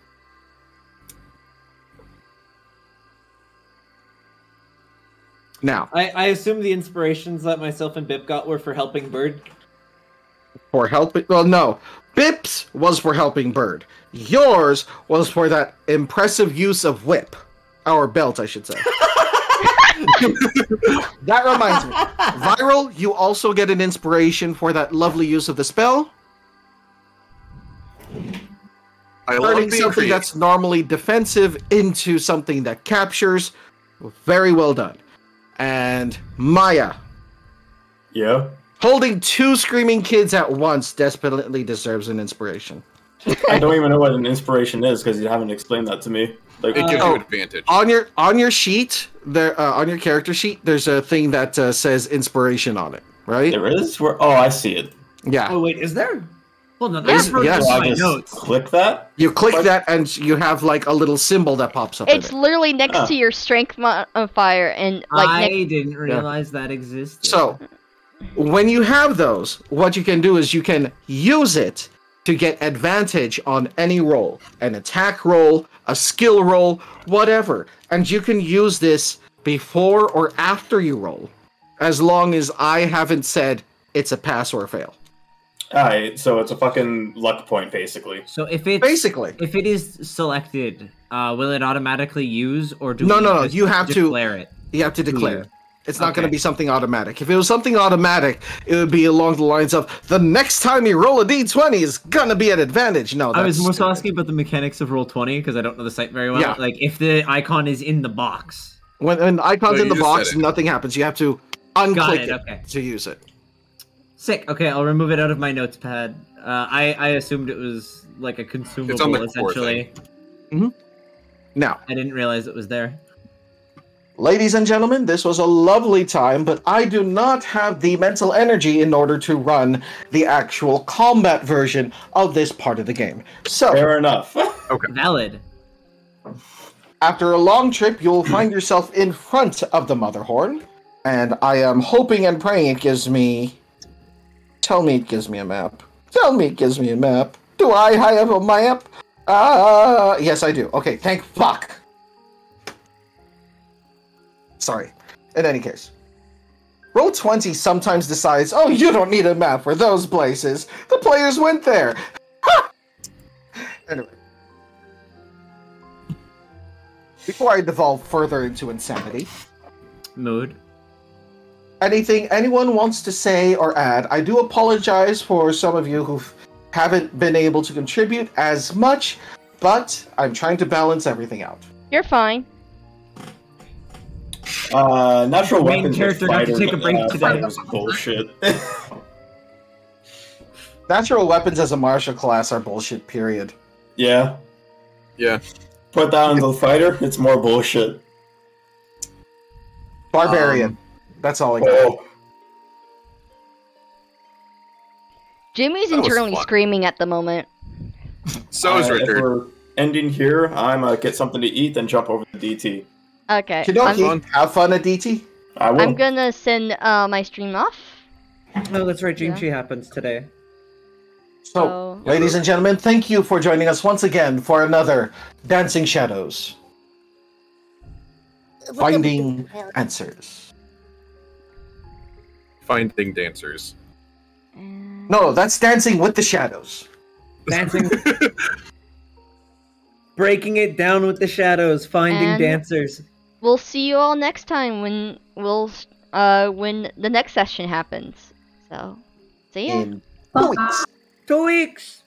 Speaker 2: Now,
Speaker 5: I assume the inspirations that myself and Bip got were for helping Bird.
Speaker 2: for helping, well, no, Bip's was for helping Bird. Yours was for that impressive use of whip, or belt, I should say. That reminds me, Viral, you also get an inspiration for that lovely use of the spell.
Speaker 6: I love
Speaker 2: Turning
Speaker 6: being
Speaker 2: something
Speaker 6: creative.
Speaker 2: that's normally defensive into something that captures. Very well done. And Maya,
Speaker 4: Yeah.
Speaker 2: holding 2 screaming kids at once desperately deserves an inspiration.
Speaker 4: I don't even know what an inspiration is because you haven't explained that to me. Like,
Speaker 6: It gives
Speaker 2: Oh.
Speaker 6: you advantage.
Speaker 2: On your sheet, there on your character sheet, there's a thing that says inspiration on it, right?
Speaker 4: there is? Where? Oh, I see it.
Speaker 2: Yeah.
Speaker 5: Oh wait, is there? Well, no,
Speaker 2: Yes,
Speaker 5: that's
Speaker 2: yes.
Speaker 4: So
Speaker 5: my
Speaker 4: I just
Speaker 5: notes.
Speaker 4: click that?
Speaker 2: You click
Speaker 4: What?
Speaker 2: that, and you have like a little symbol that pops up.
Speaker 1: It's
Speaker 2: in it.
Speaker 1: literally next to your strength modifier and like
Speaker 5: I
Speaker 1: next.
Speaker 5: didn't realize that existed.
Speaker 2: So, when you have those, what you can do is you can use it to get advantage on any roll, an attack roll, a skill roll, whatever, and you can use this before or after you roll, as long as I haven't said it's a pass or a fail.
Speaker 4: Alright, so it's a fucking luck point, basically.
Speaker 5: So if it's
Speaker 2: Basically.
Speaker 5: if it is selected, will it automatically use or do
Speaker 2: No,
Speaker 5: we
Speaker 2: no, no,
Speaker 5: just
Speaker 2: you have to-
Speaker 5: declare it?
Speaker 2: You have to declare.
Speaker 5: Weird.
Speaker 2: It's not going to
Speaker 5: Okay.
Speaker 2: be something automatic. If it was something automatic, it would be along the lines of the next time you roll a d20 is going to be an advantage. No,
Speaker 5: I was
Speaker 2: that's
Speaker 5: more so
Speaker 2: stupid.
Speaker 5: asking about the mechanics of Roll20 because I don't know the site very well.
Speaker 2: Yeah.
Speaker 5: Like if the icon is in the box.
Speaker 2: When an icon's
Speaker 6: No,
Speaker 2: in
Speaker 6: you
Speaker 2: the
Speaker 6: just
Speaker 2: box,
Speaker 6: said it.
Speaker 2: nothing happens. You have to unclick
Speaker 5: it,
Speaker 2: it
Speaker 5: okay.
Speaker 2: to use it.
Speaker 5: Sick. Okay, I'll remove it out of my notes pad. I assumed it was like a consumable,
Speaker 6: It's on the core
Speaker 5: essentially.
Speaker 2: Now,
Speaker 5: I didn't realize it was there.
Speaker 2: ladies and gentlemen, this was a lovely time, but I do not have the mental energy in order to run the actual combat version of this part of the game. So,
Speaker 4: Fair enough.
Speaker 5: Valid.
Speaker 2: after a long trip, you'll find yourself in front of the Motherhorn, and I am hoping and praying it gives me... Tell me it gives me a map. Tell me it gives me a map. Do I have a map? Yes, I do. Okay, thank fuck. Sorry. In any case. Roll20 sometimes decides, oh, you don't need a map for those places. The players went there. Ha! Anyway. Before I devolve further into insanity,
Speaker 5: Mood.
Speaker 2: anything anyone wants to say or add? I do apologize for some of you who haven't been able to contribute as much, but I'm trying to balance everything out.
Speaker 1: You're fine.
Speaker 4: Natural
Speaker 5: Main
Speaker 4: weapons
Speaker 5: character
Speaker 4: with
Speaker 5: got to
Speaker 4: fighter,
Speaker 5: take a break today.
Speaker 4: fighters bullshit.
Speaker 2: Natural weapons as a martial class are bullshit, period.
Speaker 4: Yeah.
Speaker 6: Yeah.
Speaker 4: Put that on the fighter, it's more bullshit.
Speaker 2: Barbarian. That's all I got.
Speaker 4: Oh,
Speaker 1: Jimmy's
Speaker 6: That was
Speaker 1: internally
Speaker 6: fun.
Speaker 1: screaming at the moment.
Speaker 6: So is
Speaker 4: if
Speaker 6: Richard.
Speaker 4: we're ending here, I'm get something to eat, then jump over to DT.
Speaker 1: Okay.
Speaker 2: Kidoki, have fun at DT.
Speaker 4: I will.
Speaker 1: I'm gonna send my stream off.
Speaker 5: Oh, that's right.
Speaker 1: Dream Tree
Speaker 5: happens today.
Speaker 2: So,
Speaker 1: Oh.
Speaker 2: ladies and gentlemen, thank you for joining us once again for another Dancing Shadows. Finding answers.
Speaker 6: Finding dancers.
Speaker 2: No, that's Dancing with the Shadows.
Speaker 5: Dancing. Breaking it down with the shadows. Finding
Speaker 1: And-
Speaker 5: dancers.
Speaker 1: We'll see you all next time when when the next session happens. So, see ya.
Speaker 2: In 2 weeks.
Speaker 5: 2 weeks.